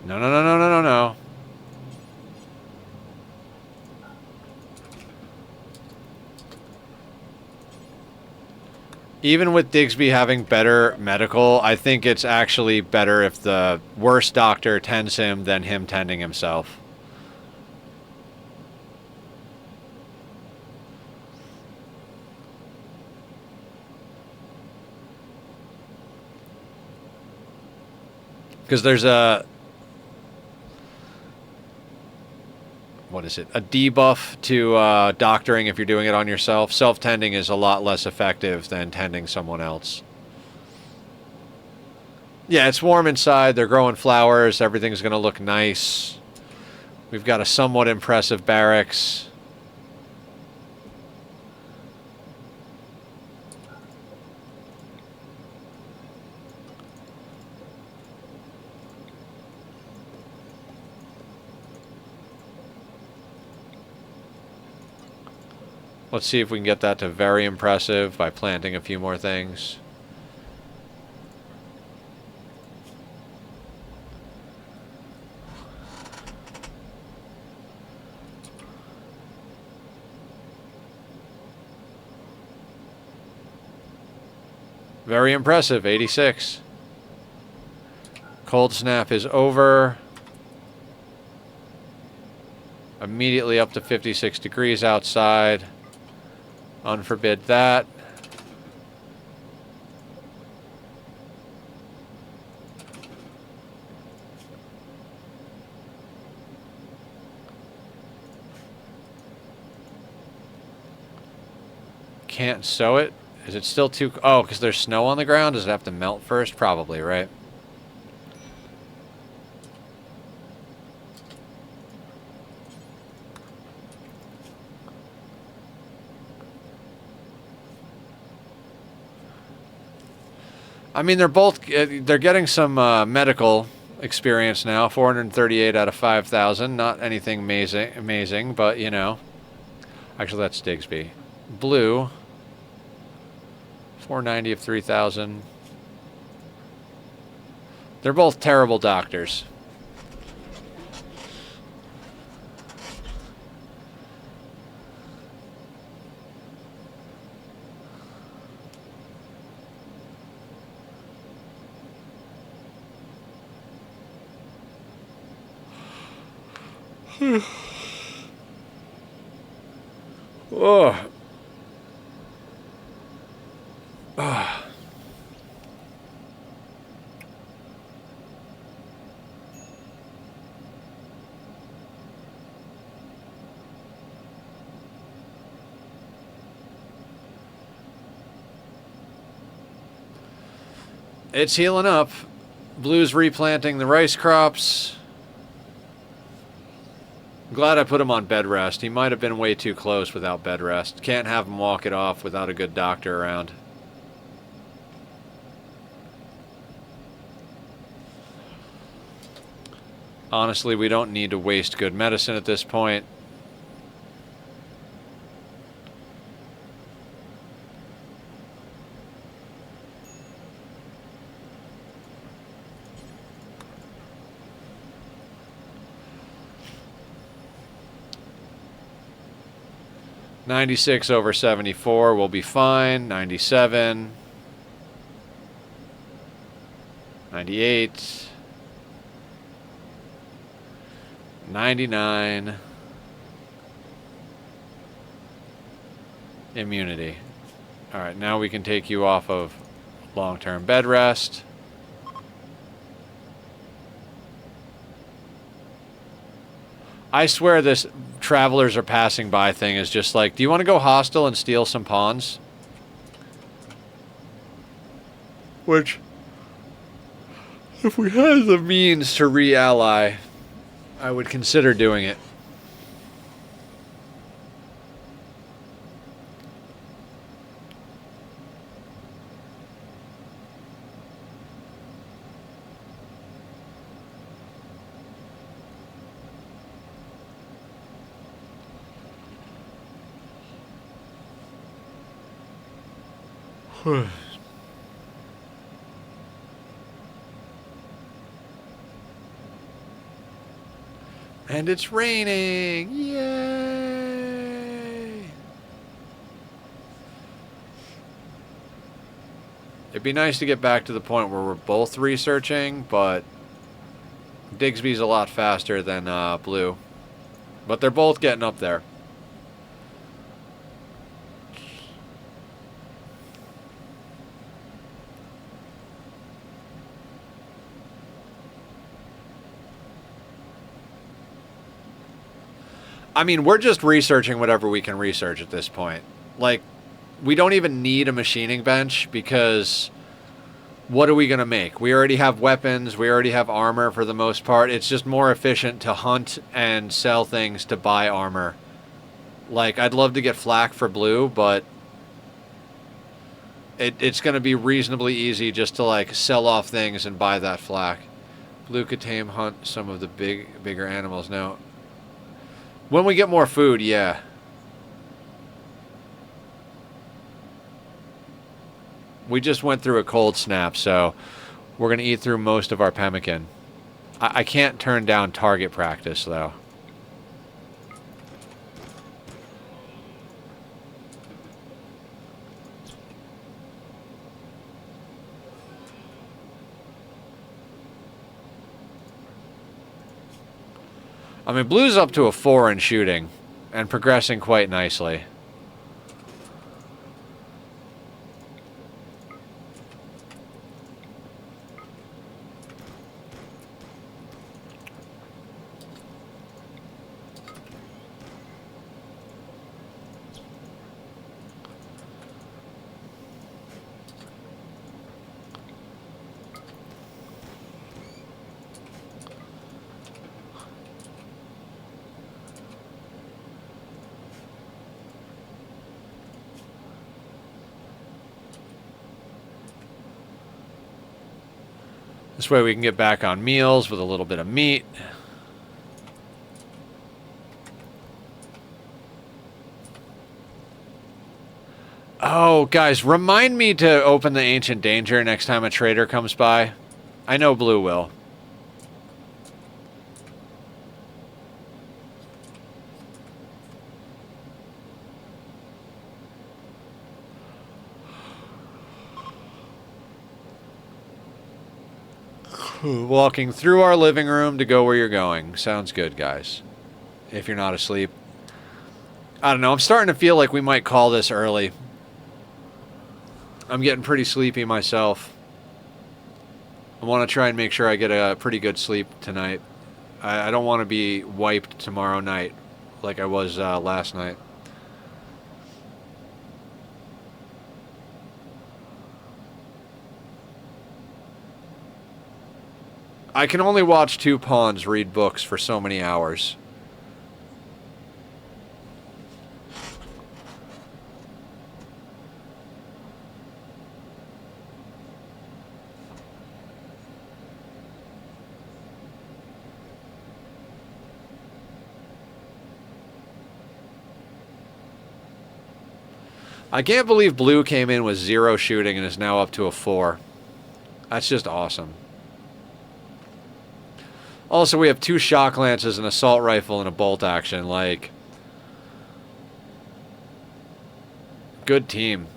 No, no, no, no, no, no, no. Even with Digsby having better medical, I think it's actually better if the worse doctor tends him than him tending himself. Because there's a... What is it? A debuff to doctoring if you're doing it on yourself. Self-tending is a lot less effective than tending someone else. Yeah, it's warm inside. They're growing flowers. Everything's going to look nice. We've got a somewhat impressive barracks. Let's see if we can get that to very impressive by planting a few more things. Very impressive, 86. Cold snap is over. Immediately up to 56 degrees outside. Unforbid that. Can't sew it. Is it still too... Oh, because there's snow on the ground? Does it have to melt first? Probably, right? I mean, they're both... They're getting some medical experience now. 438 out of 5,000. Not anything amazing, but, you know. Actually, that's Digsby. Blue... 490 of 3,000. They're both terrible doctors. Oh. It's healing up. Blue's replanting the rice crops. I'm glad I put him on bed rest. He might have been way too close without bed rest. Can't have him walk it off without a good doctor around. Honestly, we don't need to waste good medicine at this point. $96 over 74 will be fine. 97. 98. 99. Immunity. Alright, now we can take you off of long-term bed rest. I swear this travelers are passing by thing is just like, do you want to go hostile and steal some pawns? Which, if we had the means to re-ally, I would consider doing it. And it's raining! Yay! It'd be nice to get back to the point where we're both researching, but Digsby's a lot faster than Blue. But they're both getting up there. I mean, we're just researching whatever we can research at this point. Like, we don't even need a machining bench because what are we going to make? We already have weapons. We already have armor for the most part. It's just more efficient to hunt and sell things to buy armor. Like, I'd love to get flak for blue, but it's going to be reasonably easy just to, like, sell off things and buy that flak. Blue could tame, hunt some of the bigger animals. Now, when we get more food, yeah. We just went through a cold snap, so we're going to eat through most of our pemmican. I can't turn down target practice, though. I mean, blue's up to a 4 in shooting and progressing quite nicely. This way we can get back on meals with a little bit of meat. Oh, guys, remind me to open the Ancient Danger next time a trader comes by. I know blue will. Walking through our living room to go where you're going. Sounds good, guys. If you're not asleep. I don't know. I'm starting to feel like we might call this early. I'm getting pretty sleepy myself. I want to try and make sure I get a pretty good sleep tonight. I don't want to be wiped tomorrow night like I was last night. I can only watch two pawns read books for so many hours. I can't believe blue came in with 0 shooting and is now up to a 4. That's just awesome. Also, we have 2 shock lances, an assault rifle, and a bolt action. Like, good team.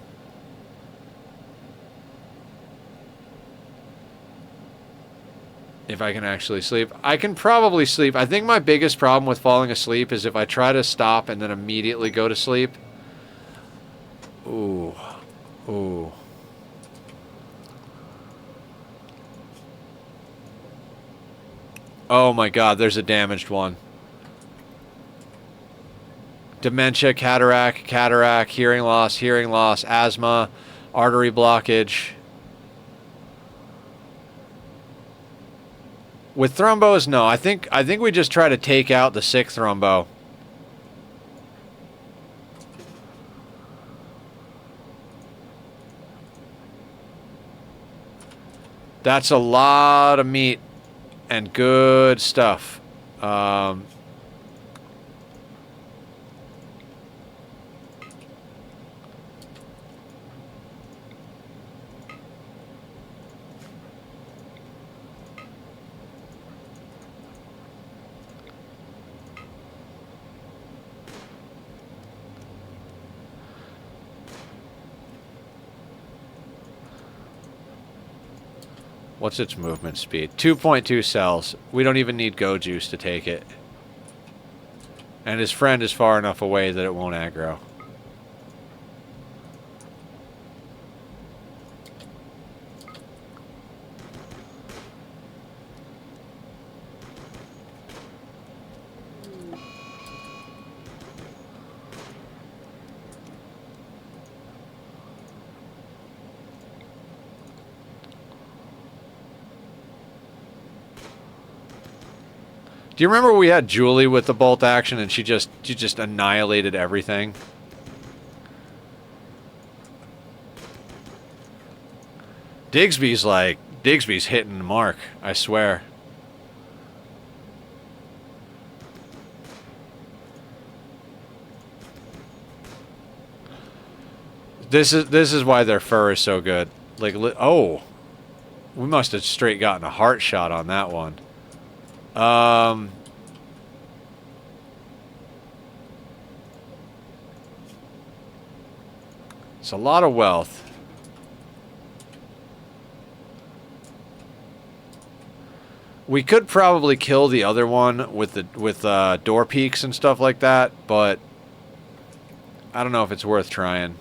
If I can actually sleep. I can probably sleep. I think my biggest problem with falling asleep is if I try to stop and then immediately go to sleep. Ooh. Ooh. Oh my god, there's a damaged one. Dementia, cataract, hearing loss, asthma, artery blockage. With thrombos, no. I think we just try to take out the sick thrombo. That's a lot of meat. And good stuff. What's its movement speed? 2.2 cells. We don't even need go juice to take it. And his friend is far enough away that it won't aggro. Do you remember we had Julie with the bolt action and she just annihilated everything? Digsby's hitting the mark, I swear. This is why their fur is so good. Like, oh, we must have straight gotten a heart shot on that one. It's a lot of wealth. We could probably kill the other one with door peaks and stuff like that, but I don't know if it's worth trying.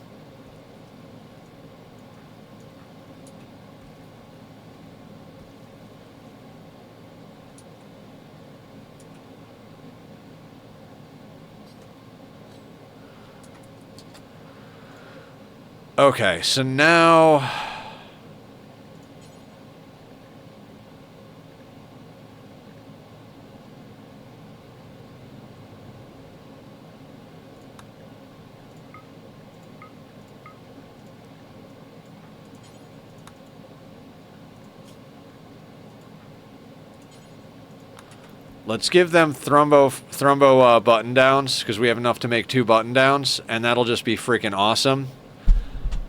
Okay, so now... Let's give them thrombo button downs, because we have enough to make 2 button downs, and that'll just be freaking awesome.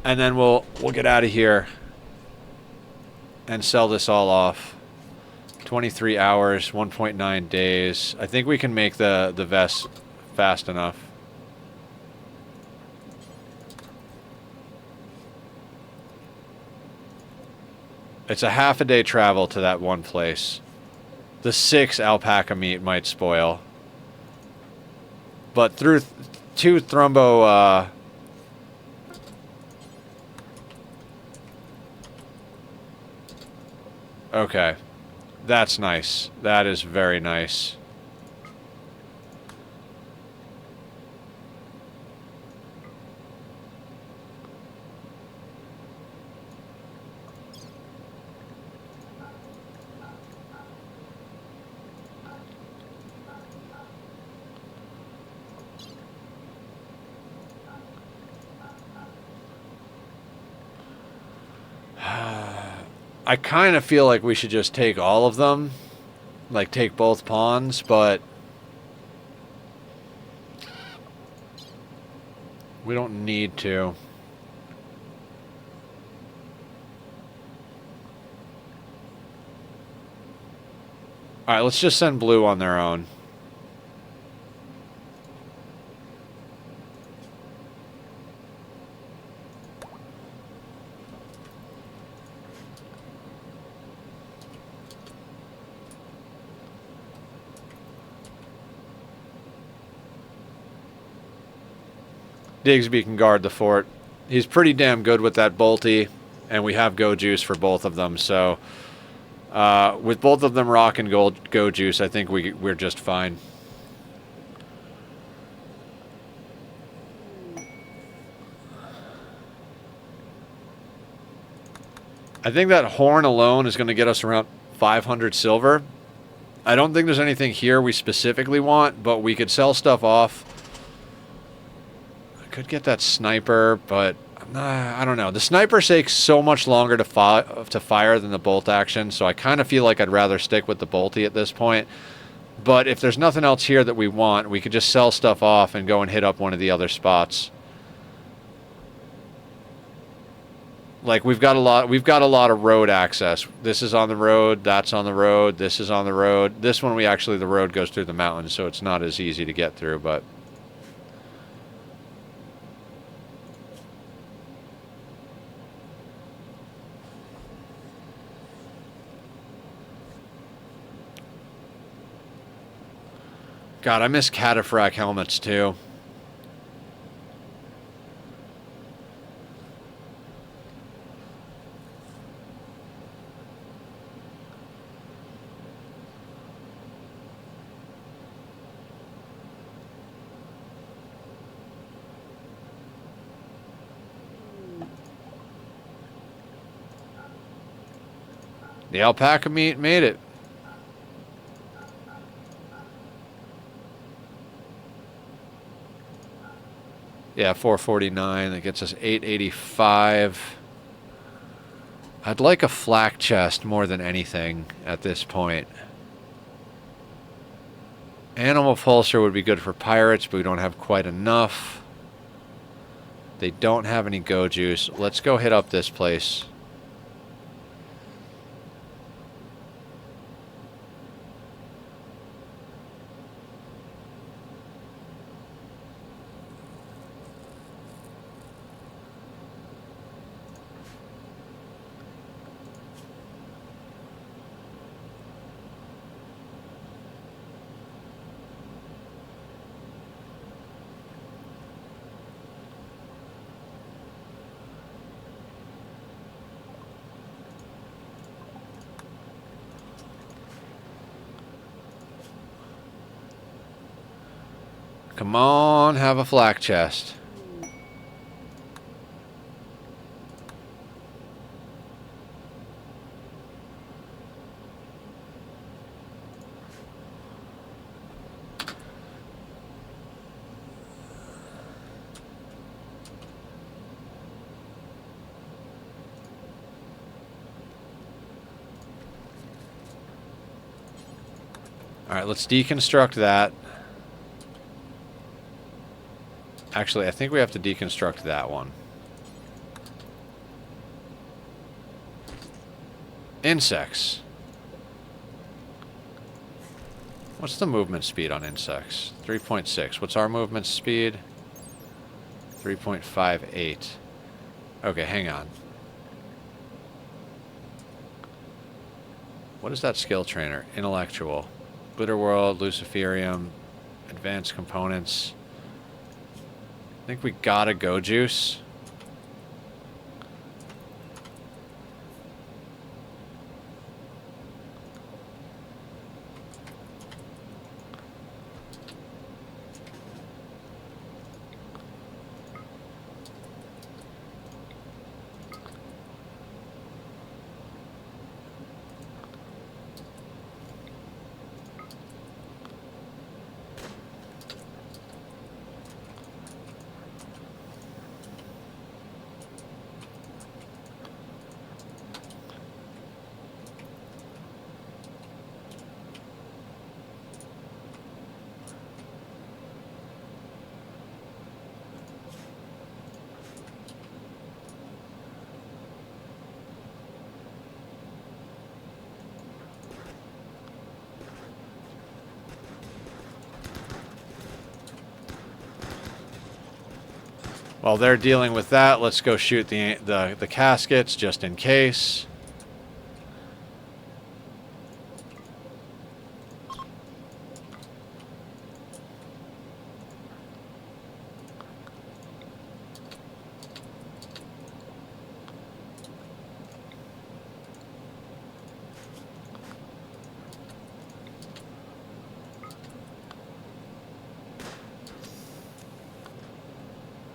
And then we'll get out of here and sell this all off. 23 hours, 1.9 days. I think we can make the vest fast enough. It's a half a day travel to that one place. The 6 alpaca meat might spoil. But through 2 thrombo... Okay. That's nice. That is very nice. I kind of feel like we should just take all of them. Like, take both pawns, but... we don't need to. Alright, let's just send blue on their own. Digsby can guard the fort. He's pretty damn good with that bolty, and we have go juice for both of them, so with both of them rocking go juice, I think we're just fine. I think that horn alone is going to get us around 500 silver. I don't think there's anything here we specifically want, but we could sell stuff off. Could get that sniper, but I don't know. The sniper takes so much longer to fire than the bolt action, so I kind of feel like I'd rather stick with the bolty at this point. But if there's nothing else here that we want, we could just sell stuff off and go and hit up one of the other spots. Like, we've got a lot of road access. This is on the road, that's on the road, this is on the road. This one the road goes through the mountains, so it's not as easy to get through, but God, I miss cataphract helmets too. The alpaca meat made it. Yeah, 449. That gets us 885. I'd like a flak chest more than anything at this point. Animal pulsar would be good for pirates, but we don't have quite enough. They don't have any go juice. Let's go hit up this place. Come on, have a flak chest. All right, let's deconstruct that. Actually, I think we have to deconstruct that one. Insects. What's the movement speed on insects? 3.6. What's our movement speed? 3.58. Okay, hang on. What is that skill trainer? Intellectual. Glitterworld, Luciferium, Advanced Components. I think we gotta go juice. While they're dealing with that, let's go shoot the caskets just in case.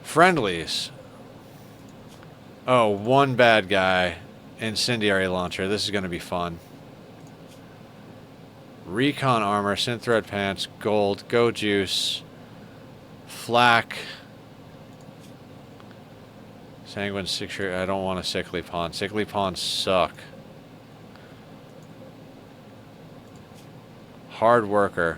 Friendlies. Oh, one bad guy. Incendiary launcher. This is going to be fun. Recon armor, synth thread pants, gold, go juice, flak, sanguine sixer. I don't want a sickly pawn. Sickly pawns suck. Hard worker.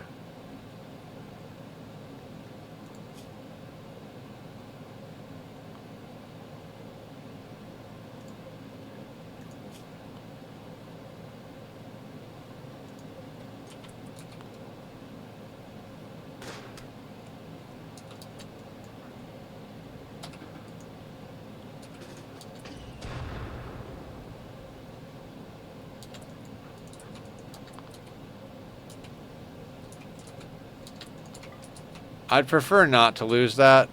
I'd prefer not to lose that.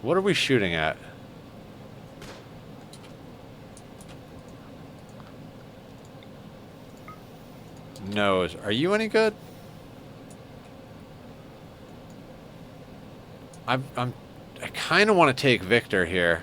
What are we shooting at? Nose. Are you any good? I kind of want to take Victor here.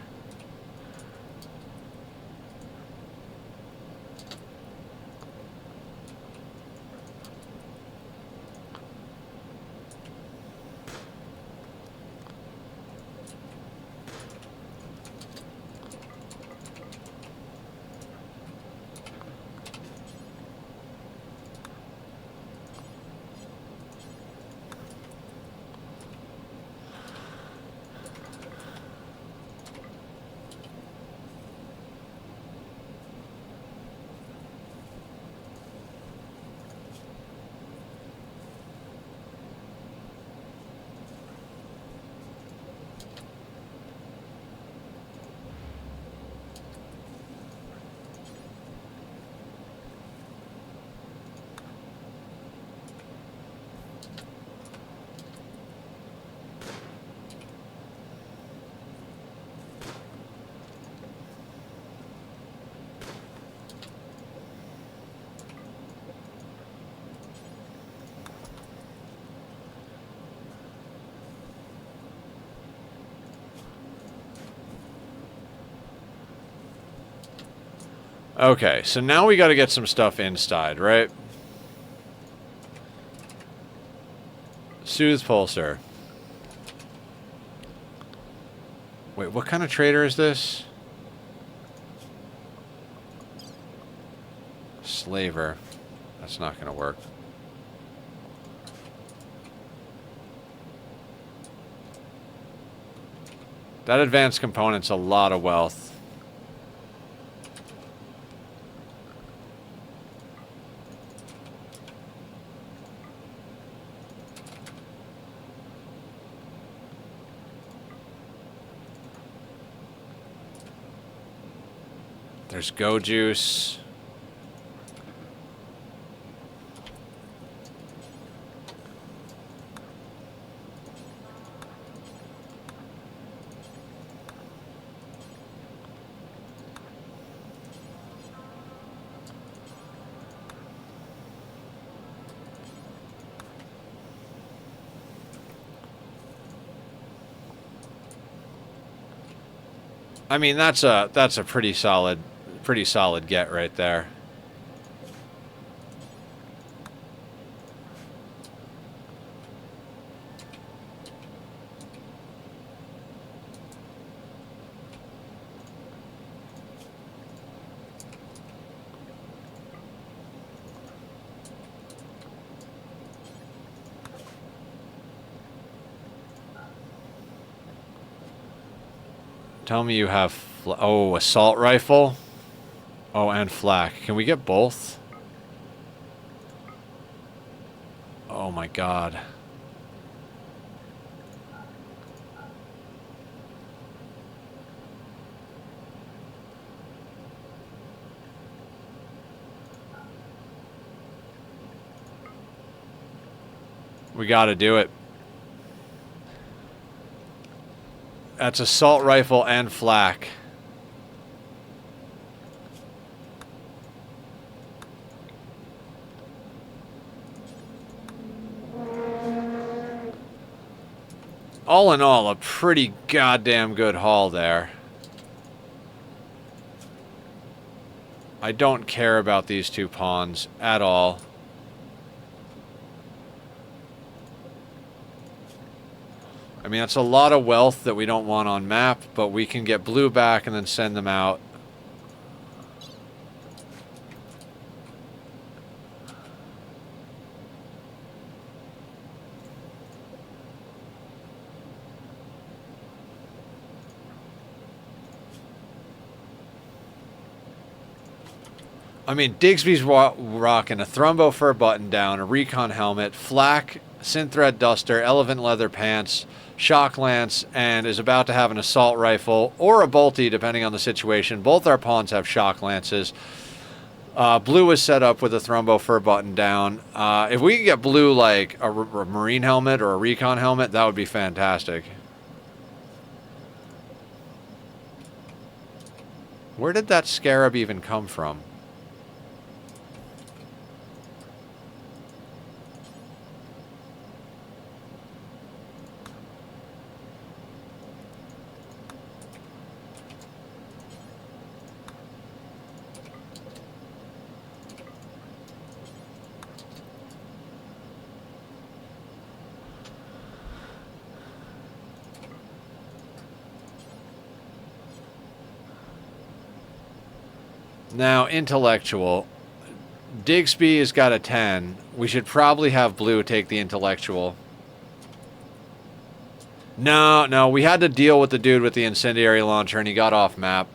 Okay, so now we got to get some stuff inside, right? Soothe Pulsar. Wait, what kind of trader is this? Slaver. That's not going to work. That advanced component's a lot of wealth. There's Go Juice. I mean, that's a pretty solid get right there. Tell me you have... Oh, assault rifle? Oh, and flak. Can we get both? Oh my god. We gotta do it. That's assault rifle and flak. All in all, a pretty goddamn good haul there. I don't care about these two pawns at all. I mean, that's a lot of wealth that we don't want on map, but we can get blue back and then send them out. I mean, Digsby's rocking a Thrumbo fur button down, a recon helmet, flak, synthread duster, elephant leather pants, shock lance, and is about to have an assault rifle or a bolty, depending on the situation. Both our pawns have shock lances. Blue is set up with a Thrumbo fur button down. If we can get blue like a marine helmet or a recon helmet, that would be fantastic. Where did that scarab even come from? Now, intellectual. Digsby has got a 10. We should probably have blue take the intellectual. No, we had to deal with the dude with the incendiary launcher and he got off map.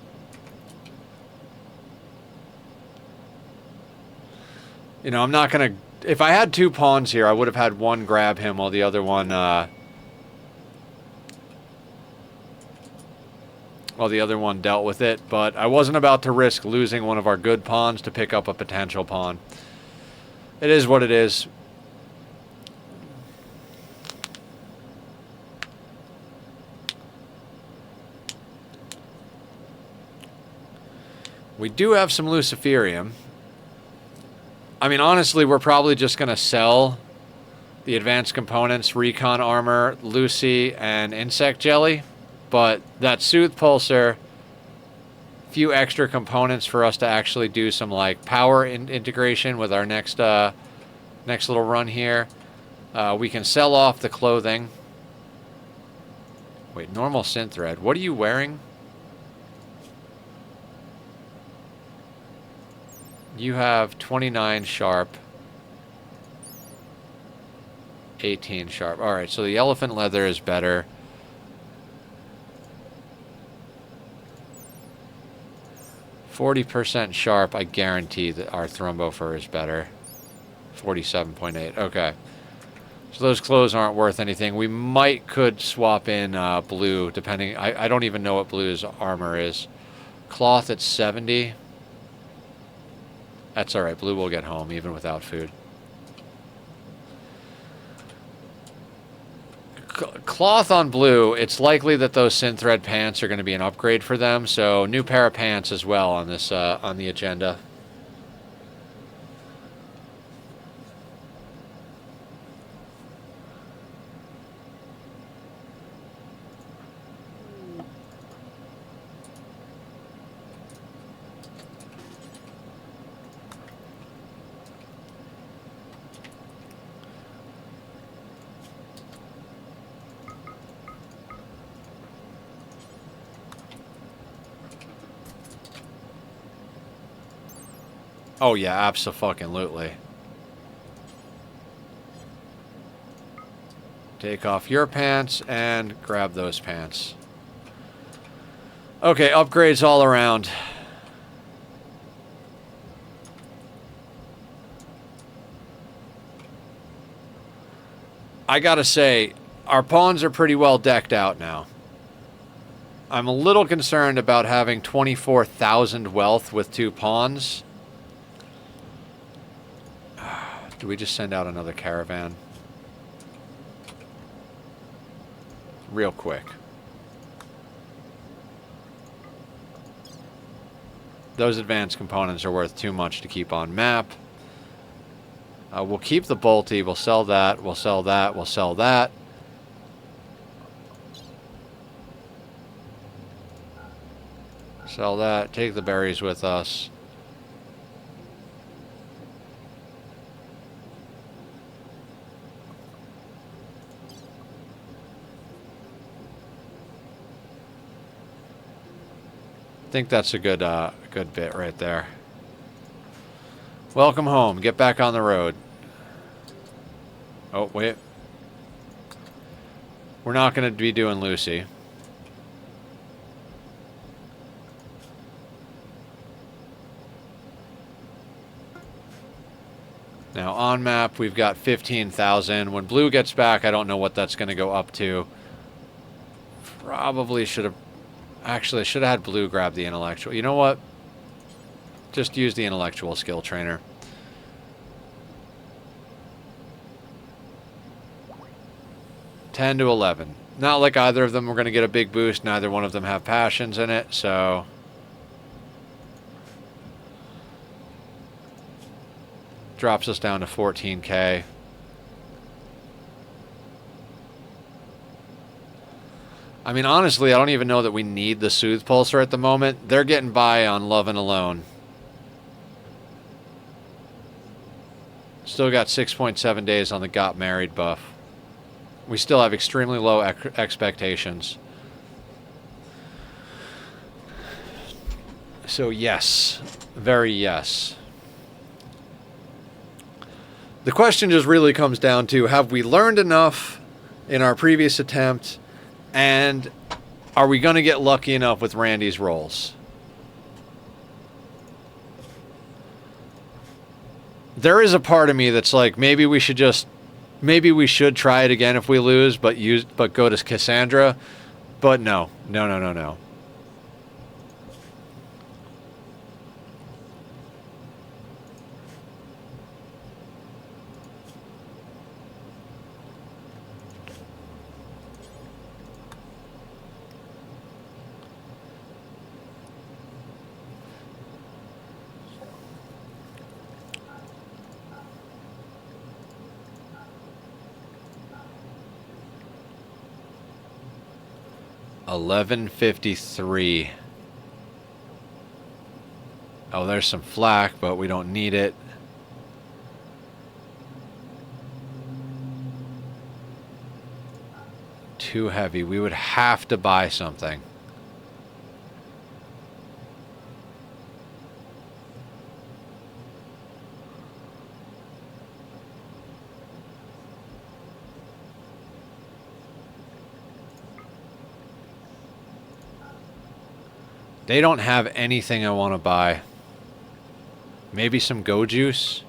You know, I'm not going to... If I had two pawns here, I would have had one grab him while the other one... while the other one dealt with it, but I wasn't about to risk losing one of our good pawns to pick up a potential pawn. It is what it is. We do have some Luciferium. I mean, honestly, we're probably just going to sell the advanced components, recon armor, Lucy, and insect jelly. But that Soothe Pulsar, few extra components for us to actually do some like power integration with our next next little run here. We can sell off the clothing. Wait, normal synth thread. What are you wearing? You have 29 sharp. 18 sharp. Alright, so the elephant leather is better. %40 sharp, I guarantee that our thrombo fur is better. 47.8. Okay. So those clothes aren't worth anything. We could swap in blue, depending. I don't even know what blue's armor is. Cloth at 70. That's alright. Blue will get home, even without food. Cloth on blue, it's likely that those synth thread pants are going to be an upgrade for them. So new pair of pants as well on this on the agenda. Oh yeah, abso-fucking-lutely. Take off your pants and grab those pants. Okay, upgrades all around. I gotta say, our pawns are pretty well decked out now. I'm a little concerned about having 24,000 wealth with 2 pawns. Do we just send out another caravan? Real quick. Those advanced components are worth too much to keep on map. We'll keep the bolty. We'll sell that. We'll sell that. We'll sell that. Sell that. Take the berries with us. I think that's a good bit right there. Welcome home. Get back on the road. Oh, wait. We're not going to be doing Lucy. Now, on map, we've got 15,000. When blue gets back, I don't know what that's going to go up to. Probably should have... Actually, I should have had blue grab the intellectual. You know what? Just use the intellectual skill trainer. $10 to $11. Not like either of them were going to get a big boost. Neither one of them have passions in it, so... Drops us down to 14K. I mean, honestly, I don't even know that we need the Soothe Pulsar at the moment. They're getting by on Love and Alone. Still got 6.7 days on the Got Married buff. We still have extremely low expectations. So yes, very yes. The question just really comes down to, have we learned enough in our previous attempt? And are we going to get lucky enough with Randy's rolls? There is a part of me that's like, maybe we should try it again if we lose, but go to Cassandra. But no. $11.53. Oh, there's some flak, but we don't need it. Too heavy. We would have to buy something. They don't have anything I want to buy. Maybe some go juice.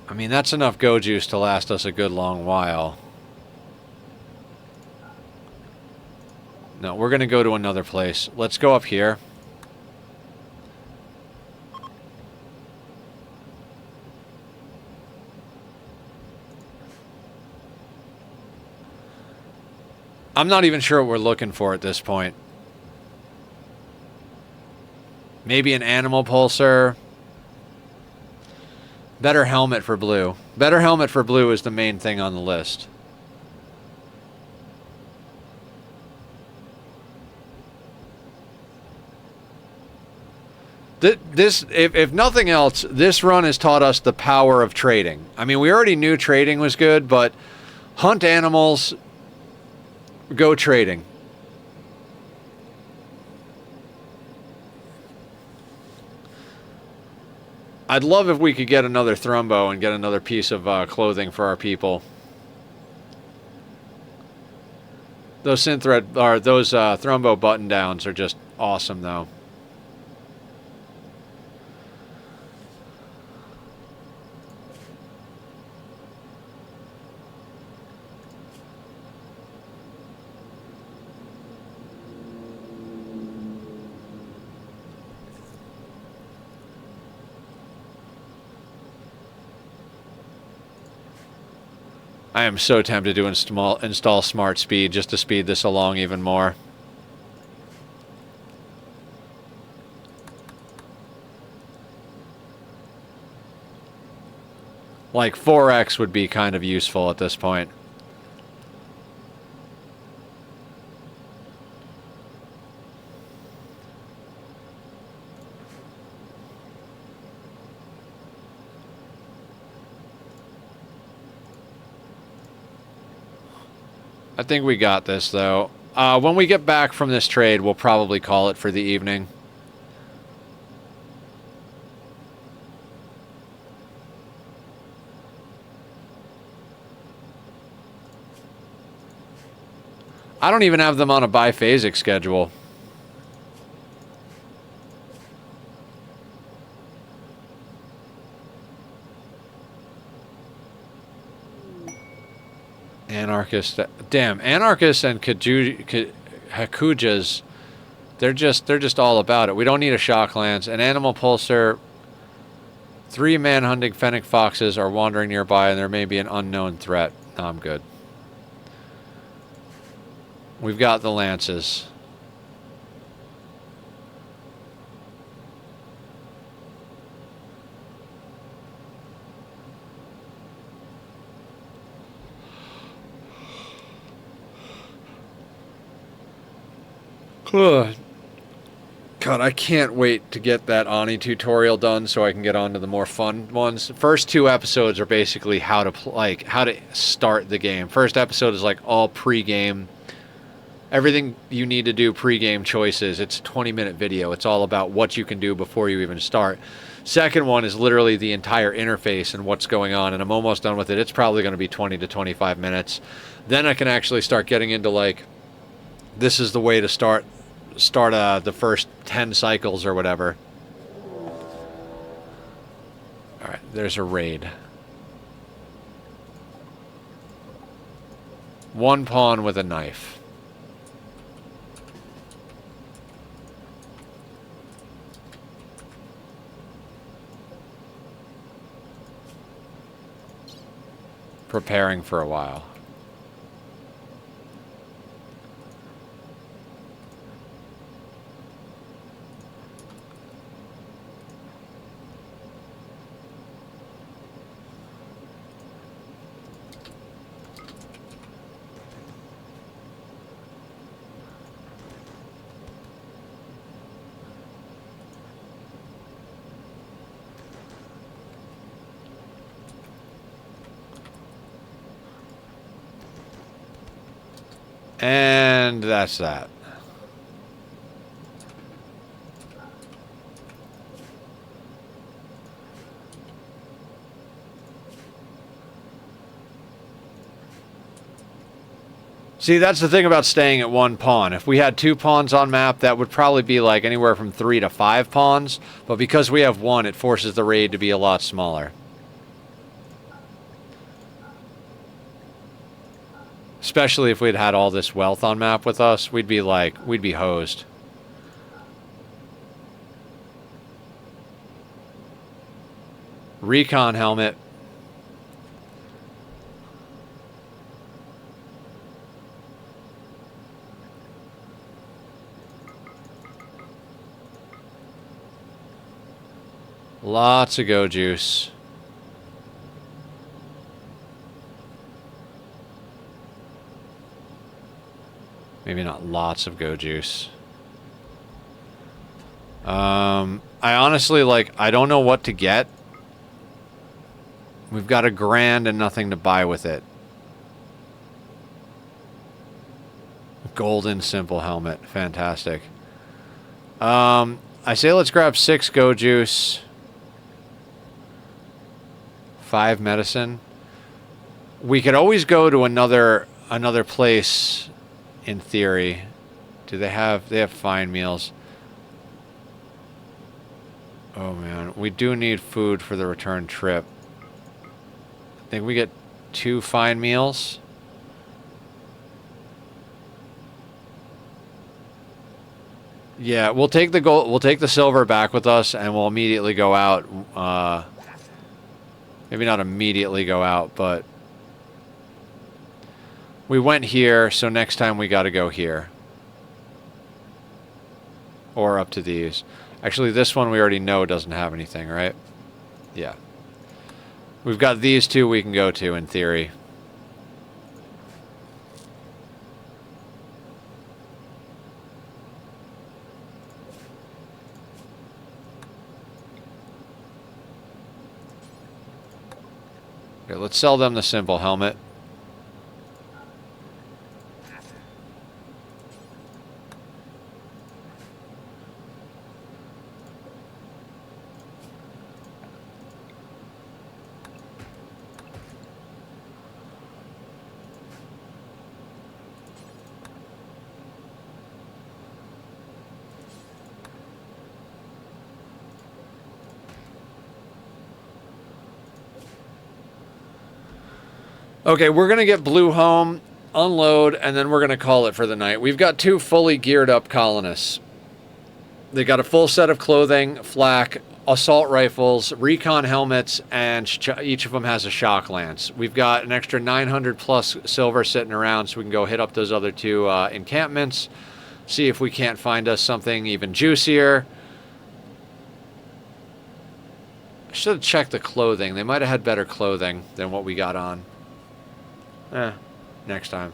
I mean, that's enough go juice to last us a good long while. No, we're going to go to another place. Let's go up here. I'm not even sure what we're looking for at this point. Maybe an animal pulsar. Better helmet for blue. Better helmet for blue is the main thing on the list. This, if nothing else, this run has taught us the power of trading. I mean, we already knew trading was good, but hunt animals, go trading. I'd love if we could get another thrombo and get another piece of clothing for our people. Those synthread or those thrombo button downs are just awesome, though. I am so tempted to install smart speed just to speed this along even more. Like 4x would be kind of useful at this point. I think we got this, though. When we get back from this trade, we'll probably call it for the evening. I don't even have them on a biphasic schedule. Anarchist, damn, anarchists and hakujas, they're just all about it. We don't need a shock lance. An animal pulsar. 3 man-hunting fennec foxes are wandering nearby, and there may be an unknown threat. No, I'm good. We've got the lances. God, I can't wait to get that Ani tutorial done so I can get on to the more fun ones. The first 2 episodes are basically how to start the game. First episode is like all pre-game. Everything you need to do pre-game choices. It's a 20-minute video. It's all about what you can do before you even start. Second one is literally the entire interface and what's going on, and I'm almost done with it. It's probably going to be 20 to 25 minutes. Then I can actually start getting into like, this is the way to start the first 10 cycles or whatever. All right, there's a raid. 1 pawn with a knife. Preparing for a while. And that's that. See, that's the thing about staying at one pawn. If we had 2 pawns on map, that would probably be like anywhere from 3 to 5 pawns. But because we have 1, it forces the raid to be a lot smaller. Especially if we'd had all this wealth on map with us, we'd be hosed. Recon helmet. Lots of go juice. Maybe not lots of go juice. I honestly, like, I don't know what to get. We've got $1,000 and nothing to buy with it. Golden simple helmet. Fantastic. I say let's grab 6 go juice. 5 medicine. We could always go to another place in theory. Do they have fine meals? Oh man, we do need food for the return trip. I think we get 2 fine meals. Yeah, we'll take the gold, we'll take the silver back with us and we'll immediately go out. Maybe not immediately go out, but we went here, so next time we got to go here. Or up to these. Actually, this one we already know doesn't have anything, right? Yeah. We've got these 2 we can go to, in theory. Okay, let's sell them the simple helmet. Okay, we're going to get Blue home, unload, and then we're going to call it for the night. We've got 2 fully geared up colonists. They got a full set of clothing, flak, assault rifles, recon helmets, and each of them has a shock lance. We've got an extra 900 plus silver sitting around so we can go hit up those other 2 encampments, see if we can't find us something even juicier. I should have checked the clothing. They might have had better clothing than what we got on. Next time.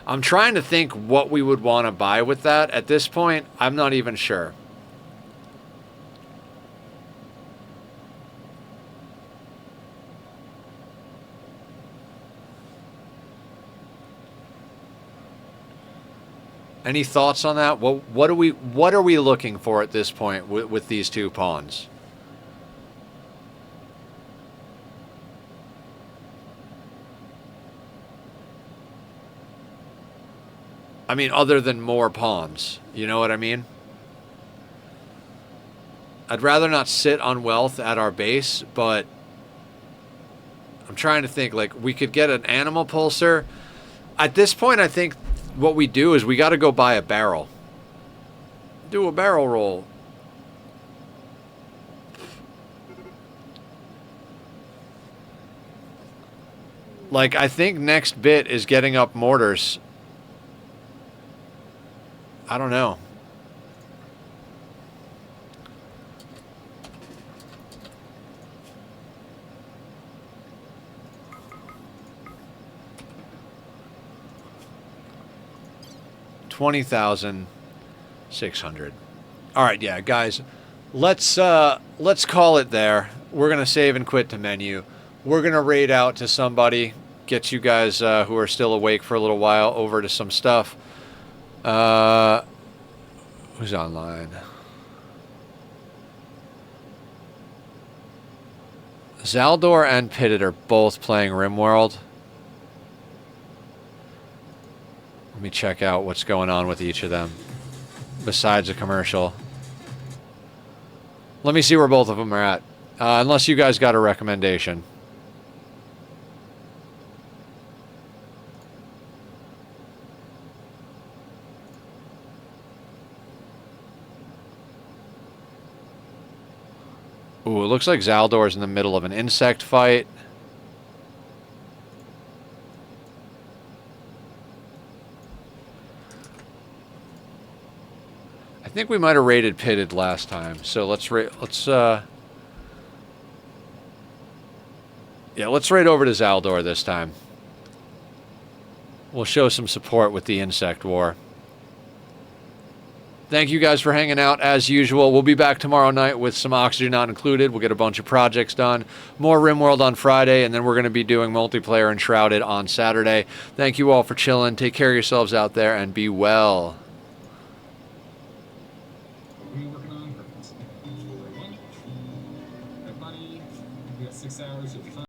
I'm trying to think what we would want to buy with that. At this point, I'm not even sure. Any thoughts on that? What are we looking for at this point with these 2 pawns? I mean, other than more pawns. You know what I mean? I'd rather not sit on wealth at our base, but I'm trying to think, like, we could get an animal pulser. At this point, I think what we do is we got to go buy a barrel. Do a barrel roll. Like, I think next bit is getting up mortars. I don't know. $20,600. All right, yeah, guys. Let's call it there. We're gonna save and quit to menu. We're going to raid out to somebody, get you guys who are still awake for a little while over to some stuff. Who's online? Zaldor and Pitted are both playing Rimworld. Let me check out what's going on with each of them, besides a commercial. Let me see where both of them are at, unless you guys got a recommendation. Ooh, it looks like Zaldor's in the middle of an insect fight. I think we might have raided Pitted last time, so let's raid over to Zaldor this time. We'll show some support with the insect war. Thank you guys for hanging out as usual. We'll be back tomorrow night with some Oxygen Not Included. We'll get a bunch of projects done. More Rimworld on Friday, and then we're going to be doing multiplayer and Shrouded on Saturday. Thank you all for chilling. Take care of yourselves out there and be well. What are you working on? Perfect. Everybody, we got 6 hours. You'll be fine.